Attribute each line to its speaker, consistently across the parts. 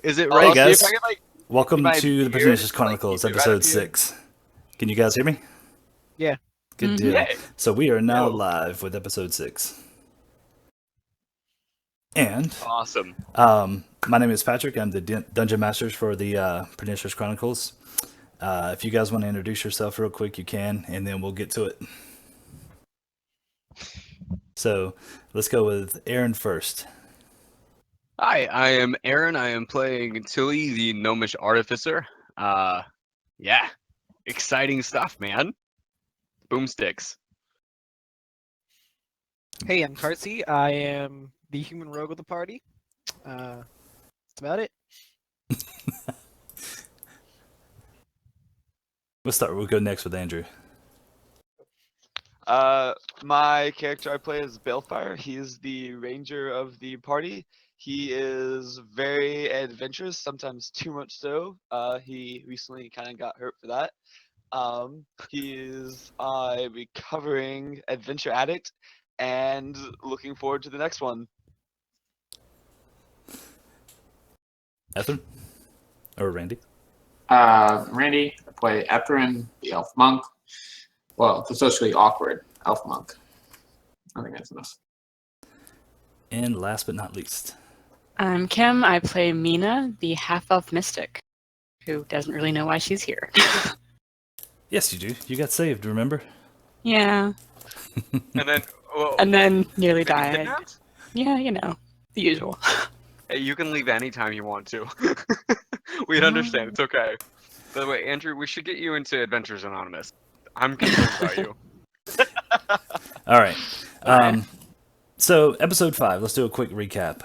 Speaker 1: Is it
Speaker 2: Hey
Speaker 1: right?
Speaker 2: guys,
Speaker 1: See if I can,
Speaker 2: welcome
Speaker 1: my
Speaker 2: to the
Speaker 1: beard,
Speaker 2: Pernicious Chronicles,
Speaker 1: keep it right up
Speaker 2: episode
Speaker 1: here.
Speaker 2: 6. Can you guys hear me?
Speaker 3: Yeah.
Speaker 2: Good deal.
Speaker 1: Yay.
Speaker 2: So we are now
Speaker 1: Yo.
Speaker 2: live with episode 6. And
Speaker 1: Awesome.
Speaker 2: my name is Patrick. I'm the Dungeon Master for the Pernicious Chronicles. If you guys want to introduce yourself real quick, you can, and then we'll get to it. So let's go with Aaron first.
Speaker 1: Hi, I am Aaron. I am playing Tilly, the gnomish artificer. Yeah, exciting stuff, man. Boomsticks.
Speaker 3: Hey, I'm Tartsy. I am the human rogue of the party. That's about it.
Speaker 2: We'll go next with Andrew.
Speaker 4: My character I play is Balefire. He's the ranger of the party. He is very adventurous, sometimes too much so. He recently kind of got hurt for that. He is a recovering adventure addict and looking forward to the next one.
Speaker 2: Ethren? Or Randy?
Speaker 5: Randy, I play Ethren, the elf monk. Well, the socially awkward elf monk. I think that's enough.
Speaker 2: And last but not least.
Speaker 6: I'm Kim. I play Mina, the half-elf mystic, who doesn't really know why she's here.
Speaker 2: Yes, you do. You got saved, remember?
Speaker 6: Yeah,
Speaker 1: And then,
Speaker 6: and then nearly
Speaker 1: been
Speaker 6: died.
Speaker 1: kidnapped?
Speaker 6: Yeah, you know, the usual.
Speaker 1: Hey, you can leave anytime you want to. We'd understand. It's okay. By the way, Andrew, we should get you into Adventures Anonymous. I'm concerned about you.
Speaker 2: All right.
Speaker 1: Okay.
Speaker 2: So, episode 5, let's do a quick recap.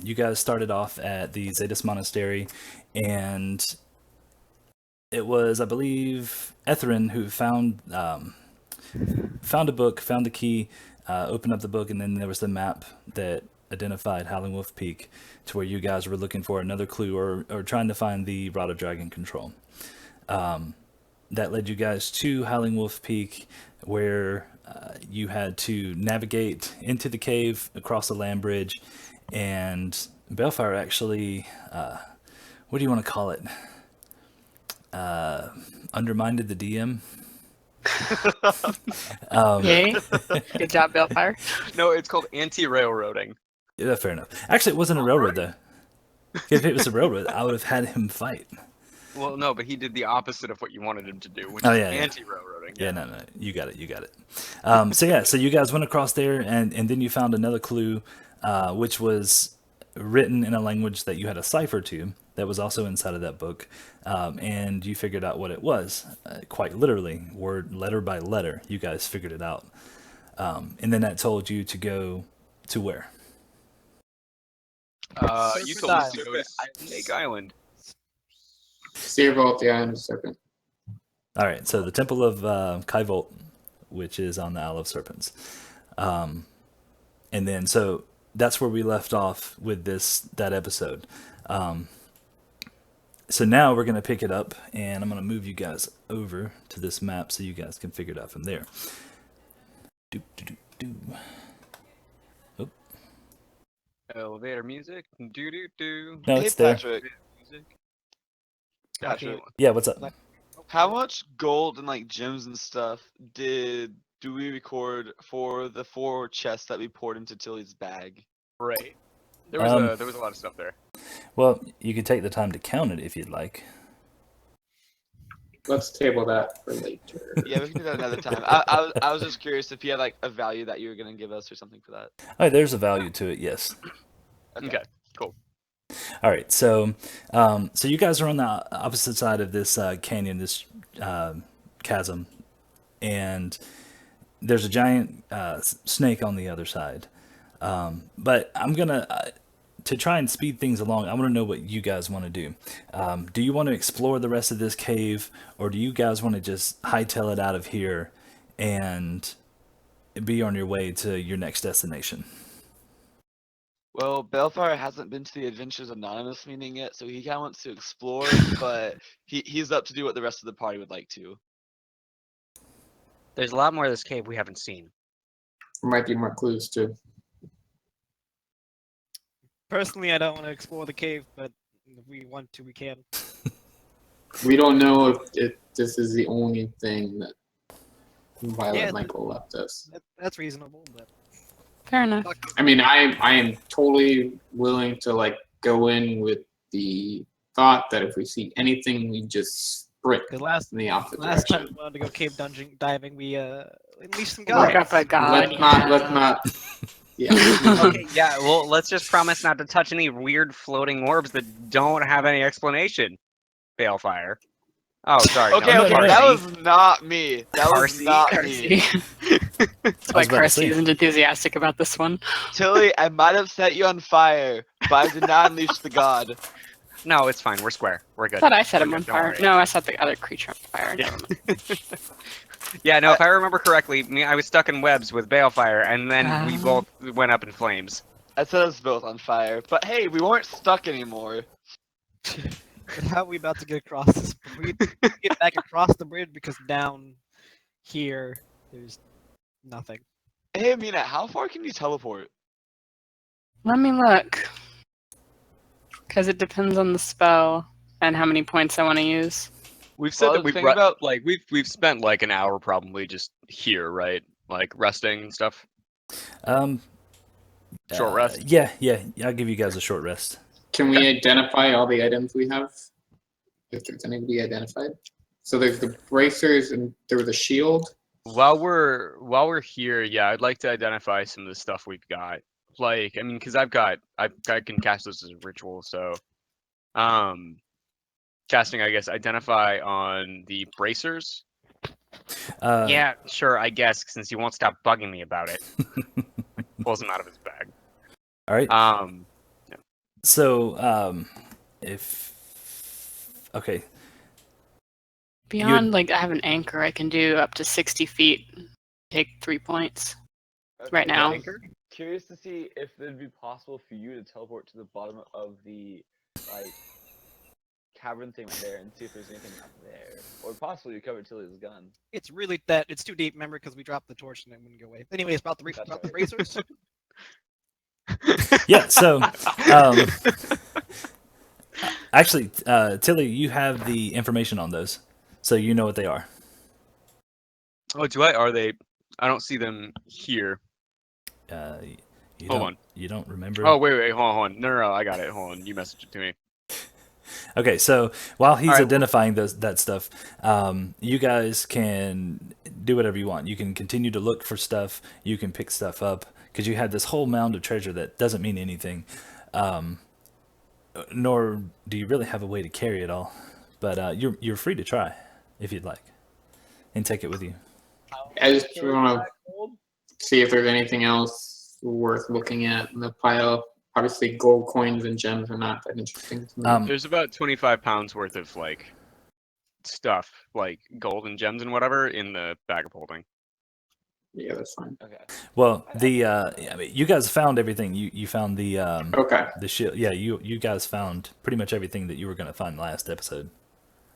Speaker 2: You guys started off at the Zetas Monastery, and it was, I believe, Ethren who found a book, found the key, opened up the book, and then there was the map that identified Howling Wolf Peak to where you guys were looking for another clue or trying to find the Rod of Dragon control. That led you guys to Howling Wolf Peak, where you had to navigate into the cave, across the land bridge, and Balefire actually, what do you want to call it? Undermined the DM.
Speaker 6: Yay. Good job, Bellfire.
Speaker 1: No, it's called anti-railroading.
Speaker 2: Yeah, fair enough. Actually, it wasn't a railroad, though. If it was a railroad, I would have had him fight.
Speaker 1: Well, no, but he did the opposite of what you wanted him to do, which
Speaker 2: Oh,
Speaker 1: is
Speaker 2: yeah, yeah.
Speaker 1: anti-railroading.
Speaker 2: Yeah, no, you got it. So you guys went across there, and then you found another clue, which was written in a language that you had a cipher to, that was also inside of that book, and you figured out what it was, quite literally, letter by letter. You guys figured it out, and then that told you to go to where?
Speaker 1: You told us to go to Snake Island.
Speaker 5: Searbolt, the Island of Serpents.
Speaker 2: All right, so the Temple of Kaivolt, which is on the Isle of Serpents. And then, so that's where we left off with that episode. So now we're going to pick it up, and I'm going to move you guys over to this map so you guys can figure it out from there. Oh.
Speaker 1: Elevator music. Do.
Speaker 2: No,
Speaker 4: Hey
Speaker 2: it's there.
Speaker 4: Patrick,
Speaker 1: Music.
Speaker 4: Patrick,
Speaker 2: Yeah, what's up?
Speaker 4: how much gold and like gems and stuff do we record for the 4 chests that we poured into Tilly's bag?
Speaker 1: Right. There was a lot of stuff there.
Speaker 2: Well, you could take the time to count it if you'd like.
Speaker 5: Let's table that for later.
Speaker 4: Yeah, we can do that another time. I was just curious if you had like a value that you were gonna give us or something for that.
Speaker 2: Oh, there's a value to it, yes.
Speaker 1: Okay, cool.
Speaker 2: All right, so you guys are on the opposite side of this canyon, this chasm, and there's a giant snake on the other side. But I'm gonna to try and speed things along. I want to know what you guys want to do. Do you want to explore the rest of this cave, or do you guys want to just hightail it out of here and be on your way to your next destination?
Speaker 4: Well, Balefire hasn't been to the Adventures Anonymous meeting yet, so he kind of wants to explore, but he's up to do what the rest of the party would like to.
Speaker 7: There's a lot more of this cave we haven't seen.
Speaker 5: There might be more clues too.
Speaker 3: Personally, I don't want to explore the cave, but if want to, we can.
Speaker 5: We don't know if this is the only thing that Violet
Speaker 3: Yeah,
Speaker 5: Michael left us.
Speaker 3: That's reasonable, but
Speaker 6: Fair enough.
Speaker 3: fuck it.
Speaker 5: I mean, I am totally willing to like go in with the thought that if we see anything, we just sprint
Speaker 3: 'Cause last
Speaker 5: in the opposite
Speaker 3: time we
Speaker 5: direction.
Speaker 3: wanted to go cave dungeon diving, we unleashed some
Speaker 6: Look
Speaker 3: gods.
Speaker 6: up a god.
Speaker 5: Let's not. Yeah.
Speaker 7: Okay, yeah, well, let's just promise not to touch any weird floating orbs that don't have any explanation. Balefire. Oh, sorry.
Speaker 4: Okay,
Speaker 2: no,
Speaker 4: okay,
Speaker 2: no,
Speaker 4: that
Speaker 2: no.
Speaker 4: was not me. That was
Speaker 7: Carsey,
Speaker 4: not
Speaker 6: Carsey.
Speaker 4: me.
Speaker 6: That's why
Speaker 2: about to say.
Speaker 6: Carsey isn't enthusiastic about this one.
Speaker 4: Tilly, I might have set you on fire, but I did not unleash the god.
Speaker 7: No, it's fine. We're square. We're
Speaker 6: I
Speaker 7: good.
Speaker 6: thought I set
Speaker 7: We're
Speaker 6: him
Speaker 7: good,
Speaker 6: on
Speaker 7: don't
Speaker 6: fire.
Speaker 7: worry.
Speaker 6: No, I set the other creature on fire.
Speaker 7: Yeah.
Speaker 6: Never mind.
Speaker 7: Yeah, no, if I remember correctly, I was stuck in webs with Balefire, and then we
Speaker 6: Ah.
Speaker 7: both went up in flames.
Speaker 4: I set us both on fire, but hey, we weren't stuck anymore.
Speaker 3: But how are we about to get across this? We get back across the bridge because down here there's nothing.
Speaker 4: Hey, Mina, how far can you teleport?
Speaker 6: Let me look. Because it depends on the spell and how many points I want to use.
Speaker 1: We've said
Speaker 4: Well,
Speaker 1: that we've
Speaker 4: think about-
Speaker 1: like we've spent like an hour probably just here, right? Like resting and stuff. Short rest?
Speaker 2: Yeah. I'll give you guys a short rest.
Speaker 5: Can we identify all the items we have? If there's any to be identified. So there's the bracers and there was a shield.
Speaker 1: While we're here, yeah, I'd like to identify some of the stuff we've got. Like, I mean, because I can cast this as a ritual, so casting, I guess, identify on the bracers.
Speaker 7: Yeah, sure, I guess, since you won't stop bugging me about it. Pulls him out of his bag.
Speaker 2: All right.
Speaker 1: Yeah.
Speaker 2: So, okay.
Speaker 6: Beyond, like, I have an anchor. I can do up to 60 feet. Take 3 points. Right now.
Speaker 4: Curious to see if it'd be possible for you to teleport to the bottom of the like cavern thing right there and see if there's anything up there, or possibly recover Tilly's gun.
Speaker 3: It's really it's too deep. Remember, because we dropped the torch and it wouldn't go away. Anyways, about the
Speaker 4: That's
Speaker 3: about the
Speaker 4: right.
Speaker 3: bracers.
Speaker 2: Yeah. So, actually, Tilly, you have the information on those, so you know what they are.
Speaker 1: Oh, do I? Are they? I don't see them here.
Speaker 2: Hold
Speaker 1: on.
Speaker 2: You don't remember?
Speaker 1: Oh, wait, hold on. No, I got it. Hold on. You messaged it to me.
Speaker 2: Okay, so while he's
Speaker 1: All right,
Speaker 2: identifying that stuff, you guys can do whatever you want. You can continue to look for stuff. You can pick stuff up because you have this whole mound of treasure that doesn't mean anything, nor do you really have a way to carry it all. But you're free to try if you'd like, and take it with you.
Speaker 5: I just want to see if there's anything else worth looking at in the pile. Obviously, gold coins and gems are not that interesting to me.
Speaker 1: There's about 25 pounds worth of like stuff, like gold and gems and whatever, in the bag of holding.
Speaker 5: Yeah, that's fine.
Speaker 4: Okay.
Speaker 2: Well, I mean, you guys found everything. You found the
Speaker 5: Okay.
Speaker 2: the shield. Yeah, you guys found pretty much everything that you were gonna find last episode.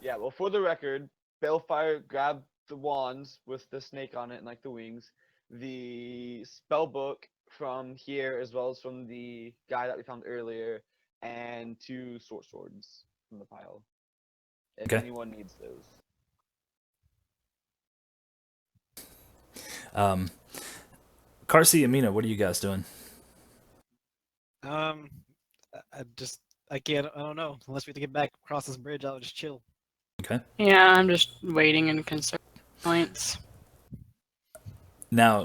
Speaker 4: Yeah, well, for the record, Balefire grabbed the wands with the snake on it and like the wings, the spell book from here as well as from the guy that we found earlier, and 2 short swords from the pile. If
Speaker 2: Okay.
Speaker 4: anyone needs those.
Speaker 2: Carsey and Mina, what are you guys doing?
Speaker 3: I can't. I don't know. Unless we have to get back across this bridge, I'll just chill.
Speaker 2: Okay.
Speaker 6: Yeah, I'm just waiting and conserving points.
Speaker 2: Now,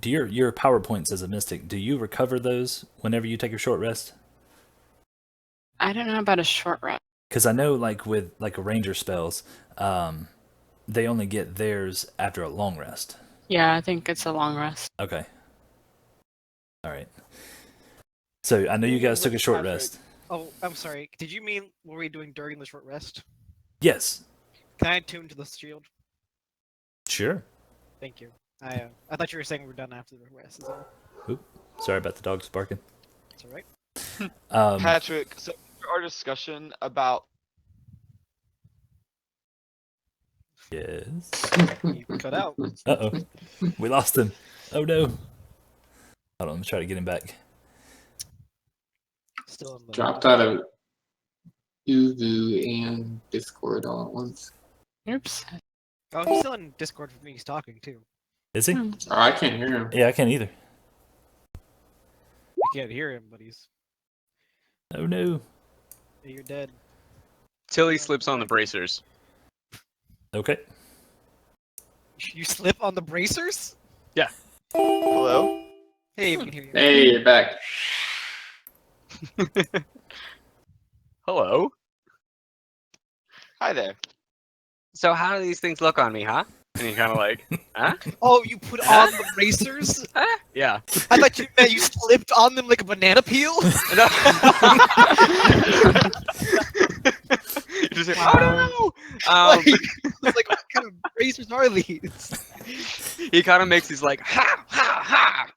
Speaker 2: do your power points as a mystic, do you recover those whenever you take a short rest?
Speaker 6: I don't know about a short rest.
Speaker 2: Because I know, like with like a ranger spells, they only get theirs after a long rest.
Speaker 6: Yeah, I think it's a long rest.
Speaker 2: Okay. All right. So I know you guys took a short
Speaker 4: Patrick.
Speaker 2: rest.
Speaker 3: Oh, I'm sorry. Did you mean what were we doing during the short rest?
Speaker 2: Yes.
Speaker 3: Can I tune to the shield?
Speaker 2: Sure.
Speaker 3: Thank you. I thought you were saying we're done after the rest. Is that...
Speaker 2: Sorry about the dogs barking.
Speaker 3: It's all right.
Speaker 4: Patrick, so for our discussion about
Speaker 2: Yes.
Speaker 3: He cut out.
Speaker 2: Uh-oh. We lost him. Oh no. Hold on, let me try to get him back.
Speaker 3: Still in the...
Speaker 5: Dropped out of Uvu and Discord all at once.
Speaker 6: Oops.
Speaker 3: Oh, he's still in Discord with me. He's talking too.
Speaker 2: Is he?
Speaker 6: Hmm.
Speaker 5: Oh, I can't hear him.
Speaker 2: Yeah, I can't either.
Speaker 3: You can't hear him, but he's.
Speaker 2: Oh no.
Speaker 3: Hey, you're dead.
Speaker 1: Tilly slips on the bracers.
Speaker 2: Okay.
Speaker 3: You slip on the bracers?
Speaker 4: Hello?
Speaker 3: Hey, we can hear you.
Speaker 5: Hey, you're back.
Speaker 1: Hello.
Speaker 4: Hi there.
Speaker 7: So how do these things look on me, huh?
Speaker 1: And he kind of like, huh?
Speaker 3: Oh, you put on the bracers?
Speaker 1: Yeah.
Speaker 3: I thought you meant you slipped on them like a banana peel.
Speaker 1: No. You just say, oh no!
Speaker 3: Like, what kind of bracers are these?
Speaker 1: He kind of makes these like, ha ha ha.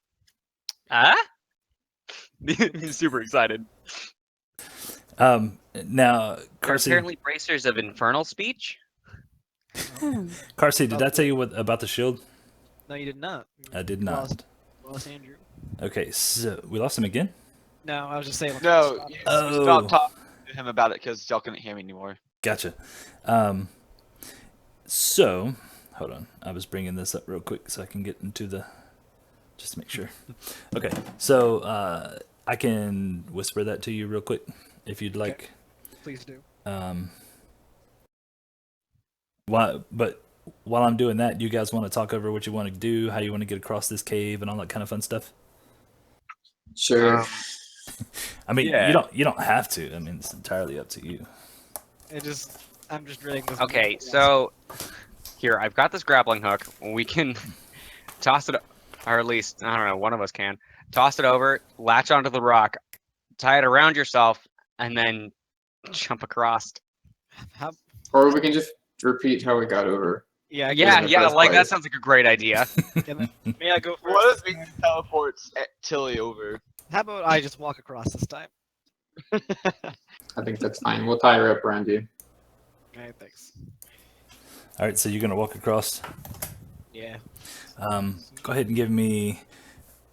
Speaker 1: Huh? He's super excited.
Speaker 2: Now,
Speaker 7: They're
Speaker 2: Carsey,
Speaker 7: apparently bracers of infernal speech.
Speaker 2: Carsey, did I tell you what about the shield?
Speaker 3: No, you did not.
Speaker 2: I did
Speaker 3: You
Speaker 2: not.
Speaker 3: Lost Andrew.
Speaker 2: Okay, so we lost him again?
Speaker 3: No, I was just saying. like,
Speaker 4: No,
Speaker 3: stop.
Speaker 4: you
Speaker 2: Oh.
Speaker 4: stopped talking to him about it because y'all couldn't hear me anymore.
Speaker 2: Gotcha. So, hold on. I was bringing this up real quick so I can get into the... Just to make sure. Okay, so I can whisper that to you real quick if you'd like.
Speaker 3: Please do.
Speaker 2: But while I'm doing that, you guys want to talk over what you want to do, how you want to get across this cave, and all that kind of fun stuff?
Speaker 5: Sure.
Speaker 2: I mean,
Speaker 1: Yeah.
Speaker 2: you don't have to. I mean, it's entirely up to you.
Speaker 3: I'm just dreading this.
Speaker 7: Okay, so here I've got this grappling hook. We can toss it, or at least I don't know, one of us can toss it over, latch onto the rock, tie it around yourself, and then jump across.
Speaker 3: How,
Speaker 5: Or we can just repeat how we got over.
Speaker 3: yeah, I
Speaker 7: Yeah,
Speaker 5: the
Speaker 7: yeah,
Speaker 5: first
Speaker 7: like that
Speaker 5: place.
Speaker 7: sounds like a great idea.
Speaker 3: May I go first?
Speaker 4: What if
Speaker 3: this
Speaker 4: we
Speaker 3: time?
Speaker 4: teleports Tilly over?
Speaker 3: How about I just walk across this time?
Speaker 5: I think that's fine. We'll tie her up around you.
Speaker 3: Alright, thanks.
Speaker 2: All right, so you're gonna walk across.
Speaker 3: Yeah.
Speaker 2: Go ahead and give me.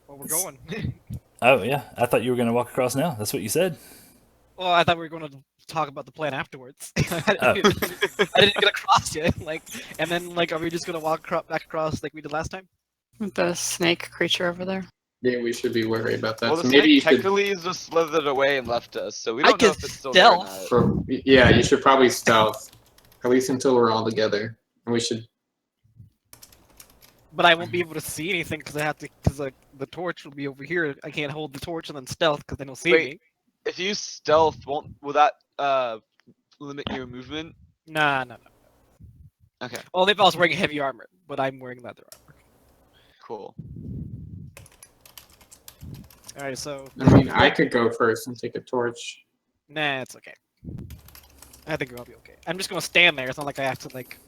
Speaker 3: Well, we're going.
Speaker 2: Oh yeah, I thought you were gonna walk across now. That's what you said.
Speaker 3: Well, I thought we were going to talk about the plan afterwards.
Speaker 2: Oh.
Speaker 3: I didn't get across yet. Like, and then like, are we just gonna walk back across like we did last time?
Speaker 6: The snake creature over there.
Speaker 5: Yeah, we should be worried about that.
Speaker 4: Well,
Speaker 5: So
Speaker 4: the
Speaker 5: maybe you
Speaker 4: snake
Speaker 5: should.
Speaker 4: technically is just slithered away and left us, so we
Speaker 3: I
Speaker 4: don't know
Speaker 3: can
Speaker 4: if it's still there or
Speaker 3: stealth.
Speaker 4: not.
Speaker 5: Yeah, you should probably stealth, at least until we're all together. And we should.
Speaker 3: But I won't be able to see anything because I have to, because like the torch will be over here. I can't hold the torch and then stealth because then he'll see
Speaker 4: Wait.
Speaker 3: me.
Speaker 4: If you stealth, will that limit your movement?
Speaker 3: Nah.
Speaker 4: Okay,
Speaker 3: Only if I was wearing heavy armor, but I'm wearing leather armor.
Speaker 4: cool.
Speaker 3: All right, so.
Speaker 5: I mean, I could go first and take a torch.
Speaker 3: Nah, it's okay. I think I'll be okay. I'm just gonna stand there. It's not like I have to like.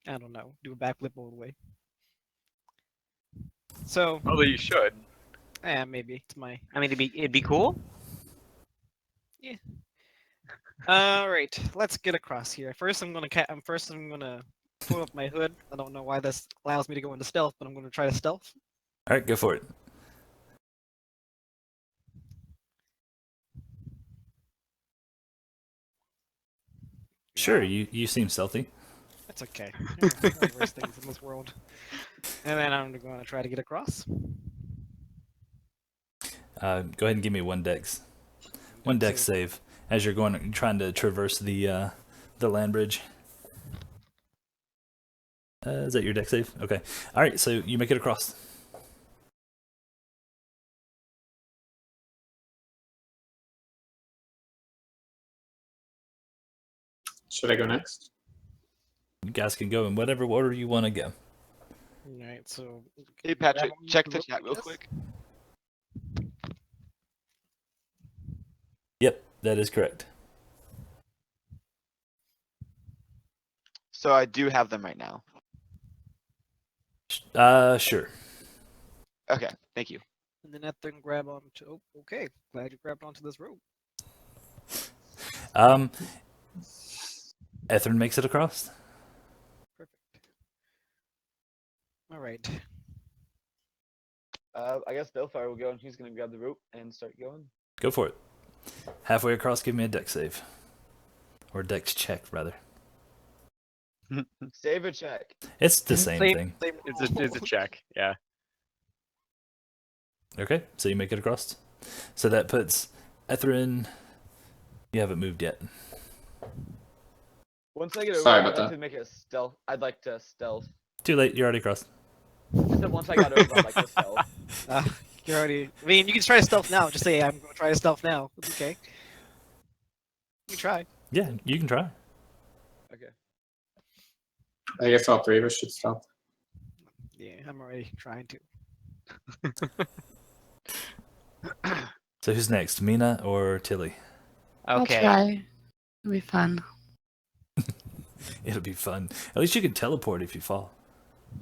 Speaker 3: I don't know, do a backflip all the way. So,
Speaker 1: Although you should.
Speaker 3: maybe it's my.
Speaker 7: I mean, it'd be cool.
Speaker 3: All right, let's get across here. First, I'm gonna pull up my hood. I don't know why this allows me to go into stealth, but I'm gonna try to stealth.
Speaker 2: All right, go for it. Sure, you seem stealthy.
Speaker 3: That's okay. There are worse things in this world. And then I'm gonna try to get across.
Speaker 2: Go ahead and give me one dex save as you're trying to traverse the land bridge. Is that your dex save? Okay. All right, so you make it across.
Speaker 5: Should I go next?
Speaker 2: You guys can go in whatever order you want to go.
Speaker 3: All right, so.
Speaker 4: Hey Patrick,
Speaker 3: grab on
Speaker 4: check
Speaker 3: the
Speaker 4: the
Speaker 3: rope,
Speaker 4: chat
Speaker 3: I
Speaker 4: real
Speaker 3: guess?
Speaker 4: quick.
Speaker 2: Yep, that is correct.
Speaker 4: So I do have them right now.
Speaker 2: Sure.
Speaker 4: Okay, thank you.
Speaker 3: And then that thing grab onto. Oh, okay. Glad you grabbed onto this rope.
Speaker 2: Ethren makes it across.
Speaker 3: Perfect. All right.
Speaker 4: I guess Bellfire will go and he's gonna grab the rope and start going.
Speaker 2: Go for it. halfway across, give me a dex save. Or dex check, rather.
Speaker 4: Save a check.
Speaker 2: It's the same thing.
Speaker 1: It's a check. Yeah.
Speaker 2: Okay, so you make it across. So that puts Ethren. You haven't moved yet.
Speaker 4: Once I get over,
Speaker 5: Sorry
Speaker 4: I'd
Speaker 5: about
Speaker 4: like
Speaker 5: that.
Speaker 4: to make it stealth. I'd like to stealth.
Speaker 2: Too late, you're already across.
Speaker 4: I said once I got over, I'd like to stealth.
Speaker 3: You're already. I mean, you can try to stealth now. Just say I'm going to try to stealth now. It's okay. You can try.
Speaker 2: Yeah, you can try.
Speaker 4: Okay.
Speaker 5: I guess all three of us should stop.
Speaker 3: Yeah, I'm already trying to.
Speaker 2: So who's next, Mina or Tilly?
Speaker 6: I'll
Speaker 7: Okay.
Speaker 6: try. It'll be fun.
Speaker 2: It'll be fun. At least you can teleport if you fall.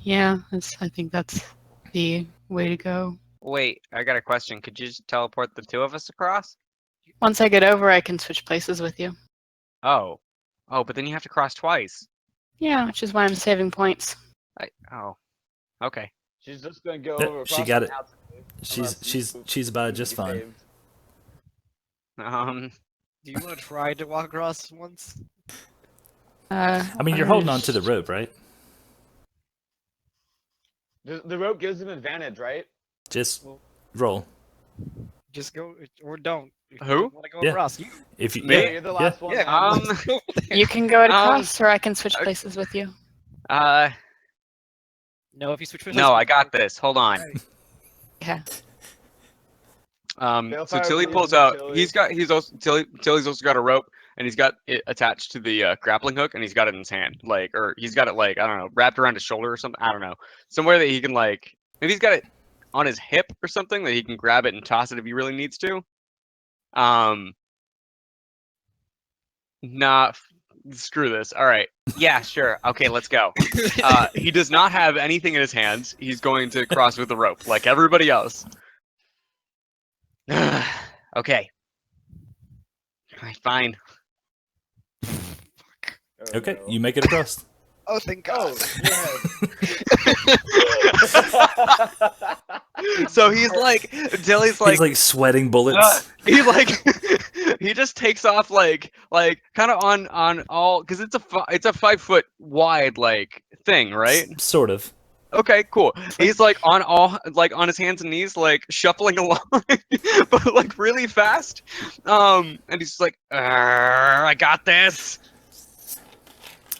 Speaker 6: Yeah, I think that's the way to go.
Speaker 7: Wait, I got a question. Could you just teleport the two of us across?
Speaker 6: Once I get over, I can switch places with you.
Speaker 7: Oh. Oh, but then you have to cross twice.
Speaker 6: Yeah, which is why I'm saving points.
Speaker 7: Oh. Okay.
Speaker 4: She's just gonna go
Speaker 2: Yeah,
Speaker 4: over.
Speaker 2: she
Speaker 4: across
Speaker 2: got
Speaker 4: the
Speaker 2: it.
Speaker 4: outside.
Speaker 2: She's about just fine.
Speaker 4: Saved.
Speaker 3: Do you want to try to walk across once?
Speaker 2: I mean, you're holding on to the rope, right?
Speaker 4: The rope gives him advantage, right?
Speaker 2: Just
Speaker 3: Well-
Speaker 2: roll.
Speaker 3: Just go or don't. If
Speaker 1: Who?
Speaker 3: You want to go
Speaker 2: Yeah.
Speaker 3: across? You.
Speaker 2: If you,
Speaker 4: Yeah,
Speaker 2: yeah,
Speaker 4: you're the
Speaker 2: yeah.
Speaker 4: last one.
Speaker 3: Yeah.
Speaker 4: man.
Speaker 3: let's go there.
Speaker 6: You can go across, or I can switch places with you.
Speaker 3: No, if you switch.
Speaker 7: No, I got this. Hold on.
Speaker 6: Yeah.
Speaker 1: So
Speaker 4: Balefire
Speaker 1: Tilly
Speaker 4: believes
Speaker 1: pulls
Speaker 4: in
Speaker 1: out.
Speaker 4: Tilly.
Speaker 1: Tilly's also got a rope, and he's got it attached to the grappling hook, and he's got it in his hand, or he's got it I don't know, wrapped around his shoulder or something. I don't know, somewhere that he can maybe he's got it on his hip or something that he can grab it and toss it if he really needs to. Nah, screw this. All right.
Speaker 7: Yeah, sure. Okay, let's go.
Speaker 1: He does not have anything in his hands. He's going to cross with the rope like everybody else.
Speaker 7: Okay. Alright, fine.
Speaker 4: Oh,
Speaker 2: Okay,
Speaker 4: no.
Speaker 2: you make it across.
Speaker 3: Oh, thank God.
Speaker 1: So he's Tilly's
Speaker 2: He's like sweating bullets.
Speaker 1: he he just takes off kind of on all, because it's a 5 foot wide thing, right?
Speaker 2: Sort of.
Speaker 1: Okay, cool. He's on all on his hands and knees shuffling along, but really fast. And he's just I got this.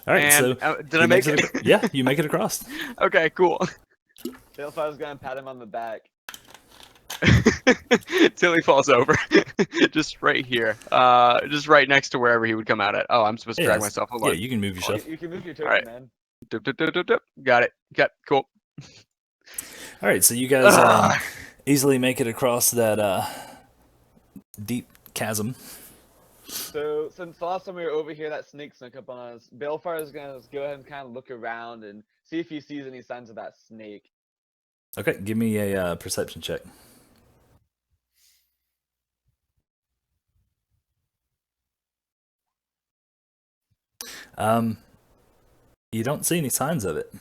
Speaker 2: All right,
Speaker 1: And
Speaker 2: so
Speaker 1: did
Speaker 2: he
Speaker 1: I make
Speaker 2: makes
Speaker 1: it?
Speaker 2: ac- yeah, you make it across.
Speaker 1: Okay, cool.
Speaker 4: Balefire's gonna pat him on the back.
Speaker 1: Tilly falls over, just right here, just right next to wherever he would come out at. Oh, I'm supposed to drag myself. Hold
Speaker 2: Yeah,
Speaker 1: on.
Speaker 2: you can move yourself.
Speaker 4: You can move your token,
Speaker 1: Alright.
Speaker 4: man.
Speaker 1: Dip, dip, dip, dip, dip. Got it. Got cool.
Speaker 2: All right, so you guys easily make it across that deep chasm.
Speaker 4: So since the last time we were over here, that snake snuck up on us. Balefire is gonna go ahead and kind of look around and see if he sees any signs of that snake.
Speaker 2: Okay, give me a perception check. You don't see any signs of it.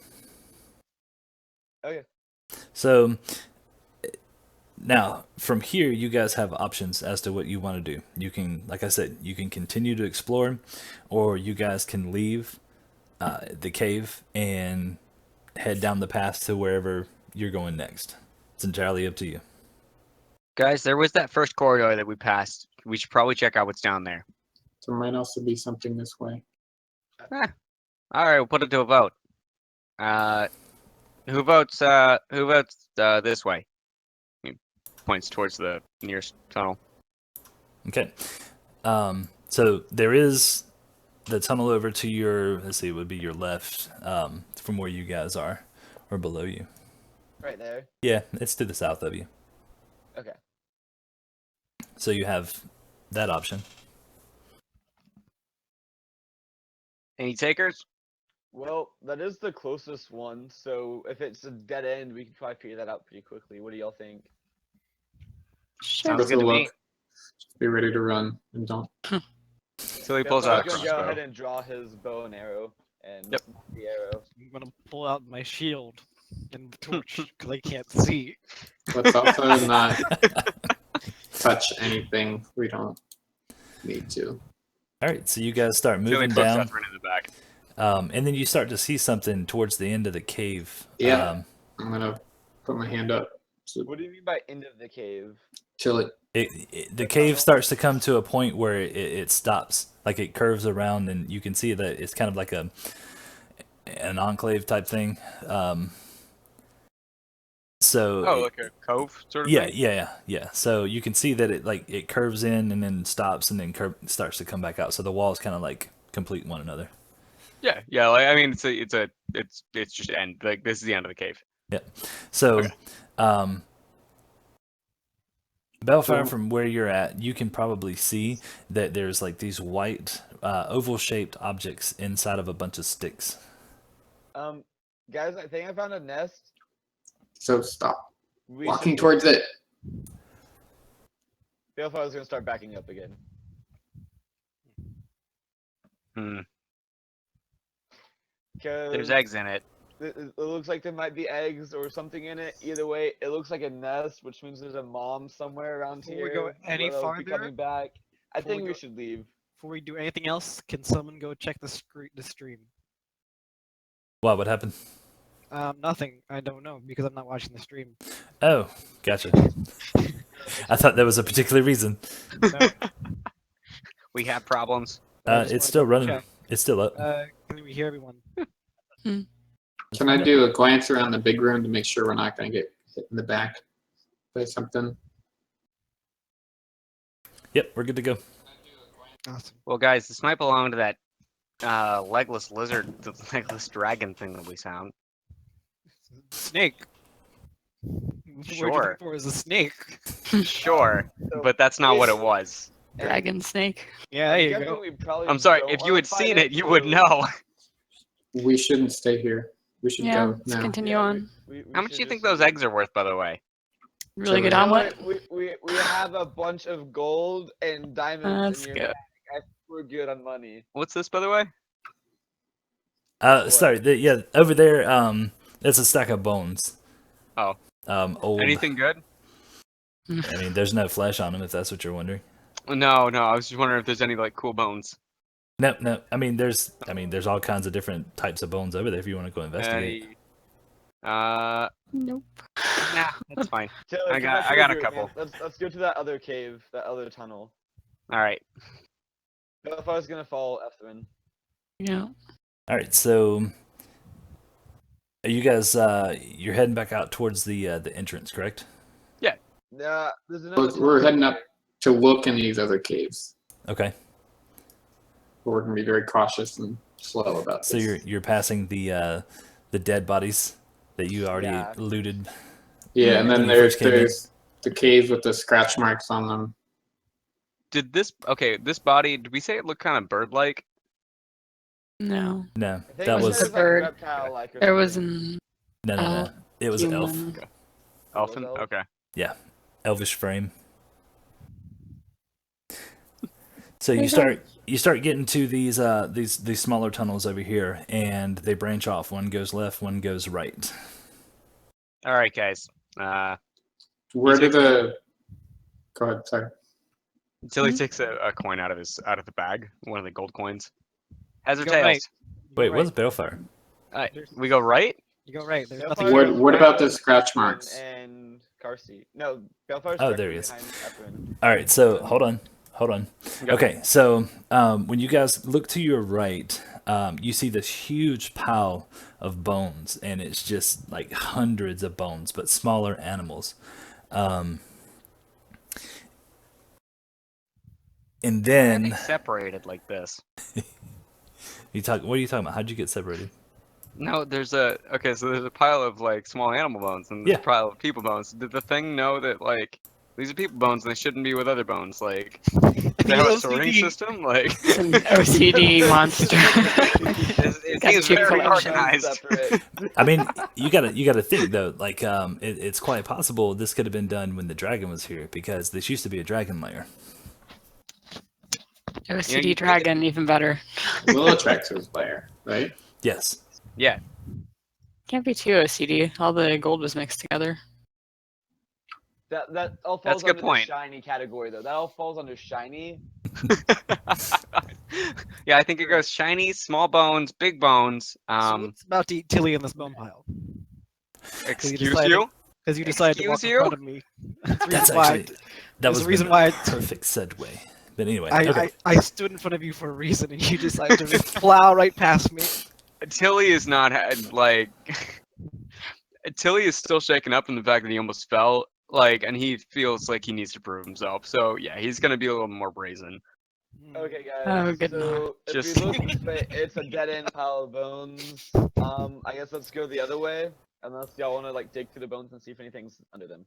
Speaker 4: Okay.
Speaker 2: So now from here, you guys have options as to what you want to do. You can, like I said, you can continue to explore, or you guys can leave the cave and head down the path to wherever you're going next. It's entirely up to you.
Speaker 7: Guys, there was that first corridor that we passed. We should probably check out what's down there.
Speaker 5: There might also be something this way.
Speaker 7: Alright, we'll put it to a vote. Who votes this way? He points towards the nearest tunnel.
Speaker 2: Okay. So there is the tunnel over to your, let's see, it would be your left, from where you guys are, or below you.
Speaker 4: Right there.
Speaker 2: Yeah, it's to the south of you.
Speaker 4: Okay.
Speaker 2: So you have that option.
Speaker 7: Any takers?
Speaker 4: Well, that is the closest one, so if it's a dead end, we can probably figure that out pretty quickly. What do y'all think?
Speaker 6: Sure.
Speaker 7: Sounds
Speaker 5: With
Speaker 7: good
Speaker 5: a
Speaker 7: to me.
Speaker 5: look, just be ready to run and don't.
Speaker 1: Tilly pulls out a
Speaker 4: Balefire's gonna go
Speaker 1: crossbow.
Speaker 4: ahead and draw his bow and arrow and
Speaker 1: Yep.
Speaker 4: the arrow.
Speaker 3: I'm gonna pull out my shield and torch because I can't see.
Speaker 5: Let's also not touch anything we don't need to.
Speaker 2: All right, so you guys start
Speaker 7: Billy
Speaker 2: moving
Speaker 7: puts
Speaker 2: down,
Speaker 7: Ethren in the back.
Speaker 2: and then you start to see something towards the end of the cave.
Speaker 5: Yeah. I'm gonna put my hand up
Speaker 4: What do you mean by end of the cave?
Speaker 5: till it.
Speaker 2: The cave starts to come to a point where it stops, like it curves around, and you can see that it's kind of like an enclave type thing. So
Speaker 7: Oh, like a cove sort of
Speaker 2: yeah,
Speaker 7: thing?
Speaker 2: yeah. So you can see that it curves in and then stops and then starts to come back out. So the walls kind of like complete one another.
Speaker 7: Yeah, yeah. Like, I mean, it's just end. Like this is the end of the cave.
Speaker 2: So,
Speaker 7: Okay.
Speaker 2: Bellfire, from where you're at, you can probably see that there's like these white oval-shaped objects inside of a bunch of sticks.
Speaker 4: Guys, I think I found a nest.
Speaker 5: So stop
Speaker 4: We
Speaker 5: walking
Speaker 4: should
Speaker 5: towards it.
Speaker 4: Balefire is gonna start backing up again.
Speaker 7: Hmm.
Speaker 4: Because
Speaker 7: There's eggs in it.
Speaker 4: it looks like there might be eggs or something in it. Either way, it looks like a nest, which means there's a mom somewhere around
Speaker 3: Before
Speaker 4: here.
Speaker 3: we go any
Speaker 4: that'll be
Speaker 3: farther,
Speaker 4: coming back. I
Speaker 3: before we
Speaker 4: think we
Speaker 3: go-
Speaker 4: should leave.
Speaker 3: Before we do anything else, can someone go check the stream?
Speaker 2: What happened?
Speaker 3: Nothing. I don't know because I'm not watching the stream.
Speaker 2: Oh, gotcha. I thought there was a particular reason.
Speaker 3: No.
Speaker 7: We have problems.
Speaker 3: I just
Speaker 2: It's
Speaker 3: wanted
Speaker 2: still
Speaker 3: to
Speaker 2: running.
Speaker 3: check.
Speaker 2: It's still up.
Speaker 3: Can we hear everyone?
Speaker 5: Can I do a glance around the big room to make sure we're not going to get hit in the back by something?
Speaker 2: Yep, we're good to go.
Speaker 3: Awesome.
Speaker 7: Well, guys, this might belong to that legless lizard, the legless dragon thing that we found.
Speaker 3: Snake. What you're
Speaker 7: Sure.
Speaker 3: looking for is a snake.
Speaker 7: Sure, but that's not what it was.
Speaker 6: Dragon snake.
Speaker 3: Yeah, there you go.
Speaker 7: I'm sorry. If you had seen it, you would know.
Speaker 5: We shouldn't stay here. We should
Speaker 6: Yeah,
Speaker 5: go
Speaker 6: let's
Speaker 5: now.
Speaker 6: continue on.
Speaker 7: How much do you think those eggs are worth, by the way?
Speaker 6: Really good
Speaker 5: You know
Speaker 6: omelet.
Speaker 4: We have a bunch of gold and diamonds
Speaker 6: That's
Speaker 4: in your
Speaker 6: good.
Speaker 4: bag. I think we're good on money.
Speaker 7: What's this, by the way?
Speaker 2: Sorry. Yeah, over there. That's a stack of bones.
Speaker 7: Oh.
Speaker 2: Old.
Speaker 7: Anything good?
Speaker 2: I mean, there's no flesh on them, if that's what you're wondering.
Speaker 7: No. I was just wondering if there's any like cool bones.
Speaker 2: No. I mean, there's all kinds of different types of bones over there. If you want to go investigate.
Speaker 6: Nope.
Speaker 7: Nah, that's fine.
Speaker 4: Taylor,
Speaker 7: I
Speaker 4: come
Speaker 7: got-
Speaker 4: back to
Speaker 7: I
Speaker 4: the
Speaker 7: got a
Speaker 4: group,
Speaker 7: couple.
Speaker 4: man. Let's go to that other cave, that other tunnel.
Speaker 7: All right.
Speaker 4: Bellfire's gonna follow Ethren.
Speaker 6: Yeah.
Speaker 2: All right. So, are you guys? You're heading back out towards the entrance, correct?
Speaker 4: There's another.
Speaker 5: We're
Speaker 4: tunnel
Speaker 5: heading
Speaker 4: there.
Speaker 5: up to look in these other caves.
Speaker 2: Okay.
Speaker 5: But we're going to be very cautious and slow about
Speaker 2: So
Speaker 5: this.
Speaker 2: you're passing the dead bodies that you already
Speaker 4: Yeah.
Speaker 2: looted.
Speaker 5: Yeah, and then
Speaker 2: When you first came in.
Speaker 5: there's the caves with the scratch marks on them.
Speaker 7: Did this body? Did we say it looked kind of bird-like?
Speaker 6: No.
Speaker 2: No,
Speaker 4: I think
Speaker 2: that
Speaker 4: it
Speaker 2: was
Speaker 6: a
Speaker 4: like
Speaker 6: bird.
Speaker 4: reptile-like or
Speaker 6: There was
Speaker 4: something.
Speaker 6: an
Speaker 2: no. It was an elf.
Speaker 6: human.
Speaker 7: Elfin?
Speaker 4: elf?
Speaker 7: Okay.
Speaker 2: Elvish frame. So you start getting to these smaller tunnels over here, and they branch off. One goes left, one goes right.
Speaker 7: All right, guys.
Speaker 5: Where
Speaker 7: You
Speaker 5: did the... Go ahead, sorry.
Speaker 7: Tilly takes a coin out of the bag, one of the gold coins. Heads or
Speaker 3: Go
Speaker 7: tails?
Speaker 3: right. You go
Speaker 2: Wait,
Speaker 3: right.
Speaker 2: what's Balefire?
Speaker 7: We go right.
Speaker 3: You go right. There's
Speaker 4: Bellfire's
Speaker 3: nothing.
Speaker 4: gonna
Speaker 5: What
Speaker 4: be
Speaker 5: about the
Speaker 4: behind
Speaker 5: scratch
Speaker 4: Ethren
Speaker 5: marks?
Speaker 4: And Carsey. No, Bellfire's
Speaker 2: Oh,
Speaker 4: directly
Speaker 2: there he is.
Speaker 4: behind Ethren.
Speaker 2: All right, so hold on. Okay, so when you guys look to your right, you see this huge pile of bones, and it's just like hundreds of bones, but smaller animals. And
Speaker 7: Why are
Speaker 2: then
Speaker 7: they separated like this?
Speaker 2: what are you talking about? How'd you get separated?
Speaker 7: No, there's a pile of like small animal bones and there's
Speaker 2: Yeah.
Speaker 7: a pile of people bones. Did the thing know that like these are people bones and they shouldn't be with other bones? Like, they have a sorting
Speaker 3: OCD.
Speaker 7: system. Like,
Speaker 6: It's an OCD monster.
Speaker 7: it
Speaker 6: Got
Speaker 7: seems
Speaker 6: two
Speaker 7: very
Speaker 6: collections.
Speaker 7: organized.
Speaker 4: Separate.
Speaker 2: I mean, you gotta think though. Like, it's quite possible this could have been done when the dragon was here, because this used to be a dragon lair.
Speaker 6: OCD dragon, even better.
Speaker 5: Lilatrax's lair, right?
Speaker 2: Yes.
Speaker 7: Yeah.
Speaker 6: Can't be too OCD. All the gold was mixed together.
Speaker 4: That all falls
Speaker 1: That's a good
Speaker 4: under
Speaker 1: point.
Speaker 4: the shiny category though. That all falls under shiny.
Speaker 1: Yeah, I think it goes shiny, small bones, big bones.
Speaker 3: So what's about to eat Tilly in this bone pile?
Speaker 1: Excuse you?
Speaker 3: Because you decided to walk
Speaker 1: Excuse
Speaker 3: in
Speaker 1: you?
Speaker 3: front of me. That's the reason
Speaker 2: That's
Speaker 3: why.
Speaker 2: actually that
Speaker 3: there's
Speaker 2: was
Speaker 3: a reason
Speaker 2: been
Speaker 3: why
Speaker 2: a perfect segue. But anyway,
Speaker 3: I,
Speaker 2: okay.
Speaker 3: I stood in front of you for a reason, and you decided to just plow right past me.
Speaker 1: Tilly is not like Tilly is still shaken up from the fact that he almost fell, like, and he feels like he needs to prove himself. So yeah, he's gonna be a little more brazen.
Speaker 4: Okay, guys.
Speaker 6: Oh, good
Speaker 4: so if
Speaker 1: Just-
Speaker 4: we look this way, it's a dead end pile of bones. I guess let's go the other way. Unless y'all want to like dig through the bones and see if anything's under them.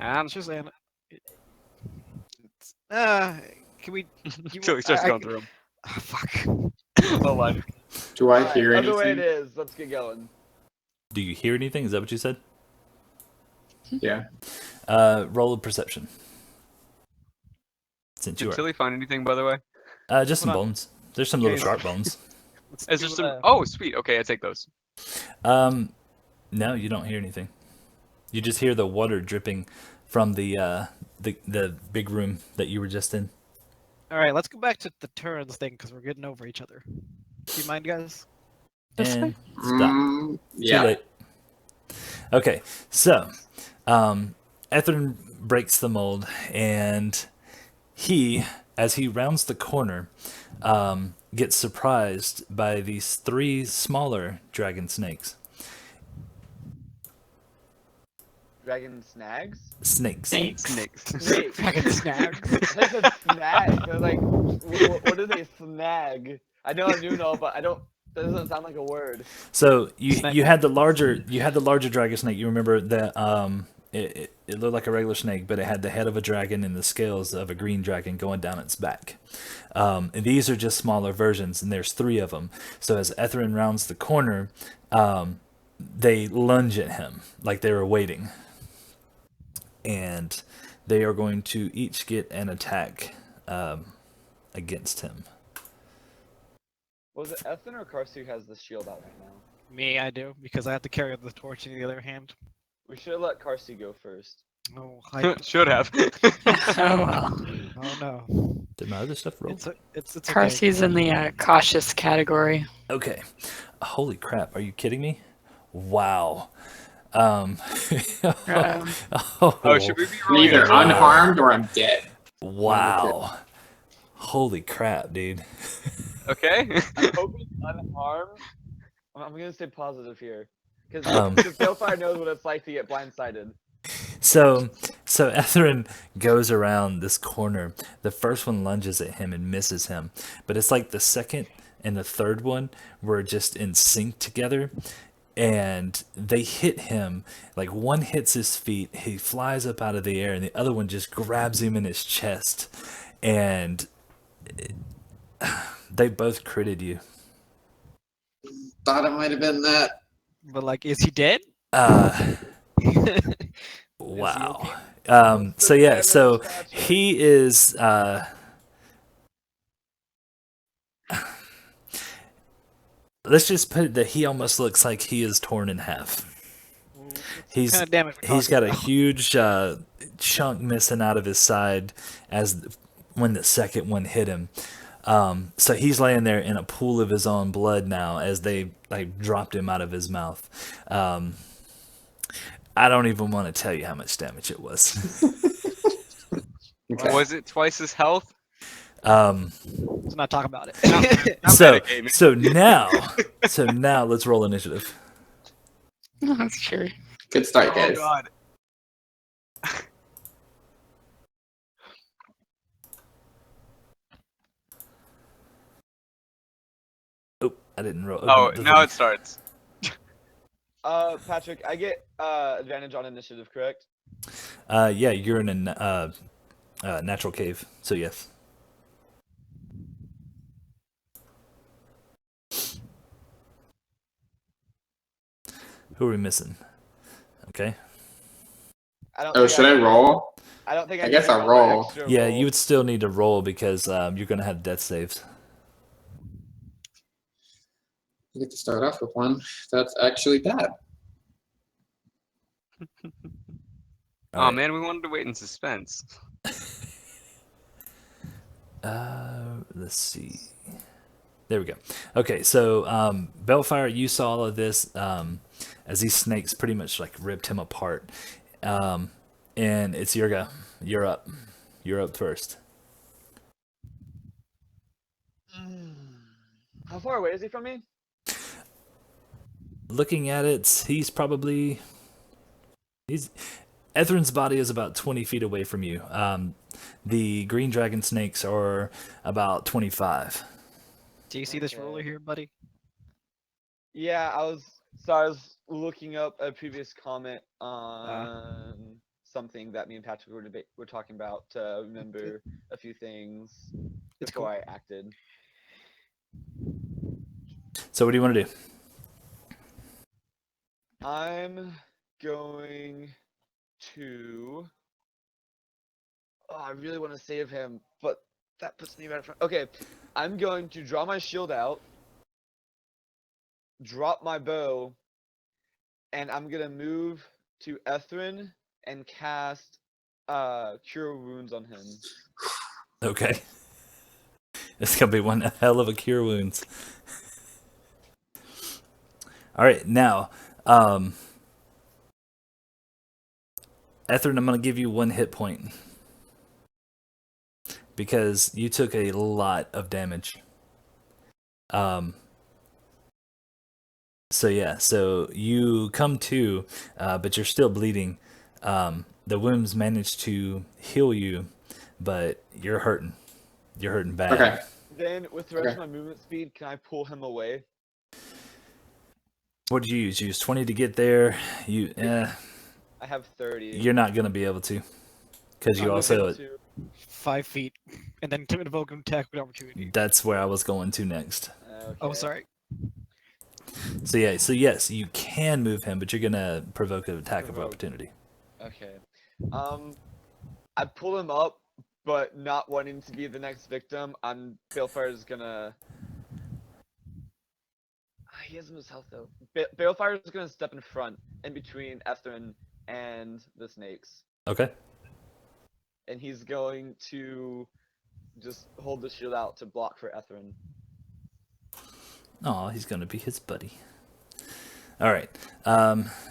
Speaker 3: It's just an. Can we?
Speaker 1: Tilly starts
Speaker 3: I-
Speaker 1: going through him.
Speaker 3: Fuck.
Speaker 1: Oh my.
Speaker 5: Do I
Speaker 4: Alright,
Speaker 5: hear
Speaker 4: other way it
Speaker 5: anything?
Speaker 4: is. Let's get going.
Speaker 2: Do you hear anything? Is that what you said?
Speaker 5: Yeah.
Speaker 2: Roll of perception. Since you
Speaker 1: Did
Speaker 2: are.
Speaker 1: Tilly find anything, by the way?
Speaker 2: Just some
Speaker 3: Hold on.
Speaker 2: bones. There's some little
Speaker 3: Okay.
Speaker 2: sharp bones.
Speaker 3: Let's
Speaker 1: Is there
Speaker 3: do,
Speaker 1: some? Oh, sweet. Okay, I take those.
Speaker 2: No, you don't hear anything. You just hear the water dripping from the big room that you were just in.
Speaker 3: All right, let's go back to the turns thing because we're getting over each other. Do you mind, guys?
Speaker 6: That's
Speaker 2: And
Speaker 6: fine.
Speaker 2: stop. Too
Speaker 5: Yeah.
Speaker 2: late. Okay, so Ethren breaks the mold, and he, as he rounds the corner, gets surprised by these 3 smaller dragon snakes.
Speaker 4: Dragon snags?
Speaker 2: Snakes.
Speaker 6: Thanks.
Speaker 4: Snakes.
Speaker 3: Dragon snags.
Speaker 4: I said snag. They're like, what do they snag? I know I'm new and all, but I don't. That doesn't sound like a word.
Speaker 2: So you
Speaker 3: Snake.
Speaker 2: you had the larger dragon snake. You remember that it looked like a regular snake, but it had the head of a dragon and the scales of a green dragon going down its back. And these are just smaller versions, and there's 3 of them. So as Ethren rounds the corner, they lunge at him like they were waiting, and they are going to each get an attack against him.
Speaker 4: Was it Ethan or Karsu has the shield out right now?
Speaker 3: Me, I do because I have to carry the torch in the other hand.
Speaker 4: We should have let Karsu go first.
Speaker 3: Oh, I,
Speaker 1: Should have.
Speaker 6: Oh well.
Speaker 3: oh no.
Speaker 2: Did my other stuff roll?
Speaker 3: It's okay.
Speaker 6: Carsey's in the cautious category.
Speaker 2: Okay. Holy crap. Are you kidding me? Wow.
Speaker 6: Um,
Speaker 1: Oh, should we be
Speaker 5: I'm
Speaker 1: rolling?
Speaker 5: either
Speaker 1: a draw?
Speaker 5: unharmed or I'm dead.
Speaker 2: Wow. Holy crap, dude.
Speaker 1: Okay.
Speaker 4: I'm hoping unharmed. I'm gonna stay positive here, because
Speaker 2: Um.
Speaker 4: Balefire knows what it's like to get blindsided.
Speaker 2: So Ethren goes around this corner. The first one lunges at him and misses him. But it's like the second and the third one were just in sync together. And they hit him. Like one hits his feet. He flies up out of the air. And the other one just grabs him in his chest. And they both critted you.
Speaker 5: Thought it might have been that.
Speaker 3: But like, is he dead?
Speaker 2: Wow. So yeah, so he is let's just put it that he almost looks like he is torn in half. He's
Speaker 3: Kind of damage. we're
Speaker 2: he's
Speaker 3: talking
Speaker 2: got a
Speaker 3: about?
Speaker 2: huge chunk missing out of his side as when the second one hit him. So he's laying there in a pool of his own blood now as they like dropped him out of his mouth. I don't even want to tell you how much damage it was.
Speaker 5: Okay.
Speaker 1: Was it twice his health?
Speaker 3: Let's not talk about it.
Speaker 1: Not metagaming.
Speaker 2: So now let's roll initiative.
Speaker 6: that's true.
Speaker 5: Good start,
Speaker 1: Oh
Speaker 5: guys.
Speaker 1: god.
Speaker 2: Oh, I didn't roll.
Speaker 1: Oh,
Speaker 2: open the
Speaker 1: now
Speaker 2: thing.
Speaker 1: it starts.
Speaker 4: Patrick, I get advantage on initiative, correct?
Speaker 2: Yeah, you're in a natural cave, so yes. Who are we missing? Okay.
Speaker 4: I don't.
Speaker 5: Oh,
Speaker 4: think
Speaker 5: should I roll?
Speaker 4: I don't think
Speaker 5: I
Speaker 4: can
Speaker 5: guess I'll
Speaker 4: handle my
Speaker 5: roll.
Speaker 4: extra
Speaker 2: Yeah,
Speaker 4: roll.
Speaker 2: you would still need to roll because you're gonna have death saves.
Speaker 5: You get to start off with one. That's actually bad.
Speaker 7: Oh
Speaker 2: Alright.
Speaker 7: man, we wanted to wait in suspense.
Speaker 2: Let's see. There we go. Okay, so Bellfire, you saw all of this as these snakes pretty much like ripped him apart. And it's your go. You're up. You're up first.
Speaker 4: How far away is he from me?
Speaker 2: Looking at it, he's Ethren's body is about 20 feet away from you. The green dragon snakes are about 25.
Speaker 3: Do you see this
Speaker 4: Okay.
Speaker 3: ruler here, buddy?
Speaker 4: Yeah, I was looking up a previous comment on something that me and Patrick were talking about to remember a few things
Speaker 3: It's
Speaker 4: before
Speaker 3: cool.
Speaker 4: I acted.
Speaker 2: So what do you want to do?
Speaker 4: I'm going to. Oh, I really want to save him, but that puts me right in front. Okay, I'm going to draw my shield out, drop my bow, and I'm gonna move to Ethren and cast Cure Wounds on him.
Speaker 2: Okay. It's going to be one hell of a cure wounds. All right, now, Ethren, I'm going to give you 1 hit point. Because you took a lot of damage. So yeah, so you come to, but you're still bleeding. The wounds managed to heal you, but you're hurting. You're hurting bad.
Speaker 5: Okay.
Speaker 4: Then, with the rest
Speaker 5: Okay.
Speaker 4: of my movement speed, can I pull him away?
Speaker 2: What did you use? You used 20 to get there.
Speaker 4: I have 30.
Speaker 2: You're not gonna be able to, because you
Speaker 4: I'm
Speaker 2: also.
Speaker 4: able to-
Speaker 3: 5 feet, and then to invoke an attack with opportunity.
Speaker 2: That's where I was going to next.
Speaker 3: Oh,
Speaker 4: Okay.
Speaker 3: sorry.
Speaker 2: So yeah, so yes, you can move him, but you're gonna provoke an attack of
Speaker 4: Provoke.
Speaker 2: opportunity.
Speaker 4: Okay. I pull him up, but not wanting to be the next victim. Balefire is gonna. He has his health though. Balefire is gonna step in front, in between Ethren and the snakes,
Speaker 2: Okay.
Speaker 4: and he's going to just hold the shield out to block for Ethren.
Speaker 2: Oh, he's gonna be his buddy. All right.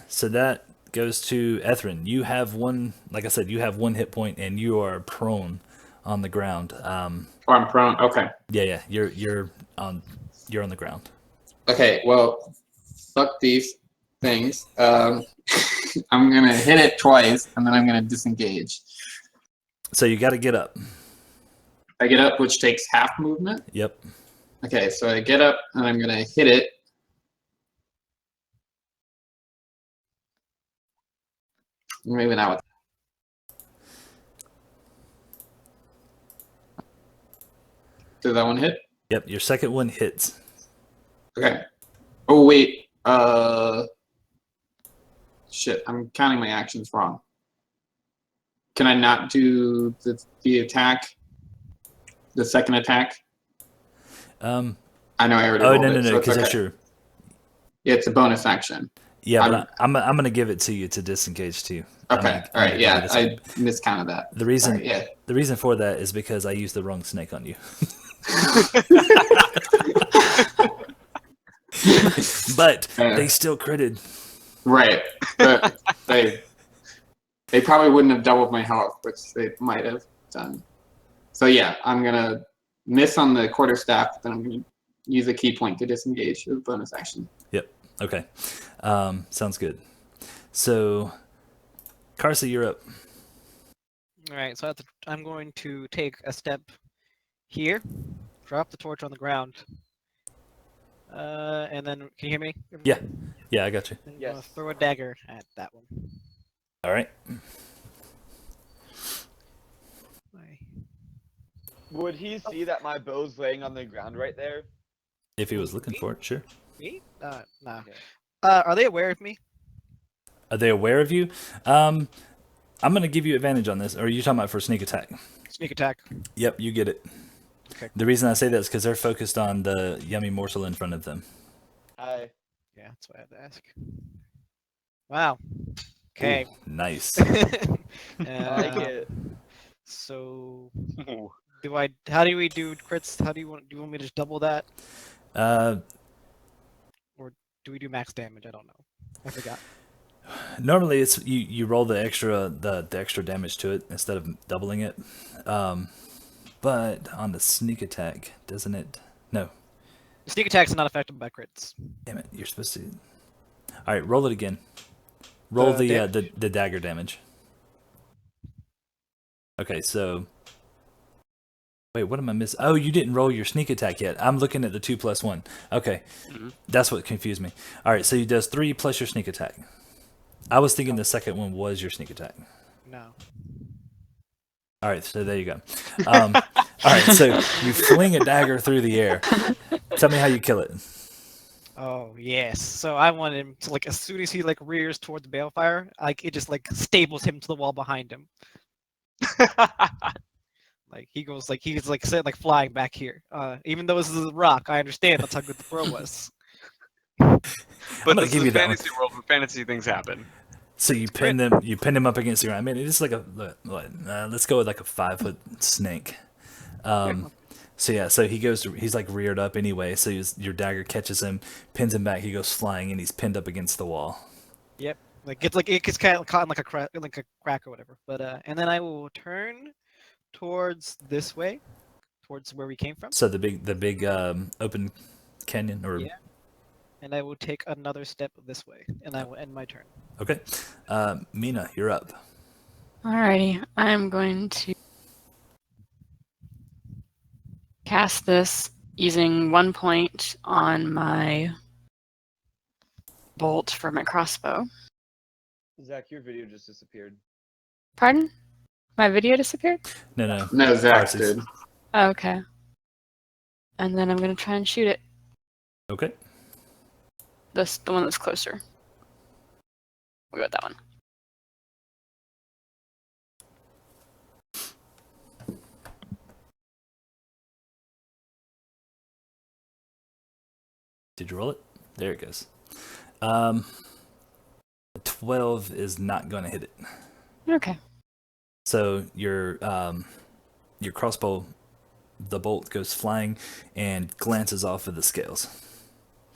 Speaker 2: So that goes to Ethren. You have one, like I said, you have 1 hit point, and you are prone on the ground.
Speaker 5: Oh, I'm prone. Okay.
Speaker 2: Yeah, you're on the ground.
Speaker 5: Okay. Well, fuck these things. I'm gonna hit it twice, and then I'm gonna disengage.
Speaker 2: So you got to get up.
Speaker 5: I get up, which takes half movement.
Speaker 2: Yep.
Speaker 5: Okay, so I get up, and I'm gonna hit it. Maybe not. Did that one hit?
Speaker 2: Yep. Your second one hits.
Speaker 5: Okay. Oh wait. Shit. I'm counting my actions wrong. Can I not do the attack? The second attack?
Speaker 2: Um.
Speaker 5: I know I already
Speaker 2: Oh
Speaker 5: rolled
Speaker 2: no,
Speaker 5: it, so it's
Speaker 2: because that's
Speaker 5: okay.
Speaker 2: your.
Speaker 5: Yeah, it's a bonus action.
Speaker 2: Yeah, but I'm gonna give it to you to disengage too. I'm
Speaker 5: Okay.
Speaker 2: gonna-
Speaker 5: All right.
Speaker 2: I'm gonna
Speaker 5: Yeah,
Speaker 2: give it
Speaker 5: I miscounted that.
Speaker 2: The reason
Speaker 5: Sorry, yeah.
Speaker 2: the reason for that is because I used the wrong snake on you. But they still critted.
Speaker 5: Right. But they probably wouldn't have doubled my health, which they might have done. So yeah, I'm gonna miss on the quarterstaff, then I'm gonna use a key point to disengage with bonus action.
Speaker 2: Okay. Sounds good. So, Karsa, you're up.
Speaker 3: All right, so I'm going to take a step here, drop the torch on the ground, and then can you hear me?
Speaker 2: Yeah. Yeah, I got you.
Speaker 3: And,
Speaker 4: Yes.
Speaker 3: throw a dagger at that one.
Speaker 2: All right.
Speaker 4: Would he see that my bow's laying on the ground right there?
Speaker 2: If he was looking for it, sure.
Speaker 3: Me? No.
Speaker 4: Okay.
Speaker 3: Are they aware of me?
Speaker 2: Are they aware of you? I'm gonna give you advantage on this. Or are you talking about for sneak attack?
Speaker 3: Sneak attack.
Speaker 2: Yep, you get it.
Speaker 3: Okay.
Speaker 2: The reason I say that is because they're focused on the yummy morsel in front of them.
Speaker 4: Hi.
Speaker 3: Yeah, that's what I had to ask. Wow. Okay.
Speaker 2: Ooh, nice.
Speaker 4: I like it.
Speaker 3: So
Speaker 1: Ooh.
Speaker 3: how do we do crits? Do you want me to just double that? Or do we do max damage? I don't know. I forgot.
Speaker 2: Normally, it's you roll the extra damage to it instead of doubling it. But on the sneak attack, doesn't it? No,
Speaker 3: Sneak attacks are not affected by crits.
Speaker 2: damn it! You're supposed to. All right, roll it again. Roll the
Speaker 3: damage?
Speaker 2: the dagger damage. Okay, so wait, what am I missing? Oh, you didn't roll your sneak attack yet. I'm looking at the 2+1. Okay, that's what confused me. All right, so he does 3 plus your sneak attack. I was thinking the second one was your sneak attack.
Speaker 3: No.
Speaker 2: All right, so there you go. All right, so you fling a dagger through the air. Tell me how you kill it.
Speaker 3: Oh yes. So I want him to as soon as he rears towards the balefire, it just staples him to the wall behind him. He goes he's flying back here. Even though this is a rock, I understand that's how good the throw was.
Speaker 1: But
Speaker 2: gonna
Speaker 1: this
Speaker 2: give
Speaker 1: is
Speaker 2: you that one.
Speaker 1: fantasy world where fantasy things happen.
Speaker 2: So you pin them. You pin him up against the ground. I mean, it's like let's go with a 5-foot snake. So yeah, so he's reared up anyway. So your dagger catches him, pins him back. He goes flying, and he's pinned up against the wall.
Speaker 3: Yep. It gets kind of caught in a crack or whatever. But and then I will turn towards this way, towards where we came from.
Speaker 2: So the big open canyon, or
Speaker 3: Yeah. And I will take another step this way, and I will end my turn.
Speaker 2: okay, Mina, you're up.
Speaker 6: Alrighty, I'm going to cast this using 1 point on my bolt for my crossbow.
Speaker 4: Zach, your video just disappeared.
Speaker 6: Pardon? My video disappeared?
Speaker 2: No.
Speaker 5: No, Zach
Speaker 2: Darcy's.
Speaker 5: did.
Speaker 6: Oh, okay. And then I'm going to try and shoot it.
Speaker 2: Okay.
Speaker 6: The one that's closer. We'll go with that one.
Speaker 2: Did you roll it? There it goes. 12 is not going to hit it.
Speaker 6: Okay.
Speaker 2: So your crossbow, the bolt goes flying and glances off of the scales.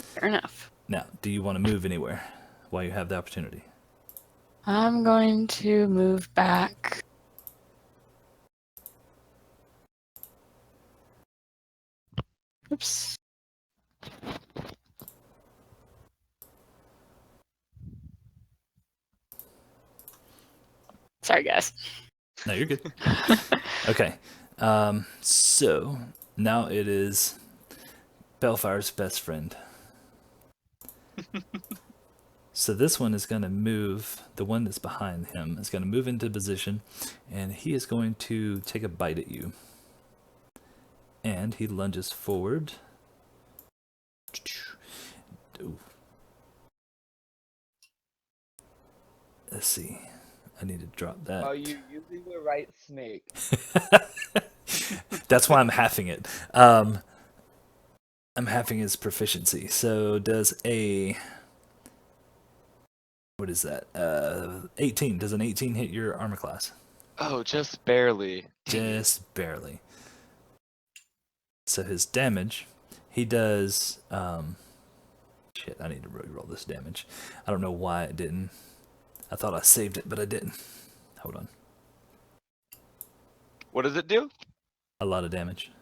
Speaker 6: Fair enough.
Speaker 2: Now, do you want to move anywhere while you have the opportunity?
Speaker 6: I'm going to move back. Oops. Sorry, guys.
Speaker 2: No, you're good. Okay. So now it is Bellfire's best friend. So this one is going to move, the one that's behind him is going to move into position, and he is going to take a bite at you. And he lunges forward. Ooh. Let's see. I need to drop that.
Speaker 4: Are you using the right snake?
Speaker 2: That's why I'm halving it. I'm halving his proficiency. So does a... What is that? 18. Does an 18 hit your armor class?
Speaker 4: Oh, just barely.
Speaker 2: Just barely. So his damage, he does... shit, I need to re-roll this damage. I don't know why it didn't. I thought I saved it, but I didn't. Hold on.
Speaker 4: What does it do?
Speaker 2: A lot of damage.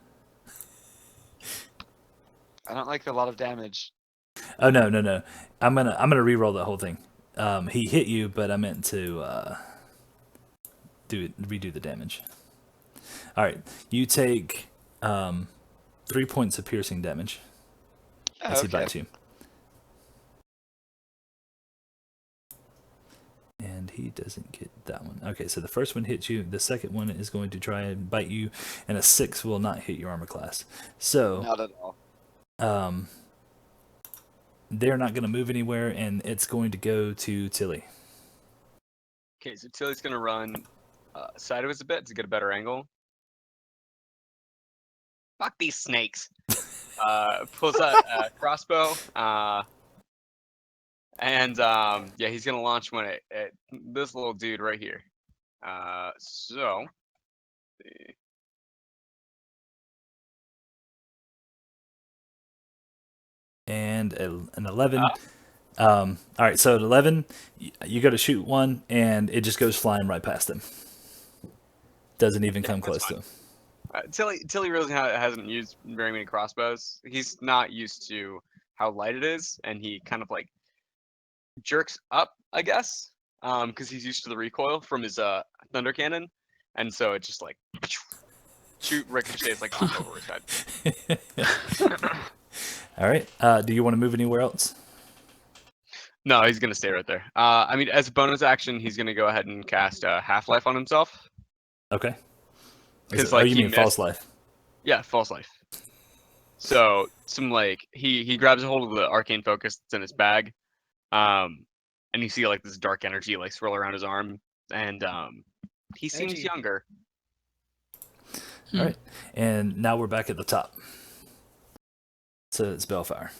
Speaker 4: I don't like a lot of damage.
Speaker 2: Oh no. I'm gonna re-roll the whole thing. He hit you, but I meant to redo the damage. All right, you take 3 points of piercing damage as he bites you. And he doesn't get that one. Okay, so the first one hits you. The second one is going to try and bite you, and a 6 will not hit your armor class. So
Speaker 4: Not at all.
Speaker 2: They're not going to move anywhere, and it's going to go to Tilly.
Speaker 1: Okay, so Tilly's gonna run sideways a bit to get a better angle. Fuck these snakes. Pulls out a crossbow. And yeah, he's gonna launch one at this little dude right here. So.
Speaker 2: And an 11. All right, so at 11, you go to shoot one, and it just goes flying right past him. Doesn't even come close to him.
Speaker 1: Tilly really hasn't used very many crossbows. He's not used to how light it is, and he kind of like jerks up, I guess, because he's used to the recoil from his thunder cannon, and so it just like shoot ricochets like off over his head.
Speaker 2: All right. Do you want to move anywhere else?
Speaker 1: No, he's gonna stay right there. I mean, as a bonus action, he's gonna go ahead and cast Half-Life on himself.
Speaker 2: Okay.
Speaker 1: Because
Speaker 2: Oh,
Speaker 1: like
Speaker 2: you
Speaker 1: he
Speaker 2: mean
Speaker 1: missed.
Speaker 2: false life?
Speaker 1: Yeah, false life. So some like he grabs a hold of the arcane focus that's in his bag, and you see like this dark energy like swirl around his arm, and he seems
Speaker 3: Edgy.
Speaker 1: younger.
Speaker 2: All right. And now we're back at the top. So it's Balefire.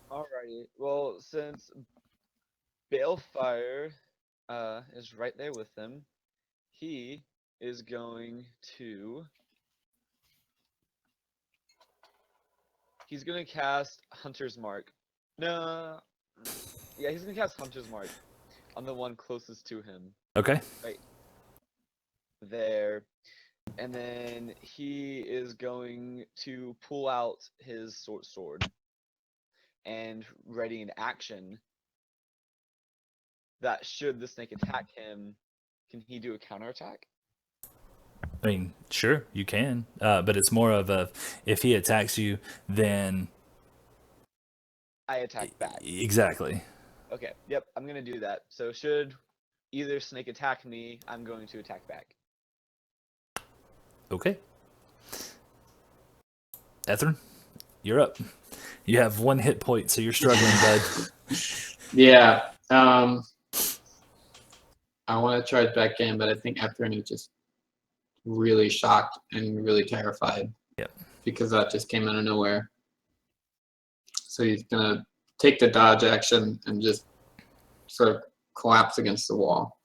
Speaker 4: Alrighty. Well, since Balefire is right there with him, he is going to. He's gonna cast Hunter's Mark. No. Yeah, he's gonna cast Hunter's Mark on the one closest to him.
Speaker 2: Okay.
Speaker 4: Right there. And then he is going to pull out his sword and ready in action. That should the snake attack him, can he do a counterattack?
Speaker 2: I mean, sure, you can. But it's more of a, if he attacks you, then...
Speaker 4: I attack back.
Speaker 2: Exactly.
Speaker 4: Okay, yep, I'm gonna do that. So should either snake attack me, I'm going to attack back.
Speaker 2: Okay. Ethren, you're up. You have 1 hit point, so you're struggling, bud.
Speaker 5: Yeah. I want to charge back in, but I think Ethren is just really shocked and really terrified.
Speaker 2: Yep.
Speaker 5: Because that just came out of nowhere. So he's gonna take the dodge action and just sort of collapse against the wall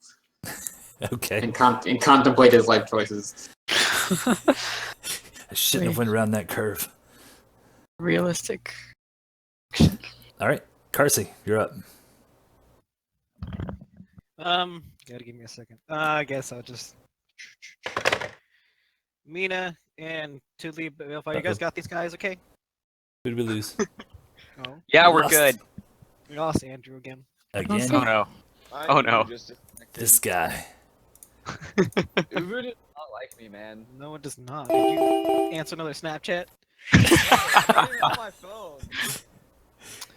Speaker 2: Okay.
Speaker 5: and contemplate his life choices.
Speaker 2: I shouldn't have went around that curve.
Speaker 6: Realistic.
Speaker 2: All right. Carsey, you're up.
Speaker 3: Gotta give me a second. I guess I'll just. Mina and Tulip, Balefire, you guys got these guys, okay?
Speaker 2: Who did we lose?
Speaker 3: Oh,
Speaker 1: Yeah, we're
Speaker 2: Lost.
Speaker 1: good.
Speaker 3: we lost Andrew again.
Speaker 2: Again?
Speaker 1: Oh no. Oh, no.
Speaker 2: This guy.
Speaker 4: Uber did not like me, man.
Speaker 3: No, it does not. Did you answer another Snapchat?
Speaker 4: It's not even on my phone.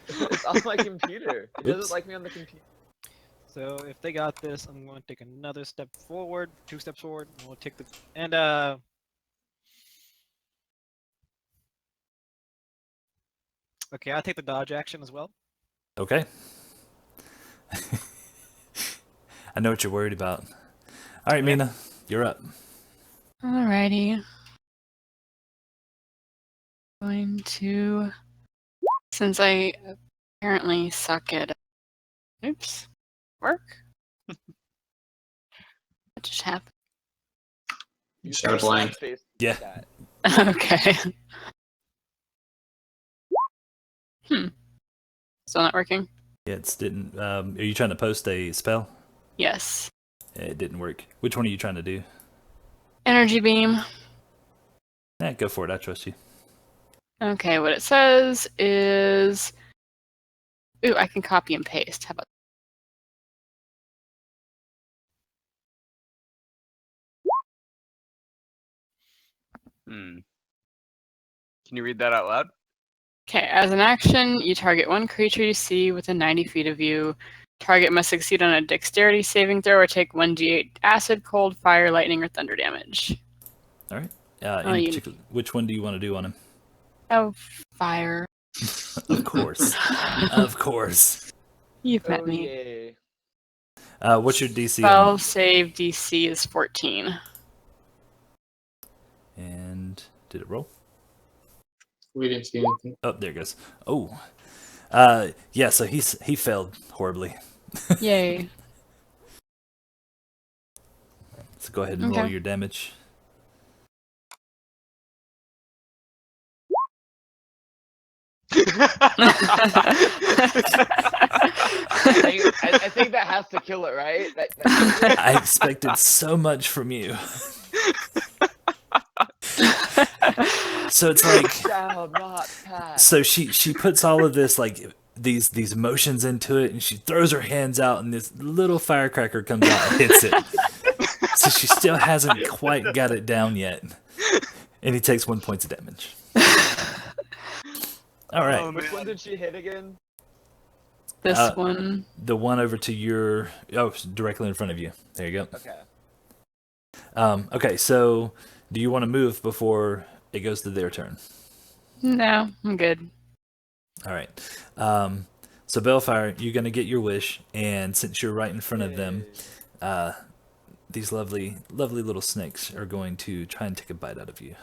Speaker 4: It's on my computer. It
Speaker 2: Oops.
Speaker 4: doesn't like me on the computer.
Speaker 3: So if they got this, I'm going to take another step forward, 2 steps forward, and we'll take the and okay, I'll take the dodge action as well.
Speaker 2: Okay. I know what you're worried about. All right, Mina, you're up.
Speaker 6: Alrighty. Going to, since I apparently suck at, oops, work. What just happened?
Speaker 5: You showed a blank.
Speaker 2: Yeah.
Speaker 6: Okay. Still not working?
Speaker 2: Yeah, it didn't. Are you trying to post a spell?
Speaker 6: Yes.
Speaker 2: It didn't work. Which one are you trying to do?
Speaker 6: Energy beam.
Speaker 2: Go for it. I trust you.
Speaker 6: Okay, what it says is, ooh, I can copy and paste. How about
Speaker 1: Can you read that out loud?
Speaker 6: Okay, as an action, you target one creature you see within 90 feet of you. Target must succeed on a dexterity saving throw or take 1d8 acid, cold, fire, lightning, or thunder damage.
Speaker 2: All right.
Speaker 6: you-
Speaker 2: Particular, which one do you want to do on him?
Speaker 6: Oh, fire.
Speaker 2: Of course. Of course.
Speaker 6: You've
Speaker 4: Oh,
Speaker 6: met me.
Speaker 4: yeah.
Speaker 2: What's your DC?
Speaker 6: Spell save DC is 14.
Speaker 2: And did it roll?
Speaker 5: We didn't see anything.
Speaker 2: Oh, there it goes. Oh. Yeah. So he failed horribly.
Speaker 6: Yay.
Speaker 2: So go ahead and roll
Speaker 6: Okay.
Speaker 2: your damage.
Speaker 4: I think that has to kill it, right?
Speaker 2: I expected so much from you. So it's like,
Speaker 4: Shall not pass.
Speaker 2: so she puts all of this like these emotions into it, and she throws her hands out, and this little firecracker comes out and hits it. So she still hasn't quite got it down yet, and he takes 1 point of damage. All right,
Speaker 1: Oh,
Speaker 4: Which
Speaker 1: man.
Speaker 4: one did she hit again?
Speaker 6: This
Speaker 2: Uh,
Speaker 6: one.
Speaker 2: the one over to your directly in front of you. There you go.
Speaker 4: Okay.
Speaker 2: Okay, so do you want to move before it goes to their turn?
Speaker 6: No, I'm good.
Speaker 2: All right. So Bellfire, you're gonna get your wish, and since you're right in front of them, these lovely little snakes are going to try and take a bite out of you.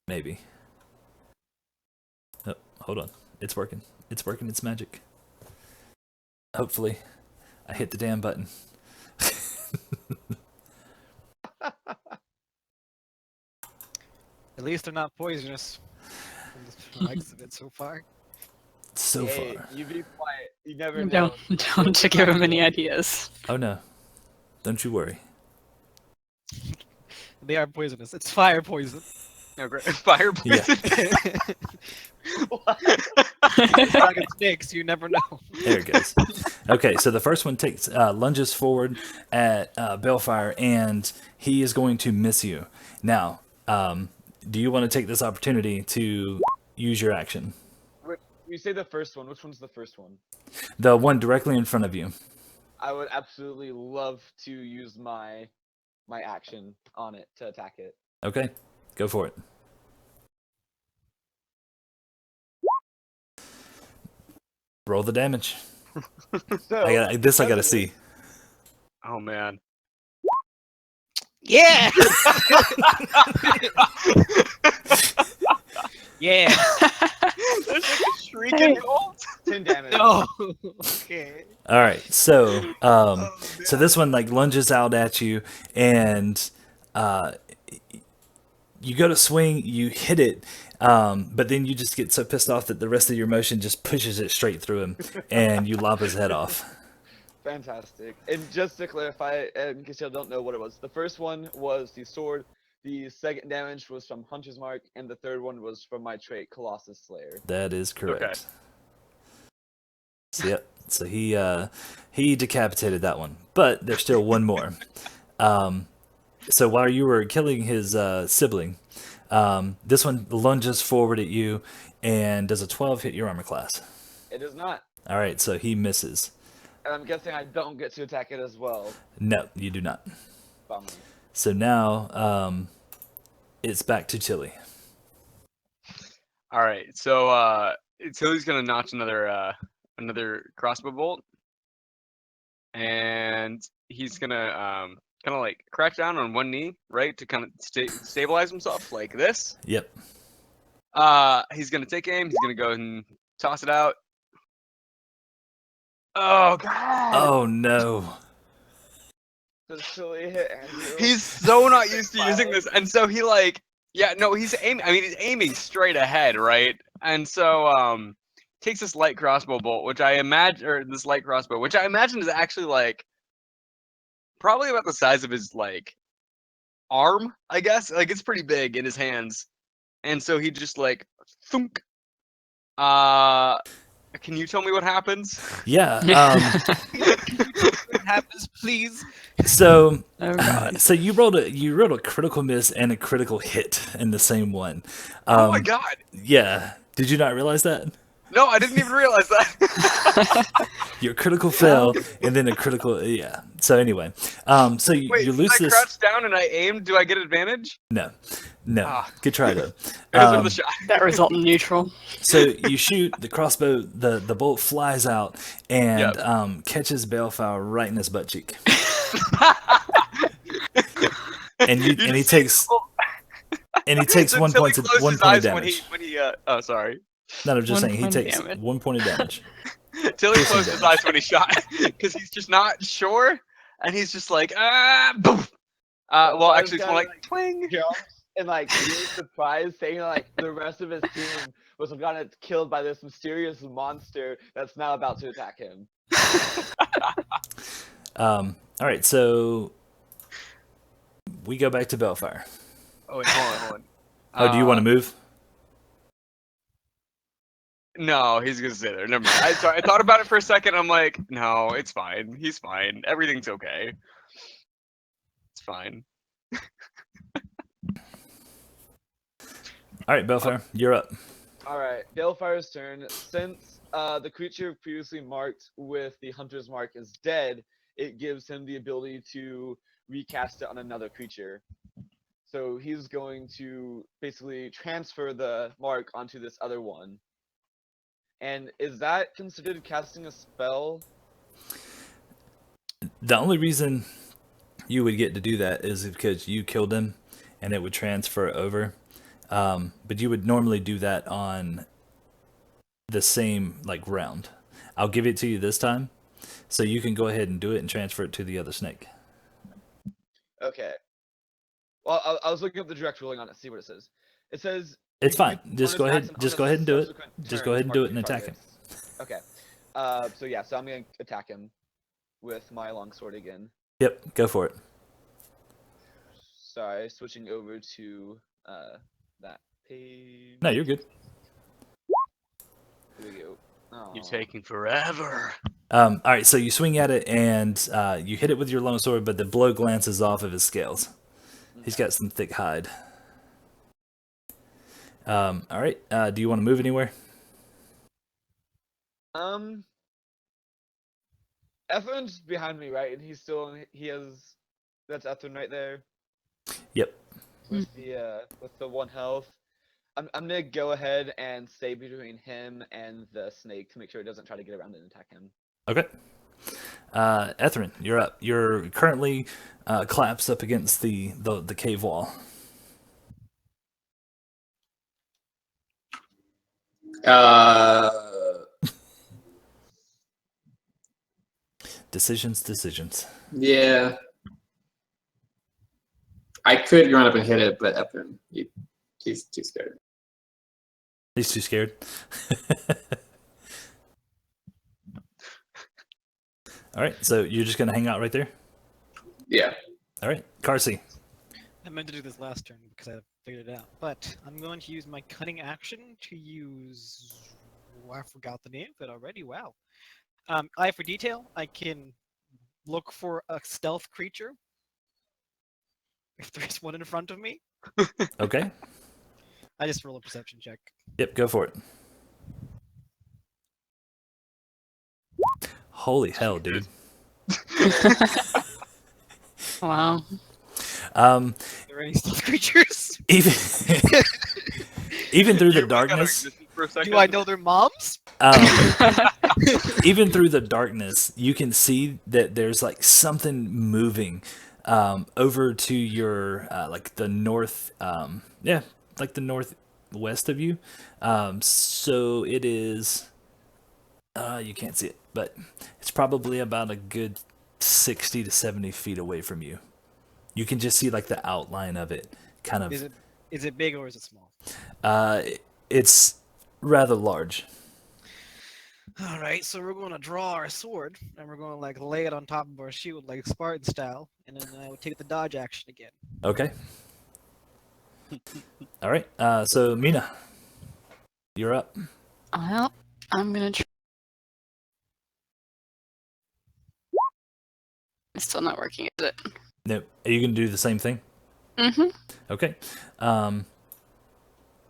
Speaker 2: Maybe. Oh, hold on. It's working. It's working. It's magic. Hopefully, I hit the damn button.
Speaker 3: At least they're not poisonous. From the likes of it so far.
Speaker 2: So
Speaker 4: Hey,
Speaker 2: far.
Speaker 4: you be quiet. You never know.
Speaker 6: Don't give him any ideas.
Speaker 2: Oh no. Don't you worry.
Speaker 3: They are poisonous. It's fire poison.
Speaker 1: No, great. Fire
Speaker 2: Yeah.
Speaker 1: poison.
Speaker 3: It's fucking snakes. You never know.
Speaker 2: There it goes. Okay, so the first one takes lunges forward at Bellfire, and he is going to miss you. Now, do you want to take this opportunity to use your action?
Speaker 4: You say the first one. Which one's the first one?
Speaker 2: The one directly in front of you.
Speaker 4: I would absolutely love to use my action on it to attack it.
Speaker 2: Okay, go for it. Roll the damage.
Speaker 4: So,
Speaker 2: I gotta see.
Speaker 1: Oh man.
Speaker 3: Yeah. Yeah.
Speaker 1: There's like a shriek involved.
Speaker 4: 10 damage.
Speaker 3: No. Okay.
Speaker 2: All right, so
Speaker 1: Oh,
Speaker 2: so this one like lunges out at you, and you go to swing, you hit it, but then you just get so pissed off that the rest of your motion just pushes it straight through him, and you lop his head off.
Speaker 4: Fantastic. And just to clarify, in case you don't know what it was, the first one was the sword, the second damage was from Hunter's Mark, and the third one was from my trait, Colossus Slayer.
Speaker 2: That is correct.
Speaker 1: Okay.
Speaker 2: So, yep. So he decapitated that one, but there's still one more. So while you were killing his sibling, this one lunges forward at you, and does a 12 hit your armor class?
Speaker 4: It does not.
Speaker 2: All right, so he misses.
Speaker 4: And I'm guessing I don't get to attack it as well.
Speaker 2: No, you do not.
Speaker 4: Bummer.
Speaker 2: So now it's back to Tilly.
Speaker 1: All right, so Tilly's gonna notch another crossbow bolt, and he's gonna kind of like crouch down on one knee, right, to kind of stabilize himself like this.
Speaker 2: Yep.
Speaker 1: He's gonna take aim. He's gonna go and toss it out. Oh god!
Speaker 2: Oh no.
Speaker 4: Does Tilly hit Andrew?
Speaker 1: He's so not used to using this, and so he like, yeah, no, he's aiming. I mean, he's aiming straight ahead, right? And so takes this light crossbow bolt, which I imagine, or this light crossbow, which I imagine is actually like probably about the size of his like arm, I guess. Like it's pretty big in his hands, and so he just like thunk. Can you tell me what happens?
Speaker 2: Yeah.
Speaker 3: What happens, please?
Speaker 2: So
Speaker 6: Oh god.
Speaker 2: so you rolled a critical miss and a critical hit in the same one.
Speaker 1: Oh my god!
Speaker 2: Yeah. Did you not realize that?
Speaker 1: No, I didn't even realize that.
Speaker 2: Your critical fail and then a critical, yeah. So anyway, so you,
Speaker 1: Wait,
Speaker 2: you
Speaker 1: since
Speaker 2: lose
Speaker 1: I
Speaker 2: this.
Speaker 1: crouched down and I aimed, do I get advantage?
Speaker 2: No.
Speaker 1: Ah.
Speaker 2: Good try though.
Speaker 1: It was worth a shot.
Speaker 6: That result in neutral.
Speaker 2: So you shoot the crossbow, the bolt flies out and catches Balefire right in his butt cheek. and he takes
Speaker 1: So
Speaker 2: one
Speaker 1: Tilly
Speaker 2: point of
Speaker 1: closed his eyes
Speaker 2: damage.
Speaker 1: when he oh sorry.
Speaker 2: No, I'm just
Speaker 6: 1
Speaker 2: saying he
Speaker 6: point of
Speaker 2: takes
Speaker 6: damage.
Speaker 2: 1 point of damage.
Speaker 1: Tilly
Speaker 2: Piercing
Speaker 1: closed his
Speaker 2: damage.
Speaker 1: eyes when he shot because he's just not sure, and he's just like, boom. Well, actually, it's more like twing.
Speaker 4: Jumps and like really surprised, saying like the rest of his team was gonna killed by this mysterious monster that's now about to attack him.
Speaker 2: All right, so we go back to Bellfire.
Speaker 1: Oh wait, hold on.
Speaker 2: Oh, do you want to move?
Speaker 1: No, he's gonna sit there. Never mind. I thought about it for a second. I'm like, no, it's fine. He's fine. Everything's okay. It's fine.
Speaker 2: All right, Bellfire, you're up.
Speaker 4: All right, Balefire's turn. Since the creature previously marked with the hunter's mark is dead, it gives him the ability to recast it on another creature. So he's going to basically transfer the mark onto this other one. And is that considered casting a spell?
Speaker 2: The only reason you would get to do that is because you killed him, and it would transfer over. But you would normally do that on the same round. I'll give it to you this time, so you can go ahead and do it and transfer it to the other snake.
Speaker 4: Okay. Well, I was looking up the direct ruling on it, see what it says. It says
Speaker 2: It's fine.
Speaker 4: Opponent
Speaker 2: Just go ahead.
Speaker 4: attacks
Speaker 2: Just
Speaker 4: on
Speaker 2: go
Speaker 4: a
Speaker 2: ahead and do it.
Speaker 4: subsequent
Speaker 2: Just
Speaker 4: turn
Speaker 2: go ahead and do it and
Speaker 4: target
Speaker 2: attack him.
Speaker 4: targets. Okay. So yeah, so I'm gonna attack him with my longsword again.
Speaker 2: Yep, go for it.
Speaker 4: Sorry, switching over to that page.
Speaker 2: No, you're good.
Speaker 4: Here we go.
Speaker 1: You're
Speaker 4: Aw.
Speaker 1: taking forever.
Speaker 2: All right, so you swing at it and you hit it with your longsword, but the blow glances off of his scales. He's got some thick hide. All right, do you want to move anywhere?
Speaker 4: Ethren's behind me, right? And he has that's Ethren right there
Speaker 2: Yep.
Speaker 4: with the 1 health. I'm gonna go ahead and stay between him and the snake to make sure it doesn't try to get around and attack him.
Speaker 2: Okay. Ethren, you're up. You're currently collapsed up against the cave wall. Decisions.
Speaker 5: Yeah. I could run up and hit it, but Ethren, he's too scared.
Speaker 2: He's too scared. All right, so you're just gonna hang out right there.
Speaker 5: Yeah.
Speaker 2: All right, Carsey.
Speaker 3: I meant to do this last turn because I figured it out, but I'm going to use my cunning action to use. Oh, I forgot the name of it already. Wow. Eye for detail. I can look for a stealth creature if there's one in front of me.
Speaker 2: Okay.
Speaker 3: I just roll a perception check.
Speaker 2: Yep, go for it. Holy hell, dude.
Speaker 6: Wow.
Speaker 3: Are there any stealth creatures?
Speaker 2: Even even through the
Speaker 1: You forgot our
Speaker 2: darkness,
Speaker 1: existence for a second.
Speaker 3: Do I know their moms?
Speaker 2: even through the darkness, you can see that there's something moving over to your the north, the northwest of you. So it is. You can't see it, but it's probably about a good 60 to 70 feet away from you. You can just see the outline of it, kind of.
Speaker 3: Is it big or is it small?
Speaker 2: It's rather large.
Speaker 3: All right, so we're going to draw our sword and we're going to lay it on top of our shield like Spartan style, and then I would take the dodge action again.
Speaker 2: Okay. All right. So Mina, you're up.
Speaker 6: Well, I'm gonna try. It's still not working, is it?
Speaker 2: No, are you gonna do the same thing?
Speaker 6: Mm-hmm.
Speaker 2: Okay.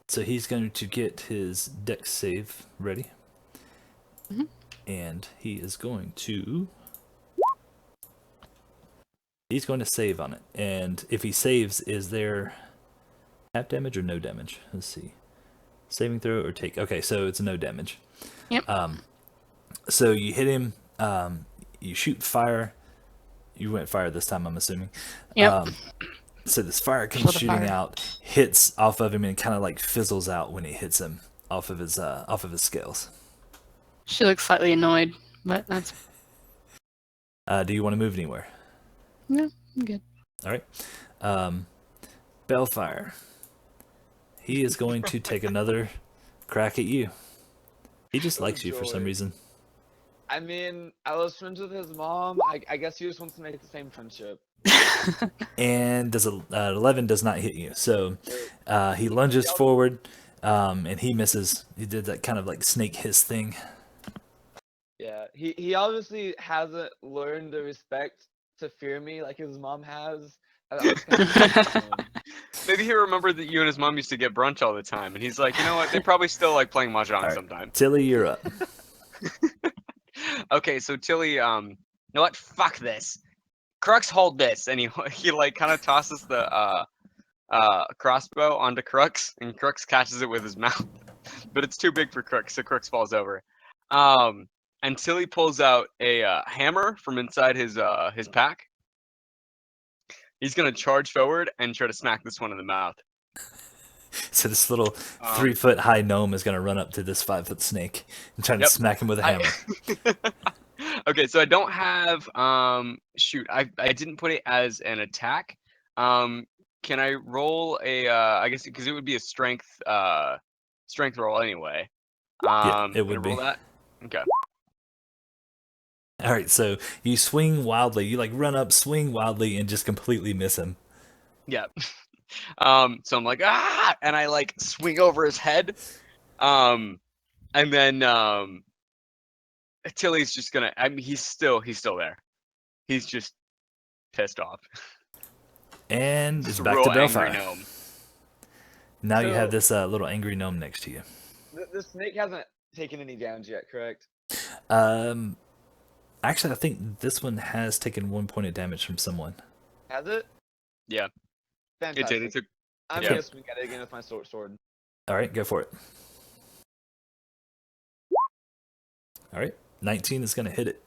Speaker 2: So he's going to get his dex save ready.
Speaker 6: Mhm.
Speaker 2: And he is going to... He's going to save on it. And if he saves, is there half damage or no damage? Let's see. Saving throw or take... Okay, so it's no damage.
Speaker 6: Yep.
Speaker 2: So you hit him. You shoot fire. You went fire this time, I'm assuming.
Speaker 6: Yep.
Speaker 2: So this fire comes
Speaker 6: Shot a
Speaker 2: shooting
Speaker 6: fire.
Speaker 2: out, hits off of him, and kind of fizzles out when it hits him. off of his scales.
Speaker 6: She looks slightly annoyed, but that's
Speaker 2: Do you want to move anywhere?
Speaker 6: no, I'm good.
Speaker 2: All right. Bellfire. He is going to take another crack at you. He just
Speaker 4: Oh,
Speaker 2: likes you for some
Speaker 4: joy.
Speaker 2: reason.
Speaker 4: I mean, I was friends with his mom. I guess he just wants to make the same friendship.
Speaker 2: And 11 does not hit you. So he lunges forward, and he misses. He did that kind of like snake hiss thing.
Speaker 4: Yeah, he obviously hasn't learned the respect to fear me like his mom has.
Speaker 1: Maybe he remembered that you and his mom used to get brunch all the time, and he's like, you know what? They probably still like playing mahjong
Speaker 2: All right.
Speaker 1: sometimes.
Speaker 2: Tilly, you're up.
Speaker 1: Okay, so Tilly, you know what? Fuck this. Crux, hold this, and he like kind of tosses the crossbow onto Crux, and Crux catches it with his mouth, but it's too big for Crux, so Crux falls over. And Tilly pulls out a hammer from inside his pack. He's gonna charge forward and try to smack this one in the mouth.
Speaker 2: So this little 3-foot high gnome is going to run up to this 5-foot snake and try to smack him with a hammer.
Speaker 1: Okay, so I don't have shoot. I didn't put it as an attack. Can I roll a I guess because it would be a strength roll anyway.
Speaker 2: Yeah, it
Speaker 1: can I
Speaker 2: would
Speaker 1: roll
Speaker 2: be.
Speaker 1: that? Okay.
Speaker 2: All right, so you swing wildly. You like run up, swing wildly, and just completely miss him.
Speaker 1: Yeah. So I'm like, ah, and I like swing over his head. And then Tilly's just gonna. I mean, he's still there. He's just pissed off.
Speaker 2: And it's
Speaker 1: Just a
Speaker 2: back
Speaker 1: real
Speaker 2: to
Speaker 1: angry
Speaker 2: Bellfire.
Speaker 1: gnome.
Speaker 2: Now you have
Speaker 4: So-
Speaker 2: this little angry gnome next to you.
Speaker 4: The snake hasn't taken any damage yet, correct?
Speaker 2: Actually, I think this one has taken 1 point of damage from someone.
Speaker 4: Has it?
Speaker 1: Yeah. It
Speaker 4: Fantastic.
Speaker 1: did. It took.
Speaker 4: I'm
Speaker 1: yeah.
Speaker 4: gonna swing at it again with my sword.
Speaker 2: All right, go for it. All right, 19 is going to hit it.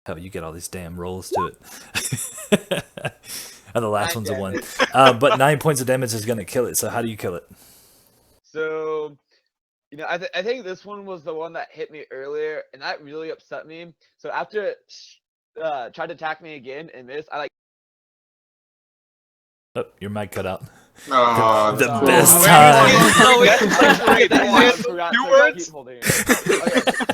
Speaker 2: Hell, you get all these damn rolls to it. And the last one's a 1. But 9 points of damage is going to kill it. So how do you kill it?
Speaker 4: So, you know, I think this one was the one that hit me earlier, and that really upset me. So after it tried to attack me again and missed, I like.
Speaker 2: Oh, your mic cut out.
Speaker 5: Oh,
Speaker 2: The
Speaker 5: that's
Speaker 2: best
Speaker 5: cool.
Speaker 2: time.
Speaker 1: Two words?
Speaker 4: Okay,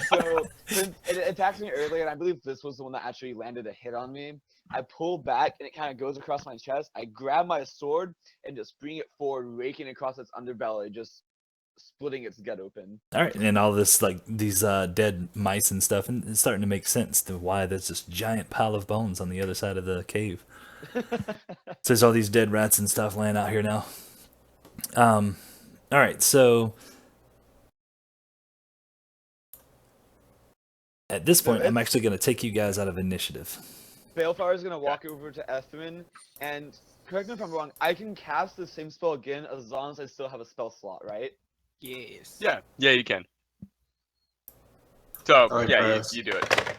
Speaker 4: so since it attacked me earlier, and I believe this was the one that actually landed a hit on me, I pull back and it kind of goes across my chest. I grab my sword and just bring it forward, raking across its underbelly, just splitting its gut open.
Speaker 2: All right, and all this like these dead mice and stuff, and it's starting to make sense to why there's this giant pile of bones on the other side of the cave. So there's all these dead rats and stuff laying out here now. All right, so at this point, I'm actually going to take you guys out of initiative.
Speaker 4: Balefire is gonna walk over to Ethren, and correct me if I'm wrong, I can cast the same spell again as long as I still have a spell slot, right?
Speaker 3: Yes.
Speaker 1: Yeah, you can. So
Speaker 5: Alright,
Speaker 1: yeah,
Speaker 5: Paris.
Speaker 1: you do it.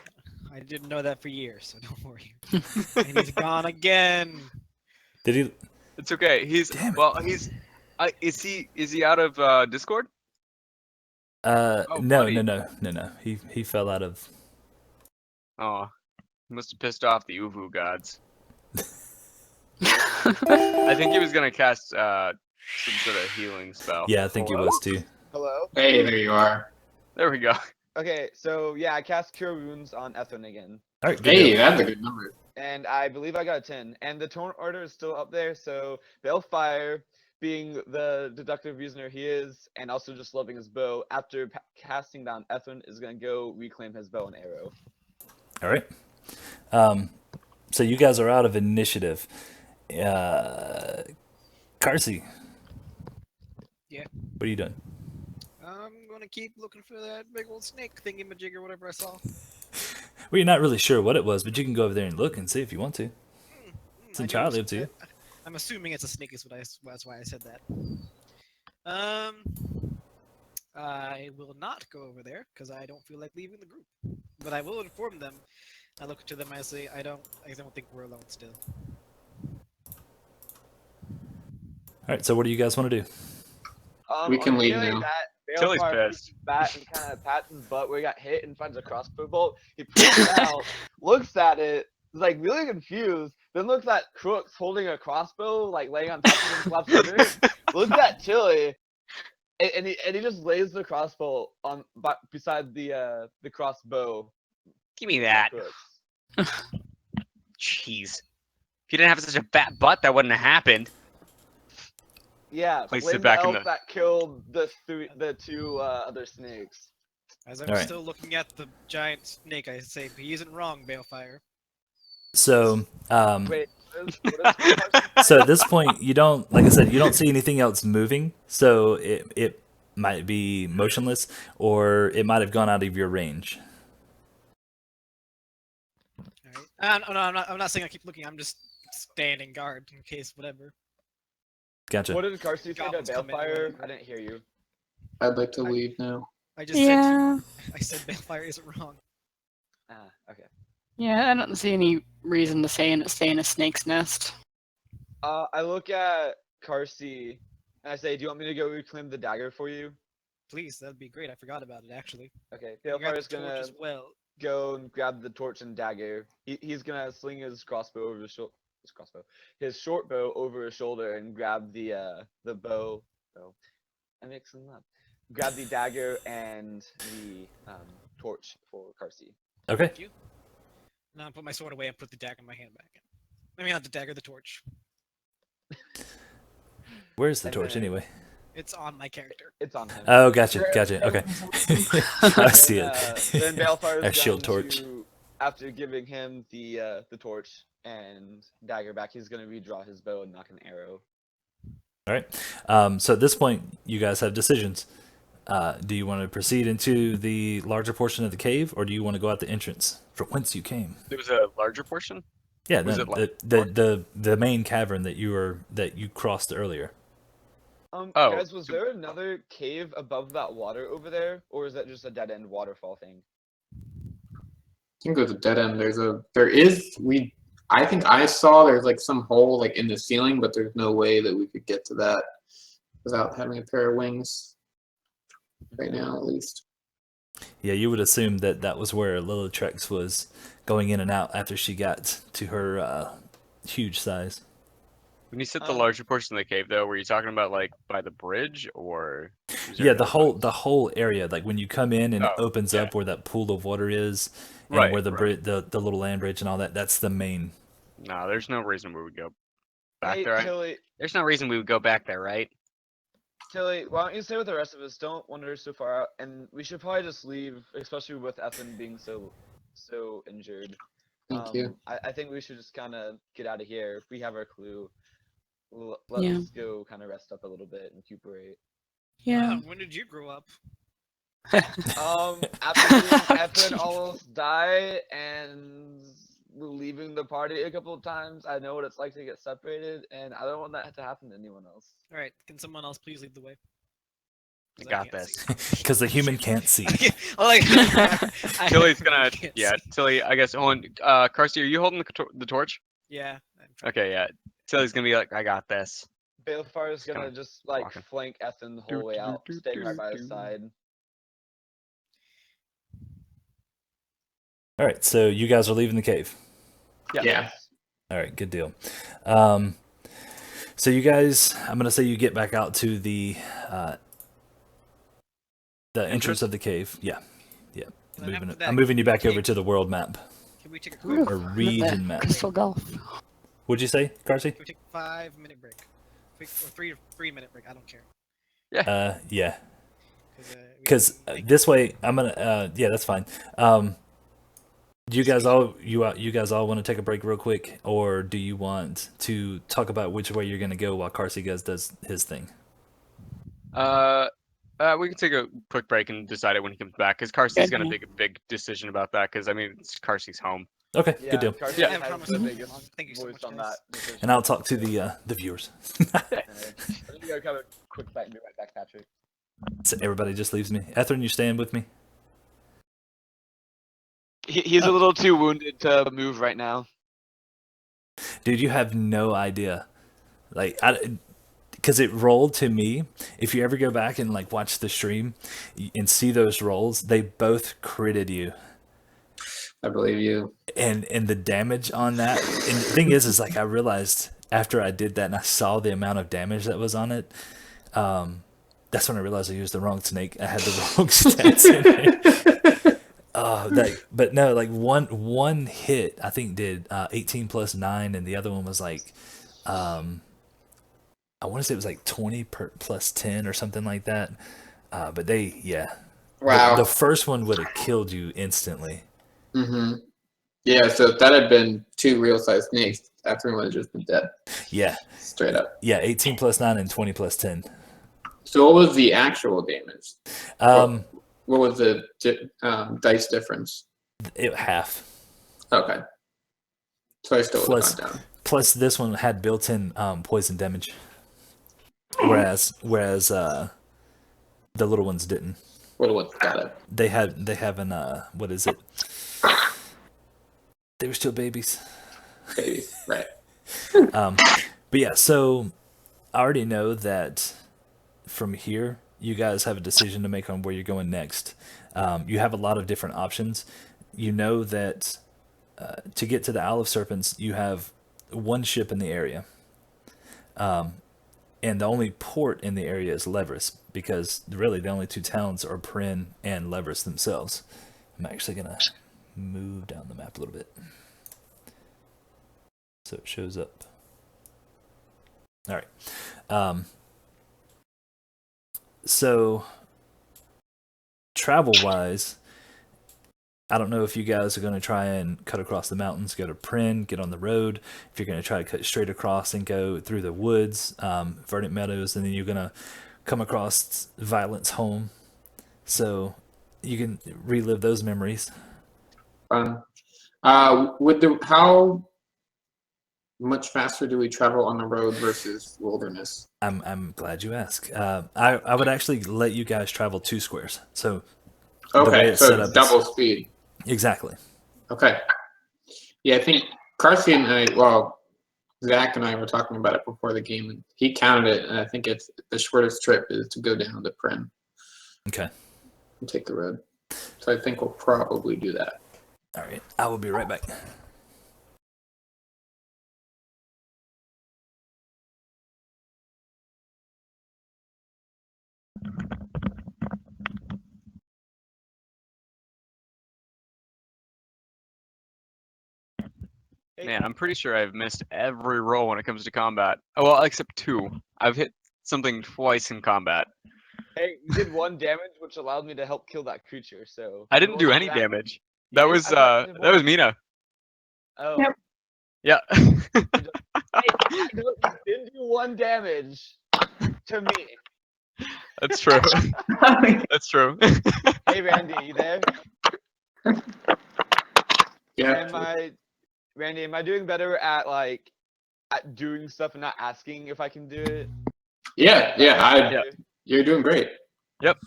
Speaker 3: I didn't know that for years, so don't worry. And he's gone again.
Speaker 2: Did he?
Speaker 1: It's okay. He's
Speaker 2: Damn it.
Speaker 1: well. He's is he out of Discord?
Speaker 2: No,
Speaker 1: buddy.
Speaker 2: no. He fell out of.
Speaker 1: Oh, he must have pissed off the Uvu gods. I think he was gonna cast some sort of healing spell.
Speaker 2: Yeah, I think he was too.
Speaker 4: Hello?
Speaker 5: Hey, there you are.
Speaker 1: There we go.
Speaker 4: Okay, so yeah, I cast Cure Wounds on Ethren again.
Speaker 2: All right, good
Speaker 5: Hey,
Speaker 2: deal.
Speaker 5: that's a good number.
Speaker 4: And I believe I got a 10. And the tone order is still up there, so Balefire, being the deductive reasoner he is, and also just loving his bow, after casting down Ethren, is going to go reclaim his bow and arrow.
Speaker 2: All right. So you guys are out of initiative. Carsey.
Speaker 3: Yeah.
Speaker 2: What are you doing?
Speaker 3: I'm gonna keep looking for that big old snake thingy-majig or whatever I saw.
Speaker 2: Well, you're not really sure what it was, but you can go over there and look and see if you want to. It's
Speaker 3: I
Speaker 2: entirely
Speaker 3: know
Speaker 2: up to you.
Speaker 3: I'm assuming it's a snake. That's why I said that. I will not go over there because I don't feel like leaving the group. But I will inform them. I look to them. I say, I don't think we're alone still.
Speaker 2: right, so what do you guys want to do?
Speaker 5: We can
Speaker 4: on
Speaker 5: leave
Speaker 4: Tilly,
Speaker 5: now.
Speaker 4: That
Speaker 1: Tilly's
Speaker 4: Balefire
Speaker 1: pissed.
Speaker 4: picks his bat and kind of pats his butt where he got hit and finds a crossbow bolt. He pulls it out, looks at it, is like really confused, then looks at Crooks holding a crossbow, like laying on top of him, slaps under it, looks at Tilly, and he just lays the crossbow on beside the crossbow.
Speaker 1: Give me that.
Speaker 4: Crooks.
Speaker 1: Jeez. If you didn't have such a fat butt, that wouldn't have happened.
Speaker 4: Yeah,
Speaker 1: Place
Speaker 4: blame
Speaker 1: it back
Speaker 4: the
Speaker 1: in
Speaker 4: elf
Speaker 1: the-
Speaker 4: that killed the two other snakes.
Speaker 3: As I'm
Speaker 2: Alright.
Speaker 3: still looking at the giant snake, I say, he isn't wrong, Balefire.
Speaker 2: So,
Speaker 4: Wait, what is
Speaker 2: so at this point, you don't, like I said, you don't see anything else moving. So it might be motionless, or it might have gone out of your range.
Speaker 3: Alright. No, I'm not saying I keep looking. I'm just standing guard in case whatever.
Speaker 2: Gotcha.
Speaker 4: What did Carsey say to
Speaker 3: Goblins come in,
Speaker 4: Balefire?
Speaker 3: whatever.
Speaker 4: I didn't hear you.
Speaker 5: I'd like to leave now.
Speaker 3: I just
Speaker 6: Yeah.
Speaker 3: said I said Balefire isn't wrong.
Speaker 4: Ah, okay.
Speaker 6: Yeah, I don't see any reason to stay in a snake's nest.
Speaker 4: I look at Carsey and I say, "Do you want me to go reclaim the dagger for you?"
Speaker 3: Please, that'd be great. I forgot about it actually.
Speaker 4: Okay.
Speaker 3: You grab
Speaker 4: Balefire's
Speaker 3: the torch
Speaker 4: gonna
Speaker 3: as well.
Speaker 4: go and grab the torch and dagger. He's gonna sling his crossbow over his shoulder. His short bow over his shoulder and grab the bow. I mix them up. Grab the dagger and the torch for Carsey.
Speaker 2: Okay.
Speaker 3: Thank you. Now I put my sword away and put the dagger in my hand back in. I mean, not the dagger, the torch.
Speaker 2: Where's the
Speaker 4: And
Speaker 2: torch
Speaker 4: then-
Speaker 2: anyway?
Speaker 3: It's on my character.
Speaker 4: It's on him.
Speaker 2: Oh, gotcha. Okay. I see
Speaker 4: Then
Speaker 2: it.
Speaker 4: Balefire's
Speaker 2: A shield
Speaker 4: going
Speaker 2: torch.
Speaker 4: to, after giving him the torch and dagger back, he's gonna redraw his bow and knock an arrow.
Speaker 2: All right. So at this point, you guys have decisions. Do you want to proceed into the larger portion of the cave, or do you want to go out the entrance from whence you came?
Speaker 1: There was a larger portion.
Speaker 2: Yeah,
Speaker 1: Was
Speaker 2: no,
Speaker 1: it like
Speaker 2: the main cavern that you crossed earlier.
Speaker 1: Oh,
Speaker 4: Guys, was
Speaker 1: so-
Speaker 4: there another cave above that water over there, or is that just a dead end waterfall thing?
Speaker 5: I think there's a dead end. I think I saw there's like some hole like in the ceiling, but there's no way that we could get to that without having a pair of wings. Right now, at least.
Speaker 2: Yeah, you would assume that that was where Lilitrex was going in and out after she got to her huge size.
Speaker 1: When you said the
Speaker 4: Um,
Speaker 1: larger portion of the cave, though, were you talking about like by the bridge, or? was there
Speaker 2: Yeah, the
Speaker 1: another
Speaker 2: whole area, like when you come in and it
Speaker 1: Oh,
Speaker 2: opens
Speaker 1: yeah.
Speaker 2: up where that pool of water is, and
Speaker 1: Right,
Speaker 2: where the
Speaker 1: right.
Speaker 2: the little land bridge and all that. That's the main.
Speaker 1: No, there's no reason we would go back
Speaker 4: Hey,
Speaker 1: there. Right?
Speaker 4: Tilly,
Speaker 1: There's no reason we would go back there, right?
Speaker 4: Tilly, why don't you stay with the rest of us? Don't wander so far out, and we should probably just leave, especially with Ethan being so injured.
Speaker 5: Thank you.
Speaker 4: I think we should just kind of get out of here. If we have our clue, let's
Speaker 6: Yeah.
Speaker 4: go kind of rest up a little bit and recuperate.
Speaker 6: Yeah.
Speaker 3: When did you grow up?
Speaker 4: After seeing Ethan almost die and leaving the party a couple of times, I know what it's like to get separated, and I don't want that to happen to anyone else.
Speaker 3: All right, can someone else please lead the way? 'Cause
Speaker 1: I got
Speaker 3: can't
Speaker 1: this.
Speaker 3: see.
Speaker 2: Because the human can't see.
Speaker 3: Oh, like,
Speaker 1: Tilly's gonna,
Speaker 3: can't
Speaker 1: yeah.
Speaker 3: see.
Speaker 1: Tilly, I guess. Hold on. Carsey, are you holding the torch?
Speaker 3: Yeah. I'm trying-
Speaker 1: Okay, yeah. Tilly's gonna be like, I got this.
Speaker 4: Balefire's
Speaker 1: Just
Speaker 4: gonna
Speaker 1: kinda
Speaker 4: just like
Speaker 1: walking.
Speaker 4: flank Ethan the
Speaker 1: Do,
Speaker 4: whole way
Speaker 1: do,
Speaker 4: out,
Speaker 1: do,
Speaker 4: staying right by
Speaker 1: do,
Speaker 4: his
Speaker 1: do.
Speaker 4: side.
Speaker 2: All right, so you guys are leaving the cave.
Speaker 5: Yeah.
Speaker 2: All right, good deal. So you guys, I'm gonna say you get back out to the entrance of the cave. Yeah.
Speaker 3: And then after that,
Speaker 2: I'm moving you back
Speaker 3: can
Speaker 2: over to the world map
Speaker 3: Can we take a quick?
Speaker 2: or region map.
Speaker 6: Crystal Gulf.
Speaker 2: What'd you say, Carsey?
Speaker 3: Can we take a 5-minute break? Quick, or 3-minute break. I don't care.
Speaker 2: Yeah.
Speaker 3: we
Speaker 2: Because
Speaker 3: can make-
Speaker 2: this way, I'm gonna. Yeah, that's fine. Do you guys all want to take a break real quick, or do you want to talk about which way you're gonna go while Carsey does his thing?
Speaker 1: We can take a quick break and decide it when he comes back, because Carsey's
Speaker 6: Good.
Speaker 1: gonna make a big decision about that. Because I mean, it's Carsey's home.
Speaker 2: Okay,
Speaker 4: Yeah,
Speaker 2: good deal.
Speaker 4: Carsey
Speaker 3: Yeah, I
Speaker 4: has
Speaker 3: promise
Speaker 4: the
Speaker 3: I'll be
Speaker 4: biggest
Speaker 3: long. Thank you so
Speaker 4: voice
Speaker 3: much,
Speaker 4: on
Speaker 3: guys.
Speaker 4: that decision.
Speaker 2: And I'll talk to the viewers.
Speaker 4: I think we gotta have a quick back, be right back, Patrick.
Speaker 2: So everybody just leaves me. Ethren, you staying with me?
Speaker 4: He's a little too wounded to move right now.
Speaker 2: Dude, you have no idea. Like, because it rolled to me. If you ever go back and like watch the stream and see those rolls, they both critted you.
Speaker 5: I believe you.
Speaker 2: And the damage on that, and the thing is like I realized after I did that and I saw the amount of damage that was on it, that's when I realized I used the wrong snake. I had the wrong stats in it. But no, like one hit I think did 18 plus 9, and the other one was like I want to say it was like 20 plus 10 or something like that. But
Speaker 5: Wow.
Speaker 2: The first one would have killed you instantly.
Speaker 5: Mm-hmm. Yeah, so if that had been 2 real-sized snakes, Ethren would have just been dead.
Speaker 2: Yeah.
Speaker 5: Straight up.
Speaker 2: Yeah, 18 plus 9 and 20 plus 10.
Speaker 5: So what was the actual damage? What was the dice difference?
Speaker 2: Half.
Speaker 5: Okay. So I still would have gone down.
Speaker 2: Plus this one had built-in poison damage. Whereas the little ones didn't.
Speaker 5: Little ones got it.
Speaker 2: They have an what is it? They were still babies.
Speaker 5: Babies, right.
Speaker 2: But yeah, so I already know that from here, you guys have a decision to make on where you're going next. You have a lot of different options. You know that to get to the Isle of Serpents, you have one ship in the area. And the only port in the area is Levres, because really the only 2 towns are Pren and Levres themselves. I'm actually going to move down the map a little bit so it shows up. All right. So travel-wise, I don't know if you guys are going to try and cut across the mountains, go to Pren, get on the road. If you're going to try to cut straight across and go through the woods, verdant meadows, and then you're going to come across Violet's home. So you can relive those memories.
Speaker 5: How much faster do we travel on the road versus wilderness?
Speaker 2: I'm glad you asked. I would actually let you guys travel 2 squares. So
Speaker 5: okay, so it's double speed.
Speaker 2: Exactly.
Speaker 5: Okay. Yeah, I think Carsey and Zach and I were talking about it before the game, and he counted it, and I think it's the shortest trip is to go down to Pren.
Speaker 2: Okay.
Speaker 5: And take the road. So I think we'll probably do that.
Speaker 2: All right. I will be right back.
Speaker 1: Man, I'm pretty sure I've missed every roll when it comes to combat. Oh, well, except 2. I've hit something twice in combat.
Speaker 4: Hey, you did 1 damage, which allowed me to help kill that creature. So
Speaker 1: I didn't do any
Speaker 4: that-
Speaker 1: damage.
Speaker 4: You
Speaker 1: That
Speaker 4: did?
Speaker 1: was
Speaker 4: I thought you did
Speaker 1: that was
Speaker 4: one.
Speaker 1: Mina.
Speaker 4: Oh.
Speaker 6: Yep.
Speaker 1: Yeah.
Speaker 4: Hey, you did do 1 damage to me.
Speaker 1: That's true. That's true.
Speaker 4: Hey, Randy, you there?
Speaker 5: Yeah.
Speaker 4: Randy, am I doing better at at doing stuff and not asking if I can do it?
Speaker 5: Yeah. You're doing great.
Speaker 1: Yep.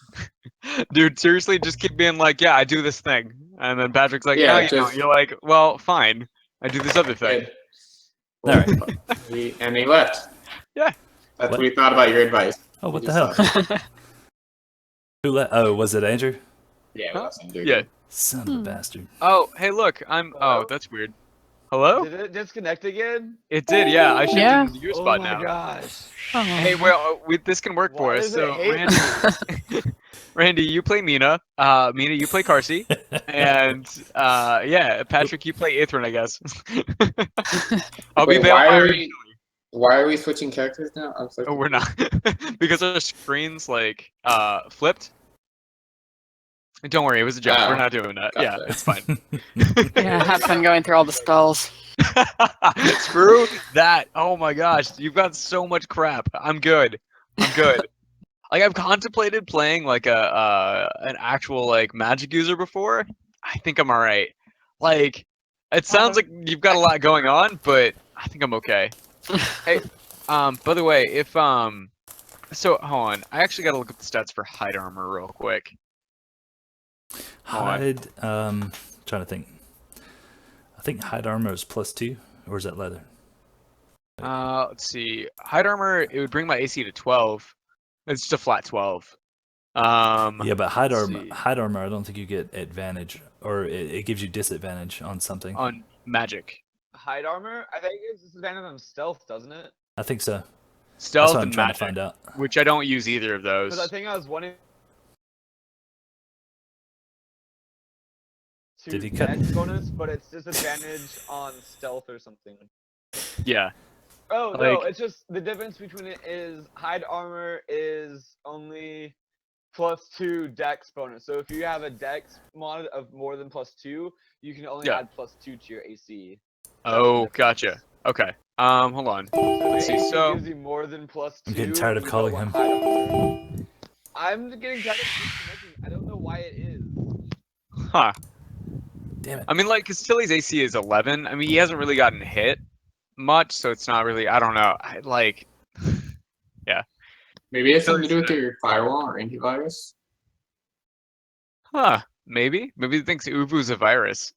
Speaker 1: Dude, seriously, just keep being like, yeah, I do this thing. And then Patrick's like,
Speaker 5: Yeah,
Speaker 1: no, you don't.
Speaker 5: just-
Speaker 1: You're like, well, fine. I do this other thing.
Speaker 5: Good.
Speaker 2: All right.
Speaker 5: And he left.
Speaker 1: Yeah.
Speaker 5: That's what he thought about your advice.
Speaker 2: Oh, what
Speaker 5: He
Speaker 2: the
Speaker 5: just
Speaker 2: hell?
Speaker 5: thought-
Speaker 2: Who let? Oh, was it Andrew?
Speaker 5: Yeah, well, dude.
Speaker 1: Yeah.
Speaker 2: Son of a bastard.
Speaker 1: Oh, hey, look, I'm.
Speaker 4: Hello?
Speaker 1: Oh, that's weird. Hello?
Speaker 4: Did it disconnect again?
Speaker 1: It did, yeah. I shifted
Speaker 6: Yeah.
Speaker 1: into your
Speaker 4: Oh
Speaker 1: spot
Speaker 4: my
Speaker 1: now.
Speaker 4: gosh.
Speaker 1: Hey, well, this can work for
Speaker 4: Why
Speaker 1: us.
Speaker 4: does it
Speaker 1: So,
Speaker 4: hate
Speaker 1: Randy, you play Mina. Mina, you play Carsey. And yeah, Patrick, you play Ethren, I guess. I'll be
Speaker 5: Wait,
Speaker 1: Balefire.
Speaker 5: why are we switching characters now? I'm so
Speaker 1: Oh, we're not. Because our screen's like flipped. Don't worry, it was a joke.
Speaker 5: Oh,
Speaker 1: We're not doing that. Yeah,
Speaker 5: gotcha.
Speaker 1: it's fine.
Speaker 6: Yeah, have fun going through all the spells.
Speaker 1: Screw that. Oh my gosh, you've got so much crap. I'm good. I'm good. Like I've contemplated playing like an actual like magic user before. I think I'm alright. Like it sounds like you've got a lot going on, but I think I'm okay. Hey, by the way, if so hold on. I actually gotta look up the stats for hide armor real quick.
Speaker 2: Hide. Trying to think. I think hide armor is +2, or is that leather?
Speaker 1: Let's see. Hide armor, it would bring my AC to 12. It's just a flat 12.
Speaker 2: Yeah, but hide
Speaker 1: let's
Speaker 2: armor,
Speaker 1: see.
Speaker 2: hide armor, I don't think you get advantage, or it gives you disadvantage on something.
Speaker 1: On magic.
Speaker 4: Hide armor? I think it's disadvantage on stealth, doesn't it?
Speaker 2: I think so. That's
Speaker 1: Stealth
Speaker 2: what I'm
Speaker 1: and
Speaker 2: trying
Speaker 1: magic,
Speaker 2: to find out.
Speaker 1: which I don't use either of those.
Speaker 4: Because I think I was wanting
Speaker 2: Did
Speaker 4: to
Speaker 2: he cut-
Speaker 4: dex bonus, but it's disadvantage on stealth or something.
Speaker 1: Yeah.
Speaker 4: Oh no,
Speaker 1: Like-
Speaker 4: it's just the difference between it is hide armor is only +2 dex bonus. So if you have a dex mod of more than +2, you can only
Speaker 1: Yeah.
Speaker 4: add +2 to your AC.
Speaker 1: Oh, gotcha. Okay. Hold on. Let's see.
Speaker 4: AC
Speaker 1: So
Speaker 4: gives you more than +2.
Speaker 2: I'm getting tired of
Speaker 4: you
Speaker 2: calling
Speaker 4: don't
Speaker 2: him.
Speaker 4: want hide armor. I'm getting tired of disconnecting. I don't know why it is.
Speaker 1: huh.
Speaker 2: Damn it.
Speaker 1: I mean, like, cause Tilly's AC is 11. I mean, he hasn't really gotten hit much, so it's not really. I don't know.
Speaker 5: Maybe it has something to do with your firewall or antivirus.
Speaker 1: Huh? Maybe. Maybe he thinks Ubu's a virus.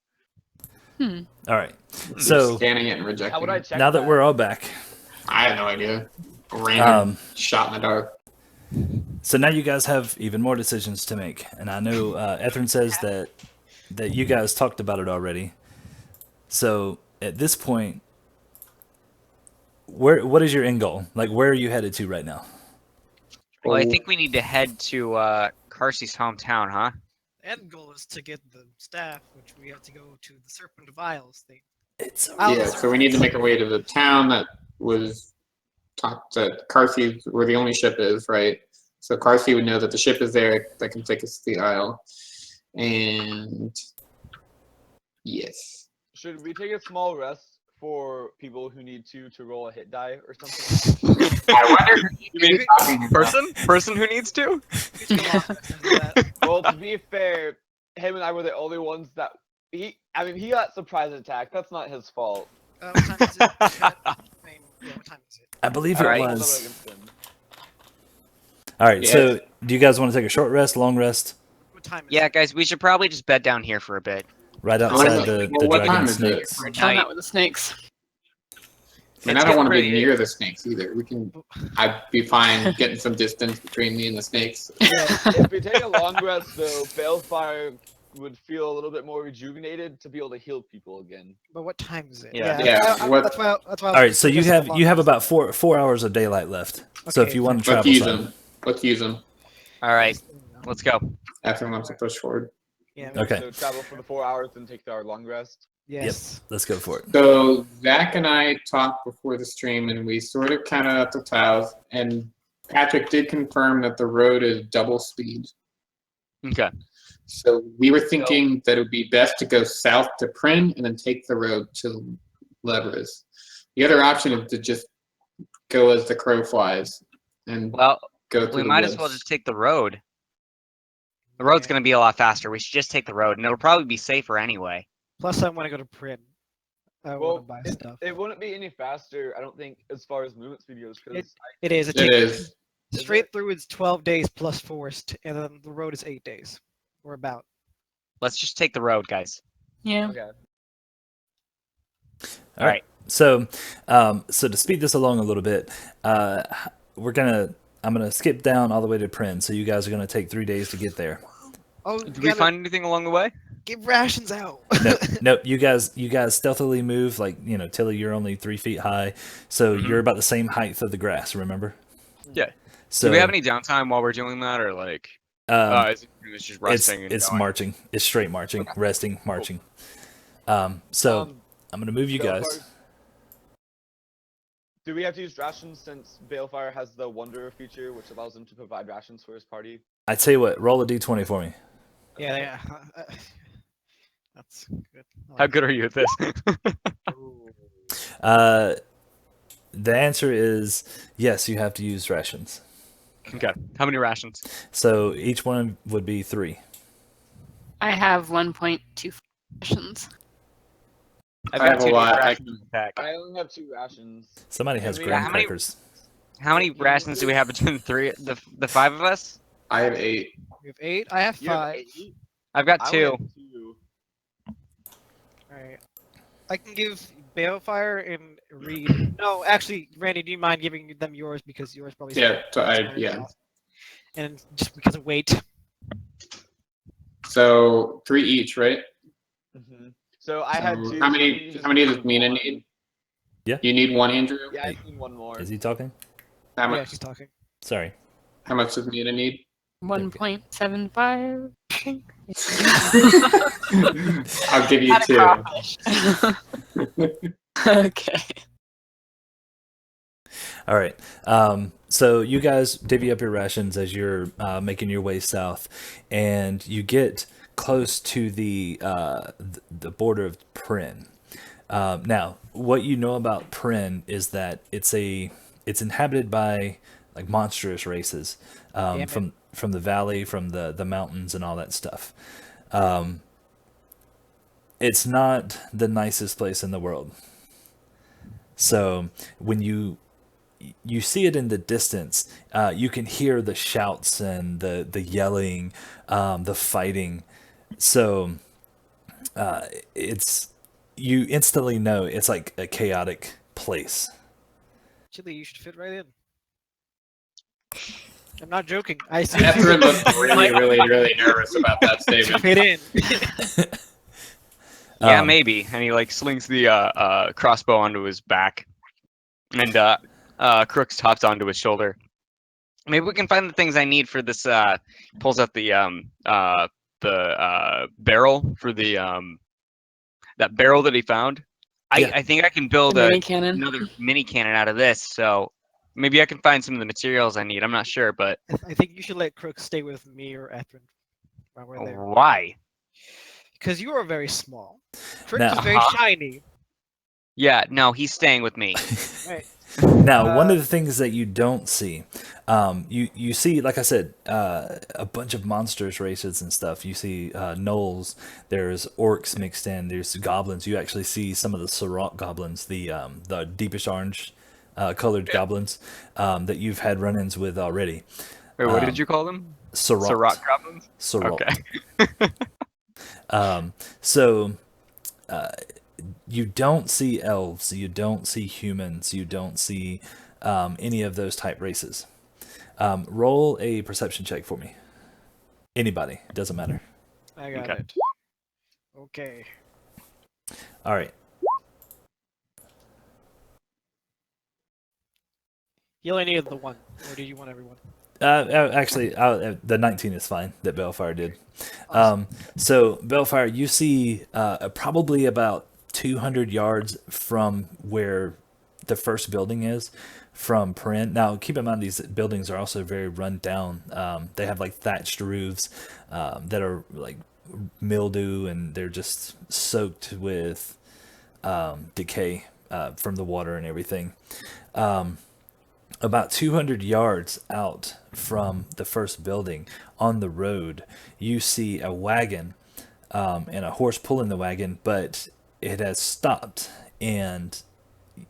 Speaker 2: All right.
Speaker 5: You're
Speaker 2: So
Speaker 5: scanning it and rejecting
Speaker 4: How would I
Speaker 5: it.
Speaker 4: check
Speaker 2: now that we're all back,
Speaker 5: I have no idea. A random shot in the dark.
Speaker 2: so now you guys have even more decisions to make, and I know Ethren says that you guys talked about it already. So at this point, what is your end goal? Like, where are you headed to right now?
Speaker 7: Well, I think we need to head to Carsey's hometown, huh?
Speaker 3: The end goal is to get the staff, which we have to go to the Serpent of Isles thing.
Speaker 2: It's
Speaker 3: Isle of
Speaker 5: Yeah, so we need to
Speaker 3: Serpents.
Speaker 5: make our way to the town that was talked at Carsey, where the only ship is, right? So Carsey would know that the ship is there that can take us to the Isle. And yes.
Speaker 4: Should we take a small rest for people who need to roll a hit die or something?
Speaker 5: I wonder who you guys are talking about.
Speaker 1: Person who needs to.
Speaker 3: It's a long rest after that.
Speaker 4: Well, to be fair, him and I were the only ones that he got surprise attack. That's not his fault.
Speaker 3: What time is it? I mean, yeah, what time is it?
Speaker 2: I believe
Speaker 7: All
Speaker 2: it
Speaker 7: right.
Speaker 4: I'll
Speaker 2: was.
Speaker 4: go against him.
Speaker 2: All right.
Speaker 5: Yeah.
Speaker 2: So do you guys want to take a short rest, long rest,
Speaker 3: What time is
Speaker 7: Yeah,
Speaker 3: it?
Speaker 7: guys, we should probably just bed down here for a bit.
Speaker 2: right
Speaker 5: Well,
Speaker 2: outside the
Speaker 5: what
Speaker 2: dragon
Speaker 5: time is it?
Speaker 2: snakes?
Speaker 7: For
Speaker 6: Chill
Speaker 7: night.
Speaker 6: out with the snakes.
Speaker 5: I mean,
Speaker 7: It's
Speaker 5: I don't want to
Speaker 7: getting
Speaker 5: be
Speaker 7: pretty-
Speaker 5: near the snakes either. I'd be fine getting some distance between me and the snakes.
Speaker 4: If we take a long rest, though, Balefire would feel a little bit more rejuvenated to be able to heal people again.
Speaker 3: But what time is it?
Speaker 7: Yeah.
Speaker 5: Yeah,
Speaker 3: that's
Speaker 5: what-
Speaker 3: That's why. I was
Speaker 2: All right. So you
Speaker 3: suggesting
Speaker 2: have
Speaker 3: long
Speaker 2: you have
Speaker 3: rest.
Speaker 2: about four hours of daylight left. So if
Speaker 3: Okay,
Speaker 2: you want to
Speaker 5: Let's
Speaker 2: travel
Speaker 5: use
Speaker 2: some,
Speaker 5: them. Let's use them.
Speaker 7: All right, let's go.
Speaker 5: Everyone wants to push forward.
Speaker 3: Yeah.
Speaker 2: Okay.
Speaker 4: So travel for the 4 hours and take our long rest.
Speaker 3: Yes.
Speaker 2: let's go for it.
Speaker 5: So Zach and I talked before the stream, and we sort of kind of at the tiles, and Patrick did confirm that the road is double speed.
Speaker 1: Okay.
Speaker 5: So we were thinking that it would be best to go south to Prin and then take the road to Levres. The other option is to just go as the crow flies and
Speaker 7: Well,
Speaker 5: go through
Speaker 7: we
Speaker 5: the
Speaker 7: might
Speaker 5: woods.
Speaker 7: as well just take the road. The road's gonna be a lot faster. We should just take the road, and it'll probably be safer anyway.
Speaker 3: Plus, I want to go to print. I
Speaker 4: Well,
Speaker 3: want to buy stuff.
Speaker 4: It wouldn't be any faster, I don't think, as far as movement speed goes. Because
Speaker 3: It is. It
Speaker 5: It
Speaker 3: takes
Speaker 5: is.
Speaker 3: straight through. It's 12 days plus forest, and then the road is 8 days. Or about.
Speaker 7: Let's just take the road, guys.
Speaker 6: Yeah.
Speaker 4: okay.
Speaker 2: All right. So, so to speed this along a little bit, I'm gonna skip down all the way to Prin. So you guys are gonna take 3 days to get there.
Speaker 3: Oh,
Speaker 1: Did we find anything along the way?
Speaker 3: give rations out.
Speaker 2: Nope. You guys stealthily move, like, you know, Tilly, you're only 3 feet high, so you're about the same height of the grass. Remember?
Speaker 1: Yeah.
Speaker 2: So
Speaker 1: Do we have any downtime while we're doing that, or like? Is it pretty much just
Speaker 2: it's
Speaker 1: resting? and
Speaker 2: it's
Speaker 1: going?
Speaker 2: marching. It's straight marching, resting, marching. So I'm gonna move you guys.
Speaker 4: Balefire- Do we have to use rations since Balefire has the Wanderer feature, which allows him to provide rations for his party?
Speaker 2: I tell you what, roll a d20 for me.
Speaker 3: Yeah. That's good. I
Speaker 1: How
Speaker 3: like
Speaker 1: good are you at this?
Speaker 2: The answer is yes. You have to use rations.
Speaker 1: Okay. How many rations?
Speaker 2: So each one would be 3.
Speaker 6: I have 1.2 rations.
Speaker 1: I've
Speaker 5: I
Speaker 1: got
Speaker 5: have a
Speaker 1: 2 days
Speaker 5: lot.
Speaker 1: rations to pack.
Speaker 4: I only have 2 rations.
Speaker 2: Somebody has
Speaker 4: Yeah,
Speaker 2: graham
Speaker 7: how many-
Speaker 2: crackers.
Speaker 7: How many rations do we have between the 5 of us?
Speaker 5: I have 8.
Speaker 3: You have 8. I have
Speaker 4: You have
Speaker 3: 5.
Speaker 4: 8?
Speaker 7: I've got
Speaker 4: I only
Speaker 7: 2.
Speaker 4: have 2.
Speaker 3: Alright. I can give Balefire and Reed. No, actually, Randy, do you mind giving them yours because yours probably.
Speaker 5: Yeah,
Speaker 3: smaller cost. And just because of weight.
Speaker 5: So 3 each, right?
Speaker 4: Mm-hmm. So I had
Speaker 5: So
Speaker 4: 2.
Speaker 5: how
Speaker 4: so
Speaker 5: many?
Speaker 4: you just
Speaker 5: How many does
Speaker 4: need
Speaker 5: Mina
Speaker 4: one.
Speaker 5: need?
Speaker 2: Yeah.
Speaker 5: You need 1, Andrew.
Speaker 4: Yeah, I need 1 more.
Speaker 2: Is he talking?
Speaker 5: How
Speaker 3: Yeah,
Speaker 5: much?
Speaker 3: she's talking.
Speaker 2: Sorry.
Speaker 5: How much does Mina need?
Speaker 6: 1.75.
Speaker 5: I'll give you
Speaker 6: Not a
Speaker 5: 2.
Speaker 6: crawfish. Okay.
Speaker 2: All right. So you guys divvy up your rations as you're making your way south, and you get close to the border of Pren. Now, what you know about Pren is that it's inhabited by like monstrous races from the valley, from the mountains, and all that stuff. It's not the nicest place in the world. So when you see it in the distance, you can hear the shouts and the yelling, the fighting. So you instantly know it's like a chaotic place.
Speaker 3: Chili, you should fit right in. I'm not joking. I see.
Speaker 5: Ethren looked really nervous about that statement.
Speaker 3: Fit in.
Speaker 7: Yeah, maybe. And he like slings the crossbow onto his back, and Crooks hops onto his shoulder. Maybe we can find the things I need for this. Pulls out the barrel for the that barrel that he found.
Speaker 2: Yeah.
Speaker 7: I think I can build
Speaker 6: The mini cannon.
Speaker 7: another mini cannon out of this. So maybe I can find some of the materials I need. I'm not sure, but
Speaker 3: I think you should let Crooks stay with me or Ethren while we're there.
Speaker 7: why?
Speaker 3: Because you are very small. Crooks
Speaker 2: Now-
Speaker 3: is very shiny.
Speaker 7: Yeah, no, he's staying with me.
Speaker 3: Right.
Speaker 2: Now, one of the things that you don't see, you see, like I said, a bunch of monsters races and stuff. You see gnolls. There's orcs mixed in. There's goblins. You actually see some of the Sirach goblins, the deepish orange colored goblins that you've had run-ins with already.
Speaker 7: Wait, what did you call them?
Speaker 2: Sirach.
Speaker 7: Sirach goblins?
Speaker 2: Sirach.
Speaker 7: Okay.
Speaker 2: So you don't see elves, you don't see humans, you don't see any of those type races. Roll a perception check for me. Anybody, doesn't matter.
Speaker 3: I got
Speaker 7: Okay.
Speaker 3: it. Okay.
Speaker 2: All right.
Speaker 3: You only needed the one, or did you want everyone?
Speaker 2: Actually, the 19 is fine that Bellfire did. So Bellfire, you see probably about 200 yards from where the first building is from Pren. Now, keep in mind these buildings are also very run down. They have like thatched roofs that are like mildew, and they're just soaked with decay from the water and everything. About 200 yards out from the first building on the road, you see a wagon and a horse pulling the wagon, but it has stopped, and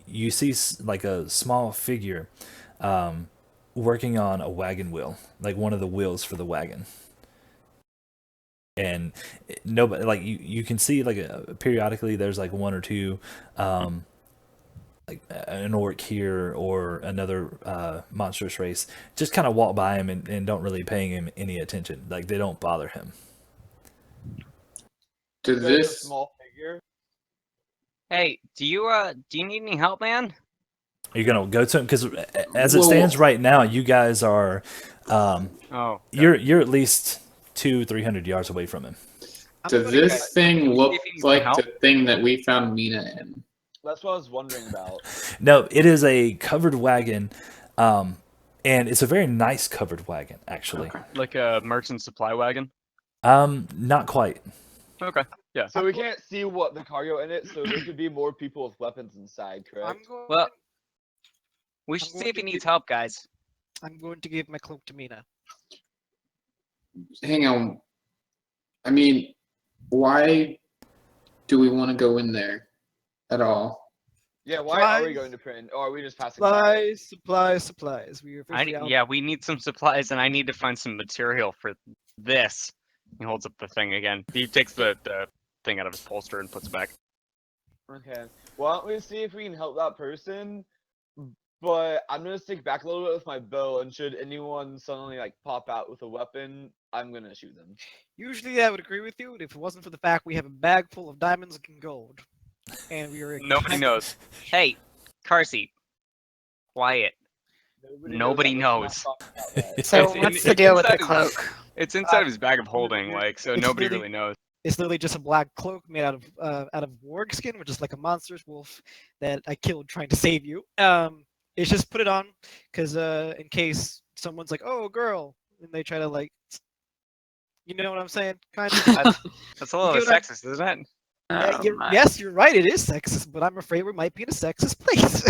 Speaker 2: you see like a small figure working on a wagon wheel, like one of the wheels for the wagon. And nobody, like you can see like periodically there's like one or two like an orc here or another monstrous race just kind of walk by him and don't really paying him any attention. Like they don't bother him.
Speaker 5: Does
Speaker 4: So it's a
Speaker 5: this?
Speaker 4: small figure.
Speaker 7: Hey, do you need any help, man?
Speaker 2: Are you gonna go to him? Because as it
Speaker 5: Well-
Speaker 2: stands right now, you guys are
Speaker 7: Oh,
Speaker 2: you're at least 200-300 yards away from him.
Speaker 3: I'm
Speaker 5: Does
Speaker 3: gonna
Speaker 5: this thing look
Speaker 7: if you need
Speaker 5: like
Speaker 7: help.
Speaker 5: the thing that we found Mina in?
Speaker 4: That's what I was wondering about.
Speaker 2: No, it is a covered wagon, and it's a very nice covered wagon actually.
Speaker 7: like a merchant supply wagon.
Speaker 2: Not quite.
Speaker 7: Okay. Yeah.
Speaker 4: So we can't see what the cargo in it, so there could be more people with weapons inside,
Speaker 3: I'm
Speaker 4: correct?
Speaker 3: going.
Speaker 7: Well, we should
Speaker 3: I'm
Speaker 7: see if he
Speaker 3: going to
Speaker 7: needs help, guys.
Speaker 3: I'm going to give my cloak to Mina.
Speaker 5: Hang on. I mean, why do we want to go in there at all?
Speaker 4: Yeah, why are we
Speaker 3: Supplies.
Speaker 4: going to print? Or are we just passing by?
Speaker 3: Supplies. We are
Speaker 7: I
Speaker 3: officially out.
Speaker 7: yeah, we need some supplies, and I need to find some material for this. He holds up the thing again. He takes the thing out of his holster and puts it back.
Speaker 4: Okay. Why don't we see if we can help that person? But I'm gonna stick back a little bit with my bow, and should anyone suddenly like pop out with a weapon, I'm gonna shoot them.
Speaker 3: Usually I would agree with you if it wasn't for the fact we have a bag full of diamonds and gold. And we are
Speaker 7: Nobody knows. Hey, Carsey, quiet. Nobody knows.
Speaker 6: So
Speaker 7: It's-
Speaker 6: what's
Speaker 7: it's
Speaker 6: the deal with the
Speaker 7: inside his-
Speaker 6: cloak?
Speaker 7: It's inside of his bag of holding, like, so
Speaker 3: It's
Speaker 7: nobody
Speaker 3: really-
Speaker 7: really knows.
Speaker 3: It's literally just a black cloak made out of warg skin, which is like a monstrous wolf that I killed trying to save you. It's just put it on because in case someone's like, "Oh, girl," and they try to like, you know what I'm saying? Kind of.
Speaker 7: That's a little
Speaker 3: You know what
Speaker 7: sexist, isn't it?
Speaker 6: Oh, my.
Speaker 3: Yes, you're right. It is sexist, but I'm afraid we might be in a sexist place.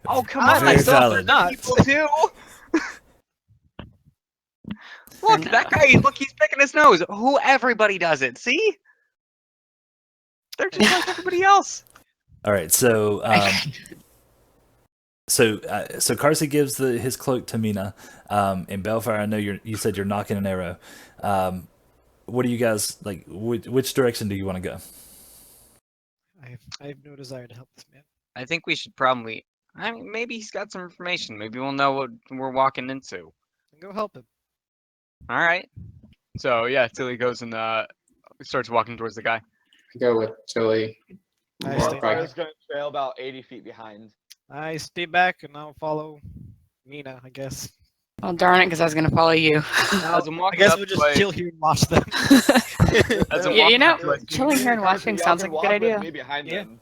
Speaker 7: Oh, come
Speaker 3: I
Speaker 7: on,
Speaker 2: Very
Speaker 3: myself
Speaker 2: valid.
Speaker 3: are not.
Speaker 7: people too. Look, that guy, look, he's picking his nose. Who everybody does it, see? They're just like everybody else.
Speaker 2: All right, so so Carsey gives his cloak to Mina, and Bellfire. I know you said you're knocking an arrow. What do you guys like? Which direction do you want to go?
Speaker 3: I have no desire to help this man.
Speaker 7: I think we should probably. I mean, maybe he's got some information. Maybe we'll know what we're walking into.
Speaker 3: Then go help him.
Speaker 7: All right. So yeah, Tilly goes and starts walking towards the guy.
Speaker 5: Go with Chili.
Speaker 3: I
Speaker 5: Walk
Speaker 3: stay
Speaker 5: back.
Speaker 4: I was gonna trail about 80 feet behind.
Speaker 3: I stay back and I'll follow Mina, I guess.
Speaker 6: Well, darn it, because I was going to follow you.
Speaker 7: As I'm
Speaker 3: I
Speaker 7: walking
Speaker 3: guess
Speaker 7: up
Speaker 3: we'll
Speaker 7: the
Speaker 3: just
Speaker 7: way-
Speaker 3: chill here and watch them.
Speaker 7: As I'm
Speaker 6: Yeah, you
Speaker 7: walking
Speaker 6: know,
Speaker 7: up the way-
Speaker 6: chilling here and watching
Speaker 4: Y'all
Speaker 6: sounds
Speaker 4: can
Speaker 6: like a
Speaker 4: walk
Speaker 6: good
Speaker 4: with
Speaker 6: idea.
Speaker 4: me behind
Speaker 3: Yeah.
Speaker 4: them.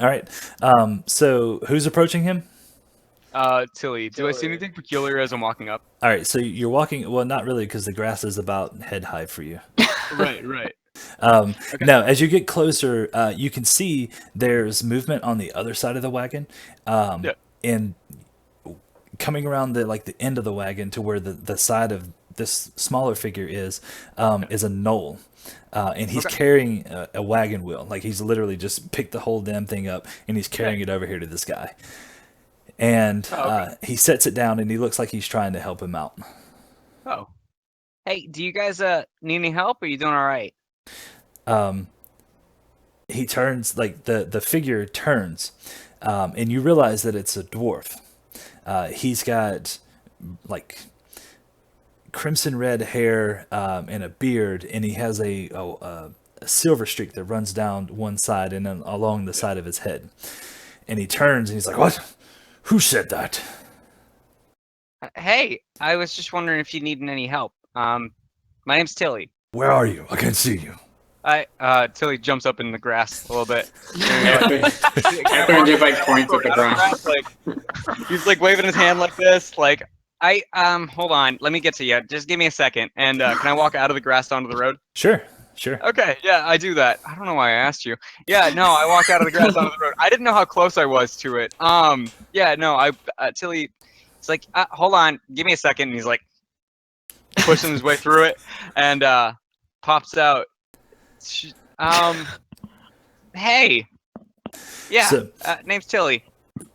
Speaker 2: All right. So who's approaching him?
Speaker 7: Tilly, do I see
Speaker 4: Tilly.
Speaker 7: anything peculiar as I'm walking up?
Speaker 2: All right. So you're walking. Well, not really, because the grass is about head high for you.
Speaker 7: Right.
Speaker 2: No, as you get closer, you can see there's movement on the other side of the wagon, and coming around the end of the wagon to where the side of this smaller figure is a knoll, and he's carrying a wagon wheel. Like he's literally just picked the whole damn thing up and he's carrying it over here to this guy, and he sets it down and he looks like he's trying to help him out.
Speaker 7: Oh. Hey, do you guys need any help? Or are you doing all right?
Speaker 2: He turns, like the figure turns, and you realize that it's a dwarf. He's got like crimson red hair and a beard, and he has a silver streak that runs down one side and then along the side of his head. And he turns and he's like, "What? Who said that?"
Speaker 7: Hey, I was just wondering if you needed any help. My name's Tilly.
Speaker 2: "Where are you? I can't see you."
Speaker 7: Tilly jumps up in the grass a little bit.
Speaker 5: Ethren just like points at the ground.
Speaker 7: Like, he's like waving his hand like this. Like, hold on, let me get to you. Just give me a second. And can I walk out of the grass onto the road?
Speaker 2: Sure.
Speaker 7: Okay, yeah, I do that. I don't know why I asked you. Yeah, no, I walk out of the grass onto the road. I didn't know how close I was to it. Yeah, no, Tilly, it's like, hold on, give me a second. And he's like pushing his way through it and pops out. Hey. Yeah,
Speaker 2: So-
Speaker 7: name's Tilly.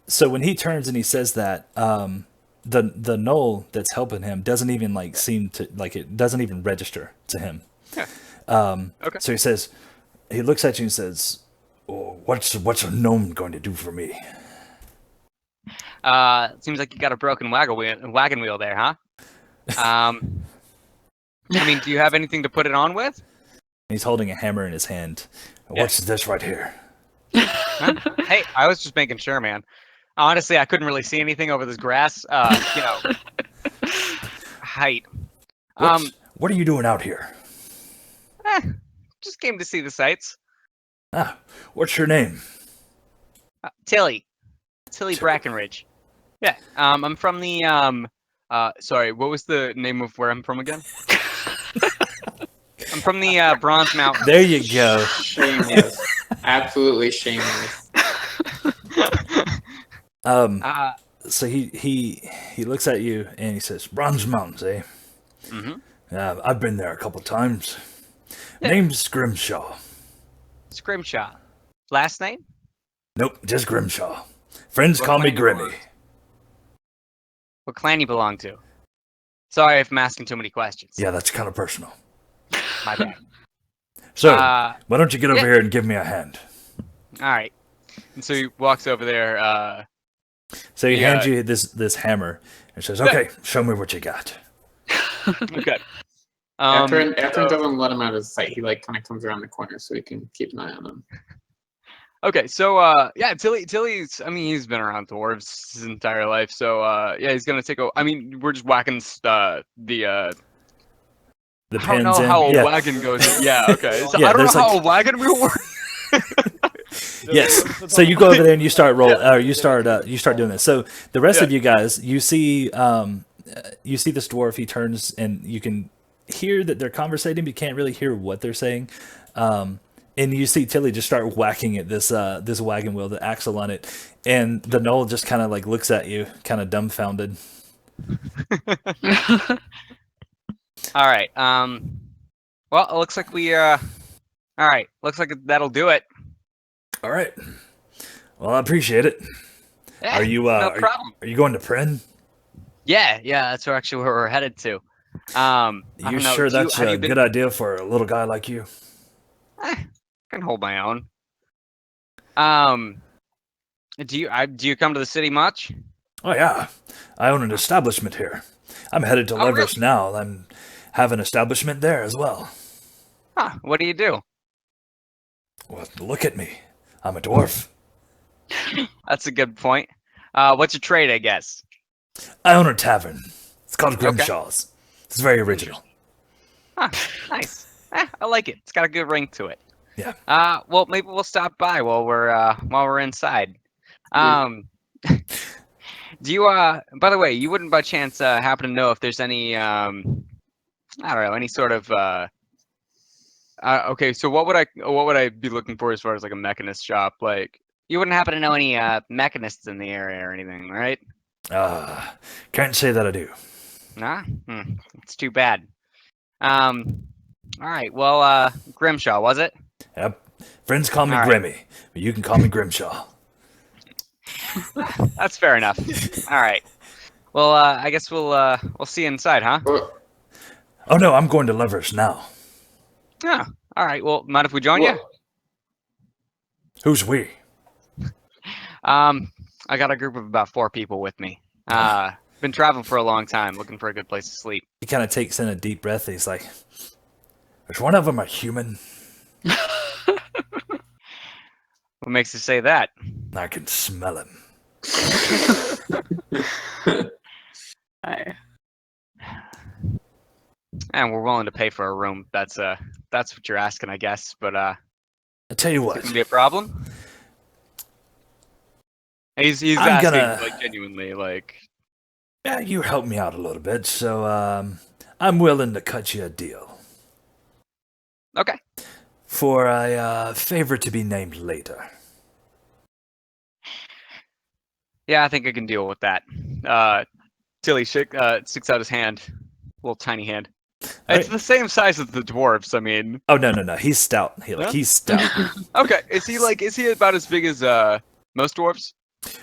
Speaker 2: So when he turns and he says that, the knoll that's helping him doesn't even seem to it doesn't even register to him.
Speaker 7: Yeah. Okay.
Speaker 2: So he looks at you and says, "Oh, what's a gnome going to do for me?"
Speaker 7: Seems like you got a broken wagon wheel there, huh? I mean, do you have anything to put it on with?
Speaker 2: He's holding a hammer in his hand. "What's this right here?"
Speaker 7: Huh? Hey, I was just making sure, man. Honestly, I couldn't really see anything over this grass. Height.
Speaker 2: What are you doing out here?
Speaker 7: Just came to see the sights.
Speaker 2: What's your name?
Speaker 7: Tilly Brackenridge. Yeah. I'm from the sorry, what was the name of where I'm from again? I'm from the Bronze Mountain.
Speaker 2: There you go.
Speaker 5: Shameless. Absolutely shameless.
Speaker 2: So he looks at you and he says, "Bronze Mountains, eh?
Speaker 7: Mm-hmm.
Speaker 2: I've been there a couple times.
Speaker 7: Yeah.
Speaker 2: Name's Grimshaw."
Speaker 7: It's Grimshaw. Last name?
Speaker 2: "Nope, just Grimshaw. Friends
Speaker 7: What
Speaker 2: call me
Speaker 7: clan you
Speaker 2: Grimmy."
Speaker 7: belong- What clan you belong to? Sorry if I'm asking too many questions.
Speaker 2: Yeah, that's kind of personal.
Speaker 7: My bad.
Speaker 2: So,
Speaker 1: Uh,
Speaker 2: why don't you get over
Speaker 1: yeah.
Speaker 2: here and give me a hand?
Speaker 1: all right. And so he walks over there.
Speaker 2: So he
Speaker 1: Yeah.
Speaker 2: hands you this hammer and says, "Okay, show me what you got."
Speaker 1: Okay.
Speaker 5: Ethren
Speaker 1: so-
Speaker 5: doesn't let him out of his sight. He like kind of comes around the corner so he can keep an eye on him.
Speaker 1: Okay, so yeah, Tilly's. I mean, he's been around dwarves his entire life, so yeah, he's gonna take a. I mean, we're just whacking the.
Speaker 2: The
Speaker 1: I don't
Speaker 2: pins
Speaker 1: know
Speaker 2: in.
Speaker 1: how a
Speaker 2: Yeah.
Speaker 1: wagon goes. Yeah, okay. So
Speaker 2: Yeah,
Speaker 1: I don't know
Speaker 2: there's
Speaker 1: how
Speaker 2: like-
Speaker 1: a wagon wheel works.
Speaker 2: Yes. So you go over there and you start you start doing this. So the rest of you guys, you see this dwarf. He turns and you can hear that they're conversating, but you can't really hear what they're saying. And you see Tilly just start whacking at this wagon wheel, the axle on it, and the gnoll just kind of like looks at you, kind of dumbfounded.
Speaker 1: All right. Well, it looks like we. All right. Looks like that'll do it.
Speaker 2: All right. Well, I appreciate it.
Speaker 1: Yeah,
Speaker 2: Are you
Speaker 1: no problem.
Speaker 2: are you going to Pren?
Speaker 1: Yeah, that's actually where we're headed to. I
Speaker 2: You
Speaker 1: don't know,
Speaker 2: sure
Speaker 1: do you-
Speaker 2: that's
Speaker 1: have
Speaker 2: a
Speaker 1: you been-
Speaker 2: good idea for a little guy like you?
Speaker 1: I can hold my own. Do you come to the city much?
Speaker 2: Oh yeah, I own an establishment here. I'm headed to
Speaker 1: Oh,
Speaker 2: Levres now. I'm have an establishment there as well.
Speaker 1: Huh? What do you do?
Speaker 2: Well, look at me. I'm a dwarf.
Speaker 1: That's a good point. What's your trade, I guess?
Speaker 2: I own a tavern. It's called Grimshaw's. It's very original.
Speaker 1: Huh, nice. I like it. It's got a good ring to it.
Speaker 2: Yeah.
Speaker 1: Well, maybe we'll stop by while we're inside. Do you by the way, you wouldn't by chance happen to know if there's any I don't know, any sort of okay, so what would I be looking for as far as like a mechanist shop? Like you wouldn't happen to know any mechanists in the area or anything, right?
Speaker 2: Can't say that I do.
Speaker 1: Nah? It's too bad. All right, well, Grimshaw, was it?
Speaker 2: Yep. Friends call me
Speaker 1: All right.
Speaker 2: Grimmy, but you can call me Grimshaw.
Speaker 1: That's fair enough. All right. Well, I guess we'll see you inside, huh?
Speaker 5: Well,
Speaker 2: Oh no, I'm going to Levres now.
Speaker 1: Yeah. All right. Well, mind if we join you?
Speaker 2: Who's we?
Speaker 1: I got a group of about 4 people with me. Been traveling for a long time, looking for a good place to sleep.
Speaker 2: He kind of takes in a deep breath. He's like, "Is one of them a human?"
Speaker 1: What makes you say that?
Speaker 2: I can smell him.
Speaker 1: And we're willing to pay for a room. That's what you're asking, I guess. But
Speaker 2: I tell you
Speaker 1: is it
Speaker 2: what.
Speaker 1: gonna be a problem? He's
Speaker 2: I'm
Speaker 1: asking
Speaker 2: gonna-
Speaker 1: like genuinely, like.
Speaker 2: Yeah, you helped me out a little bit, so I'm willing to cut you a deal
Speaker 1: Okay.
Speaker 2: for a favor to be named later.
Speaker 1: Yeah, I think I can deal with that. Tilly sticks out his hand, little tiny hand. It's
Speaker 2: Alright.
Speaker 1: the same size as the dwarves. I mean,
Speaker 2: Oh no, he's stout. He's stout.
Speaker 1: okay. Is he about as big as most dwarves?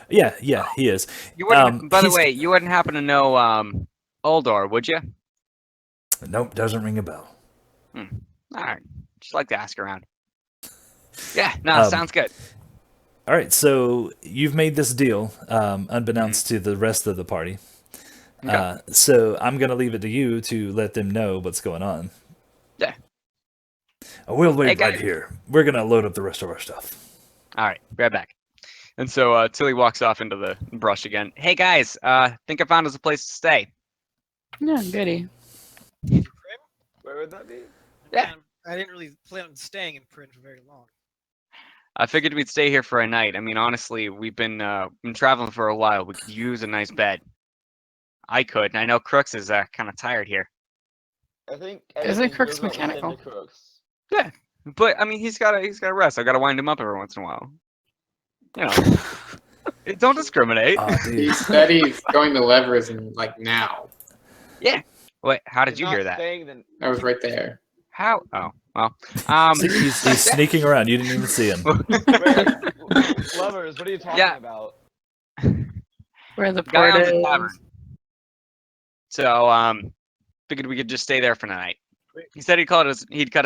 Speaker 2: yeah, he is.
Speaker 1: You wouldn't. By the
Speaker 2: he's-
Speaker 1: way, you wouldn't happen to know Uldor, would you?
Speaker 2: Nope, doesn't ring a bell.
Speaker 1: All right. Just like to ask around. Yeah. No, sounds good.
Speaker 2: All right, so you've made this deal, unbeknownst to the rest of the party.
Speaker 1: Okay.
Speaker 2: So I'm gonna leave it to you to let them know what's going on.
Speaker 1: Yeah.
Speaker 2: We'll wait
Speaker 1: Hey,
Speaker 2: right
Speaker 1: guys.
Speaker 2: here. We're gonna load up the rest of our stuff.
Speaker 1: All right. Right back. And so Tilly walks off into the brush again. Hey guys, think I found us a place to stay.
Speaker 6: Yeah, goody.
Speaker 4: Where would that be?
Speaker 1: Yeah.
Speaker 3: I didn't really plan on staying in Prin for very long.
Speaker 1: I figured we'd stay here for a night. I mean, honestly, we've been traveling for a while. We could use a nice bed. I could, and I know Crooks is kind of tired here.
Speaker 4: I think.
Speaker 6: Isn't
Speaker 4: anything
Speaker 6: Crooks
Speaker 4: goes up within
Speaker 6: mechanical?
Speaker 4: the Crooks.
Speaker 1: But I mean, he's got to rest. I got to wind him up every once in a while. You know, don't discriminate.
Speaker 2: Oh,
Speaker 5: he
Speaker 2: dude.
Speaker 5: said he's going to Levres and like now.
Speaker 1: Wait, how did
Speaker 4: He's
Speaker 1: you
Speaker 4: not
Speaker 1: hear that?
Speaker 4: staying then-
Speaker 5: I was right there.
Speaker 1: How? Oh, well.
Speaker 2: he's sneaking around. You didn't even see him.
Speaker 4: Levers, what are you talking
Speaker 1: Yeah.
Speaker 4: about?
Speaker 6: Where the
Speaker 1: Guy
Speaker 6: port
Speaker 1: owns a
Speaker 6: is.
Speaker 1: tavern. So figured we could just stay there for the night. He said he'd cut us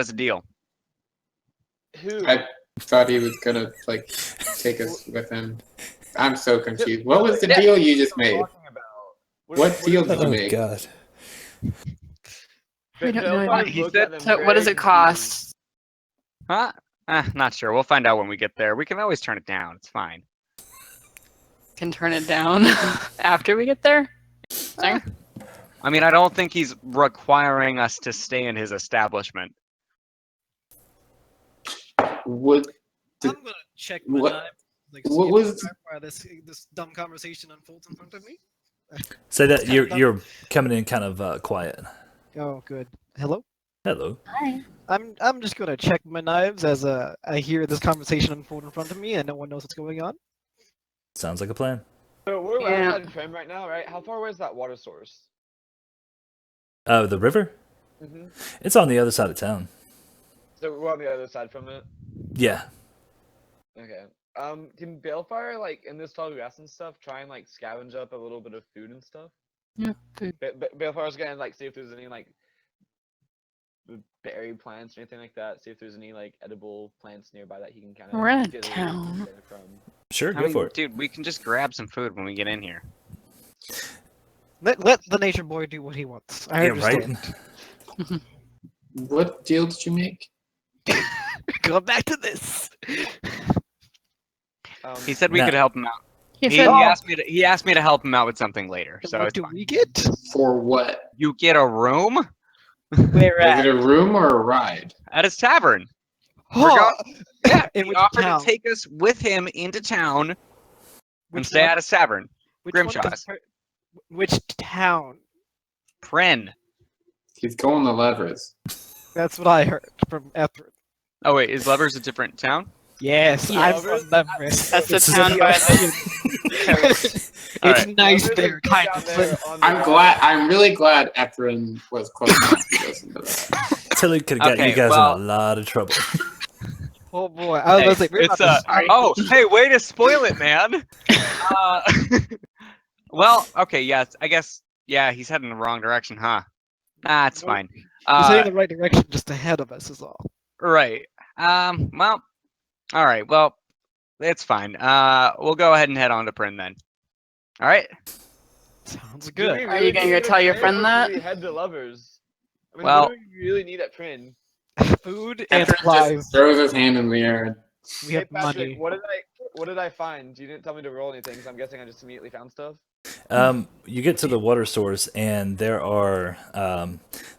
Speaker 1: a deal.
Speaker 4: Who?
Speaker 5: I thought he was gonna like take us with him. I'm so confused. What was the deal you just made? What deal did you
Speaker 2: Oh
Speaker 5: make?
Speaker 2: God.
Speaker 6: We don't
Speaker 4: Bill
Speaker 6: know
Speaker 4: Fires
Speaker 6: yet.
Speaker 7: He
Speaker 4: looked
Speaker 7: said-
Speaker 4: at them
Speaker 6: So what
Speaker 4: very
Speaker 6: does it
Speaker 4: confused.
Speaker 6: cost?
Speaker 7: Huh? Not sure. We'll find out when we get there. We can always turn it down. It's fine.
Speaker 6: Can turn it down after we get there?
Speaker 7: I mean, I don't think he's requiring us to stay in his establishment.
Speaker 5: What?
Speaker 3: I'm gonna check my
Speaker 5: what-
Speaker 3: knife. Like,
Speaker 5: what
Speaker 3: see if
Speaker 5: was-
Speaker 3: why this dumb conversation unfolds in front of me.
Speaker 2: Say that
Speaker 3: Kinda dumb.
Speaker 2: you're coming in kind of quiet.
Speaker 3: Oh, good. Hello.
Speaker 2: Hello.
Speaker 6: Hi.
Speaker 3: I'm just gonna check my knives as I hear this conversation unfold in front of me and no one knows what's going on.
Speaker 2: Sounds like a plan.
Speaker 4: So we're
Speaker 6: Yeah.
Speaker 4: outside Prim right now, right? How far away is that water source?
Speaker 2: Oh, the river?
Speaker 4: Mm-hmm.
Speaker 2: It's on the other side of town.
Speaker 4: So we're on the other side from it.
Speaker 2: Yeah.
Speaker 4: Okay. Can Balefire, like, in this tall grass and stuff, try and, like, scavenge up a little bit of food and stuff?
Speaker 6: Yeah, food.
Speaker 4: Balefire's gonna, like, see if there's any, like, berry plants or anything like that. See if there's any, like, edible plants nearby that he can kind of
Speaker 6: We're in a
Speaker 4: get
Speaker 6: town.
Speaker 4: from.
Speaker 2: Sure,
Speaker 7: I
Speaker 2: go
Speaker 7: mean,
Speaker 2: for it.
Speaker 7: dude, we can just grab some food when we get in here.
Speaker 3: Let the nature boy do what he wants. I
Speaker 2: Yeah,
Speaker 3: understand.
Speaker 2: right.
Speaker 5: What deal did you make?
Speaker 3: Go back to this.
Speaker 7: He said we
Speaker 2: Now-
Speaker 7: could help him out.
Speaker 6: He
Speaker 7: He,
Speaker 6: said,
Speaker 7: he asked me to help him out with something later. So
Speaker 3: what
Speaker 7: it's
Speaker 3: do
Speaker 7: fine.
Speaker 3: we get?
Speaker 5: For what?
Speaker 7: You get a room
Speaker 3: Where
Speaker 5: Is
Speaker 3: at?
Speaker 5: it a room or a ride?
Speaker 7: at his tavern.
Speaker 3: Huh.
Speaker 7: Yeah,
Speaker 3: In
Speaker 7: he
Speaker 3: which
Speaker 7: offered
Speaker 3: town?
Speaker 7: to take us with him into town and
Speaker 3: Which
Speaker 7: stay
Speaker 3: one?
Speaker 7: at his tavern.
Speaker 3: Which one
Speaker 7: Grimshaw's.
Speaker 3: does which town?
Speaker 7: Pren.
Speaker 5: He's going to Levres.
Speaker 3: That's what I heard from Ethren.
Speaker 7: Oh wait, is Levers a different town?
Speaker 3: Yes,
Speaker 6: Yeah.
Speaker 3: I'm from Levres.
Speaker 6: That's the
Speaker 3: It's
Speaker 6: town
Speaker 3: the
Speaker 6: by
Speaker 3: ocean. It's
Speaker 7: Alright.
Speaker 3: nice
Speaker 4: Levers
Speaker 3: there,
Speaker 4: is
Speaker 3: kind
Speaker 4: down
Speaker 3: of.
Speaker 4: there on the
Speaker 5: I'm glad. I'm really glad Ethren was close enough to listen to that.
Speaker 2: Tilly could have got
Speaker 7: Okay,
Speaker 2: you guys
Speaker 7: well-
Speaker 2: in a lot of trouble.
Speaker 3: Oh boy, I was
Speaker 7: Hey,
Speaker 3: gonna say we're
Speaker 7: it's
Speaker 3: about to
Speaker 7: oh, hey, way to spoil it, man. Well, okay, yes, I guess, yeah, he's heading in the wrong direction, huh? Ah, it's
Speaker 3: Nope.
Speaker 7: fine.
Speaker 3: He's heading in
Speaker 7: Uh,
Speaker 3: the right direction, just ahead of us is all.
Speaker 7: right. Well, all right. Well, it's fine. We'll go ahead and head on to Prin then. All right.
Speaker 3: Sounds
Speaker 4: Do
Speaker 3: good.
Speaker 4: we
Speaker 6: Are you gonna
Speaker 4: need
Speaker 6: go
Speaker 4: to
Speaker 6: tell your
Speaker 4: Prin,
Speaker 6: friend
Speaker 4: or should
Speaker 6: that?
Speaker 4: we head to Lovers? I mean,
Speaker 7: Well-
Speaker 4: what do we really need at Prin?
Speaker 3: Food and
Speaker 5: Ethren
Speaker 3: supplies.
Speaker 5: just throws his hand in the air.
Speaker 3: We
Speaker 4: Hey
Speaker 3: have
Speaker 4: Patrick,
Speaker 3: money.
Speaker 4: what did I find? You didn't tell me to roll anything, so I'm guessing I just immediately found stuff.
Speaker 2: You get to the water source, and there are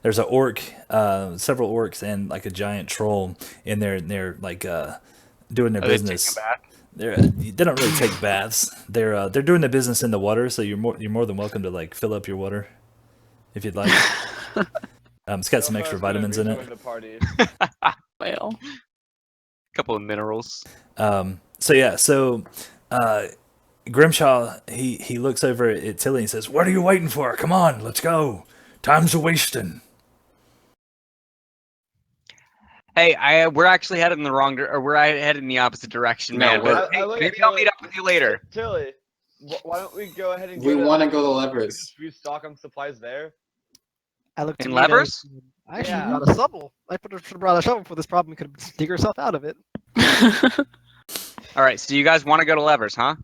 Speaker 2: there's a orc, several orcs, and like a giant troll in there. And they're like doing their
Speaker 7: Are they taking
Speaker 2: business.
Speaker 7: a bath?
Speaker 2: They don't really take baths. They're doing their business in the water. So you're more than welcome to like fill up your water if you'd like. It's got some extra vitamins in it.
Speaker 4: The party.
Speaker 6: well,
Speaker 7: Couple of minerals.
Speaker 2: So Grimshaw he looks over at Tilly and says, "What are you waiting for? Come on, let's go. Time's a wasting."
Speaker 7: Hey, we're actually headed in the wrong, or we're headed in the opposite direction,
Speaker 5: No,
Speaker 7: man. But
Speaker 4: I
Speaker 7: hey,
Speaker 4: look at
Speaker 7: maybe I'll
Speaker 4: Tilly-
Speaker 7: meet up with you later.
Speaker 4: Tilly, why don't we go ahead and
Speaker 5: We
Speaker 4: go
Speaker 5: want to go to Levres.
Speaker 4: restock on supplies there?
Speaker 3: I looked
Speaker 7: In
Speaker 3: to me and
Speaker 7: Levers?
Speaker 3: I actually
Speaker 4: Yeah.
Speaker 3: brought a shovel. I should have brought a shovel for this problem. We could dig ourselves out of it.
Speaker 7: All right, so you guys want to go to Levers, huh?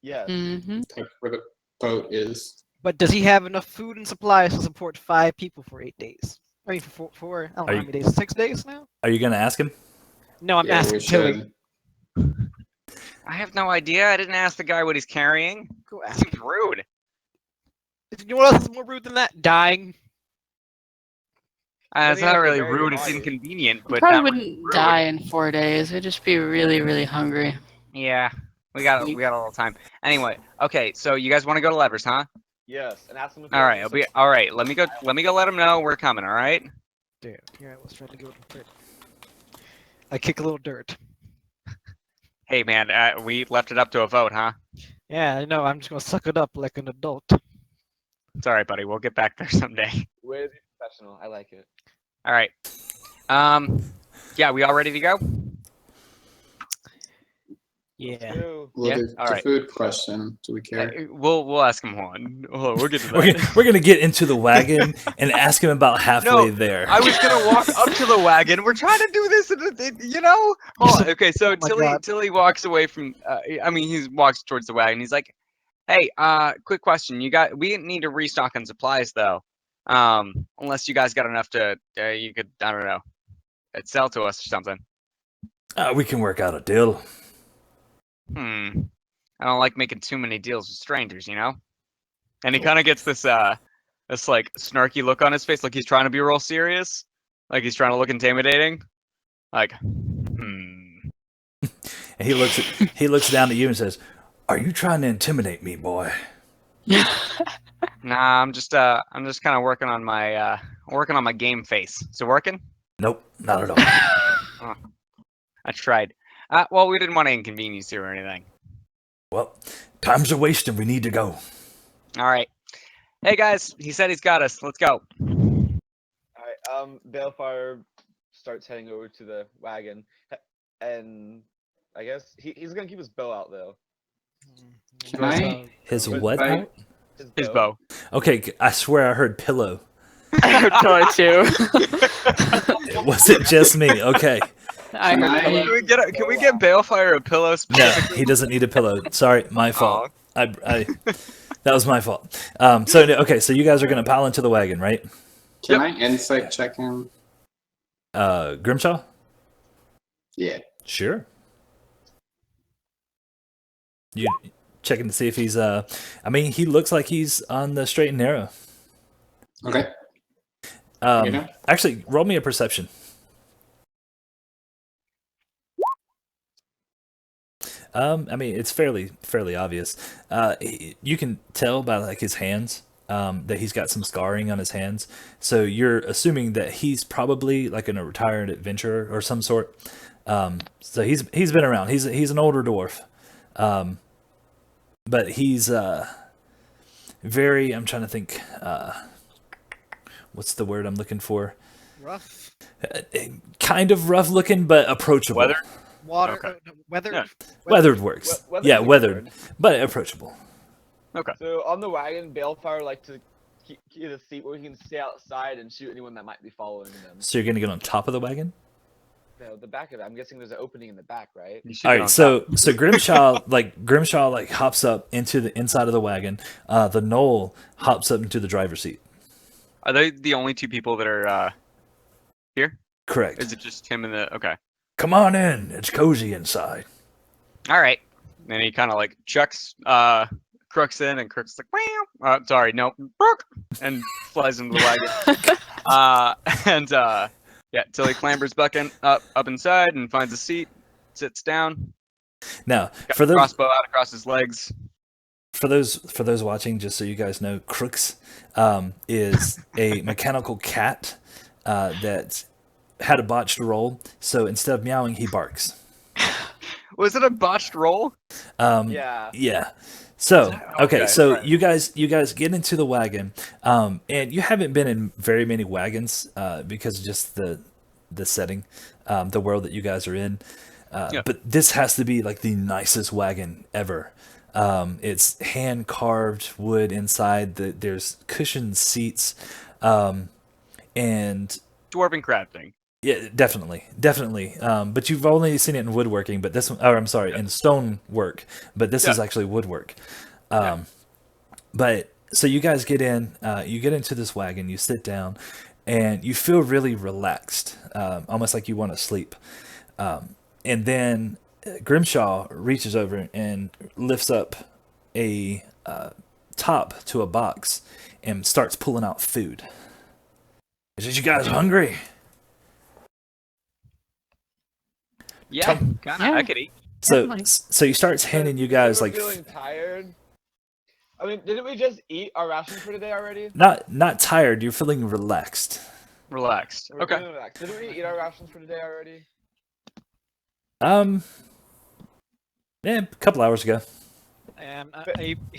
Speaker 4: Yes.
Speaker 6: hmm
Speaker 5: That's where the boat is.
Speaker 3: But does he have enough food and supplies to support 5 people for 8 days? I mean, for four I don't know
Speaker 2: Are
Speaker 3: how
Speaker 2: you-
Speaker 3: many days. 6 days now?
Speaker 2: Are you gonna ask him?
Speaker 3: No, I'm
Speaker 5: Yeah,
Speaker 3: asking
Speaker 5: we
Speaker 3: Tilly.
Speaker 5: should.
Speaker 7: I have no idea. I didn't ask the guy what he's carrying.
Speaker 3: Go
Speaker 7: That
Speaker 3: ask.
Speaker 7: seems rude.
Speaker 3: You know what else is more rude than that? Dying.
Speaker 7: It's
Speaker 4: he
Speaker 7: not
Speaker 4: has a
Speaker 7: really
Speaker 4: very
Speaker 7: rude. It's
Speaker 4: body.
Speaker 7: inconvenient,
Speaker 6: we
Speaker 7: but
Speaker 6: probably
Speaker 7: not really
Speaker 6: wouldn't
Speaker 7: rude.
Speaker 6: die in 4 days. We'd just be really, really hungry.
Speaker 7: Yeah, we got a little time. Anyway, okay, so you guys want to go to Levers, huh?
Speaker 4: Yes. And ask them if
Speaker 7: All right, all right. Let me go let him know we're coming. All right.
Speaker 3: Dude, here I was trying to go to dirt. I kick a little dirt.
Speaker 7: Hey, man, we left it up to a vote, huh?
Speaker 3: Yeah, I know. I'm just gonna suck it up like an adult.
Speaker 7: It's all right, buddy. We'll get back there someday.
Speaker 4: Way to be professional. I like it.
Speaker 7: All right. Yeah, we all ready to go?
Speaker 3: Yeah.
Speaker 4: Go.
Speaker 5: Well,
Speaker 1: Yeah,
Speaker 5: the
Speaker 1: alright.
Speaker 5: food question. Do we care?
Speaker 1: We'll ask him one. Oh, we'll get to
Speaker 2: We're
Speaker 1: that.
Speaker 2: gonna, we're gonna get into the wagon and ask him about halfway there.
Speaker 1: I was gonna walk up to the wagon. We're trying to do this, you know. Hold on. Okay, so
Speaker 3: Oh my God.
Speaker 1: Tilly walks away from. I mean, he walks towards the wagon. He's like, "Hey, quick question. We didn't need to restock on supplies though. Unless you guys got enough to, you could, I don't know, sell to us or something."
Speaker 2: We can work out a deal.
Speaker 1: I don't like making too many deals with strangers, you know. And he kind of gets this like snarky look on his face, like he's trying to be real serious, like he's trying to look intimidating. Like,
Speaker 2: And he looks down at you and says, "Are you trying to intimidate me, boy?"
Speaker 1: Nah, I'm just kind of working on my game face. Is it working?
Speaker 2: Nope, not at all.
Speaker 1: I tried. Well, we didn't want to inconvenience you or anything.
Speaker 2: Well, time's a wasting. We need to go.
Speaker 1: All right. Hey guys, he said he's got us. Let's go.
Speaker 4: Alright, Balefire starts heading over to the wagon. And I guess he's gonna keep his bow out though.
Speaker 5: Can I?
Speaker 2: His
Speaker 4: But
Speaker 2: what?
Speaker 5: I-
Speaker 2: out?
Speaker 1: His bow.
Speaker 2: Okay, I swear I heard pillow.
Speaker 6: I heard pillow too.
Speaker 2: Was it just me? Okay.
Speaker 6: I
Speaker 5: Can
Speaker 6: heard
Speaker 5: I-
Speaker 6: pillow.
Speaker 1: Can we get Balefire a pillow
Speaker 2: No,
Speaker 1: specifically?
Speaker 2: he doesn't need a pillow. Sorry, my fault. I that was my fault. So you guys are gonna pile into the wagon, right?
Speaker 5: Can I insight check him?
Speaker 2: Grimshaw?
Speaker 5: Yeah.
Speaker 2: Sure. You checking to see if he's I mean, he looks like he's on the straight and narrow.
Speaker 5: Okay. You know?
Speaker 2: Actually, roll me a perception. I mean, it's fairly obvious. You can tell by like his hands that he's got some scarring on his hands. So you're assuming that he's probably like a retired adventurer or some sort. So he's been around. He's an older dwarf, but he's very. I'm trying to think. What's the word I'm looking for?
Speaker 3: Rough.
Speaker 2: Kind of rough looking, but approachable.
Speaker 1: Weather?
Speaker 3: Water.
Speaker 1: Okay.
Speaker 3: Weather.
Speaker 1: Yeah.
Speaker 2: Weathered works.
Speaker 4: Weather's
Speaker 2: Yeah,
Speaker 4: a good
Speaker 2: weathered,
Speaker 4: word.
Speaker 2: but approachable.
Speaker 1: Okay.
Speaker 4: So on the wagon, Balefire like to get a seat where he can stay outside and shoot anyone that might be following them.
Speaker 2: So you're gonna get on top of the wagon.
Speaker 4: No, the back of it. I'm guessing there's an opening in the back, right?
Speaker 1: You should
Speaker 2: All
Speaker 1: get
Speaker 2: right,
Speaker 1: on
Speaker 2: so
Speaker 1: top.
Speaker 2: Grimshaw like hops up into the inside of the wagon. The Knoll hops up into the driver's seat.
Speaker 1: Are they the only two people that are here?
Speaker 2: Correct.
Speaker 1: Is it just him and the? Okay.
Speaker 2: Come on in. It's cozy inside.
Speaker 1: All right. And he kind of like chucks Crooks in, and Crooks like, wow. Sorry, no, Brook, and flies into the wagon. Yeah, Tilly clambers up inside and finds a seat, sits down.
Speaker 2: Now,
Speaker 1: Got
Speaker 2: for
Speaker 1: the
Speaker 2: those
Speaker 1: crossbow out across his legs.
Speaker 2: for those watching, just so you guys know, Crooks is a mechanical cat that had a botched roll. So instead of meowing, he barks.
Speaker 1: Was it a botched roll?
Speaker 4: Yeah.
Speaker 2: Yeah. So
Speaker 1: Okay,
Speaker 2: so
Speaker 1: right.
Speaker 2: you guys get into the wagon, and you haven't been in very many wagons because of just the setting, the world that you guys are in.
Speaker 1: Yeah.
Speaker 2: But this has to be like the nicest wagon ever. It's hand carved wood inside. There's cushioned seats, and
Speaker 1: Dwarven crafting.
Speaker 2: yeah, definitely. But you've only seen it in woodworking, but this one, or I'm sorry, in stonework, but this is actually woodwork. But so you guys get into this wagon, you sit down, and you feel really relaxed, almost like you want to sleep. And then Grimshaw reaches over and lifts up a top to a box and starts pulling out food. He says, "You guys hungry?"
Speaker 1: Yeah,
Speaker 2: Tom-
Speaker 1: kind of.
Speaker 6: Yeah.
Speaker 1: I could eat.
Speaker 2: So he starts handing you guys
Speaker 4: We're
Speaker 2: like
Speaker 4: feeling tired. I mean, didn't we just eat our rations for today already?
Speaker 2: not tired. You're feeling relaxed.
Speaker 1: Relaxed.
Speaker 4: We're
Speaker 1: Okay.
Speaker 4: feeling relaxed. Didn't we eat our rations for today already?
Speaker 2: Yeah, a couple hours ago.
Speaker 3: And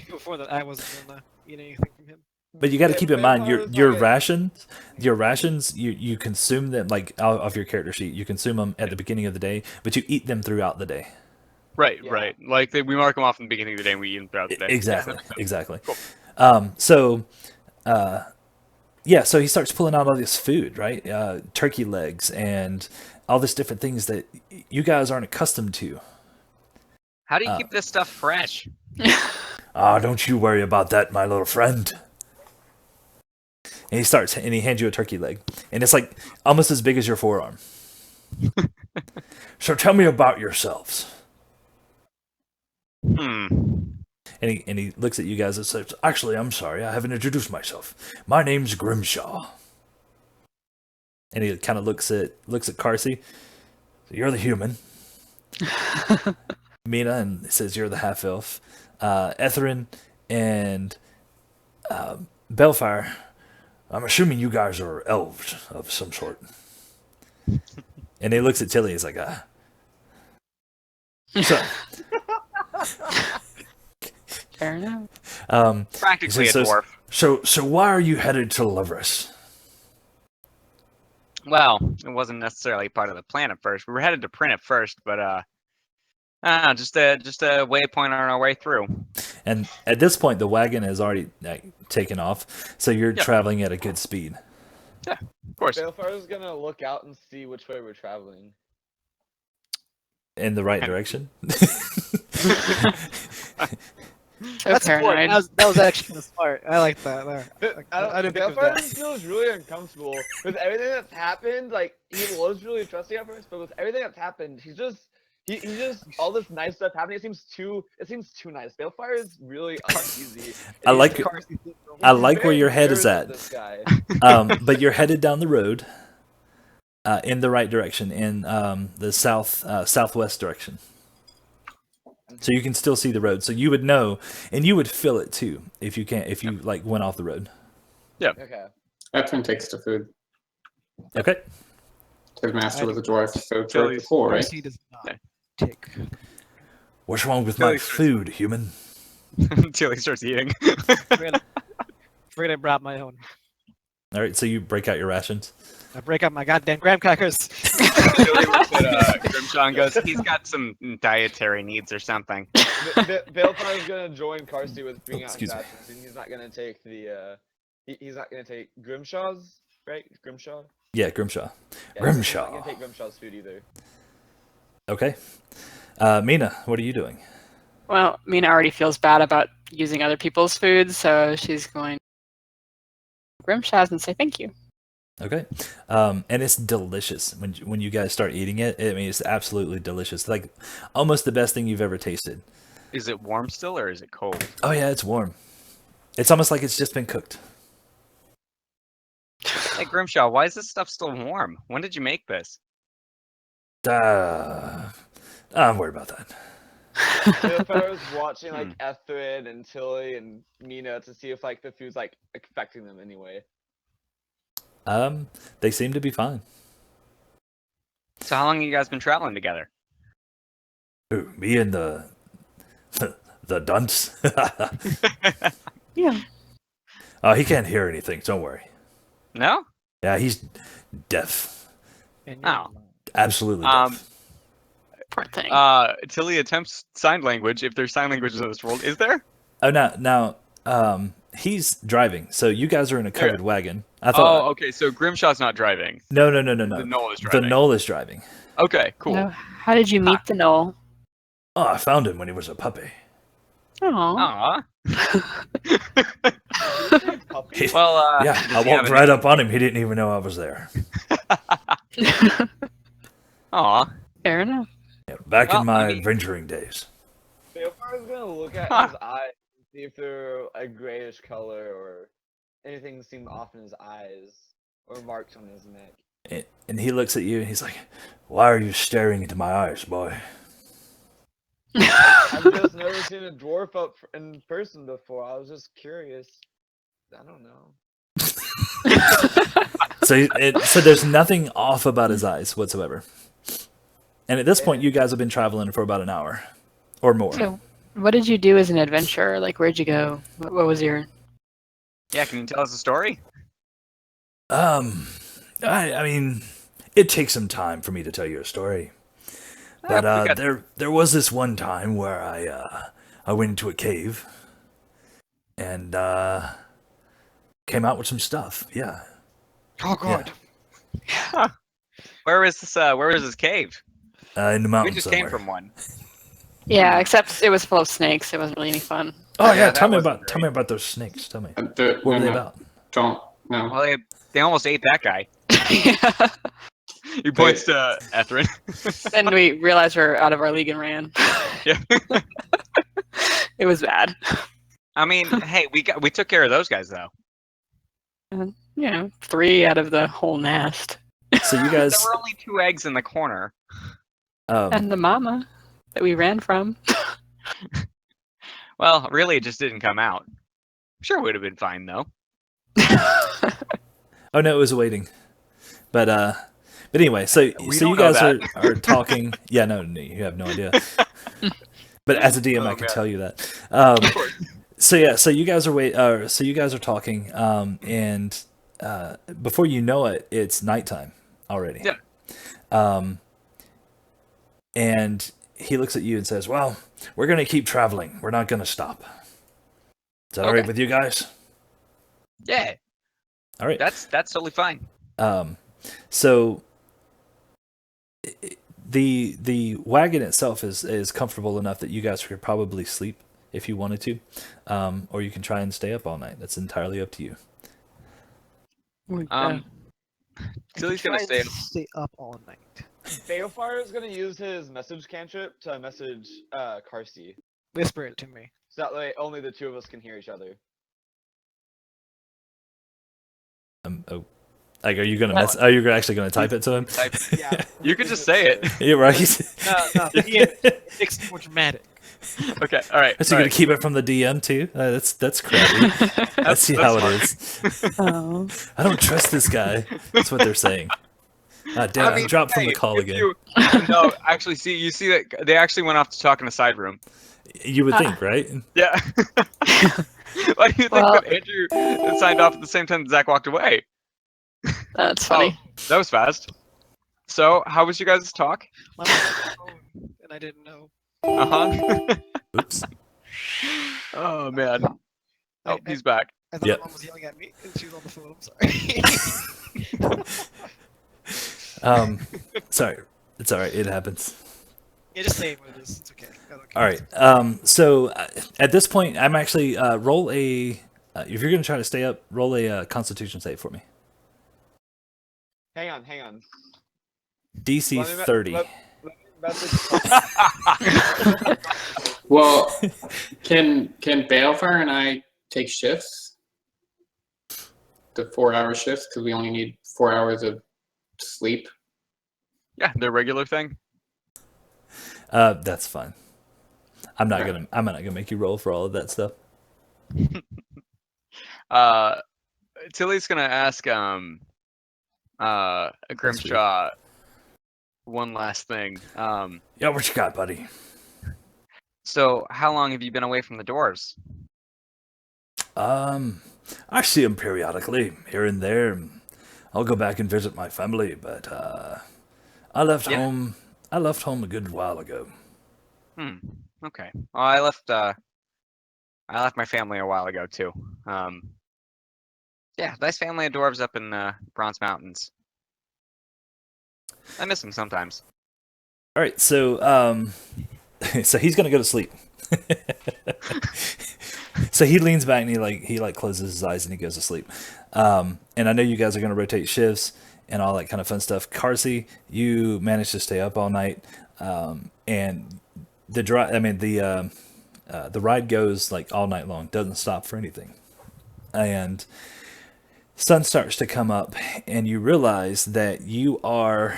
Speaker 3: before that, I wasn't gonna eat anything from him.
Speaker 2: But you got to
Speaker 4: Yeah,
Speaker 2: keep in mind
Speaker 4: vampires
Speaker 2: your
Speaker 4: like it.
Speaker 2: rations. You consume them like off your character sheet. You consume them at the beginning of the day, but you eat them throughout the day.
Speaker 1: Right,
Speaker 4: Yeah.
Speaker 1: right. Like we mark them off in the beginning of the day and we eat them throughout the day.
Speaker 2: Exactly, exactly.
Speaker 1: Cool.
Speaker 2: So he starts pulling out all this food, right? Turkey legs and all this different things that you guys aren't accustomed to.
Speaker 1: How do you keep this stuff fresh?
Speaker 2: Don't you worry about that, my little friend. And he hands you a turkey leg, and it's like almost as big as your forearm. So tell me about yourselves. And he looks at you guys and says, "Actually, I'm sorry, I haven't introduced myself. My name's Grimshaw." And he kind of looks at Carsey. So you're the human. Mina, and he says you're the half elf. Ethren and Belfire. I'm assuming you guys are elves of some sort. And he looks at Tilly. He's like, So,
Speaker 6: Fair enough.
Speaker 1: Practically a
Speaker 2: so-
Speaker 1: dwarf.
Speaker 2: so why are you headed to Levres?
Speaker 1: Well, it wasn't necessarily part of the plan at first. We were headed to print at first, but just a waypoint on our way through.
Speaker 2: And at this point, the wagon has already taken off, so you're traveling at a good speed.
Speaker 1: Of course.
Speaker 4: Balefire's gonna look out and see which way we're traveling.
Speaker 2: In the right direction?
Speaker 6: So
Speaker 3: That's important.
Speaker 6: paranoid.
Speaker 3: That was actually kind of smart. I like that.
Speaker 4: I
Speaker 3: didn't think of
Speaker 4: Balefire
Speaker 3: that.
Speaker 4: just feels really uncomfortable with everything that's happened. Like he was really trusting at first, but with everything that's happened, he just all this nice stuff happening. It seems too nice. Balefire is really uneasy.
Speaker 2: I like where your head is at.
Speaker 4: This guy.
Speaker 2: But you're headed down the road in the right direction, in the southwest direction. So you can still see the road. So you would know, and you would feel it too if you went off the road.
Speaker 4: Okay.
Speaker 5: Ethren takes the food.
Speaker 2: Okay.
Speaker 5: His master was a dwarf, so
Speaker 1: Tilly's-
Speaker 5: dwarf before, right?
Speaker 3: He does not take.
Speaker 2: What's wrong with my food, human?
Speaker 1: Until he starts eating.
Speaker 3: Afraid I brought my own.
Speaker 2: All right, so you break out your rations.
Speaker 3: I break up my goddamn graham crackers.
Speaker 1: Tilly looks at Grimshaw and goes, "He's got some dietary needs or something."
Speaker 4: Balefire is gonna join Carsey with bringing out
Speaker 2: excuse me.
Speaker 4: rations, and he's not gonna take the he's not gonna take Grimshaw's, right? Grimshaw.
Speaker 2: Yeah, Grimshaw.
Speaker 4: Yeah,
Speaker 2: Grimshaw.
Speaker 4: He's not gonna take Grimshaw's food either.
Speaker 2: Okay. Mina, what are you doing?
Speaker 6: Well, Mina already feels bad about using other people's food, so she's going Grimshaw's and say thank you.
Speaker 2: Okay. And it's delicious when you guys start eating it. I mean, it's absolutely delicious. Like almost the best thing you've ever tasted.
Speaker 1: Is it warm still or is it cold?
Speaker 2: Oh yeah, it's warm. It's almost like it's just been cooked.
Speaker 1: Hey Grimshaw, why is this stuff still warm? When did you make this?
Speaker 2: I'm worried about that.
Speaker 4: Balefire was watching like Ethren and Tilly and Mina to see if like the food's like affecting them anyway.
Speaker 2: They seem to be fine.
Speaker 1: So how long have you guys been traveling together?
Speaker 2: Ooh, me and the dunce.
Speaker 6: Yeah.
Speaker 2: Oh, he can't hear anything. Don't worry.
Speaker 1: No?
Speaker 2: Yeah, he's deaf.
Speaker 3: And
Speaker 1: Oh.
Speaker 2: Absolutely deaf.
Speaker 6: Poor thing.
Speaker 1: Tilly attempts sign language, if there's sign languages in this world. Is there?
Speaker 2: Oh, now, he's driving. So you guys are in a covered wagon. I
Speaker 1: Oh,
Speaker 2: thought.
Speaker 1: okay, so Grimshaw's not driving.
Speaker 2: No.
Speaker 1: The Knoll is
Speaker 2: The
Speaker 1: driving.
Speaker 2: Knoll is driving.
Speaker 1: Okay, cool.
Speaker 6: No, how did you meet the Knoll?
Speaker 2: Oh, I found him when he was a puppy.
Speaker 6: Oh.
Speaker 1: Aw.
Speaker 4: Puppy.
Speaker 1: Well,
Speaker 2: Yeah,
Speaker 1: does
Speaker 2: I
Speaker 1: he have
Speaker 2: walked
Speaker 1: an-
Speaker 2: right up on him. He didn't even know I was there.
Speaker 1: Aw.
Speaker 6: Fair enough.
Speaker 2: Yeah, back
Speaker 1: Well,
Speaker 2: in my
Speaker 1: I mean-
Speaker 2: adventuring days.
Speaker 4: Balefire's gonna look at
Speaker 1: Huh.
Speaker 4: his eye and see if they're a grayish color or anything seemed off in his eyes or marks on his neck.
Speaker 2: And he looks at you and he's like, "Why are you staring into my eyes, boy?"
Speaker 4: I've just never seen a dwarf up in person before. I was just curious. I don't know.
Speaker 2: So there's nothing off about his eyes whatsoever. And at this point, you guys have been traveling for about an hour or more.
Speaker 6: So, what did you do as an adventurer? Like, where'd you go? What was your...
Speaker 1: Yeah, can you tell us a story?
Speaker 2: I mean, it takes some time for me to tell you a story. But there was this one time where I went into a cave and came out with some stuff. Yeah.
Speaker 3: Oh god.
Speaker 7: Where was this cave?
Speaker 2: In the
Speaker 7: We
Speaker 2: mountains
Speaker 7: just
Speaker 2: somewhere.
Speaker 7: came from one.
Speaker 6: Yeah, except it was full of snakes. It wasn't really any fun.
Speaker 2: Oh
Speaker 7: Yeah,
Speaker 2: yeah,
Speaker 7: that
Speaker 2: tell me
Speaker 7: wasn't
Speaker 2: about about those snakes. Tell me. What
Speaker 5: No,
Speaker 2: were they
Speaker 5: no,
Speaker 2: about?
Speaker 5: don't. No.
Speaker 7: Well, they almost ate that guy.
Speaker 6: Yeah.
Speaker 7: He points to Ethren.
Speaker 6: Then we realized we're out of our league and ran.
Speaker 7: Yeah.
Speaker 6: It was bad.
Speaker 7: I mean, hey, we took care of those guys though.
Speaker 6: And, 3 out of the whole nest.
Speaker 2: So you
Speaker 7: There
Speaker 2: guys,
Speaker 7: were only 2 eggs in the corner.
Speaker 6: And the mama that we ran from.
Speaker 7: Well, really, it just didn't come out. Sure, would have been fine though.
Speaker 2: oh no, it was waiting. But anyway, so
Speaker 7: We
Speaker 2: you
Speaker 7: don't know
Speaker 2: guys
Speaker 7: that.
Speaker 2: are talking. Yeah, no, you have no idea. But as a DM,
Speaker 7: Oh,
Speaker 2: I can
Speaker 7: man.
Speaker 2: tell you that. So you guys are so you guys are talking, and before you know it, it's nighttime already.
Speaker 7: Yeah.
Speaker 2: And he looks at you and says, "Well, we're gonna keep traveling. We're not gonna stop. Is that all right
Speaker 7: Okay.
Speaker 2: with you guys?"
Speaker 7: Yeah,
Speaker 2: All right.
Speaker 7: that's totally fine.
Speaker 2: So the wagon itself is comfortable enough that you guys could probably sleep if you wanted to, or you can try and stay up all night. That's entirely up to you.
Speaker 7: Tilly's gonna stay.
Speaker 3: Stay up all night.
Speaker 4: Balefire is gonna use his message cantrip to message Carsey,
Speaker 3: Whisper it to me.
Speaker 4: so that way only the 2 of us can hear each other.
Speaker 2: Like, are you gonna are you actually gonna type it to him?
Speaker 4: Yeah,
Speaker 7: You could just say it.
Speaker 2: Yeah, right.
Speaker 3: No, it makes it more dramatic.
Speaker 7: Okay, all right.
Speaker 2: So you're gonna keep it from the DM too? That's crappy. Let's see how it is.
Speaker 6: Oh.
Speaker 2: I don't trust this guy. That's what they're saying. Damn, I dropped from the call again.
Speaker 7: No, actually, you see that they actually went off to talk in a side room.
Speaker 2: You would think, right?
Speaker 7: Yeah. Why do you think
Speaker 6: Well-
Speaker 7: that Andrew signed off at the same time that Zach walked away?
Speaker 6: That's funny.
Speaker 7: Oh, that was fast. So, how was you guys' talk?
Speaker 3: My mom was on the phone, and I didn't know.
Speaker 7: Uh-huh.
Speaker 2: Oops.
Speaker 7: Oh, man. Oh,
Speaker 3: I-
Speaker 7: he's back.
Speaker 3: I thought
Speaker 2: Yep.
Speaker 3: my mom was yelling at me, and she was on the phone. I'm sorry.
Speaker 2: Sorry. It's all right. It happens.
Speaker 3: Yeah, just say what it is. It's okay. I don't care.
Speaker 2: All right. So at this point, I'm actually roll a. If you're gonna try to stay up, roll a Constitution save for me.
Speaker 4: hang on.
Speaker 2: DC
Speaker 4: Let me
Speaker 2: 30.
Speaker 4: let me message.
Speaker 5: Well, can Balefire and I take shifts? The 4-hour shifts, because we only need 4 hours of sleep.
Speaker 7: Yeah, their regular thing.
Speaker 2: That's fine. I'm not gonna make you roll for all of that stuff.
Speaker 7: Tilly's gonna ask Grimshaw one last thing.
Speaker 2: Yeah, what you got, buddy?
Speaker 7: So how long have you been away from the dwarves?
Speaker 2: I see them periodically here and there. I'll go back and visit my family, but I left
Speaker 7: Yeah.
Speaker 2: home. I left home a good while ago.
Speaker 7: Okay. Well, I left my family a while ago too. Yeah, nice family of dwarves up in Bronze Mountains. I miss them sometimes.
Speaker 2: All right, so so he's gonna go to sleep. So he leans back and he closes his eyes and he goes to sleep. And I know you guys are gonna rotate shifts and all that kind of fun stuff. Carsey, you managed to stay up all night, and the ride goes like all night long, doesn't stop for anything, and sun starts to come up, and you realize that you are,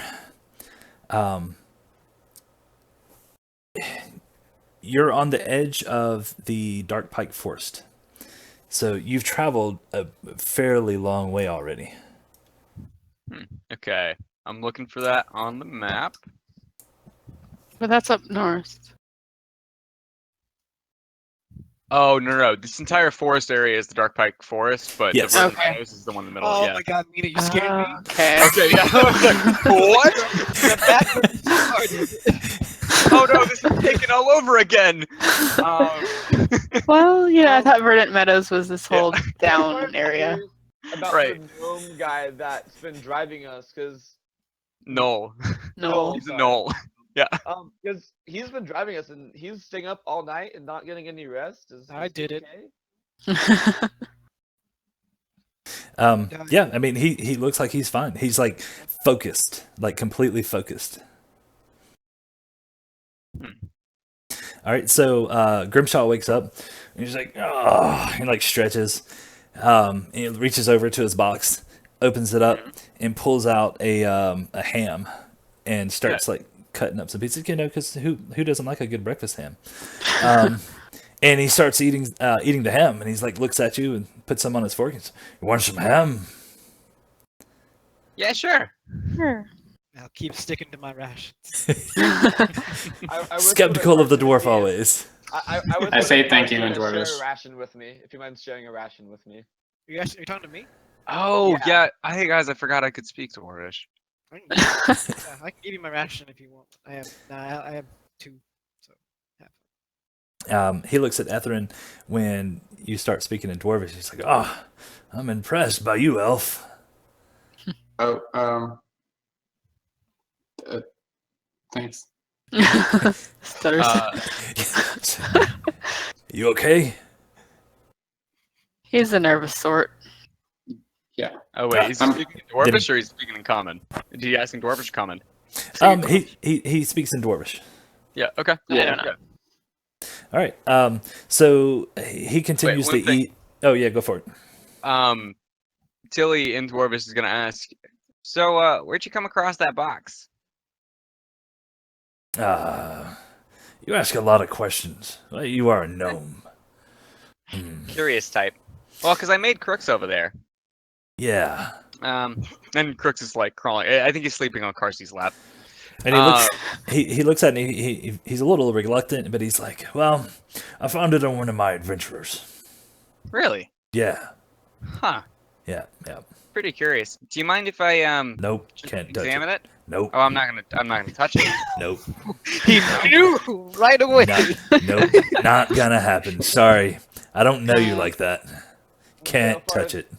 Speaker 2: you're on the edge of the Dark Pike Forest. So you've traveled a fairly long way already.
Speaker 7: Okay, I'm looking for that on the map.
Speaker 6: But that's up north.
Speaker 7: Oh no, this entire forest area is the Dark Pike Forest, but
Speaker 2: Yes.
Speaker 7: the Verdant
Speaker 6: Okay.
Speaker 7: Meadows is the one in the middle.
Speaker 3: Oh
Speaker 7: yeah.
Speaker 3: my god, Mina, you scared me.
Speaker 6: Okay.
Speaker 7: Okay, yeah. I was like, what?
Speaker 3: That's where you started.
Speaker 1: Oh no, this is taken all over again.
Speaker 6: Well, yeah, I thought Verdant Meadows was this whole
Speaker 4: I'm
Speaker 6: down area.
Speaker 4: curious about
Speaker 1: Right.
Speaker 4: the gnome guy that's been driving us, because
Speaker 1: Null.
Speaker 6: No.
Speaker 1: He's a null.
Speaker 4: because he's been driving us and he's staying up all night and not getting any rest.
Speaker 3: I
Speaker 4: is he
Speaker 3: did it.
Speaker 4: okay?
Speaker 2: Yeah, I mean, he looks like he's fine. He's like focused, like completely focused. All right, so Grimshaw wakes up and he's like, oh, he like stretches. And he reaches over to his box, opens it up, and pulls out a ham and starts like cutting up some pieces. You know, because who doesn't like a good breakfast ham? And he starts eating the ham, and he's like looks at you and puts some on his fork. And says, "You want some ham?"
Speaker 1: Yeah, sure.
Speaker 6: Sure.
Speaker 3: I'll keep sticking to my rations.
Speaker 4: I wish
Speaker 2: Skeptical of the
Speaker 4: there was
Speaker 2: dwarf
Speaker 4: a-
Speaker 2: always.
Speaker 4: wish
Speaker 5: I say
Speaker 4: there was
Speaker 5: thank you
Speaker 4: a
Speaker 5: in
Speaker 4: person to
Speaker 5: Dwarvish.
Speaker 4: share a ration with me, if you mind sharing a ration with me.
Speaker 3: You're talking to me?
Speaker 1: Oh
Speaker 4: Yeah.
Speaker 1: yeah. Hey guys, I forgot I could speak Dwarvish.
Speaker 3: I can give you my ration if you want. I have 2. So half.
Speaker 2: He looks at Ethren when you start speaking in Dwarvish. He's like, "Oh, I'm impressed by you, elf."
Speaker 5: Oh, thanks.
Speaker 6: Stutters.
Speaker 2: You okay?
Speaker 6: He's a nervous sort.
Speaker 1: Oh wait, is he
Speaker 5: I'm-
Speaker 1: speaking in Dwarvish or he's speaking in common? Did he ask in Dwarvish or common?
Speaker 2: He speaks in Dwarvish.
Speaker 1: Yeah. Okay.
Speaker 6: I don't know.
Speaker 2: All right. So he continues
Speaker 1: one
Speaker 2: to
Speaker 1: thing.
Speaker 2: eat. Oh yeah, go for it.
Speaker 1: Tilly in Dwarvish is gonna ask. So, where'd you come across that box?
Speaker 2: You ask a lot of questions. Well, you are a gnome.
Speaker 1: Curious type. Well, because I made Crooks over there.
Speaker 2: Yeah.
Speaker 1: And Crooks is like crawling. I think he's sleeping on Carsey's lap.
Speaker 2: And he looks at me. He's a little reluctant, but he's like, "Well, I found it on one of my adventurers."
Speaker 1: Really?
Speaker 2: Yeah.
Speaker 1: Huh.
Speaker 2: Yeah.
Speaker 1: Pretty curious. Do you mind if I
Speaker 2: Nope.
Speaker 1: just
Speaker 2: Can't touch
Speaker 1: examine it?
Speaker 2: Nope.
Speaker 1: Oh, I'm not gonna touch it.
Speaker 2: Nope.
Speaker 3: He knew right away.
Speaker 2: Nope. Not gonna happen. Sorry. I don't know you like that. Can't touch it.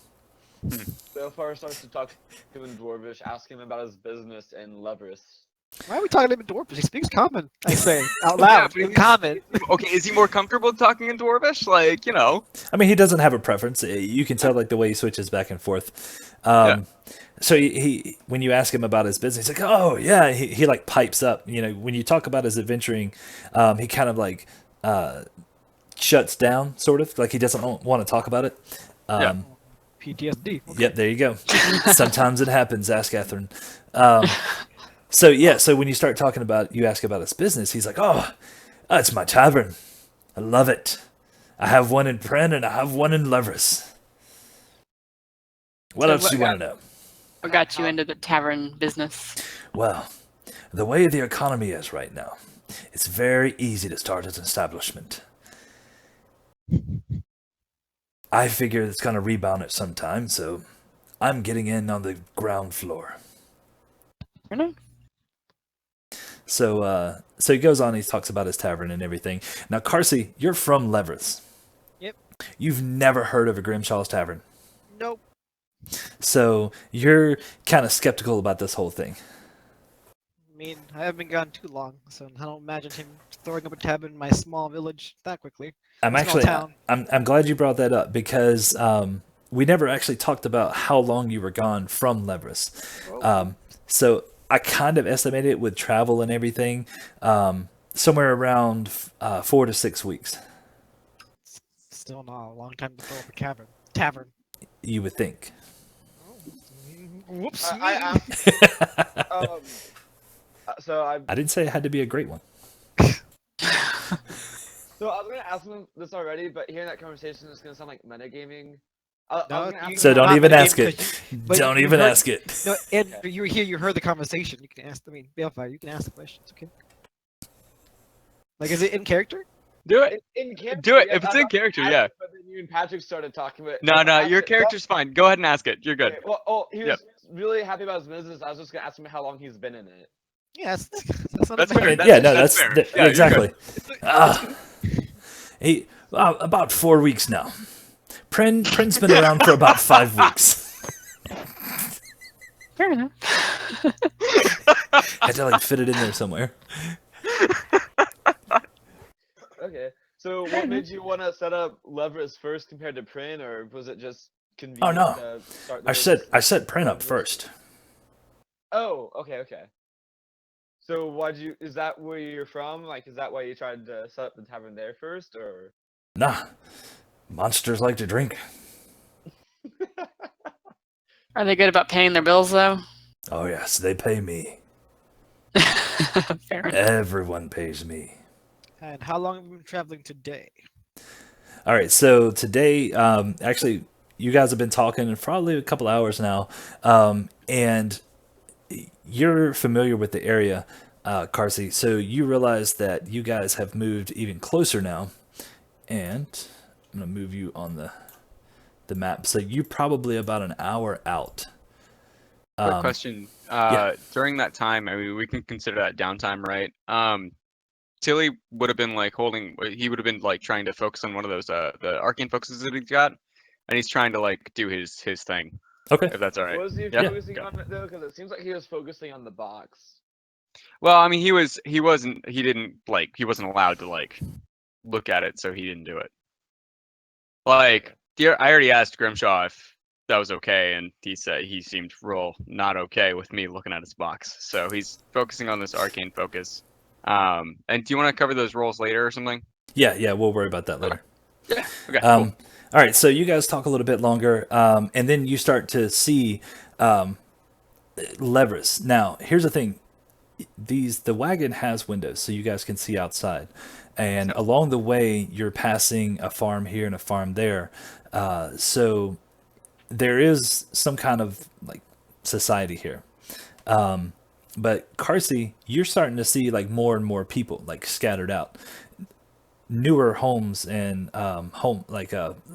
Speaker 4: Balefire starts to talk to him in Dwarvish, ask him about his business in Levres.
Speaker 3: Why are we talking to him in Dwarf? He speaks common. I say out loud
Speaker 1: but
Speaker 3: in common.
Speaker 1: Okay, is he more comfortable talking in Dwarvish? Like, you know.
Speaker 2: I mean, he doesn't have a preference. You can tell like the way he switches back and forth. So he when you ask him about his business, he's like, "Oh yeah." He like pipes up. You know, when you talk about his adventuring, he kind of like shuts down, sort of like he doesn't want to talk about it.
Speaker 3: PTSD.
Speaker 2: Yep, there you go. Sometimes it happens. Ask Ethren. So when you start talking about, you ask about his business, he's like, "Oh, it's my tavern. I love it. I have one in Pren and I have one in Levres. What
Speaker 6: So
Speaker 2: else do you want to know?"
Speaker 6: What got you into the tavern business?
Speaker 2: Well, the way the economy is right now, it's very easy to start an establishment. I figure it's going to rebound at some time, so I'm getting in on the ground floor.
Speaker 6: Fair enough.
Speaker 2: So he goes on, he talks about his tavern and everything. Now, Carsey, you're from Levres.
Speaker 3: Yep.
Speaker 2: You've never heard of a Grimshaw's Tavern.
Speaker 3: Nope.
Speaker 2: So you're kind of skeptical about this whole thing.
Speaker 3: I mean, I haven't been gone too long, so I don't imagine him throwing up a tab in my small village that quickly.
Speaker 2: I'm
Speaker 3: Small
Speaker 2: actually,
Speaker 3: town.
Speaker 2: I'm glad you brought that up because we never actually talked about how long you were gone from Levres. So I kind of estimated it with travel and everything, somewhere around 4 to 6 weeks.
Speaker 3: Still not a long time to throw up a tavern.
Speaker 2: You would think.
Speaker 3: Whoops.
Speaker 4: I asked, so
Speaker 2: I didn't say it had to be a great one.
Speaker 4: So I was gonna ask him this already, but hearing that conversation is gonna sound like metagaming. I was
Speaker 3: No,
Speaker 4: gonna ask
Speaker 3: you-
Speaker 2: So
Speaker 4: him
Speaker 2: don't
Speaker 3: not
Speaker 2: even
Speaker 3: the game
Speaker 2: ask it.
Speaker 3: 'cause but
Speaker 2: Don't
Speaker 3: you
Speaker 2: even
Speaker 3: heard-
Speaker 2: ask it.
Speaker 3: No, and you were here. You heard the conversation. You can ask. I mean, Balefire. You can ask the questions. Okay. Like, is it in character?
Speaker 1: Do it.
Speaker 4: in character.
Speaker 1: Do it.
Speaker 4: yes,
Speaker 1: If it's
Speaker 4: I
Speaker 1: in
Speaker 4: thought
Speaker 1: character,
Speaker 4: asked
Speaker 1: yeah.
Speaker 4: it, But then you and Patrick started talking about.
Speaker 1: No, your character's fine. Go ahead and ask it. You're good.
Speaker 4: Okay, well, he was
Speaker 1: Yep.
Speaker 4: really happy about his business. I was just gonna ask him how long he's been in it.
Speaker 3: Yeah, that's not
Speaker 1: That's
Speaker 3: a bad-
Speaker 1: fair.
Speaker 2: And, yeah, no,
Speaker 1: that's
Speaker 2: that's
Speaker 1: fair.
Speaker 2: that-
Speaker 1: Yeah, you're
Speaker 2: exactly. He about 4 weeks now. Prin's been around for about 5 weeks.
Speaker 6: Fair enough.
Speaker 2: Had to like fit it in there somewhere.
Speaker 4: Okay. So what made you want to set up Levres first compared to Prin, or was it just
Speaker 2: Oh
Speaker 4: convenient
Speaker 2: no,
Speaker 4: to start?
Speaker 2: I set Prin up first.
Speaker 4: Oh, okay. So why'd you? Is that where you're from? Like, is that why you tried to set up the tavern there first, or?
Speaker 2: Nah, monsters like to drink.
Speaker 6: Are they good about paying their bills though?
Speaker 2: Oh yes, they pay me.
Speaker 6: Fair enough.
Speaker 2: Everyone pays me.
Speaker 3: And how long have we been traveling today?
Speaker 2: All right, so today, actually, you guys have been talking for probably a couple hours now, and you're familiar with the area, Carsey. So you realize that you guys have moved even closer now, and I'm gonna move you on the map. So you're probably about an hour out.
Speaker 1: Quick question.
Speaker 2: yeah.
Speaker 1: During that time, I mean, we can consider that downtime, right? Tilly would have been like he would have been like trying to focus on one of those the arcane focuses that he's got, and he's trying to like do his thing,
Speaker 2: Okay.
Speaker 1: if that's all right.
Speaker 4: Was he
Speaker 1: Yeah.
Speaker 4: focusing on it though? Because it seems like he was focusing on the box.
Speaker 1: Well, I mean, he wasn't allowed to like look at it, so he didn't do it. Like, I already asked Grimshaw if that was okay, and he said he seemed real not okay with me looking at his box. So he's focusing on this arcane focus. And do you want to cover those roles later or something?
Speaker 2: Yeah, we'll worry about that later.
Speaker 1: Yeah. Okay.
Speaker 2: All
Speaker 1: Cool.
Speaker 2: right, so you guys talk a little bit longer, and then you start to see Levres. Now, here's the thing: the wagon has windows, so you guys can see outside. And along the way, you're passing a farm here and a farm there, so there is some kind of like society here. But Carsey, you're starting to see like more and more people like scattered out. Newer homes and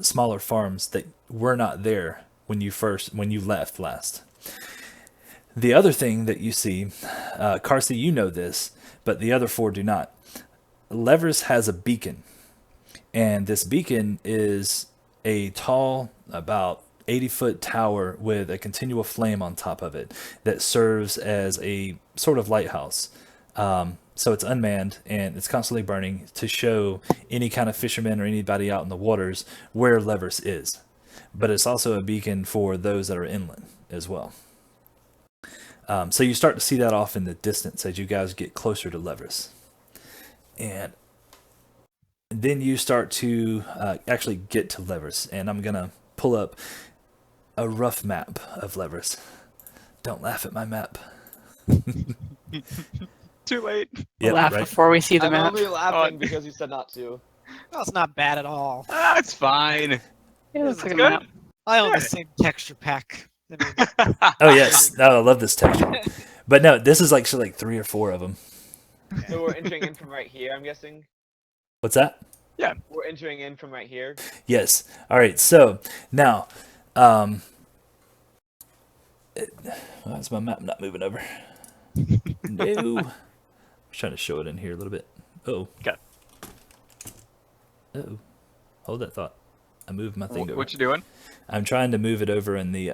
Speaker 2: smaller farms that were not there when you left last. The other thing that you see, Carsey, you know this, but the other four do not. Levres has a beacon, and this beacon is a tall, about 80-foot tower with a continual flame on top of it that serves as a sort of lighthouse. So it's unmanned and it's constantly burning to show any kind of fishermen or anybody out in the waters where Levres is. But it's also a beacon for those that are inland as well. So you start to see that off in the distance as you guys get closer to Levres. And then you start to actually get to Levres. And I'm going to pull up a rough map of Levres. Don't laugh at my map.
Speaker 1: Too late.
Speaker 2: Yep,
Speaker 6: Laugh
Speaker 2: right.
Speaker 6: before we see the
Speaker 4: I'm
Speaker 6: map.
Speaker 4: only laughing because you said not to.
Speaker 3: Well, it's not bad at all.
Speaker 1: Ah, it's fine.
Speaker 6: It looks like a
Speaker 1: good.
Speaker 6: map.
Speaker 3: I own
Speaker 1: Yeah.
Speaker 3: the same texture pack. I mean,
Speaker 2: Oh yes, no, I love this texture. But no, this is actually like 3 or 4 of them.
Speaker 4: So we're entering in from right here, I'm guessing.
Speaker 2: What's that?
Speaker 4: We're entering in from right here.
Speaker 2: Yes. All right. So now, why is my map not moving over? No. I'm trying to show it in here a little bit. Oh.
Speaker 1: Okay.
Speaker 2: Oh. Hold that thought. I moved my thing over.
Speaker 1: What you doing?
Speaker 2: I'm trying to move it over in the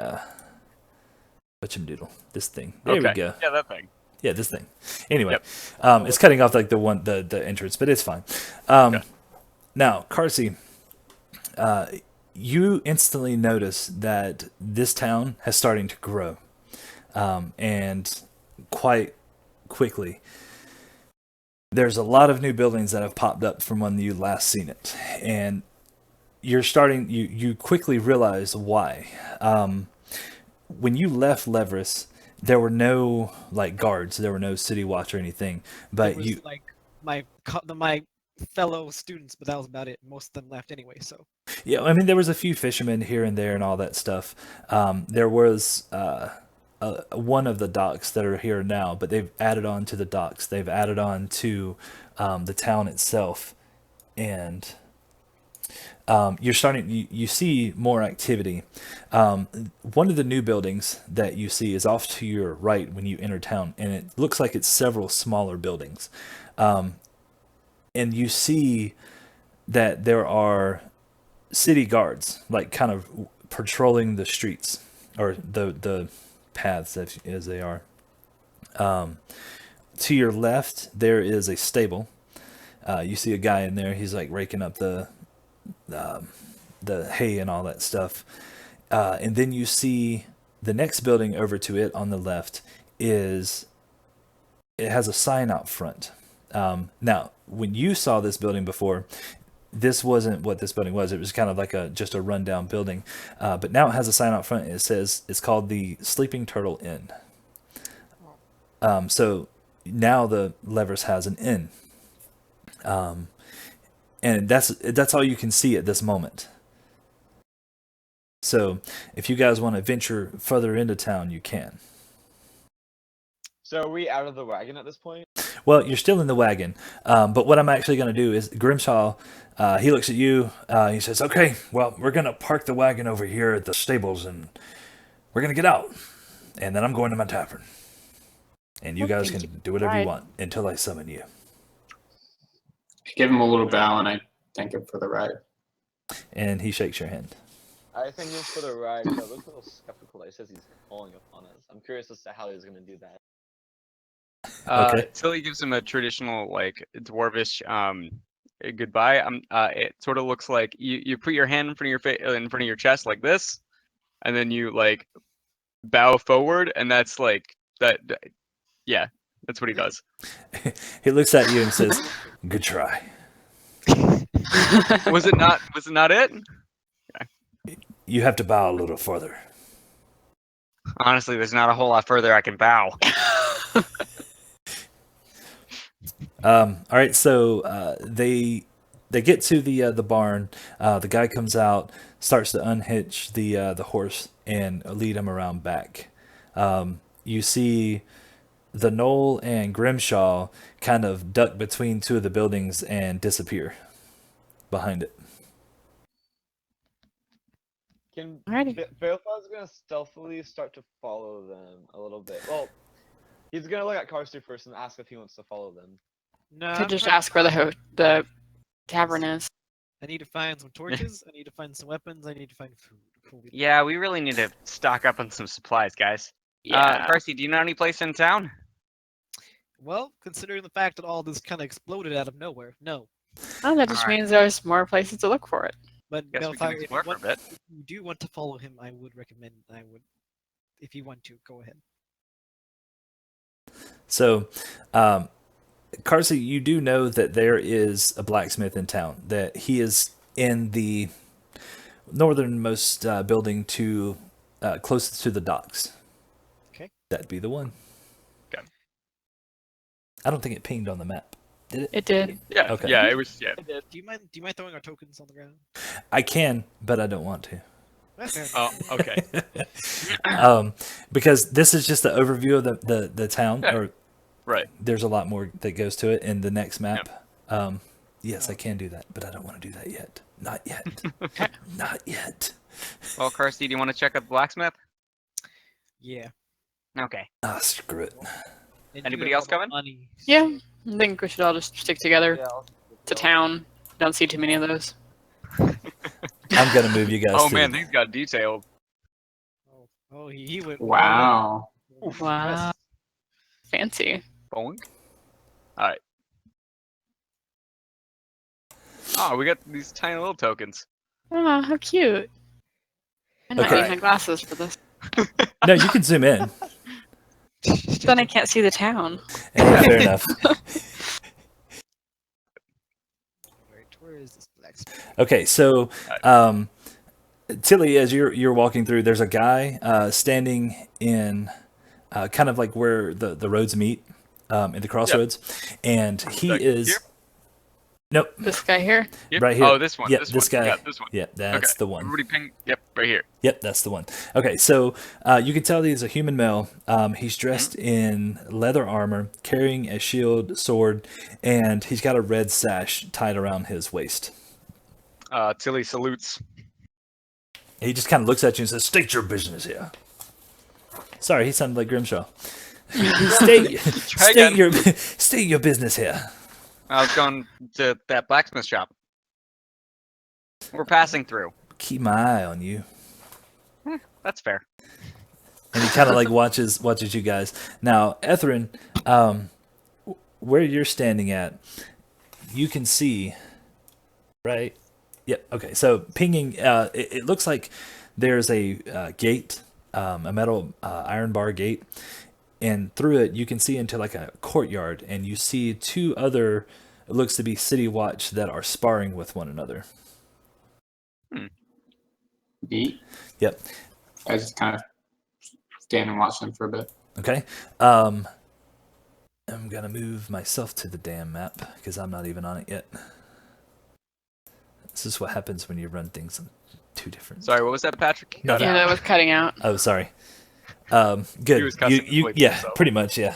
Speaker 2: whatchamdoodle. This thing. There we
Speaker 1: Okay.
Speaker 2: go.
Speaker 1: Yeah, that thing.
Speaker 2: Yeah, this thing. Anyway,
Speaker 1: Yep.
Speaker 2: it's cutting off like the entrance, but it's fine.
Speaker 1: Okay.
Speaker 2: Now, Carsey, you instantly notice that this town has starting to grow, and quite quickly. There's a lot of new buildings that have popped up from when you last seen it, and you quickly realize why. When you left Levres, there were no like guards, there were no city watch or anything, but
Speaker 3: it was like my fellow students, but that was about it. Most of them left anyway, so.
Speaker 2: yeah, I mean there was a few fishermen here and there and all that stuff. There was one of the docks that are here now, but they've added on to the docks. They've added on to the town itself, and you're starting. You see more activity. One of the new buildings that you see is off to your right when you enter town, and it looks like it's several smaller buildings. And you see that there are city guards, like kind of patrolling the streets or the paths as they are. To your left, there is a stable. You see a guy in there. He's like raking up the hay and all that stuff. And then you see the next building over to it on the left it has a sign out front. Now, when you saw this building before, this wasn't what this building was. It was kind of like just a rundown building. But now it has a sign out front. And it says it's called the Sleeping Turtle Inn. So now the Levres has an inn. And that's all you can see at this moment. So if you guys want to venture further into town, you can.
Speaker 4: So are we out of the wagon at this point?
Speaker 2: Well, you're still in the wagon. But what I'm actually going to do is Grimshaw, he looks at you. He says, okay, well, we're going to park the wagon over here at the stables and we're going to get out. And then I'm going to my tavern. And you guys can do whatever you want until I summon you.
Speaker 5: I give him a little bow and I thank him for the ride.
Speaker 2: And he shakes your hand.
Speaker 4: I thank him for the ride. But I look a little skeptical that he says he's calling upon us. I'm curious as to how he's going to do that.
Speaker 2: Okay.
Speaker 1: Tilly gives him a traditional like dwarvish goodbye. It sort of looks like you put your hand in front of in front of your chest like this, and then you like bow forward, and that's like that. Yeah, that's what he does.
Speaker 2: He looks at you and says, "Good try."
Speaker 1: Was it not? Was it not it?
Speaker 2: You have to bow a little further.
Speaker 1: Honestly, there's not a whole lot further I can bow.
Speaker 2: All right, so they get to the barn. The guy comes out, starts to unhitch the horse and lead him around back. You see the Knoll and Grimshaw kind of duck between two of the buildings and disappear behind it.
Speaker 6: Alrighty.
Speaker 4: Belfast's gonna stealthily start to follow them a little bit. Well, he's gonna look at Karstu first and ask if he wants to follow them.
Speaker 3: No,
Speaker 6: To
Speaker 3: I'm
Speaker 6: just
Speaker 3: trying-
Speaker 6: ask where the tavern is.
Speaker 3: I need to find some torches. I need to find some weapons. I need to find food. Cool.
Speaker 1: Yeah, we really need to stock up on some supplies, guys.
Speaker 6: Yeah.
Speaker 1: Darcy, do you know any place in town?
Speaker 3: Well, considering the fact that all this kind of exploded out of nowhere, no.
Speaker 6: Oh, that just
Speaker 1: Alright.
Speaker 6: means there's more places to look for it.
Speaker 3: But
Speaker 1: Guess we can
Speaker 3: Belfire, if
Speaker 1: explore for a bit.
Speaker 3: if you do want to follow him, I would recommend. If you want to, go ahead.
Speaker 2: So, Carsey, you do know that there is a blacksmith in town, that he is in the northernmost building to closest to the docks.
Speaker 3: Okay.
Speaker 2: That'd be the one.
Speaker 1: Okay.
Speaker 2: I don't think it pinged on the map. Did it?
Speaker 6: It did.
Speaker 1: Yeah.
Speaker 2: Okay.
Speaker 1: Yeah, it was. Yeah.
Speaker 3: Do you mind throwing our tokens on the ground?
Speaker 2: I can, but I don't want to.
Speaker 3: That's fair.
Speaker 1: Oh, okay.
Speaker 2: Because this is just the overview of the town,
Speaker 1: Yeah.
Speaker 2: or
Speaker 1: Right.
Speaker 2: there's a lot more that goes to it in the next map. Yes, I can do that, but I don't want to do that yet. Not yet. Not yet.
Speaker 1: Well, Kirsty, do you want to check out the blacksmith?
Speaker 3: Yeah.
Speaker 1: Okay.
Speaker 2: Ah, screw it.
Speaker 3: And you
Speaker 1: Anybody
Speaker 3: have
Speaker 1: else
Speaker 3: all the
Speaker 1: coming?
Speaker 3: Money,
Speaker 6: Yeah.
Speaker 3: so-
Speaker 6: I think we should all just stick together to town. Don't see too many of those.
Speaker 2: I'm gonna move you guys.
Speaker 1: Oh
Speaker 2: to
Speaker 1: man, these got detailed.
Speaker 3: Oh, he went.
Speaker 5: Wow.
Speaker 6: Wow. Fancy.
Speaker 1: Bowling. All right. Oh, we got these tiny little tokens.
Speaker 6: Oh, how cute. I might
Speaker 2: Okay.
Speaker 6: need my glasses for this.
Speaker 2: No, you can zoom in.
Speaker 6: Then I can't see the town.
Speaker 2: Yeah, fair enough.
Speaker 3: Where is this blacksmith?
Speaker 2: Okay, so Tilly, as you're walking through, there's a guy standing in kind of like where the roads meet in the crossroads, and he
Speaker 1: Like
Speaker 2: is.
Speaker 1: here?
Speaker 2: Nope.
Speaker 6: This guy here.
Speaker 1: Yep.
Speaker 2: Right here.
Speaker 1: Oh, this one.
Speaker 2: Yeah,
Speaker 1: this
Speaker 2: this
Speaker 1: one.
Speaker 2: guy.
Speaker 1: Yeah, this one.
Speaker 2: Yeah, that's
Speaker 1: Okay.
Speaker 2: the one.
Speaker 1: Everybody ping. Yep, right here.
Speaker 2: Yep, that's the one. Okay, so you can tell he's a human male. He's dressed in leather armor, carrying a shield, sword, and he's got a red sash tied around his waist.
Speaker 1: Tilly salutes.
Speaker 2: He just kind of looks at you and says, "State your business here." Sorry, he sounded like Grimshaw. State your business here.
Speaker 1: I was going to that blacksmith shop. We're passing through.
Speaker 2: Keep my eye on you.
Speaker 1: That's fair.
Speaker 2: And he kind of like watches you guys. Now, Ethren, where you're standing at, you can see, right? Yep. Okay. So pinging, it looks like there's a gate, a metal iron bar gate, and through it you can see into like a courtyard, and you see two other, it looks to be city watch that are sparring with one another.
Speaker 5: Neat.
Speaker 2: Yep.
Speaker 5: I just kind of stand and watch them for a bit.
Speaker 2: Okay. I'm gonna move myself to the damn map because I'm not even on it yet. This is what happens when you run things on two different.
Speaker 1: Sorry, what was that, Patrick?
Speaker 2: No,
Speaker 6: Yeah, that was cutting out.
Speaker 2: Oh, sorry.
Speaker 1: He was
Speaker 2: Good.
Speaker 1: cussing
Speaker 2: You,
Speaker 1: with
Speaker 2: yeah,
Speaker 1: himself.
Speaker 2: pretty much. Yeah,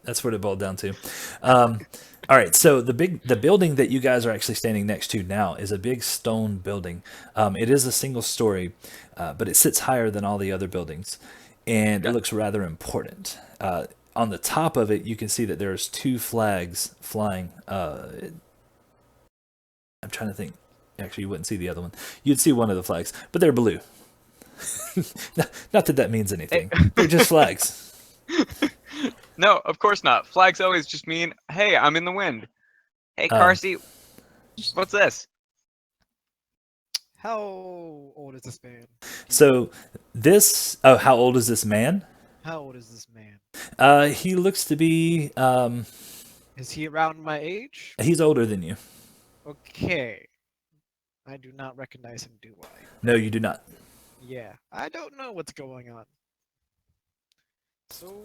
Speaker 2: that's what it boiled down to. All right. So the building that you guys are actually standing next to now is a big stone building. It is a single story, but it sits higher than all the other buildings, and it looks rather important. On the top of it, you can see that there's two flags flying. I'm trying to think. Actually, you wouldn't see the other one. You'd see one of the flags, but they're blue. Not that that means anything. They're just flags.
Speaker 1: No, of course not. Flags always just mean, hey, I'm in the wind. Hey, Carsey, what's this?
Speaker 3: How old is this man?
Speaker 2: So this. Oh, how old is this man?
Speaker 3: How old is this man?
Speaker 2: He looks to be.
Speaker 3: Is he around my age?
Speaker 2: He's older than you.
Speaker 3: Okay. I do not recognize him, do I?
Speaker 2: No, you do not.
Speaker 3: Yeah, I don't know what's going on. So,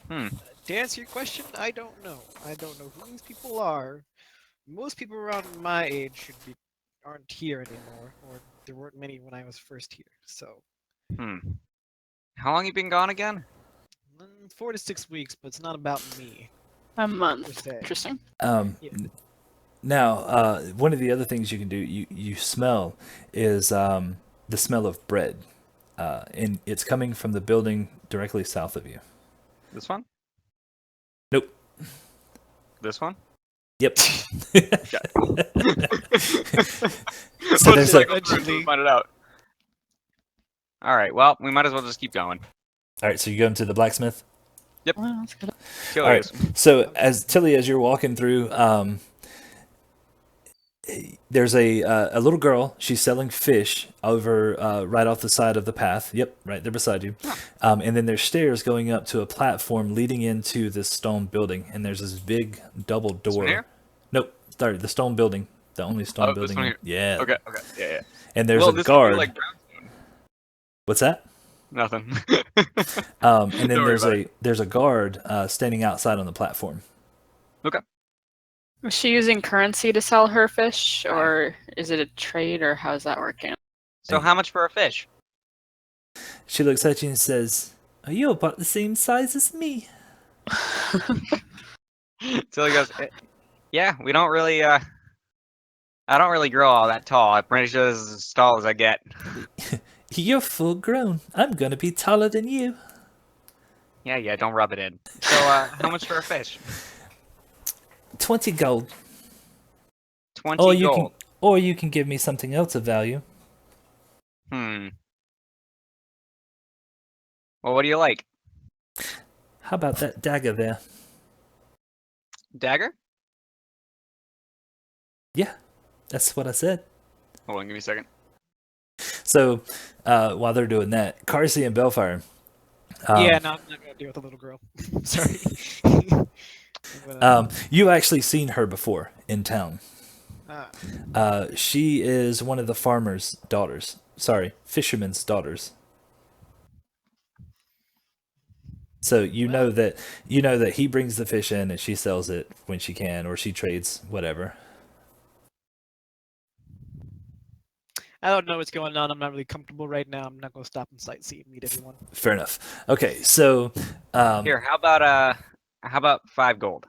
Speaker 3: to answer your question, I don't know. I don't know who these people are. Most people around my age aren't here anymore, or there weren't many when I was first here. So,
Speaker 1: How long you been gone again?
Speaker 3: 4 to 6 weeks, but it's not about me.
Speaker 6: A month.
Speaker 3: Per se.
Speaker 6: Interesting.
Speaker 3: Yeah.
Speaker 2: Now, one of the other things you can do, you smell, is the smell of bread. And it's coming from the building directly south of you.
Speaker 1: This one?
Speaker 2: Nope.
Speaker 1: This one?
Speaker 2: Yep. So
Speaker 1: We'll
Speaker 2: there's
Speaker 1: just
Speaker 2: like,
Speaker 1: go through and find it out. All right. Well, we might as well just keep going.
Speaker 2: all right, so you go into the blacksmith.
Speaker 6: Well, that's good.
Speaker 1: Kill
Speaker 2: All right.
Speaker 1: these.
Speaker 2: So as you're walking through, there's a little girl. She's selling fish over right off the side of the path. Yep, right there beside you. And then there's stairs going up to a platform leading into this stone building. And there's this big double door.
Speaker 1: This one here?
Speaker 2: Nope, sorry, the stone building. The only stone
Speaker 1: Oh, this
Speaker 2: building.
Speaker 1: one here.
Speaker 2: Yeah.
Speaker 1: Okay. Yeah.
Speaker 2: And there's
Speaker 1: well,
Speaker 2: a
Speaker 1: this
Speaker 2: guard.
Speaker 1: Would be like brownstone.
Speaker 2: What's that?
Speaker 1: Nothing.
Speaker 2: And then
Speaker 1: Don't worry about
Speaker 2: there's a guard standing outside on the platform.
Speaker 1: Okay.
Speaker 6: Was she using currency to sell her fish, or is it a trade, or how's that working?
Speaker 1: So how much for a fish?
Speaker 2: She looks at you and says, "Oh, you're about the same size as me."
Speaker 1: Tilly goes, yeah, we don't really, I don't really grow all that tall. I'm pretty sure this is as tall as I get.
Speaker 2: You're full grown. I'm gonna be taller than you.
Speaker 1: Yeah, don't rub it in. So, how much for a fish?
Speaker 2: 20 gold.
Speaker 1: 20
Speaker 2: Or
Speaker 1: gold.
Speaker 2: you can give me something else of value.
Speaker 1: Well, what do you like?
Speaker 2: How about that dagger there?
Speaker 1: Dagger?
Speaker 2: Yeah, that's what I said.
Speaker 1: Hold on, give me a second.
Speaker 2: So, while they're doing that, Carsey and Bellfire.
Speaker 3: Yeah, no, I'm not gonna deal with the little girl. Sorry. I'm gonna-
Speaker 2: You actually seen her before in town.
Speaker 3: ah,
Speaker 2: She is one of the farmer's daughters. Sorry, fisherman's daughters. So you know that he brings the fish in and she sells it when she can, or she trades whatever.
Speaker 3: I don't know what's going on. I'm not really comfortable right now. I'm not gonna stop and sightsee and meet everyone.
Speaker 2: Fair enough. Okay, so
Speaker 1: Here, how about 5 gold?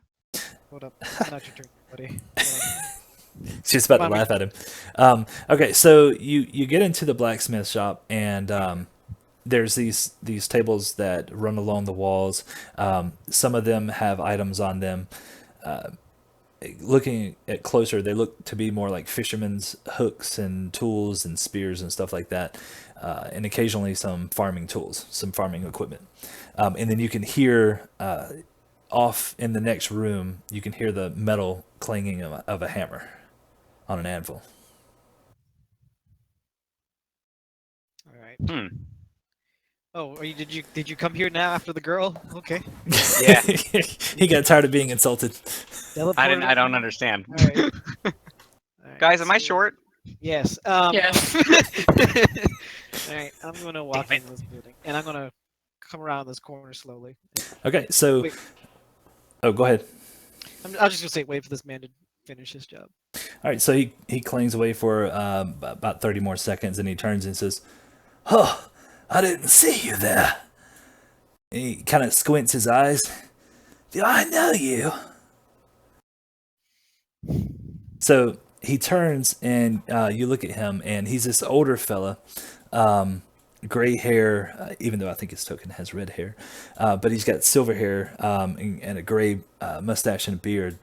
Speaker 3: Hold up. It's not your turn, buddy. Hold on.
Speaker 2: She's about to
Speaker 3: I mean-
Speaker 2: laugh at him. Okay, so you get into the blacksmith shop, and there's these tables that run along the walls. Some of them have items on them. Looking at closer, they look to be more like fishermen's hooks and tools and spears and stuff like that, and occasionally some farming tools, some farming equipment. And then you can hear off in the next room, you can hear the metal clanging of a hammer on an anvil.
Speaker 3: All right.
Speaker 7: Hmm.
Speaker 3: Oh, did you come here now after the girl? Okay.
Speaker 7: Yeah.
Speaker 2: He got tired of being insulted.
Speaker 7: I don't understand.
Speaker 3: All right. All right,
Speaker 7: Guys, am I
Speaker 3: so-
Speaker 7: short?
Speaker 3: Yes.
Speaker 6: Yes.
Speaker 3: All right. I'm gonna walk in this building, and I'm gonna come around this corner slowly.
Speaker 2: Okay, so
Speaker 3: Wait.
Speaker 2: oh, go ahead.
Speaker 3: I'm just gonna say, wait for this man to finish his job.
Speaker 2: All right, so he clings away for about 30 more seconds, and he turns and says, "Oh, I didn't see you there." And he kind of squints his eyes. "Do I know you?" So he turns, and you look at him, and he's this older fella, gray hair, even though I think his token has red hair, but he's got silver hair and a gray mustache and beard,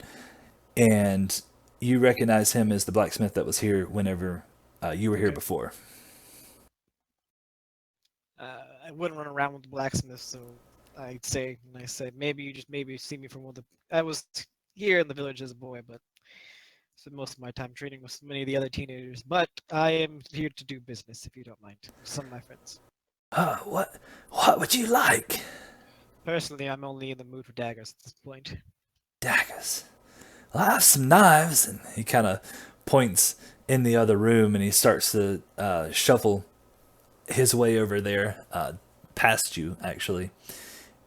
Speaker 2: and you recognize him as the blacksmith that was here whenever you were here
Speaker 3: Okay.
Speaker 2: before.
Speaker 3: I wouldn't run around with the blacksmith, so I'd say, and I said, maybe you just see me from one of the. I was here in the village as a boy, but spent most of my time trading with many of the other teenagers. But I am here to do business, if you don't mind. With some of my friends.
Speaker 2: What would you like?
Speaker 3: Personally, I'm only in the mood for daggers at this point.
Speaker 2: Daggers. Well, I have some knives, and he kind of points in the other room, and he starts to shuffle his way over there, past you actually,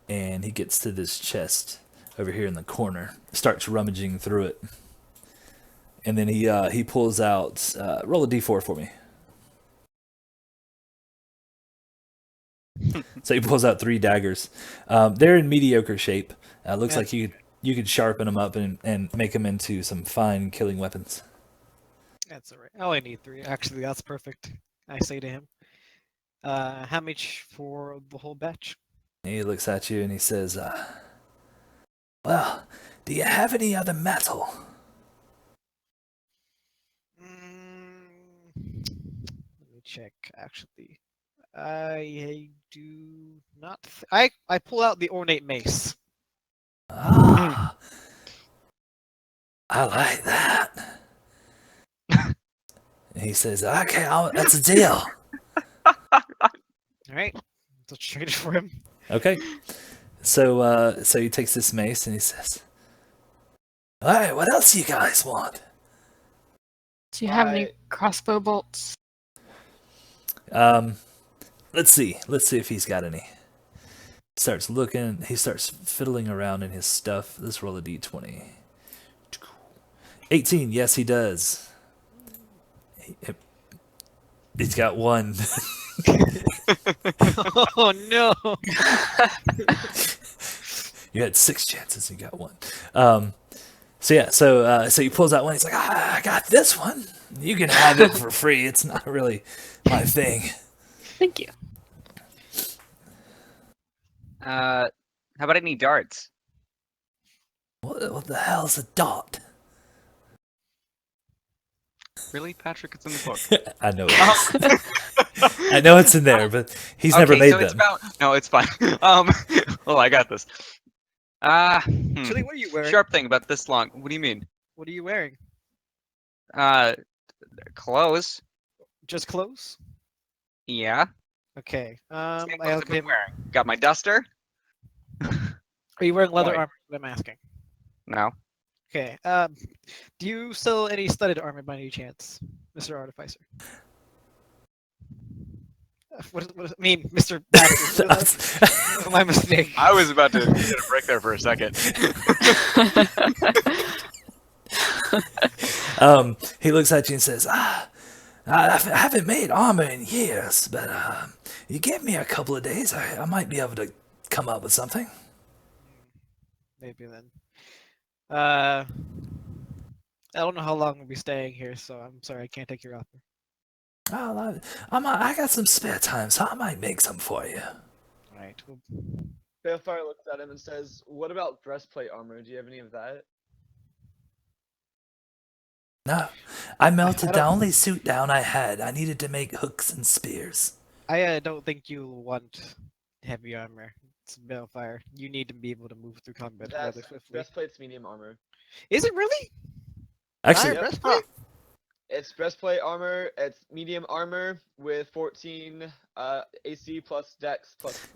Speaker 2: and he gets to this chest over here in the corner, starts rummaging through it, and then he pulls out. Roll a d4 for me. So he pulls out 3 daggers. They're in mediocre shape. Looks
Speaker 3: Yeah.
Speaker 2: like you could sharpen them up and make them into some fine killing weapons.
Speaker 3: That's alright. I only need 3. Actually, that's perfect. I say to him. How much for the whole batch?
Speaker 2: He looks at you and he says, "Well, do you have any other metal?"
Speaker 3: Let me check. Actually, I do not. I pull out the ornate mace.
Speaker 2: Ah, I like that. And he says, "Okay, that's a deal."
Speaker 3: All right, let's trade it for him.
Speaker 2: Okay. So he takes this mace and he says, "All right, what else do you guys want?"
Speaker 6: Do you have any crossbow bolts?
Speaker 2: Let's see if he's got any. Starts looking. He starts fiddling around in his stuff. Let's roll a d20. 18. Yes, he does. He's got 1.
Speaker 3: Oh no!
Speaker 2: You had 6 chances. You got 1. So he pulls out 1. He's like, I got this one. You can have it for free. It's not really my thing.
Speaker 6: Thank you.
Speaker 7: How about any darts?
Speaker 2: What the hell's a dot?
Speaker 7: Really, Patrick? It's in the book.
Speaker 2: I know it is. I know it's in there, but he's never
Speaker 7: Okay,
Speaker 2: made
Speaker 7: so
Speaker 2: them.
Speaker 7: it's about. No, it's fine. Oh, I got this.
Speaker 3: Actually, what are you wearing?
Speaker 7: Sharp thing about this long. What do you mean?
Speaker 3: What are you wearing?
Speaker 7: Clothes.
Speaker 3: Just clothes?
Speaker 7: Yeah.
Speaker 3: Okay.
Speaker 7: Same
Speaker 3: I
Speaker 7: clothes
Speaker 3: look
Speaker 7: I've
Speaker 3: at
Speaker 7: been
Speaker 3: him.
Speaker 7: wearing. Got my duster.
Speaker 3: Are you wearing leather
Speaker 7: Why?
Speaker 3: armor? What I'm asking.
Speaker 7: No.
Speaker 3: Okay. Do you sell any studded armor by any chance, Mr. Artificer? What does it mean, Mr. Patrick? My mistake.
Speaker 7: I was about to get a break there for a second.
Speaker 2: He looks at you and says, I haven't made armor in years, but you give me a couple of days, I might be able to come up with something.
Speaker 3: Maybe then. I don't know how long we'll be staying here, so I'm sorry I can't take your offer.
Speaker 2: Oh, I got some spare time, so I might make some for you.
Speaker 3: Right. Well,
Speaker 4: Balefire looks at him and says, "What about breastplate armor? Do you have any of that?"
Speaker 2: No, I melted
Speaker 3: I
Speaker 2: the
Speaker 3: don't-
Speaker 2: only suit down I had. I needed to make hooks and spears.
Speaker 3: I don't think you'll want heavy armor. It's Balefire. You need to be able to move through combat rather
Speaker 4: That's
Speaker 3: swiftly.
Speaker 4: breastplate's medium armor.
Speaker 3: Is it really?
Speaker 2: Actually,
Speaker 3: Iron breastplate?
Speaker 4: It's breastplate armor. It's medium armor with 14 AC plus Dex plus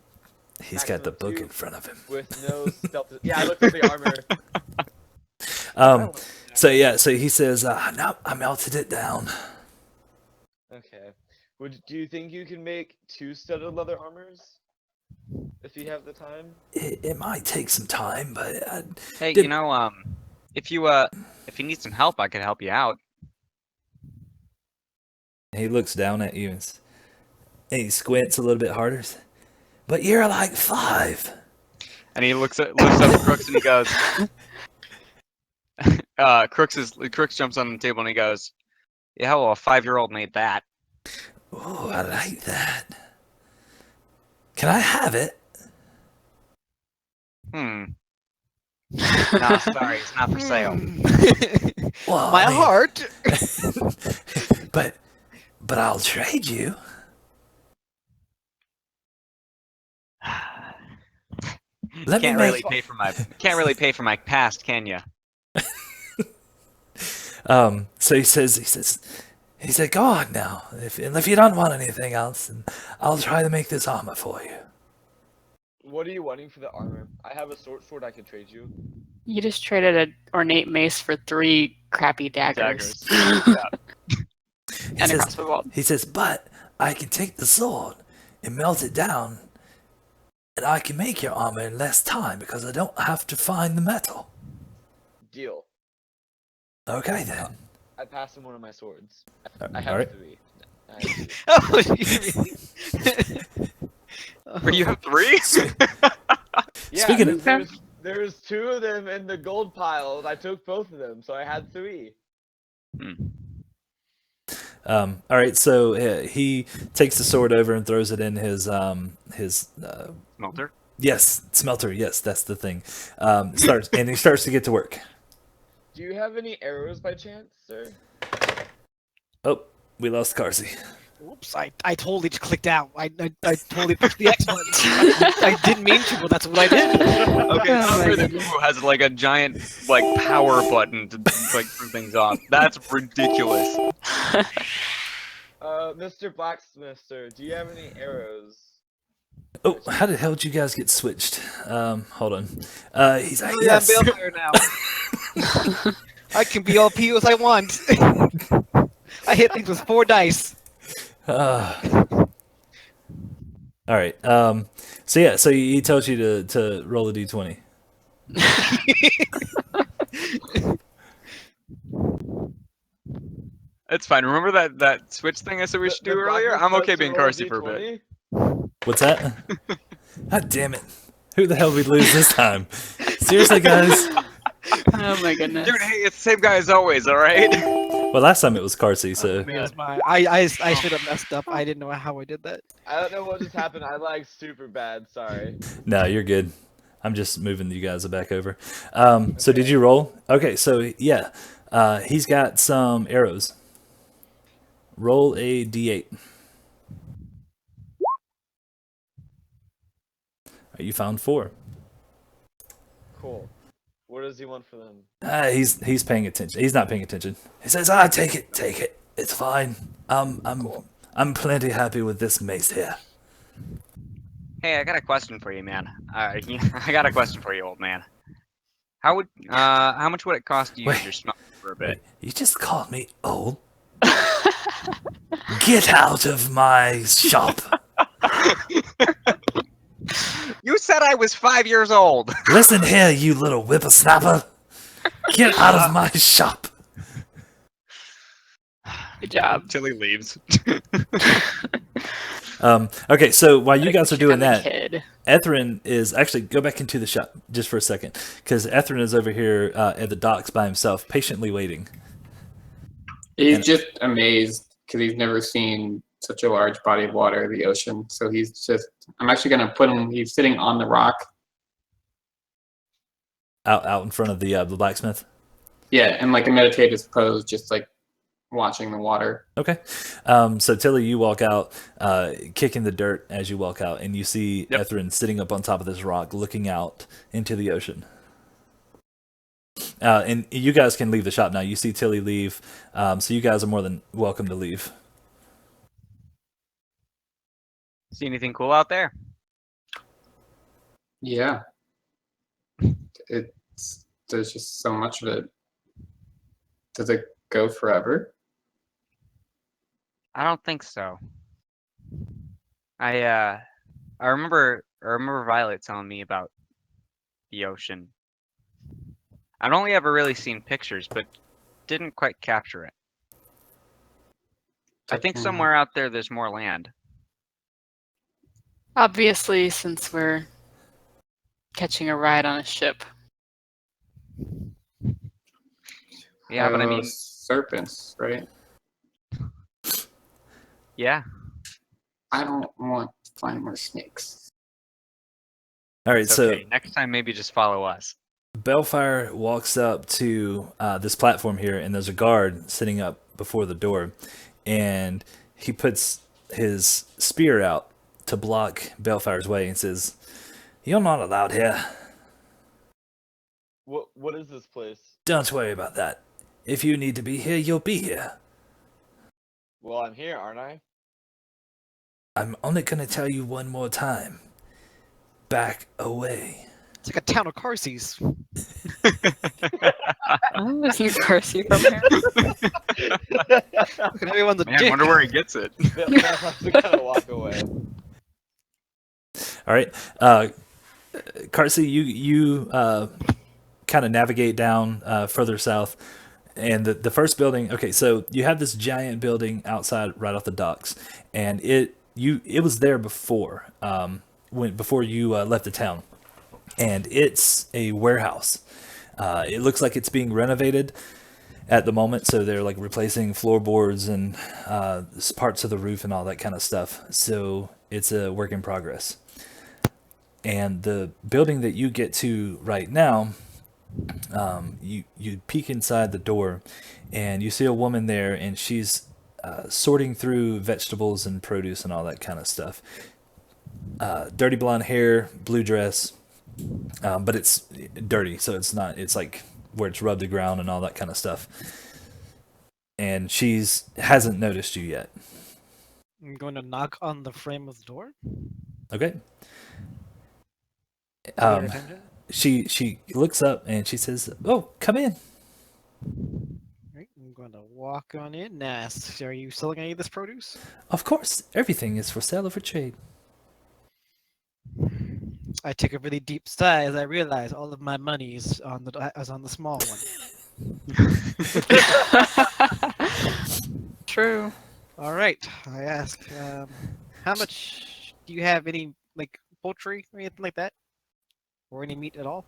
Speaker 2: he's got the
Speaker 4: maximum
Speaker 2: book
Speaker 4: 2
Speaker 2: in front of him.
Speaker 4: with no stealth. Yeah, I looked at the armor.
Speaker 2: So he says, no, I melted it down.
Speaker 4: Okay. Do you think you can make 2 studded leather armors? If you have the time?
Speaker 2: It might take some time, but
Speaker 7: Hey,
Speaker 2: Did-
Speaker 7: you know, if you need some help, I could help you out.
Speaker 2: he looks down at you and he squints a little bit harder. But you're like 5.
Speaker 7: And he looks up at Crooks and he goes, Crooks jumps on the table and he goes, yeah, well, a 5-year-old made that.
Speaker 2: Oh, I like that. Can I have it?
Speaker 7: No, sorry, it's not for sale.
Speaker 2: Well,
Speaker 3: My
Speaker 2: I mean,
Speaker 3: heart.
Speaker 2: but I'll trade you. Let me
Speaker 7: Can't
Speaker 2: make.
Speaker 7: really pay for my past, can you?
Speaker 2: So he said, go on now. If you don't want anything else, then I'll try to make this armor for you.
Speaker 4: What are you wanting for the armor? I have a sword I can trade you.
Speaker 6: You just traded an ornate mace for 3 crappy daggers.
Speaker 2: He
Speaker 6: And a
Speaker 2: says,
Speaker 6: crossbow bolt.
Speaker 2: he says, but I can take the sword and melt it down, and I can make your armor in less time because I don't have to find the metal.
Speaker 4: Deal.
Speaker 2: Okay then.
Speaker 4: I passed him one of my swords.
Speaker 2: All
Speaker 4: I have
Speaker 2: right.
Speaker 4: 3. I have 3.
Speaker 3: Oh, you really?
Speaker 7: But you have 3?
Speaker 4: Yeah,
Speaker 2: Speaking of-
Speaker 4: there's 2 of them in the gold pile. And I took both of them, so I had 3.
Speaker 2: All right, so he takes the sword over and throws it in his
Speaker 7: Smelter?
Speaker 2: yes, smelter. Yes, that's the thing. He starts to get to work.
Speaker 4: Do you have any arrows by chance, sir?
Speaker 2: Oh, we lost Carsey.
Speaker 3: Whoops! I totally just clicked out. I totally pushed the X button. I didn't mean to, but that's what I did.
Speaker 7: Okay,
Speaker 6: Oh my
Speaker 7: so the Guru has like a giant power button to turn things off. That's ridiculous.
Speaker 4: Mr. Blacksmith, sir, do you have any arrows?
Speaker 2: Oh, how the hell did you guys get switched? Hold on. He's like,
Speaker 3: I'm
Speaker 2: yes.
Speaker 3: Balefire now. I can be all POs I want. I hit things with 4 dice.
Speaker 2: All right. So he tells you to roll a d20.
Speaker 7: It's fine. Remember that switch thing I said we should do earlier? I'm okay being Carsey for a bit.
Speaker 2: What's that? God damn it! Who the hell we lose this time? Seriously, guys.
Speaker 6: Oh my goodness.
Speaker 7: Dude, hey, it's the same guy as always, alright?
Speaker 2: Well, last time it was Carsey, so
Speaker 3: It was I should have messed up. I didn't know how I did that.
Speaker 4: I don't know what just happened. I lagged super bad. Sorry.
Speaker 2: no, you're good. I'm just moving you guys back over. So did you roll? Okay, so yeah, he's got some arrows. Roll a d8. You found 4.
Speaker 4: Cool. What does he want for them?
Speaker 2: He's paying attention. He's not paying attention. He says, take it. It's fine. I'm plenty happy with this mace here.
Speaker 7: Hey, I got a question for you, man. I got a question for you, old man. How much would it cost to use
Speaker 2: Wait.
Speaker 7: your smelter for a bit?
Speaker 2: You just called me old. Get out of my shop.
Speaker 7: You said I was 5 years old.
Speaker 2: Listen here, you little whippersnapper. Get out of my shop.
Speaker 6: Good job.
Speaker 7: Till he leaves.
Speaker 2: Okay, so while you
Speaker 6: Like,
Speaker 2: guys are
Speaker 6: she's
Speaker 2: doing
Speaker 6: got
Speaker 2: that,
Speaker 6: a kid.
Speaker 2: Ethren is actually go back into the shop just for a second, because Ethren is over here at the docks by himself, patiently waiting
Speaker 5: He's
Speaker 2: And-
Speaker 5: just amazed because he's never seen such a large body of water, the ocean. So I'm actually going to put him, he's sitting on the rock.
Speaker 2: Out in front of the blacksmith.
Speaker 5: Yeah, in like a meditative pose, just like watching the water.
Speaker 2: Okay. So Tilly, you walk out, kicking the dirt as you walk out, and you see Ethren sitting up on top of this rock, looking out into the ocean. And you guys can leave the shop now. You see Tilly leave, so you guys are more than welcome to leave.
Speaker 7: See anything cool out there?
Speaker 5: Yeah. There's just so much of it. Does it go forever?
Speaker 7: I don't think so. I remember Violet telling me about the ocean. I'd only ever really seen pictures, but didn't quite capture it. I think somewhere out there there's more land.
Speaker 6: Obviously, since we're catching a ride on a ship.
Speaker 7: Yeah, but I
Speaker 5: Isle of
Speaker 7: mean,
Speaker 5: Serpents, right?
Speaker 7: yeah.
Speaker 5: I don't want to find more snakes.
Speaker 2: All right,
Speaker 7: It's
Speaker 2: so
Speaker 7: okay. Next time, maybe just follow us.
Speaker 2: Bellfire walks up to this platform here, and there's a guard sitting up before the door, and he puts his spear out to block Bellfire's way and says, "You're not allowed here.
Speaker 4: What is this place?
Speaker 2: Don't worry about that. If you need to be here, you'll be here.
Speaker 4: Well, I'm here, aren't I?
Speaker 2: I'm only going to tell you one more time. Back away."
Speaker 3: It's like a town of Carses.
Speaker 6: Oh, isn't Percy from here?
Speaker 3: Look at everyone's a
Speaker 7: Man,
Speaker 3: dick.
Speaker 7: wonder where he gets it.
Speaker 4: We gotta walk away.
Speaker 2: All right. Carsey, you kind of navigate down further south. And the first building, okay, so you have this giant building outside right off the docks. And it was there before, before you left the town. And it's a warehouse. It looks like it's being renovated at the moment, so they're like replacing floorboards and parts of the roof and all that kind of stuff. So it's a work in progress. And the building that you get to right now, you peek inside the door, and you see a woman there, and she's sorting through vegetables and produce and all that kind of stuff. Dirty blonde hair, blue dress. But it's dirty, so it's not. It's like where it's rubbed the ground and all that kind of stuff. And hasn't noticed you yet.
Speaker 3: I'm going to knock on the frame of the door.
Speaker 2: Okay.
Speaker 3: Get attention.
Speaker 2: She looks up and she says, "Oh, come in."
Speaker 3: Right, I'm going to walk on in and ask, "Are you selling any of this produce?"
Speaker 2: Of course, everything is for sale or for trade.
Speaker 3: I took a really deep sigh as I realized all of my money is on the small one.
Speaker 6: True.
Speaker 3: All right, I ask, how much do you have? Any like poultry or anything like that, or any meat at all?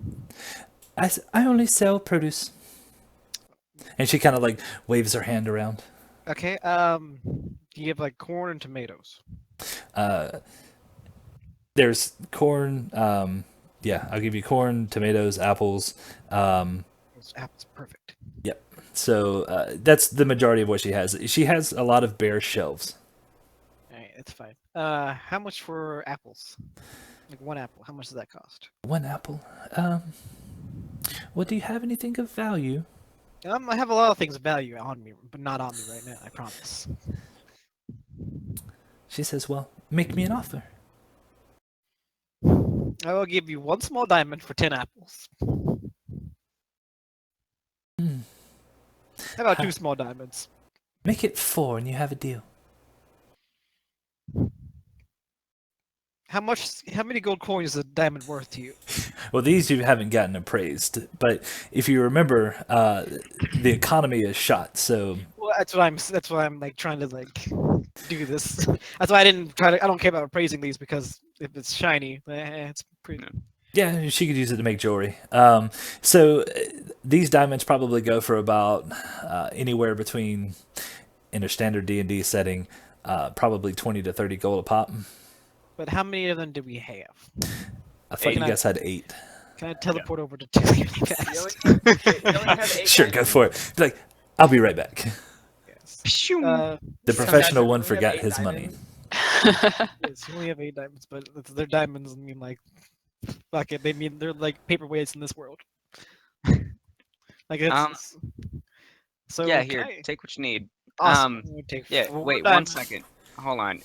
Speaker 2: I only sell produce. And she kind of like waves her hand around.
Speaker 3: Okay. Do you have like corn and tomatoes?
Speaker 2: There's corn. Yeah, I'll give you corn, tomatoes, apples.
Speaker 3: Those apples, perfect.
Speaker 2: Yep. So that's the majority of what she has. She has a lot of bare shelves.
Speaker 3: All right, that's fine. How much for apples? Like one apple. How much does that cost?
Speaker 2: One apple. Well, do you have anything of value?
Speaker 3: I have a lot of things of value on me, but not on me right now. I promise.
Speaker 2: She says, "Well, make me an offer."
Speaker 3: I will give you one small diamond for 10 apples.
Speaker 2: Hmm.
Speaker 3: How about 2 small diamonds?
Speaker 2: Make it 4 and you have a deal.
Speaker 3: How many gold coins is a diamond worth to you?
Speaker 2: Well, these you haven't gotten appraised, but if you remember, the economy is shot. So
Speaker 3: Well, that's why I'm like trying to like do this. That's why I don't care about appraising these, because if it's shiny, it's pretty.
Speaker 2: yeah, she could use it to make jewelry. So these diamonds probably go for about anywhere between, in a standard D&D setting, probably 20 to 30 gold a pop.
Speaker 3: But how many of them do we have?
Speaker 2: I thought you guys had 8.
Speaker 3: Can I teleport over to 2 really
Speaker 4: You
Speaker 3: fast?
Speaker 4: only have 8
Speaker 2: Sure, go
Speaker 4: diamonds.
Speaker 2: for it. Be like, I'll be right back.
Speaker 3: Yes.
Speaker 1: Pshoo.
Speaker 2: The professional one
Speaker 4: you only have
Speaker 2: forgot
Speaker 4: 8
Speaker 2: his money.
Speaker 4: diamonds?
Speaker 3: Yes, you only have 8 diamonds, but they're diamonds. I mean, like, fuck it. They mean they're like paperweights in this world. Like it's. So
Speaker 1: Yeah,
Speaker 3: can
Speaker 1: here,
Speaker 3: I-
Speaker 1: take what you need.
Speaker 3: Awesome. I'm gonna take
Speaker 1: Yeah,
Speaker 3: 4
Speaker 1: wait
Speaker 3: diamonds.
Speaker 1: 1 second. Hold on.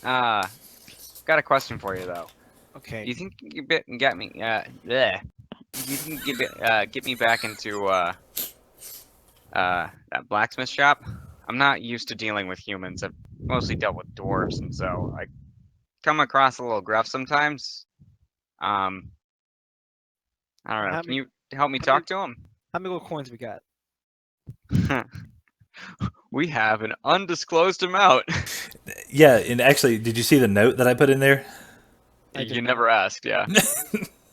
Speaker 1: Got a question for you though.
Speaker 3: Okay.
Speaker 1: You think you can get me? Bleh. You can get me back into that blacksmith shop? I'm not used to dealing with humans. I've mostly dealt with dwarves, and so I come across a little gruff sometimes. I don't know.
Speaker 3: How
Speaker 1: Can
Speaker 3: many-
Speaker 1: you help me
Speaker 3: how
Speaker 1: talk to him?
Speaker 3: How many gold coins we got?
Speaker 1: We have an undisclosed amount.
Speaker 2: Yeah, and actually, did you see the note that I put in there?
Speaker 3: I did
Speaker 1: You
Speaker 3: not.
Speaker 1: never asked, yeah.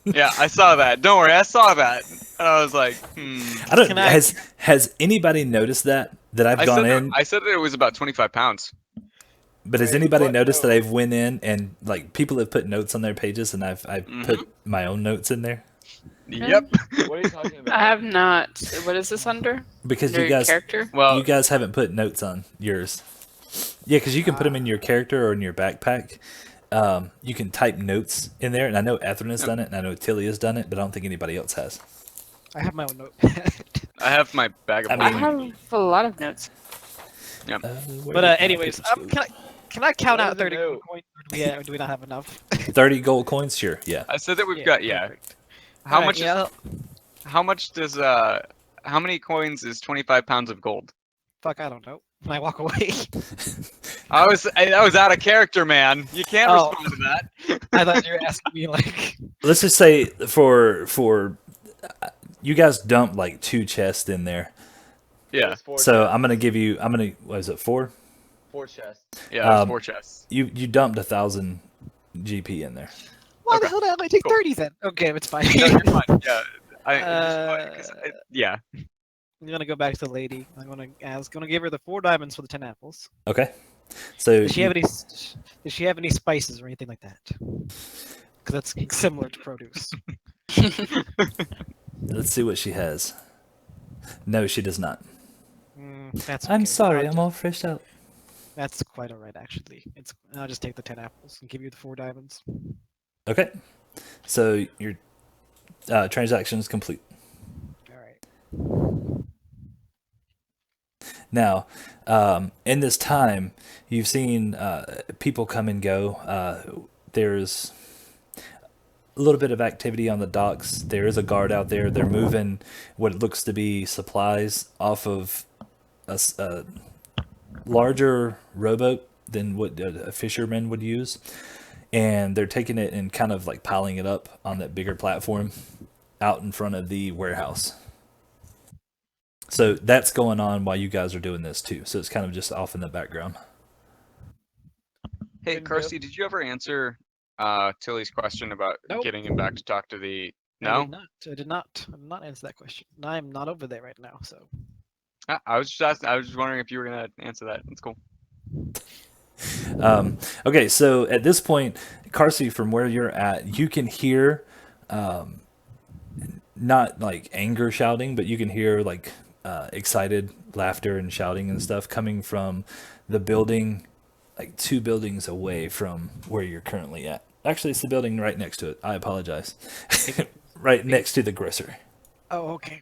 Speaker 1: Yeah, I saw that. Don't worry, I saw that. And I was like,
Speaker 2: I don't.
Speaker 3: Can I-
Speaker 2: Has anybody noticed that I've
Speaker 1: I
Speaker 2: gone
Speaker 1: said,
Speaker 2: in?
Speaker 1: I said that it was about 25 pounds.
Speaker 2: But has
Speaker 4: Wait,
Speaker 2: anybody
Speaker 4: what
Speaker 2: noticed that
Speaker 4: note?
Speaker 2: I've went in and like people have put notes on their pages and I've put my own notes in there
Speaker 1: Yep.
Speaker 4: What are you talking about?
Speaker 6: I have not. What is this under?
Speaker 2: because
Speaker 6: Under
Speaker 2: you guys
Speaker 6: character?
Speaker 1: Well,
Speaker 2: you guys haven't put notes on yours. Yeah, because you can put them in your character or in your backpack. You can type notes in there, and I know Ethren has done it, and I know Tilly has done it, but I don't think anybody else has.
Speaker 3: I have my own notepad.
Speaker 1: I have my bag of
Speaker 2: I
Speaker 6: I
Speaker 1: holding.
Speaker 6: have a lot of notes.
Speaker 2: Where
Speaker 3: But
Speaker 2: did my
Speaker 3: anyways,
Speaker 2: papers go?
Speaker 3: can I count
Speaker 4: What
Speaker 3: out
Speaker 4: is a
Speaker 3: 30 gold
Speaker 4: note?
Speaker 3: coins, or do we not have enough?
Speaker 2: 30 gold coins, sure, yeah.
Speaker 1: I said that we've got, yeah.
Speaker 3: Perfect.
Speaker 1: How
Speaker 3: Alright,
Speaker 1: much?
Speaker 3: Yeah.
Speaker 1: How much does how many coins is 25 pounds of gold?
Speaker 3: Fuck, I don't know. When I walk away,
Speaker 1: I was out of character, man. You can't
Speaker 3: Oh.
Speaker 1: respond to that.
Speaker 3: I thought you were asking me like.
Speaker 2: Let's just say for you guys dumped like 2 chests in there,
Speaker 1: Yeah,
Speaker 4: It's 4
Speaker 2: so
Speaker 4: chests.
Speaker 2: I'm gonna what is it 4?
Speaker 4: 4 chests.
Speaker 1: yeah. There's
Speaker 2: Um,
Speaker 1: 4 chests.
Speaker 2: You dumped 1,000 GP in there.
Speaker 3: Why
Speaker 1: Okay,
Speaker 3: the hell did I only take
Speaker 1: cool.
Speaker 3: 30 then? Okay, it's fine.
Speaker 1: No, you're fine. Yeah. Yeah.
Speaker 3: I'm gonna go back to the lady. I'm gonna give her the 4 diamonds for the 10 apples.
Speaker 2: Okay, so
Speaker 3: Does she have any? Does she have any spices or anything like that? Because that's similar to produce.
Speaker 2: let's see what she has. No, she does not.
Speaker 3: That's.
Speaker 2: I'm
Speaker 3: okay.
Speaker 2: sorry, I'm all fresh out.
Speaker 3: That's quite alright actually. I'll just take the 10 apples and give you the 4 diamonds.
Speaker 2: Okay, so your transaction is complete.
Speaker 3: All right.
Speaker 2: Now, in this time, you've seen people come and go. There's a little bit of activity on the docks. There is a guard out there. They're moving what looks to be supplies off of a larger rowboat than what a fisherman would use. And they're taking it and kind of like piling it up on that bigger platform out in front of the warehouse. So that's going on while you guys are doing this too. So it's kind of just off in the background.
Speaker 1: Hey,
Speaker 4: Couldn't
Speaker 1: Kirsty, did you ever answer Tilly's question about
Speaker 3: Nope.
Speaker 1: getting him back to talk to the?
Speaker 3: I
Speaker 1: No.
Speaker 3: did not. I did not answer that question. I'm not over there right now, so.
Speaker 1: I was just asking, I was just wondering if you were gonna answer that. That's cool.
Speaker 2: Okay, so at this point, Carsey, from where you're at, you can hear not like anger shouting, but you can hear like excited laughter and shouting and stuff coming from the building, like 2 buildings away from where you're currently at. Actually, it's the building right next to it. I apologize. Right next to the grocer.
Speaker 3: Oh, okay.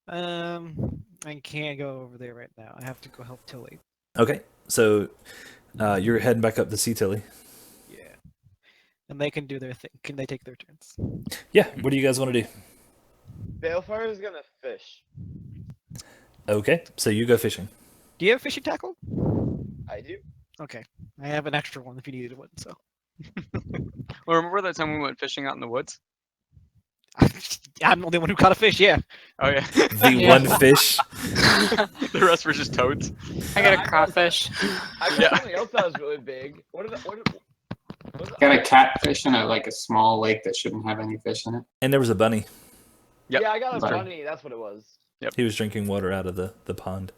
Speaker 3: I can't go over there right now. I have to go help Tilly.
Speaker 2: Okay, so you're heading back up to see Tilly.
Speaker 3: Yeah. And they can do their thing. Can they take their turns?
Speaker 2: Yeah, what do you guys want to do?
Speaker 4: Balefire is gonna fish.
Speaker 2: Okay, so you go fishing.
Speaker 3: Do you have fishing tackle?
Speaker 4: I do.
Speaker 3: Okay. I have an extra one if you needed one, so.
Speaker 1: Well, remember that time we went fishing out in the woods?
Speaker 3: I'm the only one who caught a fish, yeah.
Speaker 1: Oh yeah.
Speaker 2: The
Speaker 6: Yeah.
Speaker 2: one fish.
Speaker 1: The rest were just toads.
Speaker 6: I got a crawfish.
Speaker 4: I got
Speaker 1: Yeah.
Speaker 4: something else that was really big. What was
Speaker 5: Got a catfish in like a small lake that shouldn't have any fish in it.
Speaker 2: And there was a bunny.
Speaker 1: Yep.
Speaker 4: Yeah, I got a
Speaker 5: Sorry.
Speaker 4: bunny. That's what it was.
Speaker 2: He was drinking water out of the pond.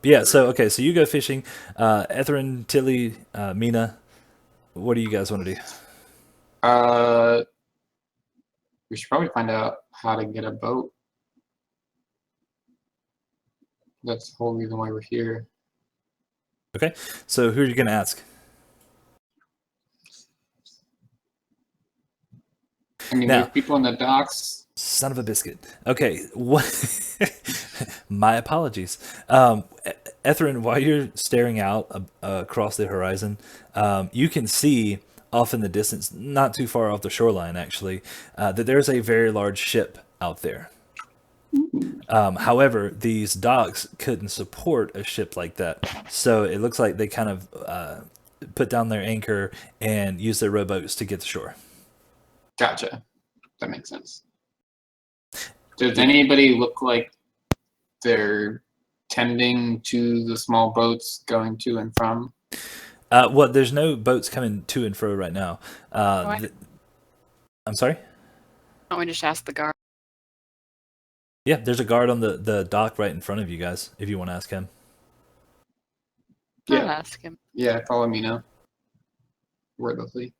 Speaker 2: Yeah, so you go fishing. Ethren, Tilly, Mina, what do you guys want to do?
Speaker 5: We should probably find out how to get a boat. That's the whole reason why we're here.
Speaker 2: Okay, so who are you going to ask?
Speaker 5: I mean,
Speaker 2: Now-
Speaker 5: there's people in the docks.
Speaker 2: Son of a biscuit. Okay, what? My apologies. Ethren, while you're staring out across the horizon, you can see off in the distance, not too far off the shoreline, actually, that there's a very large ship out there. However, these docks couldn't support a ship like that, so it looks like they kind of put down their anchor and use their rowboats to get to shore.
Speaker 5: Gotcha. That makes sense. Does anybody look like they're tending to the small boats going to and from?
Speaker 2: Well, there's no boats coming to and fro right now.
Speaker 6: What?
Speaker 2: I'm sorry?
Speaker 6: Why don't we just ask the guard?
Speaker 2: Yeah, there's a guard on the dock right in front of you guys, if you want to ask him.
Speaker 6: I'll
Speaker 5: Yeah.
Speaker 6: ask him.
Speaker 5: Yeah, follow me now. Wordlessly.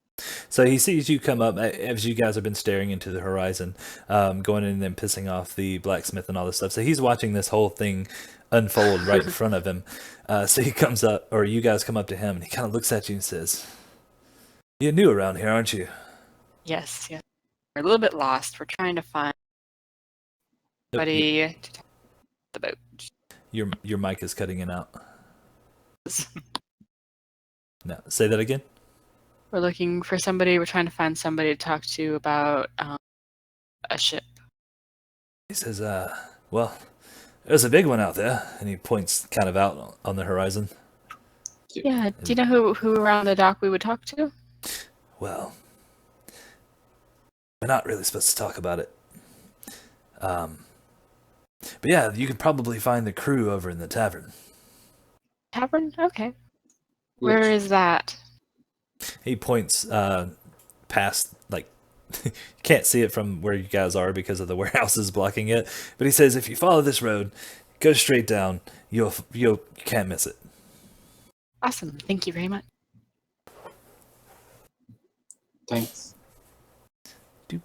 Speaker 2: So he sees you come up as you guys have been staring into the horizon, going in and then pissing off the blacksmith and all this stuff. So he's watching this whole thing unfold right in front of him. So he comes up, or you guys come up to him, and he kind of looks at you and says, "You're new around here, aren't you?"
Speaker 6: Yes. We're a little bit lost. We're trying to find somebody to talk the boat.
Speaker 2: Your mic is cutting in out. No, say that again.
Speaker 6: We're looking for somebody. We're trying to find somebody to talk to about a ship.
Speaker 2: He says, well, there's a big one out there, and he points kind of out on the horizon.
Speaker 6: Yeah. Do you know who around the dock we would talk to?
Speaker 2: Well, we're not really supposed to talk about it. But yeah, you could probably find the crew over in the tavern.
Speaker 6: Tavern? Okay. Where is that?
Speaker 2: He points past, like, you can't see it from where you guys are because of the warehouses blocking it. But he says, if you follow this road, go straight down, you can't miss it.
Speaker 6: Awesome. Thank you very much.
Speaker 5: Thanks.
Speaker 2: Do.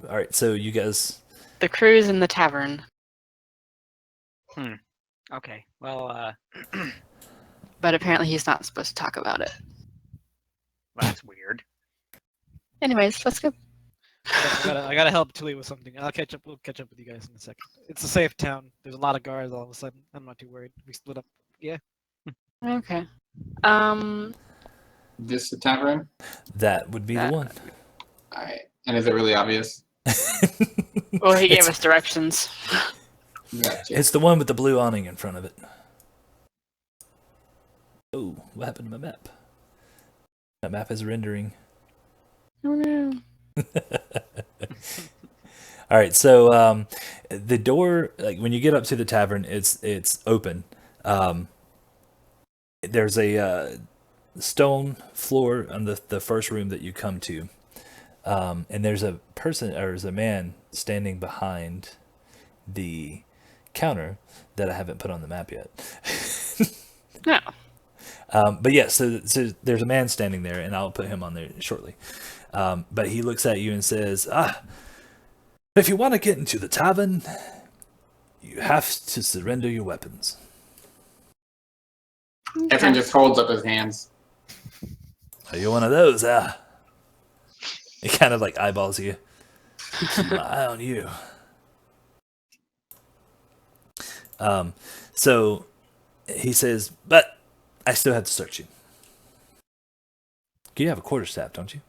Speaker 2: All right, so you guys.
Speaker 6: The crew's in the tavern,
Speaker 7: Okay. Well,
Speaker 6: but apparently he's not supposed to talk about it.
Speaker 7: that's weird.
Speaker 6: Anyways, let's go.
Speaker 3: I gotta help Tilly with something. We'll catch up with you guys in a second. It's a safe town. There's a lot of guards all of a sudden. I'm not too worried. We split up. Yeah.
Speaker 6: Okay.
Speaker 5: This the tavern?
Speaker 2: That would be the one.
Speaker 5: Alright. And is it really obvious?
Speaker 6: Well, he gave us directions.
Speaker 5: Gotcha.
Speaker 2: It's the one with the blue awning in front of it. Oh, what happened to my map? That map is rendering.
Speaker 6: Oh no.
Speaker 2: All right, so the door, like when you get up to the tavern, it's open. There's a stone floor on the first room that you come to, and there's a person, or there's a man standing behind the counter that I haven't put on the map yet.
Speaker 6: No.
Speaker 2: But yeah, so there's a man standing there, and I'll put him on there shortly. But he looks at you and says, if you want to get into the tavern, you have to surrender your weapons.
Speaker 5: Ethren just holds up his hands.
Speaker 2: Are you one of those, He kind of like eyeballs you. Keep my eye on you. So he says, but I still have to search you. You have a quarterstaff, don't you?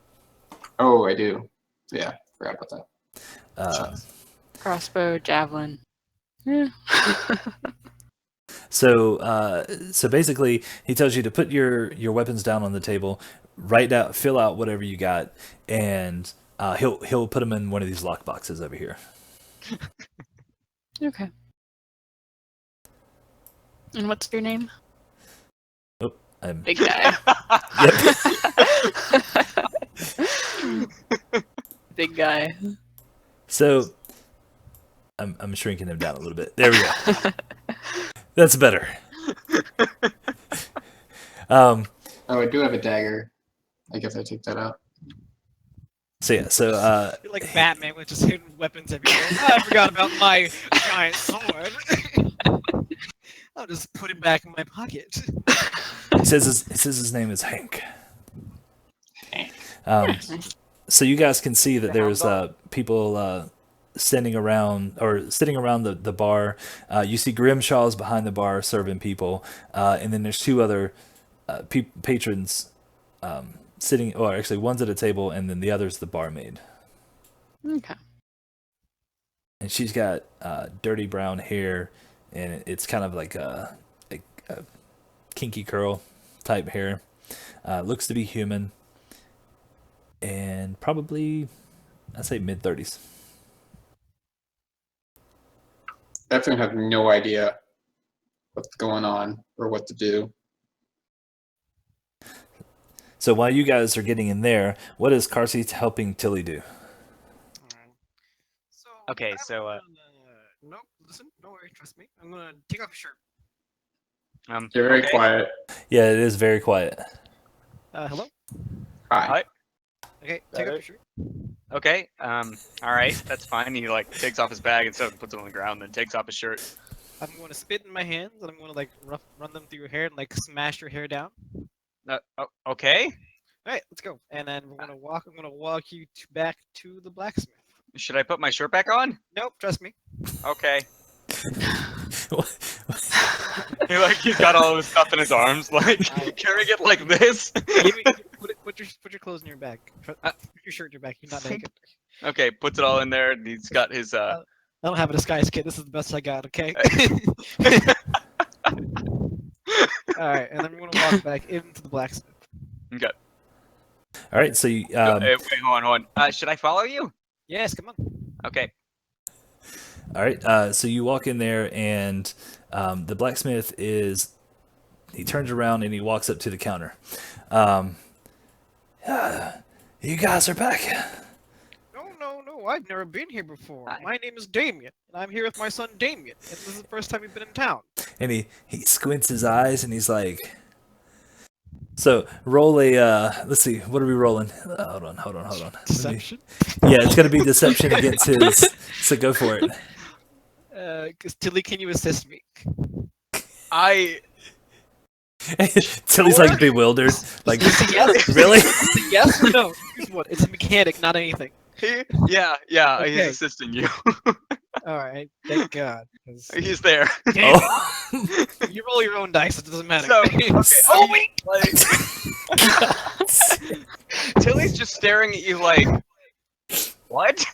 Speaker 5: Oh, I do. Yeah, forgot about that.
Speaker 6: Crossbow, javelin. Yeah.
Speaker 2: So basically, he tells you to put your weapons down on the table, fill out whatever you got, and he'll put them in one of these lock boxes over here.
Speaker 6: Okay. And what's your name?
Speaker 2: Oh, I'm
Speaker 6: Big guy.
Speaker 2: Yep.
Speaker 6: Big guy.
Speaker 2: So I'm shrinking him down a little bit. There we go. That's better.
Speaker 5: Oh, I do have a dagger. I guess I take that out.
Speaker 2: So yeah, so
Speaker 3: You're like Batman with just hidden weapons everywhere. Oh, I forgot about my giant sword. I'll just put it back in my pocket.
Speaker 2: he says his name is Hank. So you guys can see that there's people standing around or sitting around the bar. You see Grimshaw's behind the bar serving people, and then there's two other patrons sitting, or actually one's at a table, and then the other's the barmaid.
Speaker 6: Okay.
Speaker 2: And she's got dirty brown hair, and it's kind of like a kinky curl type hair. Looks to be human, and probably, I'd say mid-30s.
Speaker 5: Definitely have no idea what's going on or what to do.
Speaker 2: So while you guys are getting in there, what is Carsey helping Tilly do?
Speaker 3: So
Speaker 1: Okay,
Speaker 3: I'm
Speaker 1: so,
Speaker 3: gonna- nope. Listen, don't worry. Trust me. I'm gonna take off your shirt.
Speaker 5: You're very
Speaker 1: okay.
Speaker 5: quiet.
Speaker 2: Yeah, it is very quiet.
Speaker 3: Hello.
Speaker 5: Hi.
Speaker 1: Hi.
Speaker 3: Okay, take off your shirt.
Speaker 1: Okay. All right. That's fine. He like takes off his bag and stuff and puts it on the ground, then takes off his shirt.
Speaker 3: I'm going to spit in my hands and I'm going to like run them through your hair and like smash your hair down.
Speaker 1: Okay.
Speaker 3: All right, let's go. And then we're gonna walk. I'm gonna walk you back to the blacksmith.
Speaker 1: Should I put my shirt back on?
Speaker 3: Nope, trust me.
Speaker 1: Okay. He's got all of his stuff in his arms, like carrying it like this.
Speaker 3: Put your clothes in your bag. Put your shirt in your bag. You're not naked.
Speaker 1: Okay, puts it all in there, and he's got his
Speaker 3: I don't have a disguise kit. This is the best I got. Okay. All right, and then we're gonna walk back into the blacksmith.
Speaker 1: Okay.
Speaker 2: All right, so you,
Speaker 1: Wait, hold on. Should I follow you?
Speaker 3: Yes, come on.
Speaker 1: Okay.
Speaker 2: all right, so you walk in there, and the blacksmith he turns around and he walks up to the counter. You guys are back.
Speaker 3: No, I've never been here before. My name is Damien, and I'm here with my son Damien, and this is the first time we've been in town.
Speaker 2: And he squints his eyes and he's like, so roll a, let's see, what are we rolling? Hold on. Let me-
Speaker 3: Deception.
Speaker 2: yeah, it's going to be deception against his, so go for it.
Speaker 3: Tilly, can you assist me?
Speaker 2: Tilly's like bewildered, like,
Speaker 3: It's a yes.
Speaker 2: really?
Speaker 3: It's a yes or no? Choose one. It's a mechanic, not anything.
Speaker 1: Yeah,
Speaker 3: Okay.
Speaker 1: he's assisting you.
Speaker 3: All right, thank God. 'cause
Speaker 1: He's there.
Speaker 2: Oh.
Speaker 3: you roll your own dice. It doesn't matter.
Speaker 1: So, okay.
Speaker 3: Oh wait.
Speaker 1: Like, Tilly's just staring at you like, what?
Speaker 2: So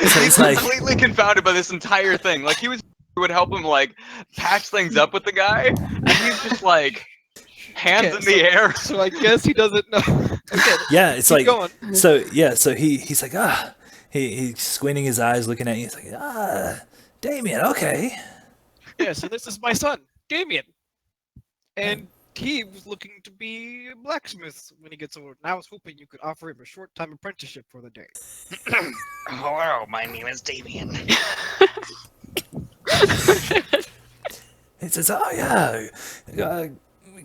Speaker 1: He's
Speaker 2: it's like,
Speaker 1: completely confounded by this entire thing. Like he would help him like patch things up with the guy, and he's just like hands in the air.
Speaker 3: So I guess he doesn't know. Okay.
Speaker 2: yeah, it's
Speaker 3: Keep
Speaker 2: like,
Speaker 3: going.
Speaker 2: so yeah, so he's like, he's squinting his eyes, looking at you. He's like, Damien, okay.
Speaker 3: Yeah. So this is my son, Damien, and he was looking to be a blacksmith when he gets older. And I was hoping you could offer him a short-time apprenticeship for the day.
Speaker 1: Hello, my name is Damien.
Speaker 2: He says, oh yeah,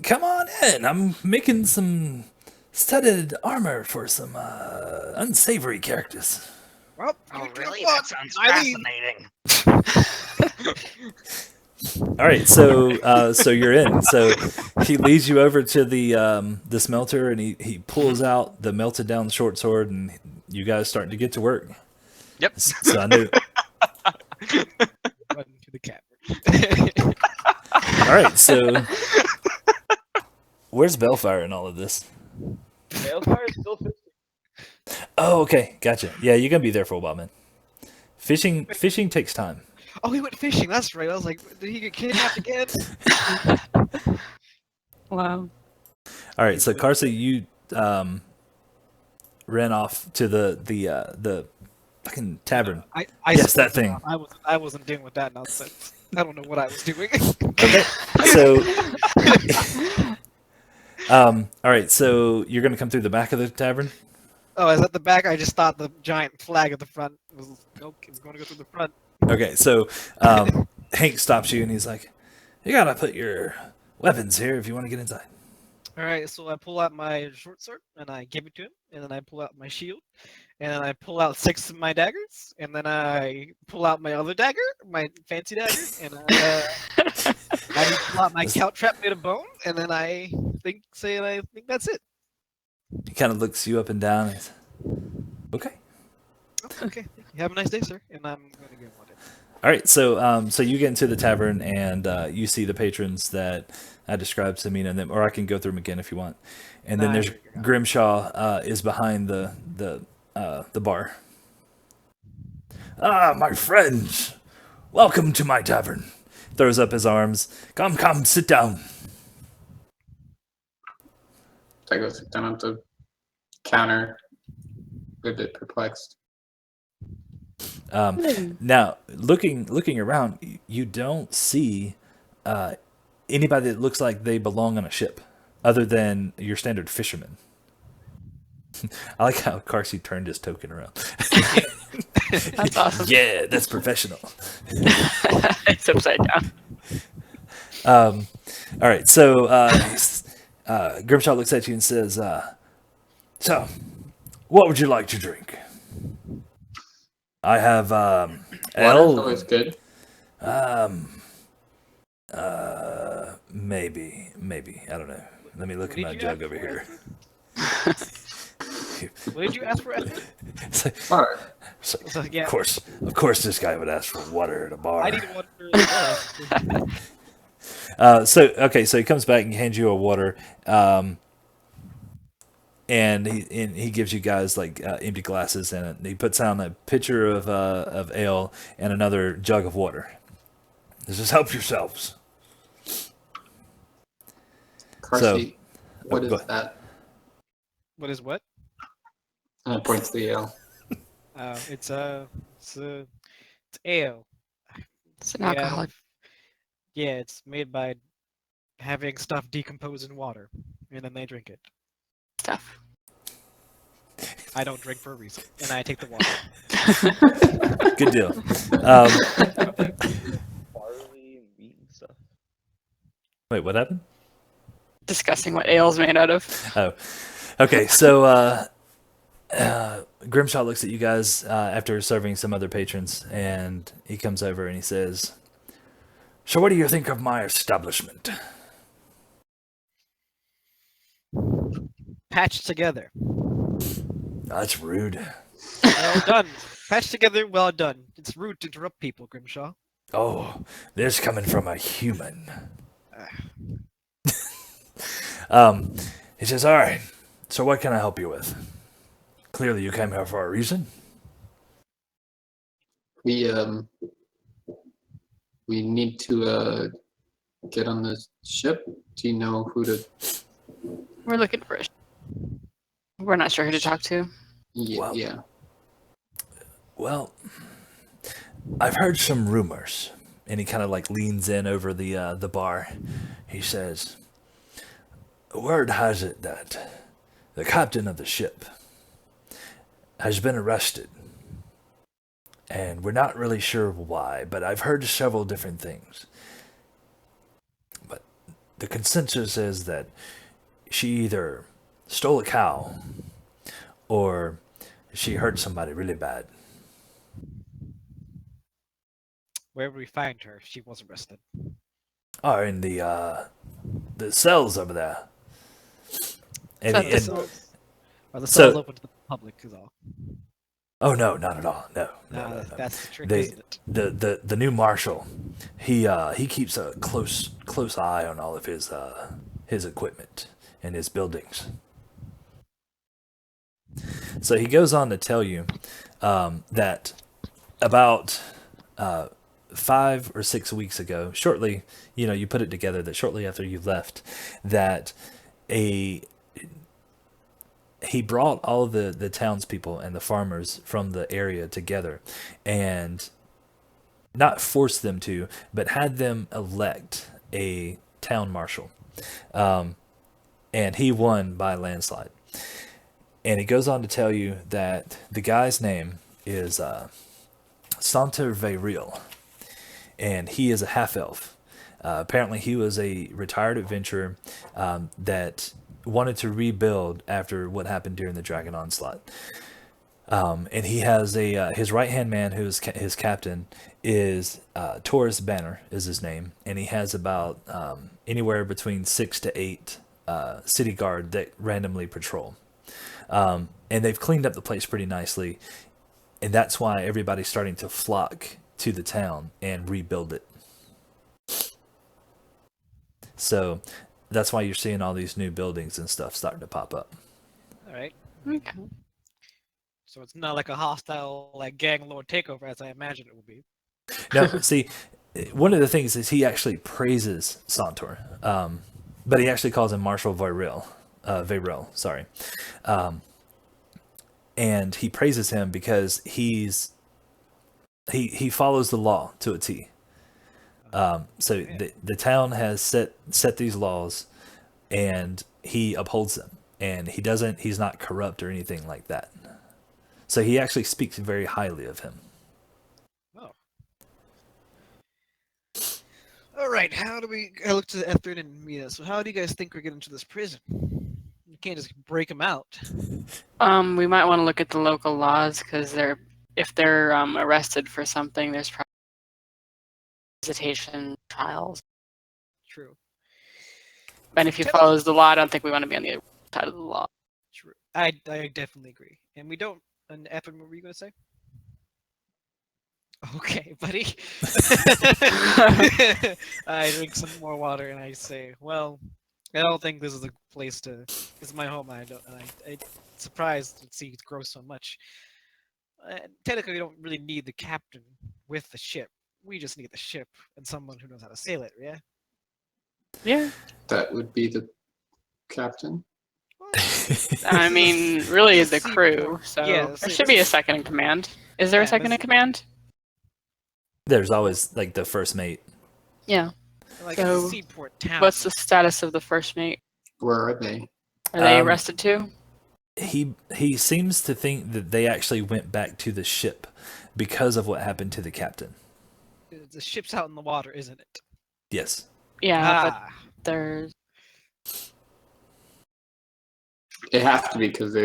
Speaker 2: come on in. I'm making some studded armor for some unsavory characters.
Speaker 3: Well,
Speaker 1: Oh,
Speaker 3: you do
Speaker 1: really?
Speaker 3: what?
Speaker 1: That sounds
Speaker 3: I leave.
Speaker 1: fascinating.
Speaker 2: All right, so you're in. So he leads you over to the smelter, and he pulls out the melted down short sword, and you guys starting to get to work.
Speaker 1: Yep.
Speaker 2: So I knew.
Speaker 3: Run to the cavern.
Speaker 2: All right, so where's Bellfire in all of this?
Speaker 4: Balefire is still fishing.
Speaker 2: Oh, okay, gotcha. Yeah, you're gonna be there for a while, man. Fishing takes time.
Speaker 3: Oh, he went fishing. That's right. I was like, did he get kidnapped again?
Speaker 6: Wow.
Speaker 2: All right, so Carsey, you ran off to the fucking tavern.
Speaker 3: I
Speaker 2: Yes,
Speaker 3: split
Speaker 2: that thing.
Speaker 3: off. I wasn't dealing with that nonsense. I don't know what I was doing.
Speaker 2: Okay, so all right, so you're gonna come through the back of the tavern.
Speaker 3: Oh, is that the back? I just thought the giant flag at the front was going to go through the front.
Speaker 2: Okay, so Hank stops you and he's like, "You gotta put your weapons here if you want to get inside."
Speaker 3: All right, so I pull out my short sword and I give it to him, and then I pull out my shield, and then I pull out 6 of my daggers, and then I pull out my other dagger, my fancy dagger, and I pull out my couch trap made of bone, and then I think that's it.
Speaker 2: He kind of looks you up and down. And says, okay.
Speaker 3: Okay, you have a nice day, sir, and I'm gonna go on it.
Speaker 2: All right, so you get into the tavern and you see the patrons that I described to me, and them, or I can go through them again if you want. And then
Speaker 3: Nah,
Speaker 2: there's
Speaker 3: you're good.
Speaker 2: Grimshaw is behind the bar. Ah, my friends, welcome to my tavern. Throws up his arms. Come, sit down.
Speaker 5: So I go sit down at the counter, a bit perplexed.
Speaker 2: Now, looking around, you don't see anybody that looks like they belong on a ship, other than your standard fisherman. I like how Carsey turned his token around.
Speaker 6: That's awesome.
Speaker 2: Yeah, that's professional.
Speaker 6: It's upside down.
Speaker 2: All right, so Grimshaw looks at you and says, "So, what would you like to drink?" I have
Speaker 5: Water's
Speaker 2: ale.
Speaker 5: always good.
Speaker 2: Maybe. I don't know. Let me look
Speaker 3: What
Speaker 2: at my
Speaker 3: did you
Speaker 2: jug
Speaker 3: ask
Speaker 2: over
Speaker 3: for,
Speaker 2: here.
Speaker 3: What did you ask for, Ethan?
Speaker 2: So-
Speaker 5: Water.
Speaker 2: so-
Speaker 3: So, yeah,
Speaker 2: of course, this guy would ask for water at a bar.
Speaker 3: I need water as well.
Speaker 2: So he comes back and hands you a water, and he gives you guys like empty glasses, and he puts down a pitcher of ale and another jug of water. Just help yourselves.
Speaker 5: Carsey, what
Speaker 2: go
Speaker 5: is
Speaker 2: ahead.
Speaker 5: that?
Speaker 3: What is what?
Speaker 5: And it points to the ale.
Speaker 3: It's ale.
Speaker 6: It's an alcoholic
Speaker 3: Yeah, it's made by having stuff decompose in water, and then they drink it.
Speaker 6: stuff.
Speaker 3: I don't drink for a reason, and I take the water.
Speaker 2: Good deal.
Speaker 4: Barley and wheat and stuff.
Speaker 2: Wait, what happened?
Speaker 6: Discussing what ale's made out of.
Speaker 2: Oh, okay. So Grimshaw looks at you guys after serving some other patrons, and he comes over and he says, "So, what do you think of my establishment?"
Speaker 3: Patched together.
Speaker 2: That's rude.
Speaker 3: Well done. Patched together, well done. It's rude to interrupt people, Grimshaw.
Speaker 2: Oh, this coming from a human. He says, "All right. So, what can I help you with? Clearly, you came here for a reason."
Speaker 5: We need to get on the ship. Do you know who to?
Speaker 6: We're looking for a We're not sure who to talk to.
Speaker 5: Yeah,
Speaker 2: Well-
Speaker 5: yeah.
Speaker 2: Well, I've heard some rumors, and he kind of like leans in over the bar. He says, "Word has it that the captain of the ship has been arrested, and we're not really sure why. But I've heard several different things. But the consensus is that she either stole a cow, or she hurt somebody really bad."
Speaker 3: Wherever we find her, she was arrested.
Speaker 2: Are in the cells over there. And,
Speaker 6: So-
Speaker 2: and-
Speaker 3: So, are the
Speaker 2: so-
Speaker 3: cells open to the public? Is all.
Speaker 2: oh no, not at all. No.
Speaker 3: That's the trick,
Speaker 2: They-
Speaker 3: isn't it?
Speaker 2: The new marshal, he keeps a close eye on all of his equipment and his buildings. So he goes on to tell you that about 5 or 6 weeks ago, shortly, you put it together that shortly after you left, that he brought all the townspeople and the farmers from the area together, and not forced them to, but had them elect a town marshal, and he won by landslide. And he goes on to tell you that the guy's name is Santer Veyril, and he is a half-elf. Apparently, he was a retired adventurer that wanted to rebuild after what happened during the Dragon Onslaught. And he has his right-hand man, who's his captain, is Taurus Banner is his name, and he has about anywhere between 6 to 8 city guard that randomly patrol. And they've cleaned up the place pretty nicely, and that's why everybody's starting to flock to the town and rebuild it. So that's why you're seeing all these new buildings and stuff starting to pop up.
Speaker 3: All right.
Speaker 6: Okay.
Speaker 3: So it's not like a hostile, like gang lord takeover as I imagine it will be.
Speaker 2: No, see, one of the things is he actually praises Santor, but he actually calls him Marshal Veyril, sorry. And he praises him because he follows the law to a T. So the town has set these laws, and he upholds them, and he's not corrupt or anything like that. So he actually speaks very highly of him.
Speaker 3: Oh. All right. I look to Ethren and Mia. So how do you guys think we're getting to this prison? You can't just break them out.
Speaker 6: We might want to look at the local laws because if they're arrested for something, there's probably visitation trials.
Speaker 3: True.
Speaker 6: And if he follows the law, I don't think we want to be on the other side of the law.
Speaker 3: True. I definitely agree. And we don't. And Ethren, what were you going to say? Okay, buddy. I drink some more water and I say, well, I don't think this is a place to. This is my home. I'm surprised to see it grow so much. Technically, we don't really need the captain with the ship. We just need the ship and someone who knows how to sail it. Yeah.
Speaker 6: Yeah.
Speaker 5: That would be the captain.
Speaker 6: I mean, really, the crew. So
Speaker 3: Yeah,
Speaker 6: there should be a second in command. Is there a second in command?
Speaker 2: There's always like the first mate.
Speaker 6: Yeah.
Speaker 3: Like
Speaker 6: So,
Speaker 3: a seaport town.
Speaker 6: What's the status of the first mate?
Speaker 5: Where are they?
Speaker 6: Are they arrested too?
Speaker 2: He seems to think that they actually went back to the ship because of what happened to the captain.
Speaker 3: The ship's out in the water, isn't it?
Speaker 2: Yes.
Speaker 6: Yeah, but there's.
Speaker 5: It has to be because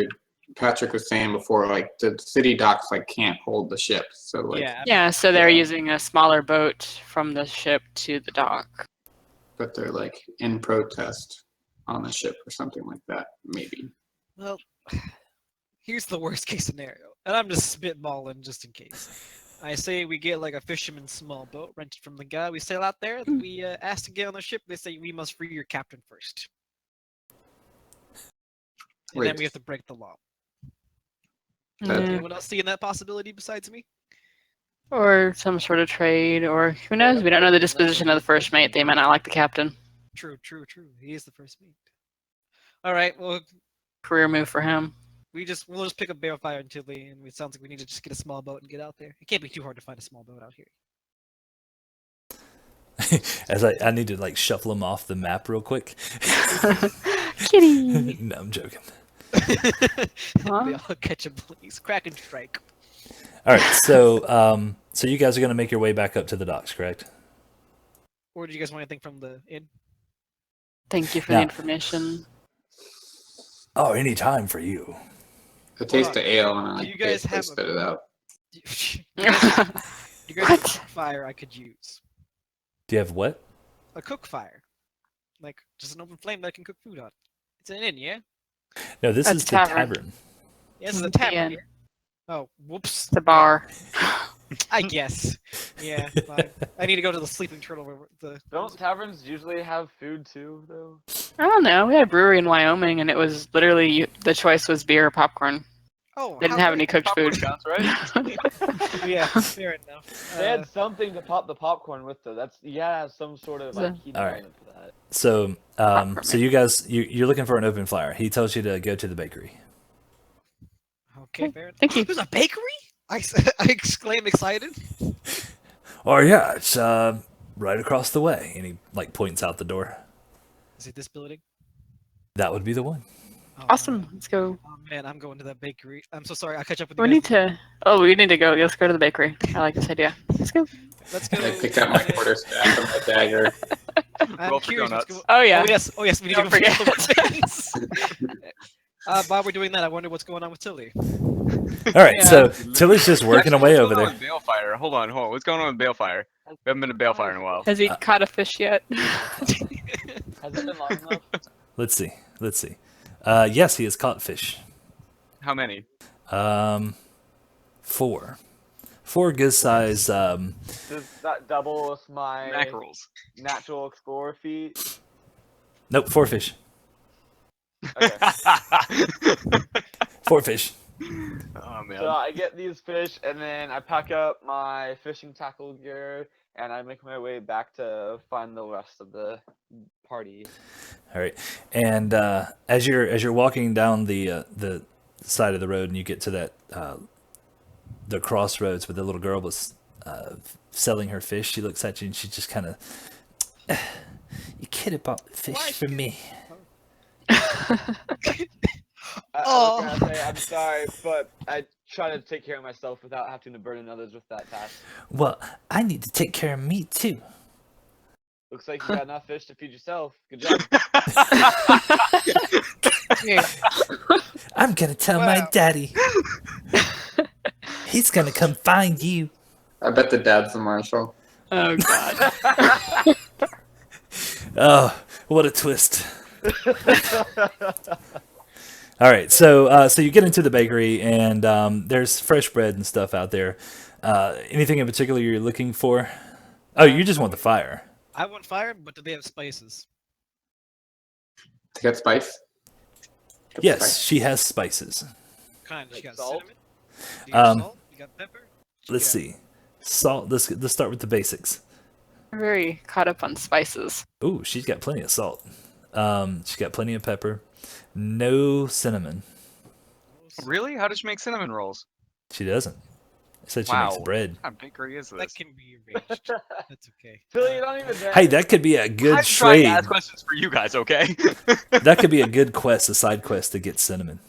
Speaker 5: Patrick was saying before, like the city docks like can't hold the ship, so like.
Speaker 6: Yeah, so they're using a smaller boat from the ship to the dock.
Speaker 5: But they're like in protest on the ship or something like that, maybe.
Speaker 3: Well, here's the worst case scenario, and I'm just spitballing just in case. I say we get like a fisherman's small boat rented from the guy. We sail out there. We ask to get on the ship. They say we must free your captain first, and then we have to break the law. Anyone else seeing that possibility besides me?
Speaker 6: Or some sort of trade, or who knows? We don't know the disposition of the first mate. They might not like the captain.
Speaker 3: True. He is the first mate. All right. Well,
Speaker 6: Career move for him.
Speaker 3: we'll just pick up Balefire and Tilly, and it sounds like we need to just get a small boat and get out there. It can't be too hard to find a small boat out here.
Speaker 2: As I need to like shuffle them off the map real quick.
Speaker 6: Kitty.
Speaker 2: No, I'm joking.
Speaker 3: They all catch a please. Crack and strike.
Speaker 2: All right, so you guys are gonna make your way back up to the docks, correct?
Speaker 3: Or do you guys want anything from the inn?
Speaker 6: Thank you for
Speaker 2: Yeah.
Speaker 6: the information.
Speaker 2: Oh, any time for you.
Speaker 5: I taste the ale and I
Speaker 3: Do you guys
Speaker 5: basically
Speaker 3: have
Speaker 5: spit it out.
Speaker 3: You guys have a cook fire I could use.
Speaker 2: Do you have what?
Speaker 3: A cook fire. Like, just an open flame that I can cook food on. It's an inn, yeah?
Speaker 2: No, this
Speaker 6: That's
Speaker 2: is the
Speaker 6: tavern.
Speaker 2: tavern.
Speaker 3: Yeah, this is a
Speaker 6: The
Speaker 3: tavern.
Speaker 6: inn.
Speaker 3: Yeah? Oh, whoops.
Speaker 6: The bar.
Speaker 3: I guess. Yeah, fine. I need to go to the Sleeping Turtle.
Speaker 4: Don't taverns usually have food too, though?
Speaker 6: I don't know. We had a brewery in Wyoming, and it was literally the choice was beer or popcorn.
Speaker 3: Oh,
Speaker 6: They didn't have any cooked
Speaker 4: Popcorn
Speaker 6: food.
Speaker 4: counts, right?
Speaker 3: Yeah, fair enough.
Speaker 4: They had something to pop the popcorn with, though. That's some sort of like heat
Speaker 2: All right.
Speaker 4: element to that.
Speaker 2: So, so you guys, you're looking for an open flyer. He tells you to go to the bakery.
Speaker 3: Okay, fair enough.
Speaker 6: Thank you.
Speaker 3: There's a bakery? I exclaim excited.
Speaker 2: Oh yeah, it's right across the way, and he like points out the door.
Speaker 3: Is it this building?
Speaker 2: That would be the one.
Speaker 3: Oh,
Speaker 6: Awesome.
Speaker 3: man.
Speaker 6: Let's go.
Speaker 3: Oh man, I'm going to that bakery. I'm so sorry. I'll catch up with
Speaker 6: We
Speaker 3: you
Speaker 6: need
Speaker 3: guys.
Speaker 6: to. Oh, we need to go. Let's go to the bakery. I like this idea. Let's go.
Speaker 3: Let's go.
Speaker 5: I pick up my quarterstaff and my dagger.
Speaker 3: I'm
Speaker 1: Roll for
Speaker 3: curious what's
Speaker 1: donuts.
Speaker 3: going.
Speaker 6: Oh yeah.
Speaker 3: Oh yes. We need
Speaker 6: Don't
Speaker 3: to go for
Speaker 6: forget.
Speaker 3: the weapons. While we're doing that, I wonder what's going on with Tilly.
Speaker 2: All right,
Speaker 6: Yeah.
Speaker 2: so Tilly's just working
Speaker 1: Actually,
Speaker 2: away
Speaker 1: what's
Speaker 2: over
Speaker 1: going on
Speaker 2: there.
Speaker 1: with Balefire? Hold on. What's going on with Balefire? We haven't been to Balefire in a while.
Speaker 6: Has he caught a fish yet?
Speaker 4: Has it been long enough?
Speaker 2: Let's see. Yes, he has caught fish.
Speaker 1: How many?
Speaker 2: 4 good size.
Speaker 4: Does that double with my
Speaker 1: Mackerels.
Speaker 4: natural explorer feat?
Speaker 2: Nope, 4 fish.
Speaker 4: Okay.
Speaker 2: 4 fish.
Speaker 1: Oh man.
Speaker 4: So I get these fish, and then I pack up my fishing tackle gear, and I make my way back to find the rest of the party.
Speaker 2: All right, and as you're walking down the side of the road, and you get to that the crossroads where the little girl was selling her fish, she looks at you and she just kind of, you could have bought fish for me.
Speaker 3: Oh.
Speaker 4: I was gonna say, I'm sorry, but I try to take care of myself without having to burden others with that task.
Speaker 2: Well, I need to take care of me too.
Speaker 4: Looks like you got enough fish to feed yourself. Good job.
Speaker 2: I'm gonna tell my
Speaker 3: Wow.
Speaker 2: daddy. He's gonna come find you.
Speaker 5: I bet the dad's the marshal.
Speaker 6: Oh god.
Speaker 2: Oh, what a twist! All right, so you get into the bakery, and there's fresh bread and stuff out there. Anything in particular you're looking for? Oh, you just want the fire.
Speaker 3: I want fire, but do they have spices?
Speaker 5: To get spice? Get
Speaker 2: Yes,
Speaker 5: spice.
Speaker 2: she has spices.
Speaker 3: Kind. She
Speaker 4: Like
Speaker 3: got
Speaker 4: salt?
Speaker 3: cinnamon. Do you have
Speaker 2: Um,
Speaker 3: salt? You got pepper.
Speaker 2: Let's see. Salt. Let's start with the basics.
Speaker 6: I'm very caught up on spices.
Speaker 2: Ooh, she's got plenty of salt. She's got plenty of pepper. No cinnamon.
Speaker 1: Really? How does she make cinnamon rolls?
Speaker 2: She doesn't. It said she makes
Speaker 1: Wow.
Speaker 2: bread.
Speaker 1: What kind of bakery is
Speaker 3: That
Speaker 1: this?
Speaker 3: can be arranged. That's okay.
Speaker 4: Philly, you don't even know.
Speaker 2: Hey, that could be a good
Speaker 1: I'm trying to
Speaker 2: trade.
Speaker 1: ask questions for you guys, okay?
Speaker 2: That could be a good quest, a side quest to get cinnamon.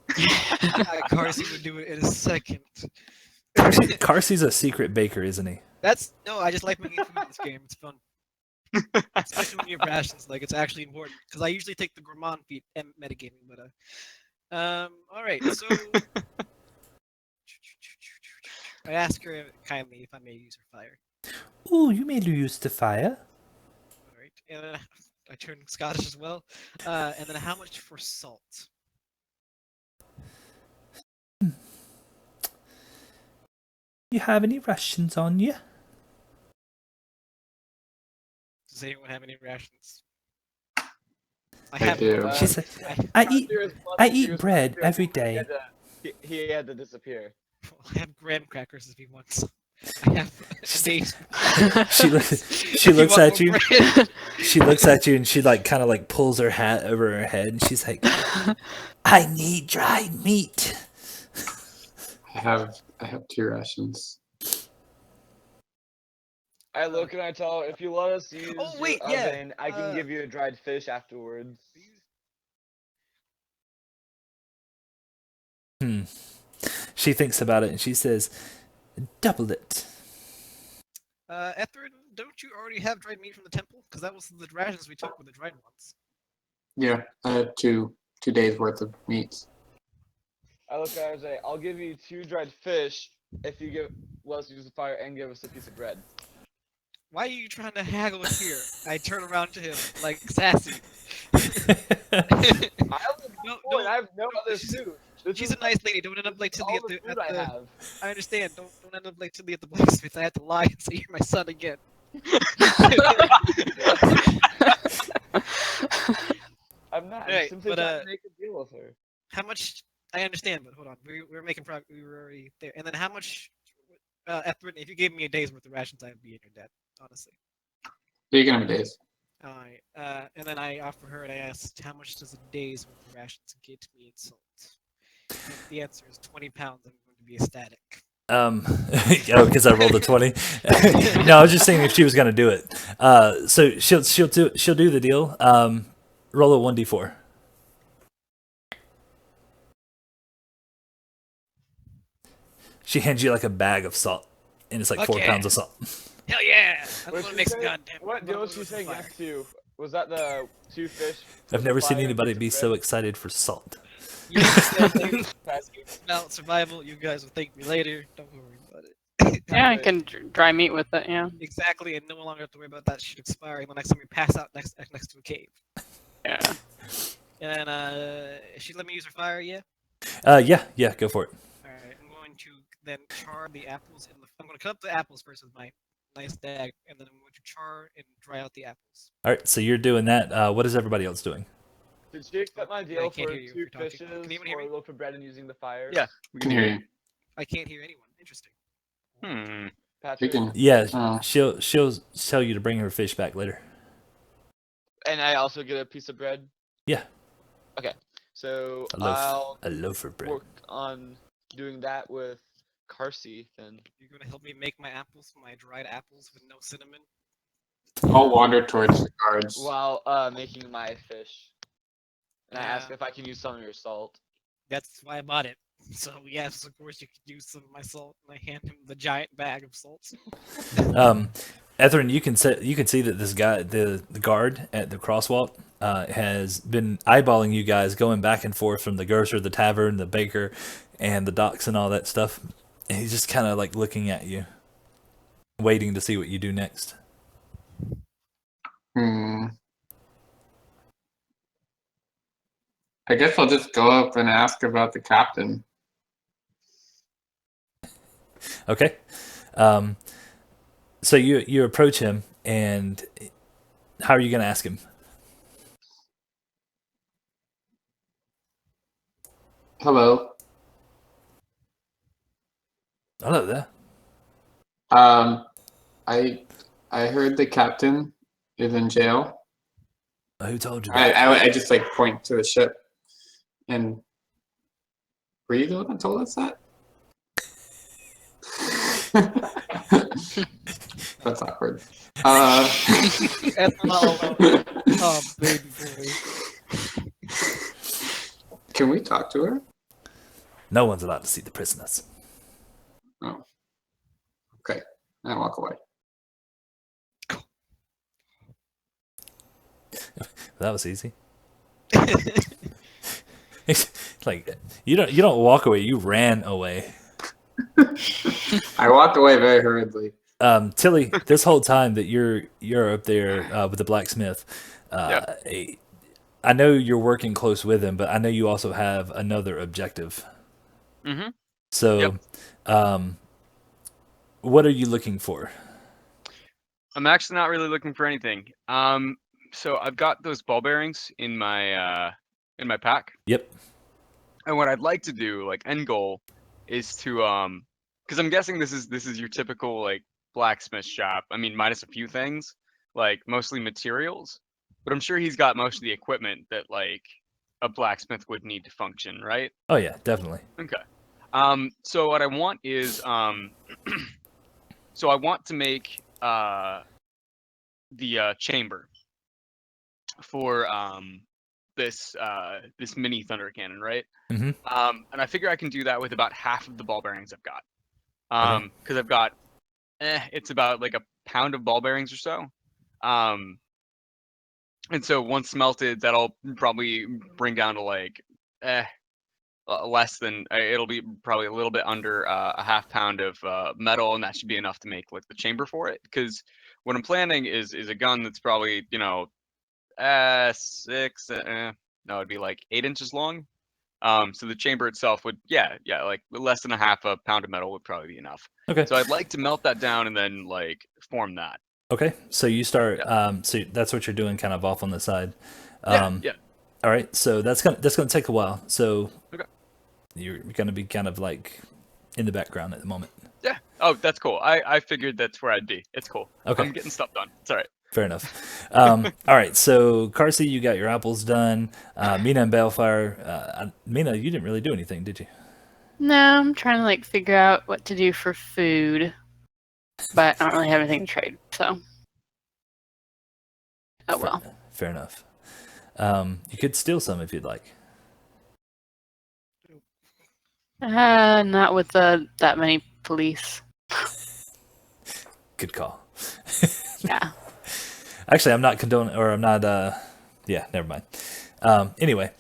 Speaker 3: Carsey would do it in a second.
Speaker 2: Carsey's a secret baker, isn't he?
Speaker 3: No. I just like making food in this game. It's fun. Especially when you have rations, like it's actually important. Because I usually take the gourmand feat and metagaming, but all right. So I ask her kindly if I may use her fire.
Speaker 2: Ooh, you may use the fire.
Speaker 3: All right, and then I turn Scottish as well. And then how much for salt?
Speaker 2: You have any rations on you?
Speaker 3: Does anyone have any rations?
Speaker 5: I do.
Speaker 3: one.
Speaker 2: She's like,
Speaker 3: I,
Speaker 2: I eat bread every day.
Speaker 4: He had to disappear.
Speaker 3: I have graham crackers if he wants. I have days.
Speaker 2: She looks at you. She looks at you and she kind of pulls her hat over her head and she's like, I need dried meat.
Speaker 5: I have 2 rations.
Speaker 4: I look and I tell her, if you let us use
Speaker 3: Oh, wait,
Speaker 4: your
Speaker 3: yeah,
Speaker 4: oven, I can give you a dried fish afterwards.
Speaker 2: She thinks about it and she says, double it.
Speaker 3: Ethren, don't you already have dried meat from the temple? Because that was the rations we took with the dried ones.
Speaker 5: Yeah, I have 2 days worth of meats.
Speaker 4: I look at her and say, I'll give you 2 dried fish if you let us use the fire and give us a piece of bread.
Speaker 3: Why are you trying to haggle here? I turn around to him like sassy.
Speaker 4: I
Speaker 3: No,
Speaker 4: have no other
Speaker 3: she's-
Speaker 4: food.
Speaker 3: She's a nice lady. Don't end up like Tilly
Speaker 4: All
Speaker 3: at
Speaker 4: the
Speaker 3: the.
Speaker 4: food I have.
Speaker 3: I understand. Don't end up like Tilly at the blacksmith. I have to lie and say you're my son again.
Speaker 4: I'm not. I'm
Speaker 3: Right,
Speaker 4: simply
Speaker 3: but,
Speaker 4: trying to make a deal with her.
Speaker 3: How much? I understand, but hold on. We were making progress. We were already there. And then how much? Ethren, if you gave me a day's worth of rations, I'd be in your debt. Honestly.
Speaker 5: You can have a days.
Speaker 3: All right. And then I offer her and I asked, how much does a day's worth of rations get me in salt? And if the answer is 20 pounds, I'm going to be ecstatic.
Speaker 2: Because I rolled a 20. No, I was just saying if she was gonna do it. So she'll do the deal. Roll a 1d4. She hands you like a bag of salt, and it's like 4
Speaker 3: Okay.
Speaker 2: pounds of salt.
Speaker 3: Hell yeah! I'm
Speaker 4: What'd
Speaker 3: gonna
Speaker 4: she
Speaker 3: make some
Speaker 4: say?
Speaker 3: goddamn.
Speaker 4: What deal was she saying yes to? Was that the 2 fish?
Speaker 2: I've never seen
Speaker 4: fire,
Speaker 2: anybody
Speaker 4: piece of
Speaker 2: be so
Speaker 4: bread?
Speaker 2: excited for salt.
Speaker 3: You said you about survival. You guys will thank me later. Don't worry about it.
Speaker 6: Yeah, I
Speaker 4: Good.
Speaker 6: can dry meat with it. Yeah.
Speaker 3: Exactly, and no longer have to worry about that shit expiring the next time we pass out next to a cave.
Speaker 6: Yeah.
Speaker 3: And she let me use her fire, yeah.
Speaker 2: Yeah, go for it.
Speaker 3: All right, I'm going to then char the apples in the. I'm going to cut up the apples first with my nice dag, and then I'm going to char and dry out the apples.
Speaker 2: All right, so you're doing that. What is everybody else doing?
Speaker 4: Did she accept my
Speaker 3: I
Speaker 4: deal
Speaker 3: can't
Speaker 4: for
Speaker 3: hear you if
Speaker 4: 2
Speaker 3: you're talking.
Speaker 4: fishes
Speaker 3: Can anyone hear
Speaker 4: or
Speaker 3: me?
Speaker 4: a loaf of bread and using the fire?
Speaker 1: Yeah.
Speaker 5: I can hear you.
Speaker 3: I can't hear anyone. Interesting.
Speaker 1: Hmm.
Speaker 5: We
Speaker 4: Patrick.
Speaker 5: can.
Speaker 2: Yeah,
Speaker 5: Oh.
Speaker 2: she'll tell you to bring her fish back later.
Speaker 4: And I also get a piece of bread.
Speaker 2: Yeah.
Speaker 4: Okay. So
Speaker 2: A loaf of bread.
Speaker 4: work on doing that with Carsey then.
Speaker 3: You're going to help me make my apples, my dried apples with no cinnamon.
Speaker 5: I'll wander towards the guards.
Speaker 4: While making my fish. And I ask
Speaker 3: Yeah.
Speaker 4: if I can use some of your salt.
Speaker 3: That's why I bought it. So yes, of course you could use some of my salt. And I hand him the giant bag of salt.
Speaker 2: Ethren, you can see that this guy, the guard at the crosswalk, has been eyeballing you guys, going back and forth from the grocer, the tavern, the baker, and the docks and all that stuff. And he's just kind of like looking at you, waiting to see what you do next.
Speaker 5: I guess I'll just go up and ask about the captain.
Speaker 2: Okay. So you approach him, and how are you going to ask him?
Speaker 5: Hello.
Speaker 2: Hello there.
Speaker 5: I heard the captain is in jail.
Speaker 2: Who told you that?
Speaker 5: I just like point to the ship. And were you the one that told us that? That's awkward.
Speaker 3: Oh, baby boy.
Speaker 5: Can we talk to her?
Speaker 2: No one's allowed to see the prisoners.
Speaker 5: Oh. Okay. I walk away.
Speaker 2: That was easy. Like you don't walk away, you ran away.
Speaker 5: I walked away very hurriedly.
Speaker 2: Tilly, this whole time that you're up there with the blacksmith, I know you're working close with him, but I know you also have another objective.
Speaker 1: Mm-hmm.
Speaker 2: So, what are you looking for?
Speaker 1: I'm actually not really looking for anything. So I've got those ball bearings in my pack.
Speaker 2: Yep.
Speaker 1: And what I'd like to do, like end goal, is to because I'm guessing this is your typical like blacksmith shop. I mean, minus a few things, like mostly materials, but I'm sure he's got most of the equipment that like a blacksmith would need to function, right?
Speaker 2: Oh yeah, definitely.
Speaker 1: Okay. So what I want is so I want to make the chamber for this mini thunder cannon, right?
Speaker 2: Mhm.
Speaker 1: And I figure I can do that with about half of the ball bearings I've got. Because I've got it's about like a pound of ball bearings or so. And so once smelted, that'll probably bring down to like less than it'll be probably a little bit under a half pound of metal, and that should be enough to make like the chamber for it. Because what I'm planning is a gun that's probably 6 no, it'd be like 8 inches long. So the chamber itself would like less than a half a pound of metal would probably be enough.
Speaker 2: Okay.
Speaker 1: So I'd like to melt that down and then like form that.
Speaker 2: Okay. So you start. So that's what you're doing, kind of off on the side.
Speaker 1: Yeah.
Speaker 2: All right. So that's gonna take a while. So
Speaker 1: Okay.
Speaker 2: you're gonna be kind of like in the background at the moment.
Speaker 1: Yeah. Oh, that's cool. I figured that's where I'd be. It's cool.
Speaker 2: Okay.
Speaker 1: I'm getting stuff done. It's all right.
Speaker 2: Fair enough. All right, so Carsey, you got your apples done. Mina and Balefire. Mina, you didn't really do anything, did you?
Speaker 6: No, I'm trying to like figure out what to do for food, but I don't really have anything to trade. So, oh well.
Speaker 2: Fair enough. You could steal some if you'd like.
Speaker 6: Not with that many police.
Speaker 2: Good call.
Speaker 6: Yeah.
Speaker 2: Actually, I'm not condoning, or I'm not. Yeah, never mind. Anyway,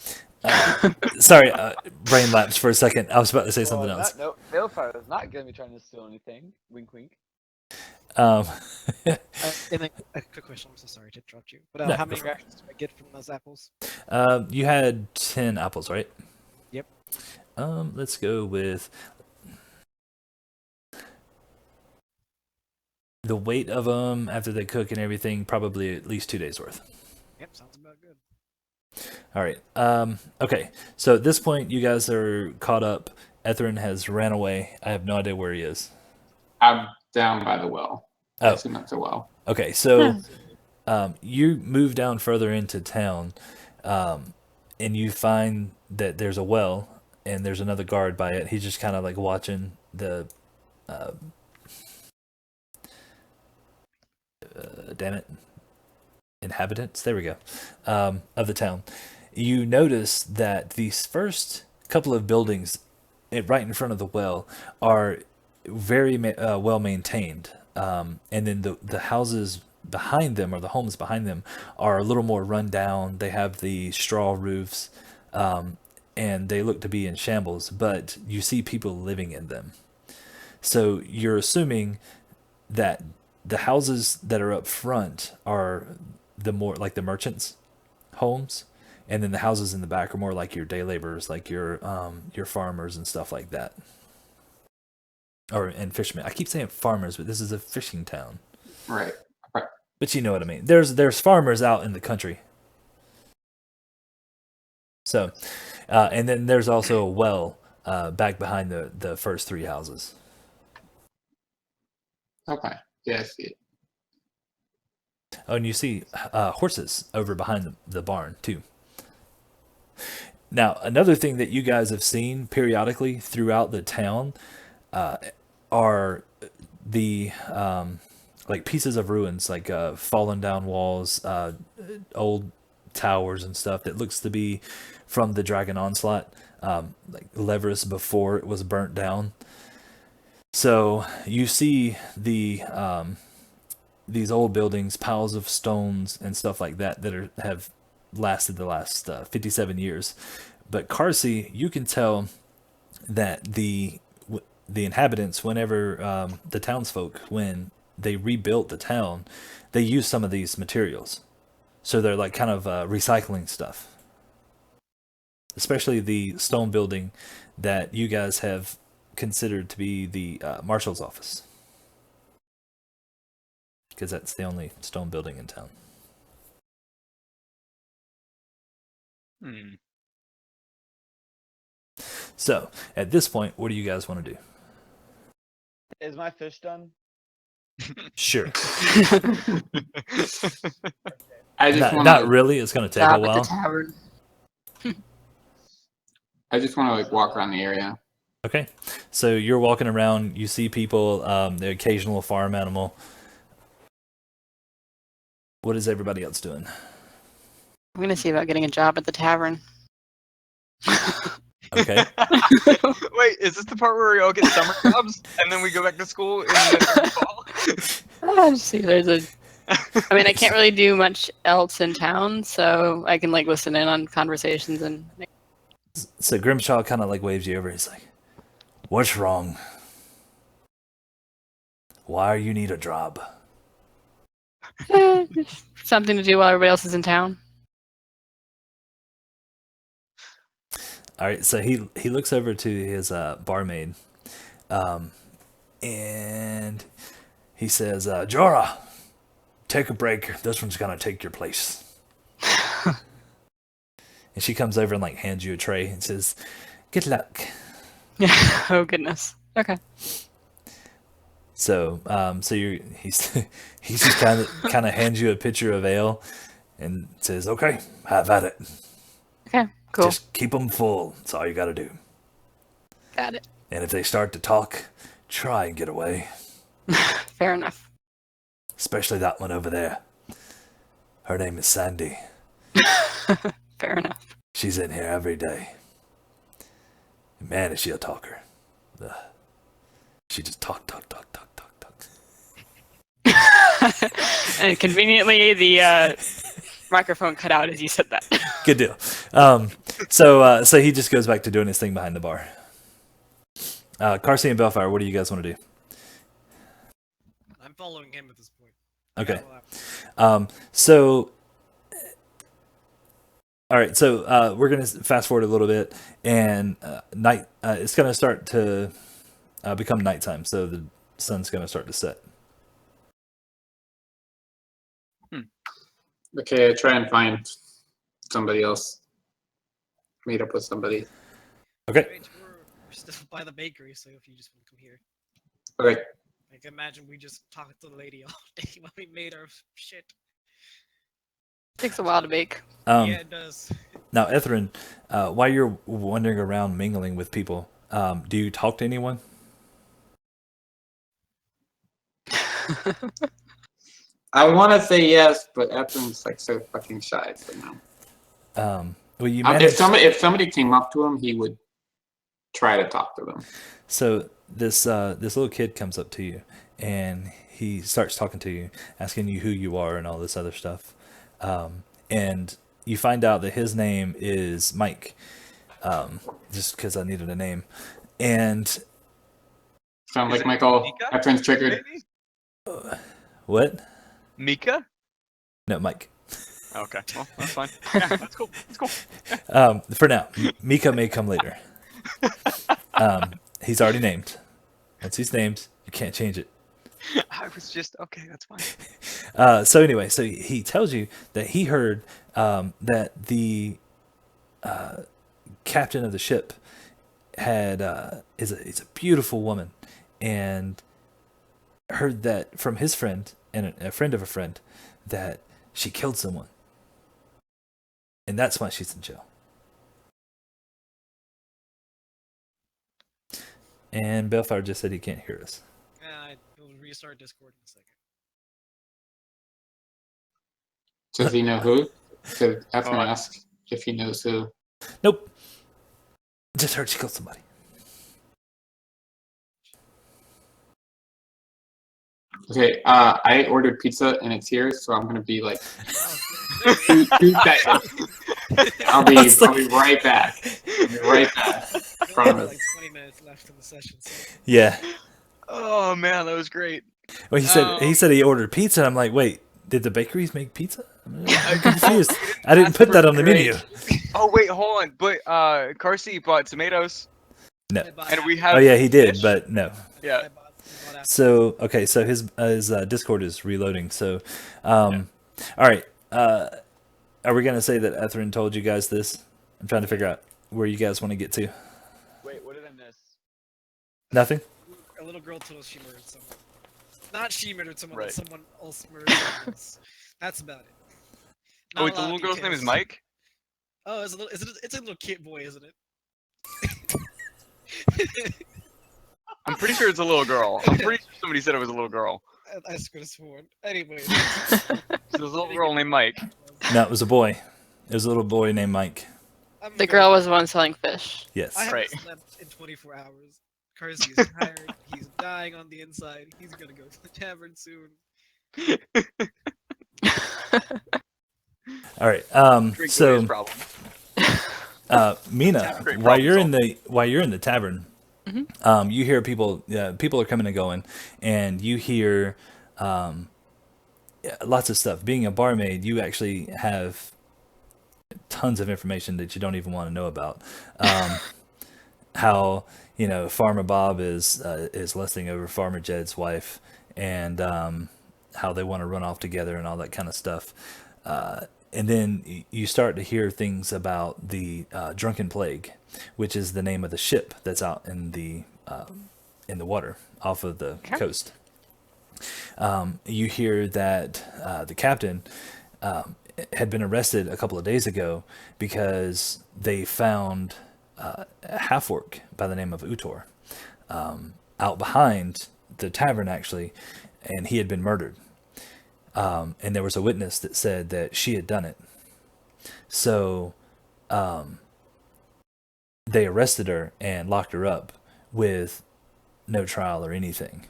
Speaker 2: sorry, brain lapse for a second. I was about to say something else.
Speaker 4: No, Balefire is not going to be trying to steal anything. Wink, wink.
Speaker 2: Um,
Speaker 3: And then a quick question. I'm so sorry to interrupt you, but
Speaker 2: No,
Speaker 3: how
Speaker 2: go
Speaker 3: many
Speaker 2: for it.
Speaker 3: reactions do I get from those apples?
Speaker 2: you had 10 apples, right?
Speaker 3: Yep.
Speaker 2: Let's go with the weight of them after they cook and everything. Probably at least 2 days worth.
Speaker 3: Yep, sounds about good.
Speaker 2: All right. Okay. So at this point, you guys are caught up. Ethren has ran away. I have no idea where he is.
Speaker 5: I'm down by the well. I
Speaker 2: Oh.
Speaker 5: assume that's a well.
Speaker 2: Okay. So you move down further into town, and you find that there's a well, and there's another guard by it. He's just kind of like watching the. Damn it. Inhabitants, there we go, of the town. You notice that these first couple of buildings right in front of the well are very well maintained, and then the houses behind them, or the homes behind them, are a little more run down. They have the straw roofs, and they look to be in shambles, but you see people living in them. So you're assuming that the houses that are up front are the more like the merchants' homes, and then the houses in the back are more like your day laborers, like your farmers and stuff like that, and fishermen. I keep saying farmers, but this is a fishing town.
Speaker 5: Right.
Speaker 2: But you know what I mean. There's farmers out in the country. So, and then there's also a well back behind the first three houses.
Speaker 5: Okay. Yeah, I see it.
Speaker 2: Oh, and you see horses over behind the barn, too. Now, another thing that you guys have seen periodically throughout the town are the like pieces of ruins, like fallen down walls, old towers and stuff that looks to be from the Dragon Onslaught, like Levres before it was burnt down. So you see these old buildings, piles of stones and stuff like that have lasted the last 57 years. But Carsey, you can tell that the inhabitants, whenever the townsfolk, when they rebuilt the town, they used some of these materials. So they're like kind of recycling stuff. Especially the stone building that you guys have considered to be the marshal's office. Because that's the only stone building in town. So, at this point, what do you guys want to do?
Speaker 4: Is my fish done?
Speaker 2: Sure.
Speaker 5: I just want
Speaker 2: Not really. It's going to take a
Speaker 6: Stop at
Speaker 2: while.
Speaker 6: the tavern.
Speaker 5: I just want to like walk around the area.
Speaker 2: Okay. So you're walking around. You see people, the occasional farm animal. What is everybody else doing?
Speaker 6: I'm gonna see about getting a job at the tavern.
Speaker 2: Okay.
Speaker 7: Wait, is this the part where we all get summer jobs and then we go back to school in the fall?
Speaker 6: Let's see, I mean, I can't really do much else in town, so I can like listen in on conversations and.
Speaker 2: So Grimshaw kind of like waves you over. He's like, "What's wrong? Why you need a job?"
Speaker 6: Just something to do while everybody else is in town.
Speaker 2: All right, so he looks over to his barmaid, and he says, "Jorah, take a break. This one's gonna take your place." And she comes over and like hands you a tray and says, "Good luck."
Speaker 6: Oh goodness. Okay.
Speaker 2: So he's just kind of hands you a pitcher of ale and says, "Okay, have at it.
Speaker 6: Okay. Cool.
Speaker 2: Just keep them full. That's all you got to do.
Speaker 6: Got it.
Speaker 2: And if they start to talk, try and get away.
Speaker 6: Fair enough.
Speaker 2: Especially that one over there. Her name is Sandy.
Speaker 6: Fair enough.
Speaker 2: She's in here every day. Man, is she a talker. She just talk.
Speaker 6: And conveniently, the microphone cut out as you said that.
Speaker 2: Good deal. So he just goes back to doing his thing behind the bar. Carsey and Bellfire, what do you guys want to do?
Speaker 3: I'm following him at this point.
Speaker 2: Okay.
Speaker 3: Well,
Speaker 2: So, all right. So we're gonna fast forward a little bit, and night. It's gonna start to become nighttime. So the sun's gonna start to set.
Speaker 5: Okay, I try and find somebody else. Meet up with somebody.
Speaker 2: Okay.
Speaker 3: Wait, we're still by the bakery, so if you just want to come here.
Speaker 5: Okay.
Speaker 3: I can imagine we just talked to the lady all day while we made our shit.
Speaker 6: Takes a while to bake.
Speaker 3: Yeah, it does.
Speaker 2: Now, Ethren, while you're wandering around mingling with people, do you talk to anyone?
Speaker 5: I want to say yes, but Ethan's like so fucking shy. So no.
Speaker 2: Well, you
Speaker 5: If
Speaker 2: managed.
Speaker 5: if somebody came up to him, he would try to talk to them.
Speaker 2: So this little kid comes up to you, and he starts talking to you, asking you who you are and all this other stuff. And you find out that his name is Mike, just because I needed a name. And
Speaker 5: Sound
Speaker 1: Is
Speaker 5: like
Speaker 1: it
Speaker 5: Michael.
Speaker 1: Mika?
Speaker 5: Ethan's triggered.
Speaker 1: Maybe?
Speaker 2: what?
Speaker 1: Mika?
Speaker 2: No, Mike.
Speaker 1: Okay, well, that's fine. Yeah, that's cool. That's cool.
Speaker 2: For now, Mika may come later. He's already named. Once he's named, you can't change it.
Speaker 1: I was just okay. That's fine.
Speaker 2: So anyway, so he tells you that he heard that the captain of the ship had is a beautiful woman, and heard that from his friend and a friend of a friend that she killed someone, and that's why she's in jail. And Bellfire just said he can't hear us.
Speaker 3: We'll restart Discord in a second.
Speaker 5: Does he know who? Did Ethan
Speaker 1: Oh,
Speaker 5: ask if he knows who?
Speaker 2: Nope. Just heard she killed somebody.
Speaker 5: Okay, I ordered pizza and it's here, so I'm gonna be like 2 seconds. I'll be right back. I'll be right back.
Speaker 3: We only have
Speaker 5: Promise.
Speaker 3: like 20 minutes left in the session, so
Speaker 2: Yeah.
Speaker 1: Oh man, that was great.
Speaker 2: Well, he said he ordered pizza. I'm like, wait, did the bakeries make pizza? I'm confused. I didn't put that on the menu.
Speaker 1: Oh wait, hold on. But Carsey bought tomatoes,
Speaker 2: No.
Speaker 3: I bought
Speaker 1: and we
Speaker 3: apples.
Speaker 1: have.
Speaker 2: Oh yeah, he did,
Speaker 1: fish.
Speaker 2: but no.
Speaker 1: Yeah.
Speaker 3: I bought apples.
Speaker 2: So okay, so his Discord is reloading. So, all right. Are we gonna say that Ethren told you guys this? I'm trying to figure out where you guys want to get to.
Speaker 4: Wait, what did I miss?
Speaker 2: Nothing.
Speaker 3: A little girl told us she murdered someone. Not she murdered someone,
Speaker 1: Right.
Speaker 3: but someone else murdered someone else. That's about it.
Speaker 1: Oh,
Speaker 3: Not
Speaker 1: wait,
Speaker 3: a
Speaker 1: the
Speaker 3: lot of
Speaker 1: little girl's name is
Speaker 3: details.
Speaker 1: Mike.
Speaker 3: Oh, it's a little kid boy, isn't it?
Speaker 1: I'm pretty sure it's a little girl. I'm pretty sure somebody said it was a little girl.
Speaker 3: I could have sworn. Anyway.
Speaker 1: So there's a little girl named Mike.
Speaker 2: No, it was a boy. It was a little boy named Mike.
Speaker 6: The girl was the one selling fish.
Speaker 2: Yes.
Speaker 3: I haven't
Speaker 1: Right.
Speaker 3: slept in 24 hours. Carsey is tired. He's dying on the inside. He's gonna go to the tavern soon.
Speaker 2: All right.
Speaker 1: Drink
Speaker 2: So
Speaker 1: Louis' problem.
Speaker 2: Mina,
Speaker 1: Great
Speaker 2: while
Speaker 1: problem
Speaker 2: you're in the tavern, you hear people. People are coming and going, and you hear lots of stuff. Being a barmaid, you actually have tons of information that you don't even want to know about. How Farmer Bob is lusting over Farmer Jed's wife, and how they want to run off together and all that kind of stuff. And then you start to hear things about the Drunken Plague, which is the name of the ship that's out in the water off of the coast. You hear that the captain had been arrested a couple of days ago because they found a half-orc by the name of Utor out behind the tavern, actually, and he had been murdered. And there was a witness that said that she had done it. So they arrested her and locked her up with no trial or anything.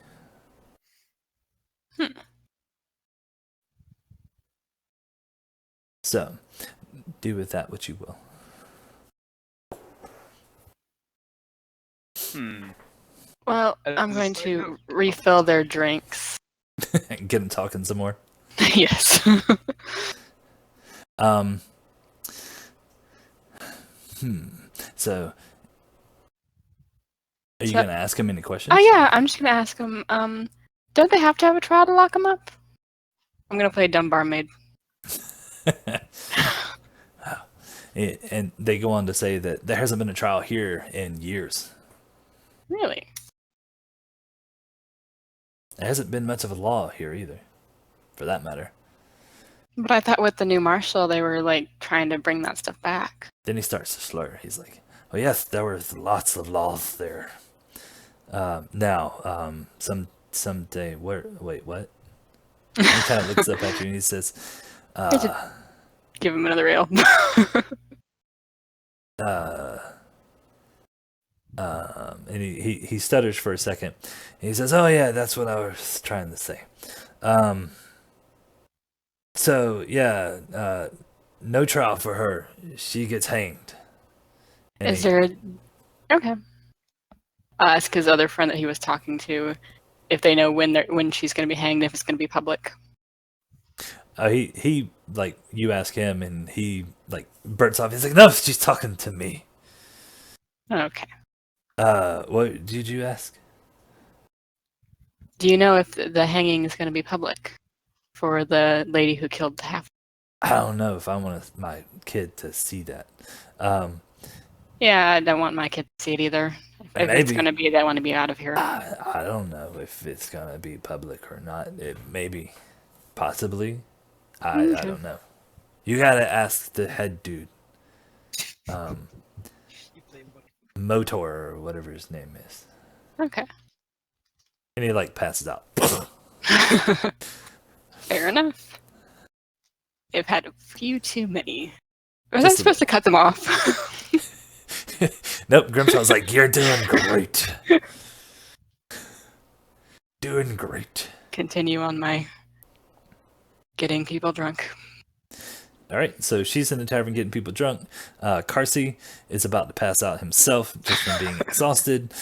Speaker 2: So, do with that what you will.
Speaker 6: Well, I'm going to refill their drinks.
Speaker 2: Get them talking some more.
Speaker 6: Yes.
Speaker 2: So, are you gonna ask him any questions?
Speaker 6: Oh yeah, I'm just gonna ask them. Don't they have to have a trial to lock them up? I'm gonna play dumb barmaid.
Speaker 2: And they go on to say that there hasn't been a trial here in years.
Speaker 6: Really?
Speaker 2: There hasn't been much of a law here either, for that matter.
Speaker 6: But I thought with the new marshal, they were like trying to bring that stuff back.
Speaker 2: Then he starts to slur. He's like, "Oh yes, there were lots of laws there. Now, someday, wait, what?" He kind of looks up at you and he says,
Speaker 6: Give him another ale.
Speaker 2: and he stutters for a second. And he says, "Oh yeah, that's what I was trying to say. So yeah, no trial for her. She gets hanged." And
Speaker 6: Is there? Okay. Ask his other friend that he was talking to if they know when she's going to be hanged, if it's going to be public.
Speaker 2: He like, you ask him and he like bursts off. He's like, "No, she's talking to me."
Speaker 6: Okay.
Speaker 2: What did you ask?
Speaker 6: Do you know if the hanging is going to be public for the lady who killed the half?
Speaker 2: I don't know if I want my kid to see that.
Speaker 6: Yeah, I don't want my kid to see it either. If it's going to be, I want to be out of here.
Speaker 2: I don't know if it's gonna be public or not. It maybe, possibly. I don't know. You gotta ask the head dude. Motor or whatever his name is.
Speaker 6: Okay.
Speaker 2: And he like passes out.
Speaker 6: Fair enough. I've had a few too many. Was I supposed to cut them off?
Speaker 2: Nope, Grimshaw's like, "You're doing great. Doing great."
Speaker 6: Continue on my getting people drunk.
Speaker 2: All right, so she's in the tavern getting people drunk. Carsey is about to pass out himself just from being exhausted.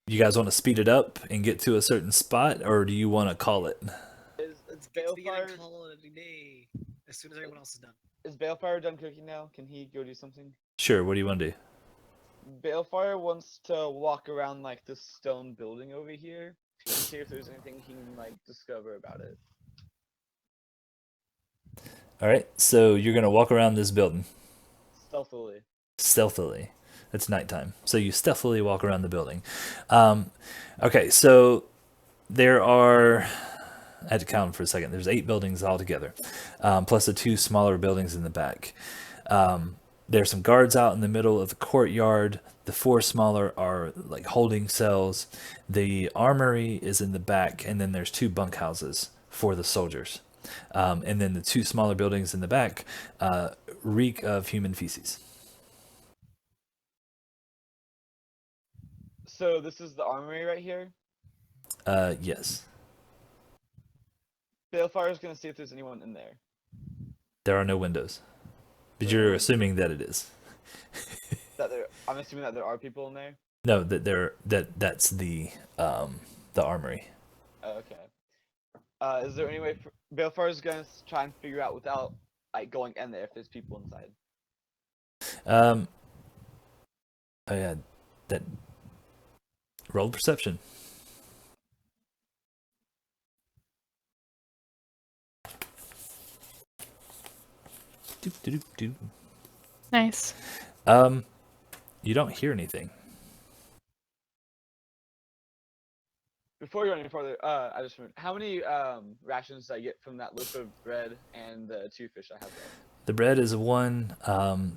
Speaker 2: You guys want to speed it up and get to a certain spot, or do you want to call it?
Speaker 4: Is Balefire
Speaker 3: Call it a day as soon as everyone else is done.
Speaker 4: is Balefire done cooking now? Can he go do something?
Speaker 2: Sure, what do you want to do?
Speaker 4: Balefire wants to walk around like this stone building over here and see if there's anything he can like discover about it.
Speaker 2: All right, so you're going to walk around this building.
Speaker 4: Stealthily.
Speaker 2: Stealthily. It's nighttime, so you stealthily walk around the building. Okay, so there are, I had to count them for a second. There's 8 buildings altogether, plus the 2 smaller buildings in the back. There's some guards out in the middle of the courtyard. The 4 smaller are like holding cells. The armory is in the back, and then there's 2 bunkhouses for the soldiers. And then the 2 smaller buildings in the back reek of human feces.
Speaker 4: So this is the armory right here.
Speaker 2: Yes.
Speaker 4: Balefire's gonna see if there's anyone in there.
Speaker 2: There are no windows. But you're assuming that it is.
Speaker 4: I'm assuming that there are people in there.
Speaker 2: No, that's the armory.
Speaker 4: Oh, okay. Is there any way Balefire's gonna try and figure out without like going in there if there's people inside?
Speaker 2: Oh yeah, that. Roll perception. Do.
Speaker 6: Nice.
Speaker 2: You don't hear anything.
Speaker 4: Before you go any further, I just remembered, how many rations did I get from that loaf of bread and the 2 fish I have left?
Speaker 2: The bread is 1.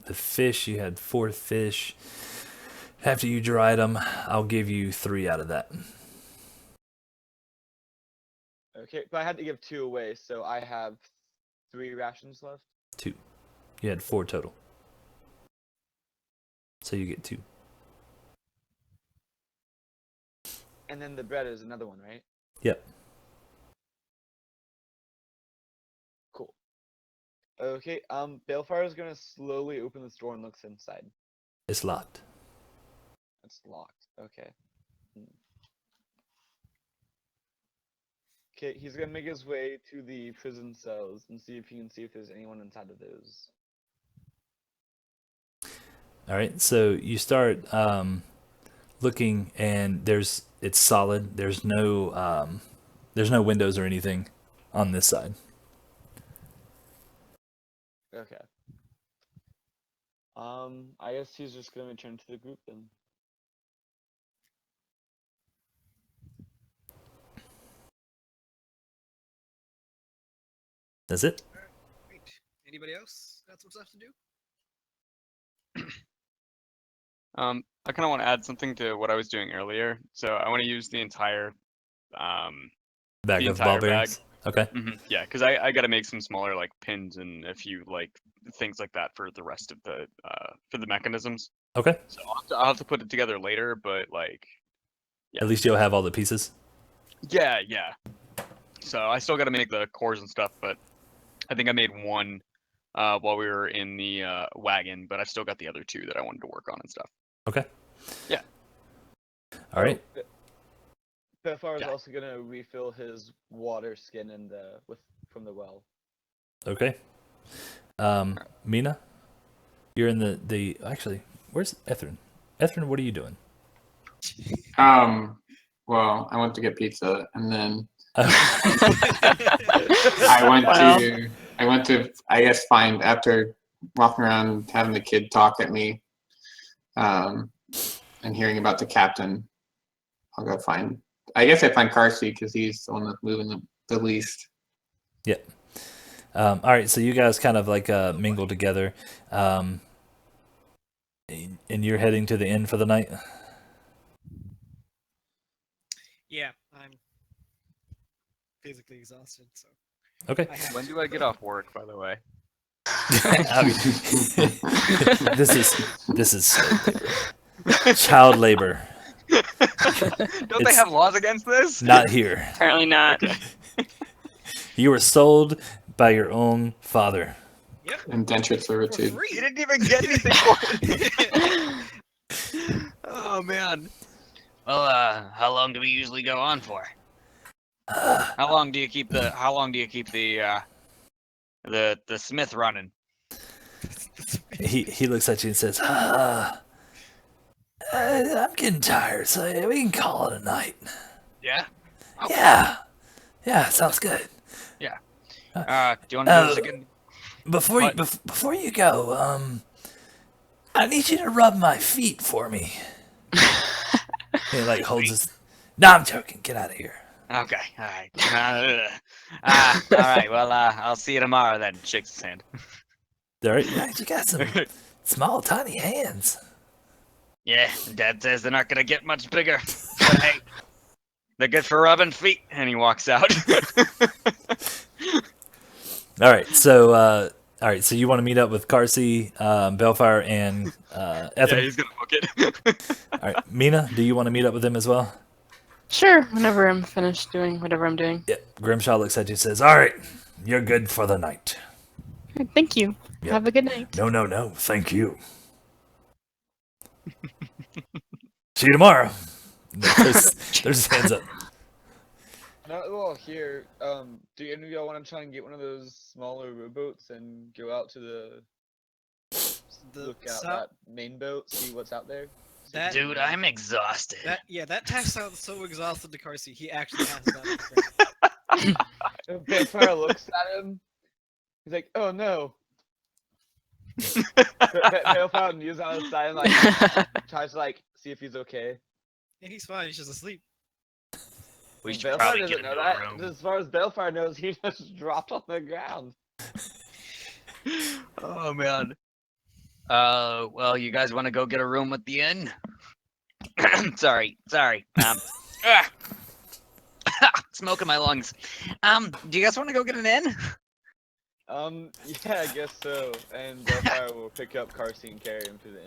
Speaker 2: The fish, you had 4 fish. After you dried them, I'll give you 3 out of that.
Speaker 4: Okay, but I had to give 2 away, so I have 3 rations left.
Speaker 2: 2. You had 4 total. So you get 2.
Speaker 4: And then the bread is another one, right?
Speaker 2: Yep.
Speaker 4: Cool. Okay, Balefire is gonna slowly open this door and looks inside.
Speaker 2: It's locked.
Speaker 4: It's locked. Okay. Okay, he's gonna make his way to the prison cells and see if he can see if there's anyone inside of those.
Speaker 2: All right. So you start looking, and it's solid. There's no windows or anything on this side.
Speaker 4: Okay. I guess he's just gonna return to the group then.
Speaker 2: That's it.
Speaker 3: Great. Anybody else got some stuff to do?
Speaker 1: I kind of want to add something to what I was doing earlier. So I want to use the entire
Speaker 2: Bag
Speaker 1: the
Speaker 2: of ball
Speaker 1: entire
Speaker 2: bearings. Okay.
Speaker 1: yeah, because I got to make some smaller like pins and a few like things like that for the rest of the for the mechanisms.
Speaker 2: Okay.
Speaker 1: So I'll have to put it together later, but like Yeah.
Speaker 2: At least you'll have all the pieces.
Speaker 1: yeah. So I still got to make the cores and stuff, but I think I made one while we were in the wagon, but I've still got the other 2 that I wanted to work on and stuff.
Speaker 2: Okay.
Speaker 1: Yeah.
Speaker 2: All right.
Speaker 4: Balefire is
Speaker 1: Yeah.
Speaker 4: also gonna refill his water skin and from the well.
Speaker 2: Okay. Mina, you're in the actually. Where's Ethren? Ethren, what are you doing?
Speaker 5: Well, I went to get pizza, and then
Speaker 2: Oh,
Speaker 5: I went
Speaker 6: Wow.
Speaker 5: to, I guess, find, after walking around having the kid talk at me, and hearing about the captain, I'll go find, I guess I find Carsey because he's the one that's moving the least.
Speaker 2: all right. So you guys kind of like mingle together, and you're heading to the inn for the night.
Speaker 3: Yeah, I'm physically exhausted, so
Speaker 2: Okay.
Speaker 3: I have
Speaker 1: When
Speaker 3: to.
Speaker 1: do I get off work, by the way?
Speaker 2: I mean, this is child labor.
Speaker 1: Don't they
Speaker 2: It's-
Speaker 1: have laws against this?
Speaker 2: Not here.
Speaker 6: Apparently not.
Speaker 2: You were sold by your own father.
Speaker 5: Indentured
Speaker 3: For
Speaker 5: servitude.
Speaker 1: You
Speaker 3: free.
Speaker 1: didn't even get anything for it. Oh man.
Speaker 7: Well, how long do we usually go on for? How long do you keep the smith running?
Speaker 2: He looks at you and says, I'm getting tired, so we can call it a night.
Speaker 7: Yeah.
Speaker 2: Yeah, sounds good.
Speaker 7: Do you want to do this again?
Speaker 2: Before you before you go, I need you to rub my feet for me. He like holds his. No, I'm joking. Get out of here.
Speaker 7: Okay. All right. All right. Well, I'll see you tomorrow then. Shakes his hand.
Speaker 2: All right, yeah, you got some small, tiny hands.
Speaker 7: Yeah. Dad says they're not gonna get much bigger. But hey, they're good for rubbing feet.
Speaker 1: And he walks out.
Speaker 2: All right, so you want to meet up with Carsey, Balefire, and
Speaker 1: Yeah,
Speaker 2: Ethan.
Speaker 1: he's gonna book it.
Speaker 2: All right, Mina, do you want to meet up with them as well?
Speaker 6: Sure, whenever I'm finished doing whatever I'm doing.
Speaker 2: Yeah. Grimshaw looks at you and says, "All right, you're good for the night."
Speaker 6: Thank you.
Speaker 2: Yep.
Speaker 6: Have a good night.
Speaker 2: No, thank you. See you tomorrow. There's his hands up.
Speaker 4: Now that we're all here, do any of y'all want to try and get one of those smaller rowboats and go out to
Speaker 3: The
Speaker 4: look out
Speaker 3: sou-
Speaker 4: that main boat, see what's out there?
Speaker 3: that,
Speaker 7: Dude, I'm exhausted.
Speaker 3: that text sounds so exhausted to Carsey. He actually has that.
Speaker 4: Balefire looks at him. He's like, "Oh no." Balefire kneels on his side and like tries to like see if he's okay.
Speaker 3: Yeah, he's fine. He's just asleep.
Speaker 7: We should
Speaker 4: Balefire
Speaker 7: probably
Speaker 4: doesn't
Speaker 7: get
Speaker 4: know
Speaker 7: into
Speaker 4: that.
Speaker 7: a room.
Speaker 4: As far as Balefire knows, he just dropped on the ground.
Speaker 1: Oh man.
Speaker 7: Well, you guys want to go get a room at the inn? Sorry. Smoke in my lungs. Do you guys want to go get an inn?
Speaker 4: Yeah, I guess so. And Bellfire will pick up Carsey and carry him to the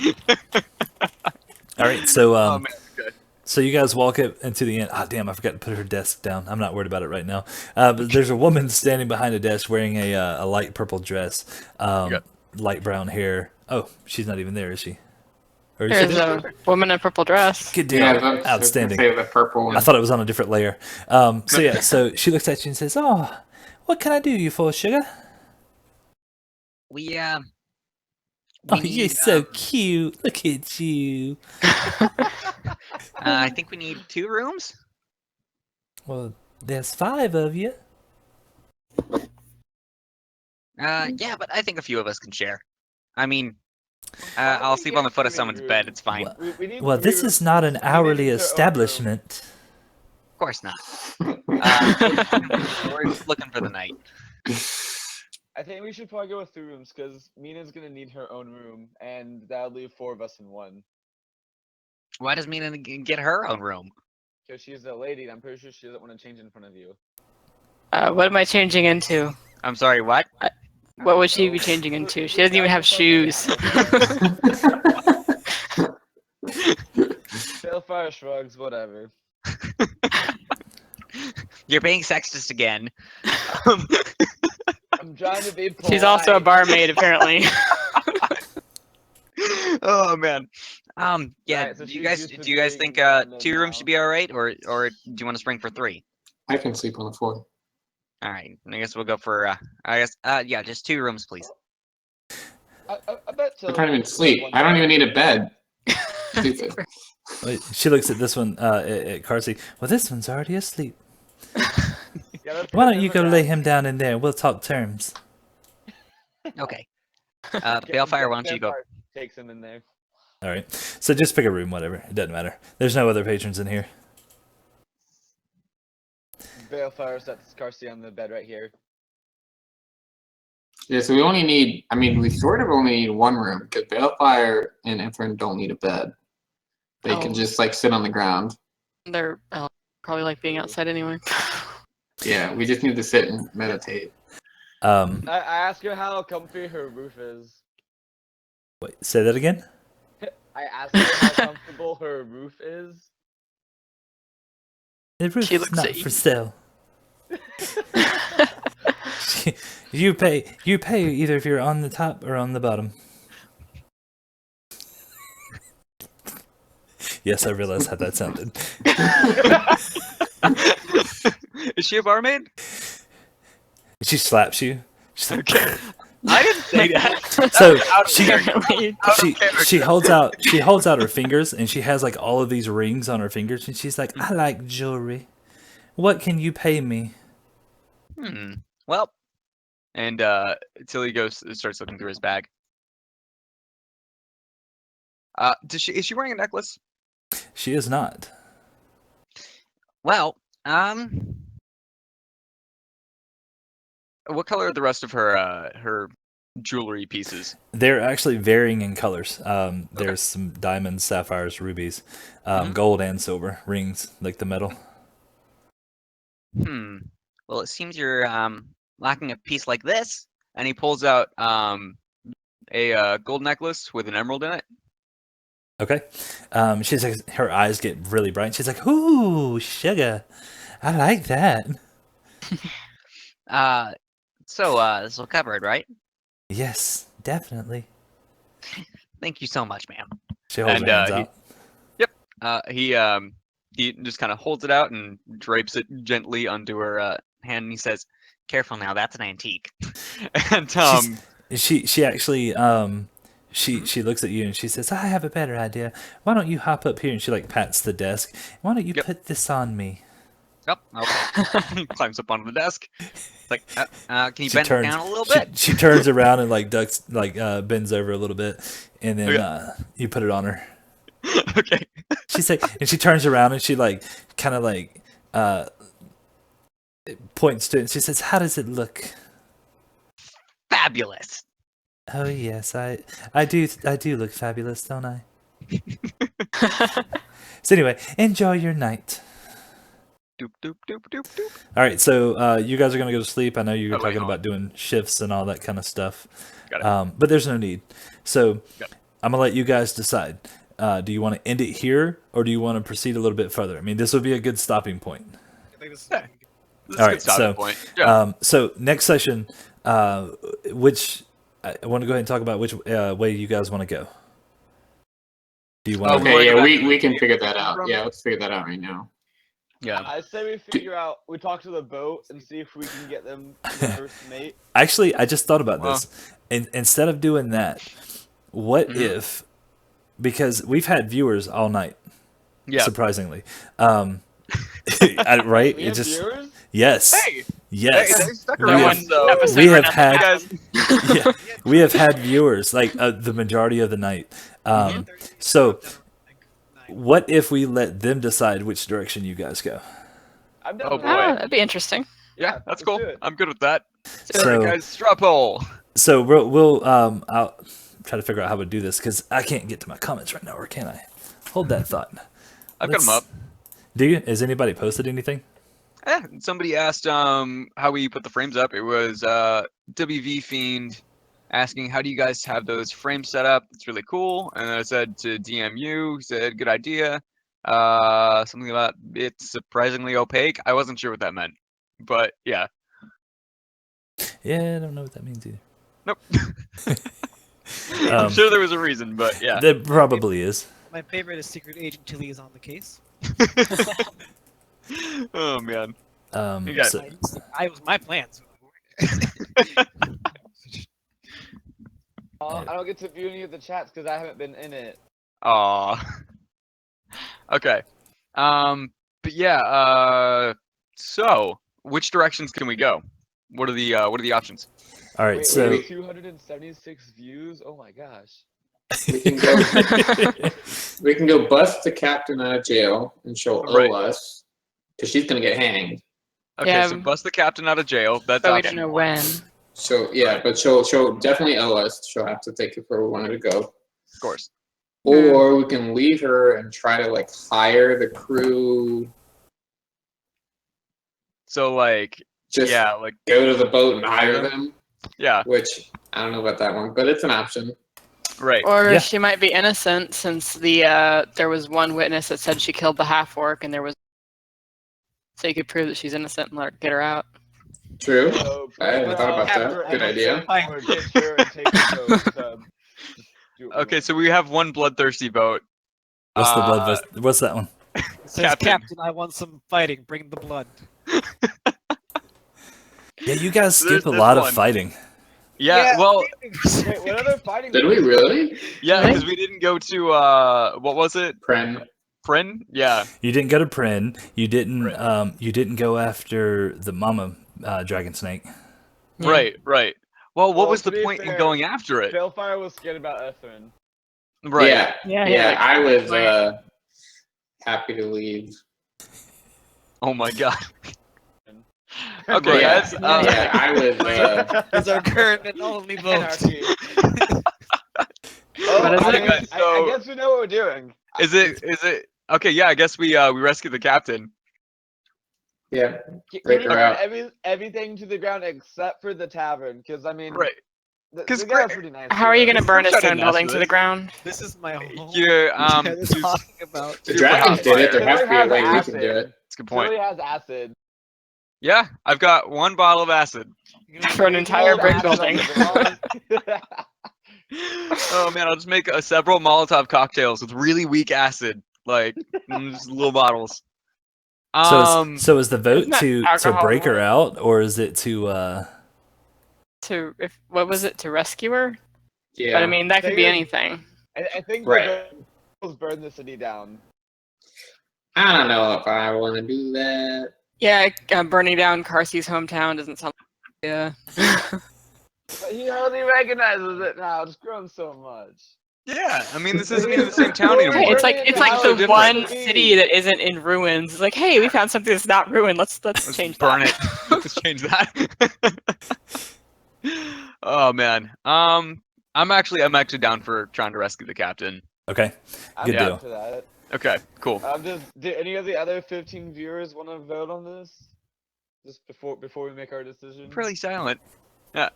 Speaker 4: inn.
Speaker 2: All right, so
Speaker 1: Oh man, good.
Speaker 2: so you guys walk up into the inn. Ah, damn! I forgot to put her desk down. I'm not worried about it right now. But there's a woman standing behind a desk wearing a light purple dress,
Speaker 1: Good.
Speaker 2: light brown hair. Oh, she's not even there, is she? Or is she
Speaker 6: There's
Speaker 2: there?
Speaker 6: a woman in a purple dress.
Speaker 2: Good deal.
Speaker 5: Yeah, that's
Speaker 2: Outstanding.
Speaker 5: Say the purple one.
Speaker 2: I thought it was on a different layer. So yeah, so she looks at you and says, "Oh, what can I do you for, sugar?
Speaker 7: We
Speaker 2: Oh,
Speaker 7: we
Speaker 2: you're
Speaker 7: need,
Speaker 2: so cute. Look at you."
Speaker 7: I think we need 2 rooms.
Speaker 2: Well, there's 5 of you.
Speaker 7: Yeah, but I think a few of us can share. I mean, I'll sleep on the foot of someone's bed. It's fine.
Speaker 2: Well,
Speaker 4: We need
Speaker 2: Well,
Speaker 4: 3
Speaker 2: this
Speaker 4: rooms.
Speaker 2: is not an
Speaker 4: We need
Speaker 2: hourly
Speaker 4: their own room.
Speaker 2: establishment.
Speaker 7: Of course not. We're just looking for the night.
Speaker 4: I think we should probably go with 3 rooms because Mina's gonna need her own room, and that'll leave 4 of us in one.
Speaker 7: Why does Mina get her own room?
Speaker 4: Because she's a lady, and I'm pretty sure she doesn't want to change in front of you.
Speaker 6: What am I changing into?
Speaker 7: I'm sorry, what?
Speaker 6: What would she be changing into? She doesn't even have shoes.
Speaker 4: Bellfire shrugs, whatever.
Speaker 7: You're being sexist again.
Speaker 4: I'm trying to be polite.
Speaker 6: She's also a barmaid, apparently.
Speaker 7: Oh man. Yeah.
Speaker 4: Right, so
Speaker 7: do you
Speaker 4: she's
Speaker 7: guys
Speaker 4: used to
Speaker 7: do you guys
Speaker 4: being
Speaker 7: think
Speaker 4: in London
Speaker 7: 2 rooms
Speaker 4: now.
Speaker 7: should be all right, or do you want to spring for 3?
Speaker 5: I can sleep on the floor.
Speaker 7: All right. I guess we'll go for yeah, just 2 rooms, please.
Speaker 4: I bet.
Speaker 5: I can't even sleep. I don't even need a bed. Stupid.
Speaker 2: Wait, she looks at this one, at Carsey. Well, this one's already asleep.
Speaker 4: Yeah, let's
Speaker 2: Why
Speaker 4: get
Speaker 2: don't you go
Speaker 4: different
Speaker 2: lay
Speaker 4: rounds.
Speaker 2: him down in there? We'll talk terms.
Speaker 7: Okay.
Speaker 4: Get-
Speaker 7: Balefire, why don't you go?
Speaker 4: Bellfire takes him in there.
Speaker 2: All right. So just pick a room, whatever. It doesn't matter. There's no other patrons in here.
Speaker 4: Balefire sets Carsey on the bed right here.
Speaker 5: Yeah, so we only need, I mean, we sort of only need 1 room because Balefire and Ethren don't need a bed. They can
Speaker 6: Oh.
Speaker 5: just like sit on the ground.
Speaker 6: They're probably like being outside anyway.
Speaker 5: Yeah, we just need to sit and meditate.
Speaker 2: I
Speaker 4: I asked her how comfy her roof is.
Speaker 2: wait, say that again?
Speaker 4: I asked her how comfortable her roof is.
Speaker 2: The roof's
Speaker 6: She looks
Speaker 2: not
Speaker 6: at you.
Speaker 2: for sale. You pay either if you're on the top or on the bottom. Yes, I realize how that sounded.
Speaker 1: Is she a barmaid?
Speaker 2: She slaps you. She's like,
Speaker 1: I didn't say that.
Speaker 2: so
Speaker 1: Out of
Speaker 2: she
Speaker 6: Apparently.
Speaker 2: she holds out her fingers, and she has like all of these rings on her fingers, and she's like, I like jewelry. What can you pay me?
Speaker 1: Well, and Tilly starts looking through his bag. Is she wearing a necklace?
Speaker 2: She is not.
Speaker 1: Well, what color are the rest of her jewelry pieces?
Speaker 2: They're actually varying in colors. There's some diamonds, sapphires, rubies,
Speaker 1: Mhm.
Speaker 2: gold and silver rings, like the metal.
Speaker 1: Well, it seems you're lacking a piece like this. And he pulls out a gold necklace with an emerald in it.
Speaker 2: Okay. She's like, her eyes get really bright. She's like, ooh, sugar. I like that.
Speaker 7: So this will cover it, right?
Speaker 2: Yes, definitely.
Speaker 7: Thank you so much, ma'am.
Speaker 2: She holds
Speaker 1: And,
Speaker 2: her hands
Speaker 1: he-
Speaker 2: out.
Speaker 1: He just kind of holds it out and drapes it gently onto her hand. And he says,
Speaker 7: Careful now, that's an antique.
Speaker 1: and
Speaker 2: She actually she looks at you and she says, I have a better idea. Why don't you hop up here? And she like pats the desk. Why don't you
Speaker 1: Yep.
Speaker 2: put this on me?
Speaker 1: oh, okay. He climbs up onto the desk. It's like,
Speaker 7: Can you
Speaker 2: She
Speaker 7: bend
Speaker 2: turns-
Speaker 7: it down a little bit?
Speaker 2: She turns around and like ducks, like bends over a little bit, and then
Speaker 1: Okay.
Speaker 2: you put it on her.
Speaker 1: okay.
Speaker 2: She's like, and she turns around and she like kind of like points to it and she says, how does it look?
Speaker 7: Fabulous.
Speaker 2: Oh yes, I do look fabulous, don't I? So anyway, enjoy your night.
Speaker 1: Doop doop doop doop doop.
Speaker 2: All right, so you guys are gonna go to sleep. I know you were
Speaker 1: Oh, wait,
Speaker 2: talking
Speaker 1: hold
Speaker 2: about doing shifts and all that kind of stuff,
Speaker 1: Got it.
Speaker 2: but there's no need. So
Speaker 1: Got it.
Speaker 2: I'm gonna let you guys decide. Do you want to end it here, or do you want to proceed a little bit further? I mean, this would be a good stopping point.
Speaker 3: I think this is
Speaker 1: Yeah. This is
Speaker 2: All
Speaker 1: a
Speaker 2: right,
Speaker 1: good stopping
Speaker 2: so
Speaker 1: point. Yeah.
Speaker 2: so next session, which I want to go ahead and talk about which way you guys want to go. Do you want?
Speaker 1: Oh,
Speaker 2: to
Speaker 1: we
Speaker 5: Okay,
Speaker 1: wanna
Speaker 5: yeah,
Speaker 1: go back
Speaker 5: we
Speaker 1: to
Speaker 5: can
Speaker 1: the
Speaker 5: figure
Speaker 1: cave
Speaker 5: that out.
Speaker 1: from?
Speaker 5: Yeah, let's figure that out right now.
Speaker 1: Yeah.
Speaker 4: I say we figure out. We talk to the boat and see if we can get them to the first mate.
Speaker 2: Actually, I just thought about
Speaker 1: Well.
Speaker 2: this. Instead of doing that, what
Speaker 1: Mhm.
Speaker 2: if, because we've had viewers all night,
Speaker 1: Yeah.
Speaker 2: surprisingly, right?
Speaker 4: We
Speaker 2: It
Speaker 4: have
Speaker 2: just
Speaker 4: viewers?
Speaker 2: yes,
Speaker 1: Hey.
Speaker 2: yes.
Speaker 1: They stuck
Speaker 2: We
Speaker 1: around,
Speaker 2: have-
Speaker 1: so
Speaker 6: episode
Speaker 2: we
Speaker 6: right
Speaker 2: have
Speaker 6: now.
Speaker 2: had-
Speaker 1: you guys.
Speaker 2: Yeah, we have had viewers like the majority of the night. So what if we let them decide which direction you guys go?
Speaker 4: I'm down
Speaker 1: Oh,
Speaker 4: with
Speaker 1: boy.
Speaker 4: that.
Speaker 6: Oh, that'd be interesting.
Speaker 1: Yeah,
Speaker 4: Yeah,
Speaker 1: that's
Speaker 4: let's
Speaker 1: cool.
Speaker 4: do it.
Speaker 1: I'm good with that.
Speaker 6: So-
Speaker 2: So-
Speaker 1: Alright, guys, straw poll.
Speaker 2: So we'll I'll try to figure out how to do this because I can't get to my comments right now, or can I? Hold that thought.
Speaker 1: I've got them
Speaker 2: Let's-
Speaker 1: up.
Speaker 2: Do you? Has anybody posted anything?
Speaker 1: Somebody asked how we put the frames up. It was WV Fiend asking how do you guys have those frames set up? It's really cool. And I said to DMU, he said good idea. Something about it's surprisingly opaque. I wasn't sure what that meant, but yeah.
Speaker 2: Yeah, I don't know what that means either.
Speaker 1: Nope.
Speaker 2: Um,
Speaker 1: I'm sure there was a reason, but yeah.
Speaker 2: There probably is.
Speaker 3: My favorite is Secret Agent Tilly is on the case.
Speaker 1: Oh man. Yeah.
Speaker 2: So-
Speaker 3: I was my plans.
Speaker 4: I don't get to view any of the chats because I haven't been in it.
Speaker 1: Aw. Okay. But yeah. So which directions can we go? What are the options?
Speaker 2: all right,
Speaker 4: Wait,
Speaker 2: so
Speaker 4: 276 views. Oh my gosh.
Speaker 5: We can go. We can go bust the captain out of jail, and she'll
Speaker 1: Right.
Speaker 5: owe us because she's gonna get hanged.
Speaker 1: Okay,
Speaker 6: Yeah,
Speaker 1: so bust the captain out of jail. That's
Speaker 6: But we
Speaker 1: option
Speaker 6: don't know
Speaker 1: one.
Speaker 6: when.
Speaker 5: So yeah, but she'll definitely owe us. She'll have to take it where we want her to go.
Speaker 1: Of course.
Speaker 5: Or we can leave her and try to like hire the crew.
Speaker 1: So like,
Speaker 5: Just
Speaker 1: yeah, like,
Speaker 5: go to the boat and hire them.
Speaker 1: yeah,
Speaker 5: Which I don't know about that one, but it's an option.
Speaker 1: right.
Speaker 6: Or
Speaker 2: Yeah.
Speaker 6: she might be innocent since there was one witness that said she killed the half orc, and there was so you could prove that she's innocent and get her out.
Speaker 5: True.
Speaker 4: So,
Speaker 5: I hadn't thought about
Speaker 4: capture
Speaker 5: that. Good
Speaker 4: any
Speaker 5: idea.
Speaker 4: or get her and take the boat to do what we
Speaker 1: Okay,
Speaker 4: want.
Speaker 1: so we have one bloodthirsty boat.
Speaker 2: what's the blood?
Speaker 1: Uh,
Speaker 2: vest- What's that one?
Speaker 3: It says,
Speaker 1: Captain.
Speaker 3: Captain, I want some fighting. Bring the blood.
Speaker 2: Yeah, you guys
Speaker 1: There's
Speaker 2: skip a
Speaker 1: this
Speaker 2: lot
Speaker 1: one.
Speaker 2: of fighting.
Speaker 1: Yeah, well,
Speaker 4: Wait, what other fighting?
Speaker 5: Did we really?
Speaker 1: yeah,
Speaker 6: Really?
Speaker 1: because we didn't go to what was it?
Speaker 5: Pren.
Speaker 1: Prin? Yeah,
Speaker 2: You didn't go to Prin. You didn't.
Speaker 1: Right.
Speaker 2: You didn't go after the mama dragon snake.
Speaker 6: Yeah.
Speaker 1: right. Well, what
Speaker 4: Well,
Speaker 1: was
Speaker 4: to
Speaker 1: the
Speaker 4: be
Speaker 1: point in
Speaker 4: fair,
Speaker 1: going after it?
Speaker 4: Balefire was scared about Ethren.
Speaker 1: Right.
Speaker 5: Yeah.
Speaker 6: Yeah,
Speaker 5: Yeah,
Speaker 6: like,
Speaker 5: I was
Speaker 6: like-
Speaker 5: happy to leave.
Speaker 1: Oh my god. Okay,
Speaker 4: Right.
Speaker 1: guys.
Speaker 5: Yeah, I was.
Speaker 3: Is our current and only vote.
Speaker 4: Anarchy.
Speaker 6: What is
Speaker 4: I
Speaker 6: it?
Speaker 4: guess-
Speaker 1: So-
Speaker 4: I guess we know what we're doing.
Speaker 1: Is it? Okay, yeah. I guess we rescued the captain.
Speaker 5: Yeah.
Speaker 4: Can
Speaker 5: Break
Speaker 4: we
Speaker 5: her
Speaker 4: burn
Speaker 5: out.
Speaker 4: everything to the ground except for the tavern? Because I mean,
Speaker 1: Right.
Speaker 4: the
Speaker 1: 'Cause
Speaker 4: guy's
Speaker 1: Gre-
Speaker 4: pretty nice.
Speaker 6: How are you
Speaker 4: to
Speaker 6: gonna
Speaker 4: us.
Speaker 6: burn a
Speaker 1: Grimshaw
Speaker 6: stone
Speaker 1: didn't ask
Speaker 6: building
Speaker 1: for
Speaker 6: to the
Speaker 1: this.
Speaker 6: ground?
Speaker 3: This is my home.
Speaker 1: Yeah.
Speaker 3: What is
Speaker 1: Super
Speaker 3: talking about?
Speaker 5: The
Speaker 1: Super
Speaker 5: dragons
Speaker 1: hot
Speaker 5: did it. There
Speaker 1: fire.
Speaker 5: has to be a
Speaker 4: Has
Speaker 5: way we can
Speaker 4: acid.
Speaker 5: do it.
Speaker 1: That's a good point.
Speaker 4: Tilly has acid.
Speaker 1: Yeah, I've got one bottle of acid.
Speaker 6: For an entire
Speaker 4: Hold
Speaker 6: brick
Speaker 4: acid on
Speaker 6: building.
Speaker 4: the ground.
Speaker 1: Oh man, I'll just make several Molotov cocktails with really weak acid, like just little bottles.
Speaker 2: So is the vote
Speaker 6: Isn't that
Speaker 2: to
Speaker 6: alcohol
Speaker 2: break her
Speaker 6: or-
Speaker 2: out, or is it to?
Speaker 6: What was it to rescue her?
Speaker 5: Yeah.
Speaker 6: But I mean, that could be
Speaker 4: They-
Speaker 6: anything.
Speaker 4: I think
Speaker 5: Right.
Speaker 4: we'll burn the city down.
Speaker 5: I don't know if I want to do that.
Speaker 6: Yeah, burning down Carsey's hometown doesn't sound. Yeah.
Speaker 4: But he hardly recognizes it now. It's grown so much.
Speaker 1: Yeah, I mean this isn't even the same town
Speaker 4: Hey,
Speaker 6: Hey,
Speaker 1: anymore.
Speaker 6: it's like
Speaker 4: Burning
Speaker 6: it's like
Speaker 4: down
Speaker 6: the
Speaker 1: different.
Speaker 6: one city that isn't in ruins. It's like, hey, we found something that's not ruined. Let's
Speaker 1: Let's
Speaker 6: change
Speaker 1: burn
Speaker 6: that.
Speaker 1: it. Let's change that. Oh man. I'm actually down for trying to rescue the captain.
Speaker 2: Okay,
Speaker 4: I'm
Speaker 2: Good
Speaker 4: down
Speaker 2: deal.
Speaker 4: for that.
Speaker 1: Okay, cool.
Speaker 4: Do any of the other 15 viewers want to vote on this? Just before we make our decision.
Speaker 1: Pretty silent.
Speaker 4: Oh,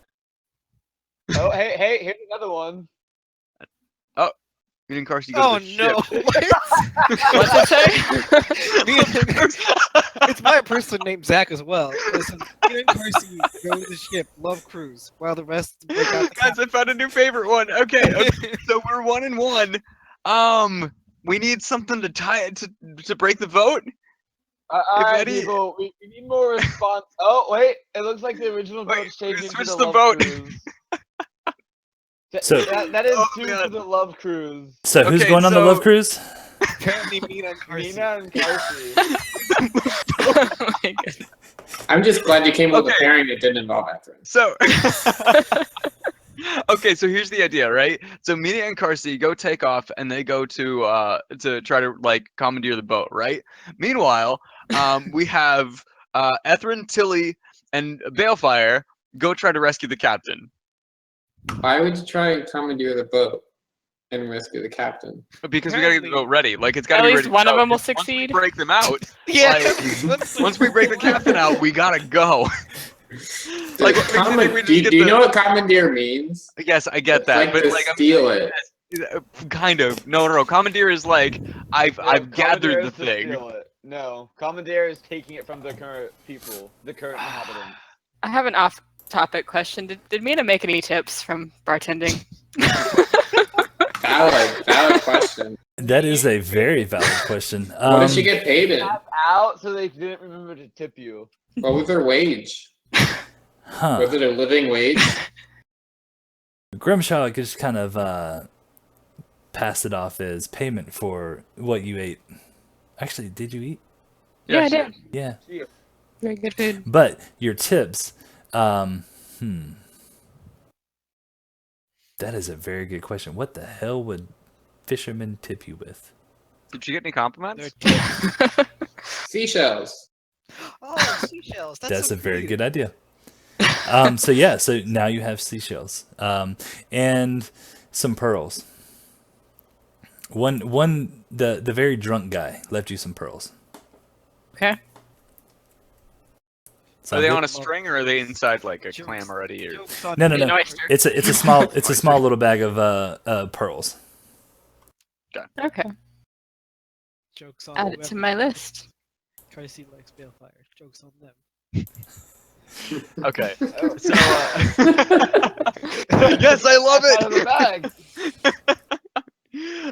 Speaker 4: hey, here's another one.
Speaker 1: Me and Carsey go
Speaker 3: Oh
Speaker 1: to the
Speaker 3: no!
Speaker 1: ship.
Speaker 6: What's it say?
Speaker 3: It's my person named Zach as well. Listen, me and Carsey go to the ship, love cruise, while the rest break out the
Speaker 1: Guys, I found a new favorite one. Okay, so we're 1-1. We need something to tie it to break the vote.
Speaker 4: Alright,
Speaker 1: any-
Speaker 4: people, we need more response. Oh, wait, it looks like the original
Speaker 1: Wait,
Speaker 4: vote's changing to
Speaker 1: switch
Speaker 4: the
Speaker 1: the
Speaker 4: love
Speaker 1: vote.
Speaker 4: cruise.
Speaker 2: So-
Speaker 4: that is
Speaker 1: Oh,
Speaker 4: 2
Speaker 1: man.
Speaker 4: to the love cruise.
Speaker 2: So who's
Speaker 1: Okay,
Speaker 2: going on the
Speaker 1: so-
Speaker 2: love cruise?
Speaker 3: Apparently, Mina and Carsey.
Speaker 4: Mina and Carsey.
Speaker 6: Oh my God.
Speaker 5: I'm just glad you came up with a
Speaker 1: Okay.
Speaker 5: pairing that didn't involve Ethren.
Speaker 1: So, okay, so here's the idea, right? So Mina and Carsey go take off, and they go to try to like commandeer the boat, right? Meanwhile, we have Ethren, Tilly, and Balefire go try to rescue the captain
Speaker 5: Why would you try and commandeer the boat and rescue the captain?
Speaker 1: because we gotta get the boat ready. Like it's gotta
Speaker 6: At
Speaker 1: be
Speaker 6: least
Speaker 1: ready.
Speaker 6: one
Speaker 1: to
Speaker 6: of
Speaker 1: go,
Speaker 6: them will
Speaker 1: 'cause once we
Speaker 6: succeed.
Speaker 1: break them out.
Speaker 3: Yeah.
Speaker 1: Once we break the captain out, we gotta go. Like, what makes you think we just
Speaker 5: do
Speaker 1: get
Speaker 5: you
Speaker 1: the-
Speaker 5: know what commandeer means?
Speaker 1: Yes, I get
Speaker 5: It's
Speaker 1: that,
Speaker 5: like
Speaker 1: but
Speaker 5: to
Speaker 1: like I'm
Speaker 5: steal it.
Speaker 1: kind of. No. Commandeer is like I've
Speaker 4: No,
Speaker 1: gathered
Speaker 4: Commandeer
Speaker 1: the
Speaker 4: is to
Speaker 1: thing.
Speaker 4: steal it. No, Commandeer is taking it from the current people, the current inhabitants.
Speaker 6: I have an off-topic question. Did Mina make any tips from bartending?
Speaker 5: Valid question.
Speaker 2: That is a very valid question.
Speaker 5: What did she get paid in?
Speaker 4: Tap out so they didn't remember to tip you.
Speaker 5: What was her wage?
Speaker 2: Huh.
Speaker 5: Was it a living wage?
Speaker 2: Grimshaw just kind of passed it off as payment for what you ate. Actually, did you eat?
Speaker 6: Yeah, I
Speaker 1: Yes.
Speaker 6: did.
Speaker 2: Yeah.
Speaker 6: Very good food.
Speaker 2: But your tips, that is a very good question. What the hell would fishermen tip you with?
Speaker 1: Did you get any compliments?
Speaker 3: They're
Speaker 5: Seashells.
Speaker 3: Oh, seashells.
Speaker 2: That's
Speaker 3: so
Speaker 2: a very
Speaker 3: cute.
Speaker 2: good idea. So yeah, so now you have seashells, and some pearls. The very drunk guy left you some pearls.
Speaker 6: Okay.
Speaker 2: So
Speaker 1: Are they
Speaker 2: good?
Speaker 1: on a string or are they inside like a
Speaker 3: Jokes-
Speaker 1: clam already? Or...
Speaker 3: jokes on
Speaker 2: No, no,
Speaker 3: me.
Speaker 2: no.
Speaker 6: An oyster.
Speaker 2: It's a small little bag of pearls.
Speaker 6: Okay.
Speaker 3: Jokes on
Speaker 6: Add it
Speaker 3: whoever
Speaker 6: to my list.
Speaker 3: Carsey likes Balefire. Jokes on them.
Speaker 1: Okay. So yes, I love
Speaker 4: Out of the
Speaker 1: it.
Speaker 4: bag.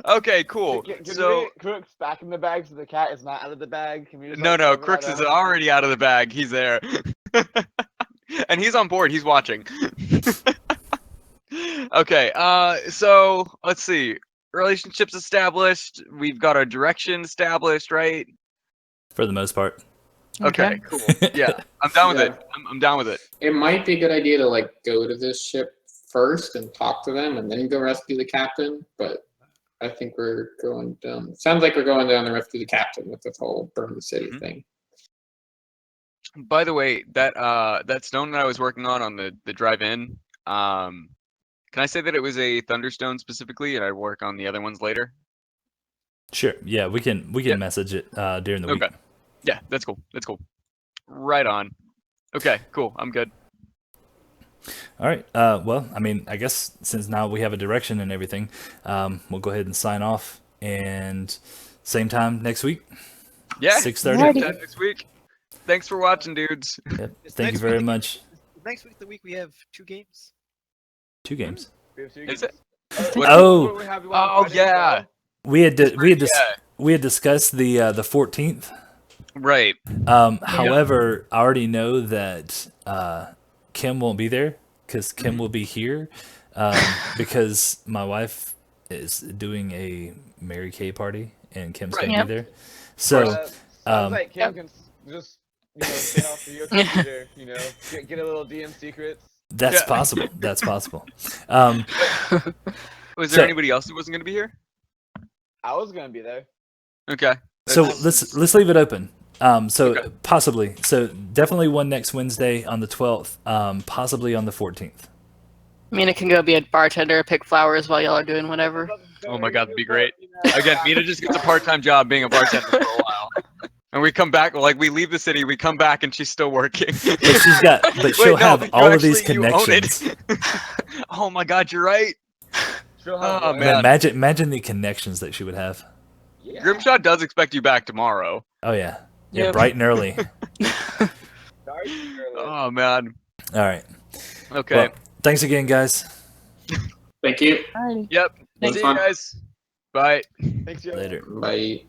Speaker 1: Okay, cool.
Speaker 4: Can
Speaker 1: So
Speaker 4: we Crooks back in the bag so the cat is not out of the bag? Can we just,
Speaker 1: no,
Speaker 4: like,
Speaker 1: no,
Speaker 4: cover
Speaker 1: Crooks
Speaker 4: that
Speaker 1: is
Speaker 4: up?
Speaker 1: already out of the bag. He's there, and he's on board. He's watching. Okay. So let's see. Relationships established. We've got our direction established, right?
Speaker 2: For the most part.
Speaker 1: Okay, cool. Yeah, I'm down with
Speaker 5: Yeah.
Speaker 1: it. I'm down with it.
Speaker 5: It might be a good idea to like go to this ship first and talk to them and then go rescue the captain, but I think we're going down. Sounds like we're going down to rescue the captain with this whole burn the city
Speaker 1: Mhm.
Speaker 5: thing.
Speaker 1: By the way, that stone that I was working on the drive-in, can I say that it was a thunderstone specifically, and I'd work on the other ones later?
Speaker 2: Sure. Yeah, we can
Speaker 1: Yeah.
Speaker 2: message it during the week.
Speaker 1: Okay. Yeah, that's cool. That's cool. Right on. Okay, cool. I'm good.
Speaker 2: All right. Well, I mean, I guess since now we have a direction and everything, we'll go ahead and sign off. And same time next week.
Speaker 1: Yeah.
Speaker 2: 6:30.
Speaker 6: Alrighty.
Speaker 1: Time next week. Thanks for watching, dudes.
Speaker 2: Yep.
Speaker 3: Is
Speaker 2: Thank you
Speaker 3: next
Speaker 2: very
Speaker 3: week-
Speaker 2: much.
Speaker 3: Next week, the week we have 2 games.
Speaker 2: 2 games.
Speaker 4: We have two
Speaker 1: Is
Speaker 4: games.
Speaker 1: it?
Speaker 2: What- Oh.
Speaker 4: We have one on
Speaker 1: Oh
Speaker 4: Friday as
Speaker 1: yeah.
Speaker 4: well.
Speaker 2: We had
Speaker 1: Yeah.
Speaker 2: we had discussed the 14th.
Speaker 1: Right.
Speaker 2: However, I already know that Kim won't be there because Kim will be here because my wife is doing a Mary Kay party and Kim's
Speaker 1: Right.
Speaker 2: going to
Speaker 6: Yep.
Speaker 2: be there. So
Speaker 4: Sounds like Kim can just stay off the your computer, get a little DM secrets.
Speaker 2: that's
Speaker 1: Yeah.
Speaker 2: possible. That's possible.
Speaker 1: Was
Speaker 2: So-
Speaker 1: there anybody else who wasn't going to be here?
Speaker 4: I was gonna be there.
Speaker 1: Okay.
Speaker 2: So
Speaker 1: That's-
Speaker 2: let's leave it open. So
Speaker 1: Okay.
Speaker 2: possibly. So definitely one next Wednesday on the 12th. Possibly on the 14th.
Speaker 6: Mina can go be a bartender, pick flowers while y'all are doing whatever.
Speaker 1: Oh my God, that'd be great. Again, Mina just gets a part-time job being a bartender for a while. And we come back, like we leave the city, we come back and she's still working.
Speaker 2: But she'll have all of these
Speaker 1: you own it.
Speaker 2: connections.
Speaker 1: Oh my god, you're right. Oh man.
Speaker 2: Imagine the connections that she would have.
Speaker 4: Yeah.
Speaker 1: Grimshaw does expect you back tomorrow.
Speaker 2: Oh yeah, yeah,
Speaker 6: Yep.
Speaker 2: bright and early.
Speaker 1: Oh man.
Speaker 2: All right.
Speaker 1: Okay.
Speaker 2: Well, thanks again, guys.
Speaker 5: Thank you.
Speaker 6: Alrighty.
Speaker 1: Yep.
Speaker 5: Thanks,
Speaker 1: See you
Speaker 5: man.
Speaker 1: guys. Bye.
Speaker 4: Thanks, Joe.
Speaker 2: Later.
Speaker 5: Bye.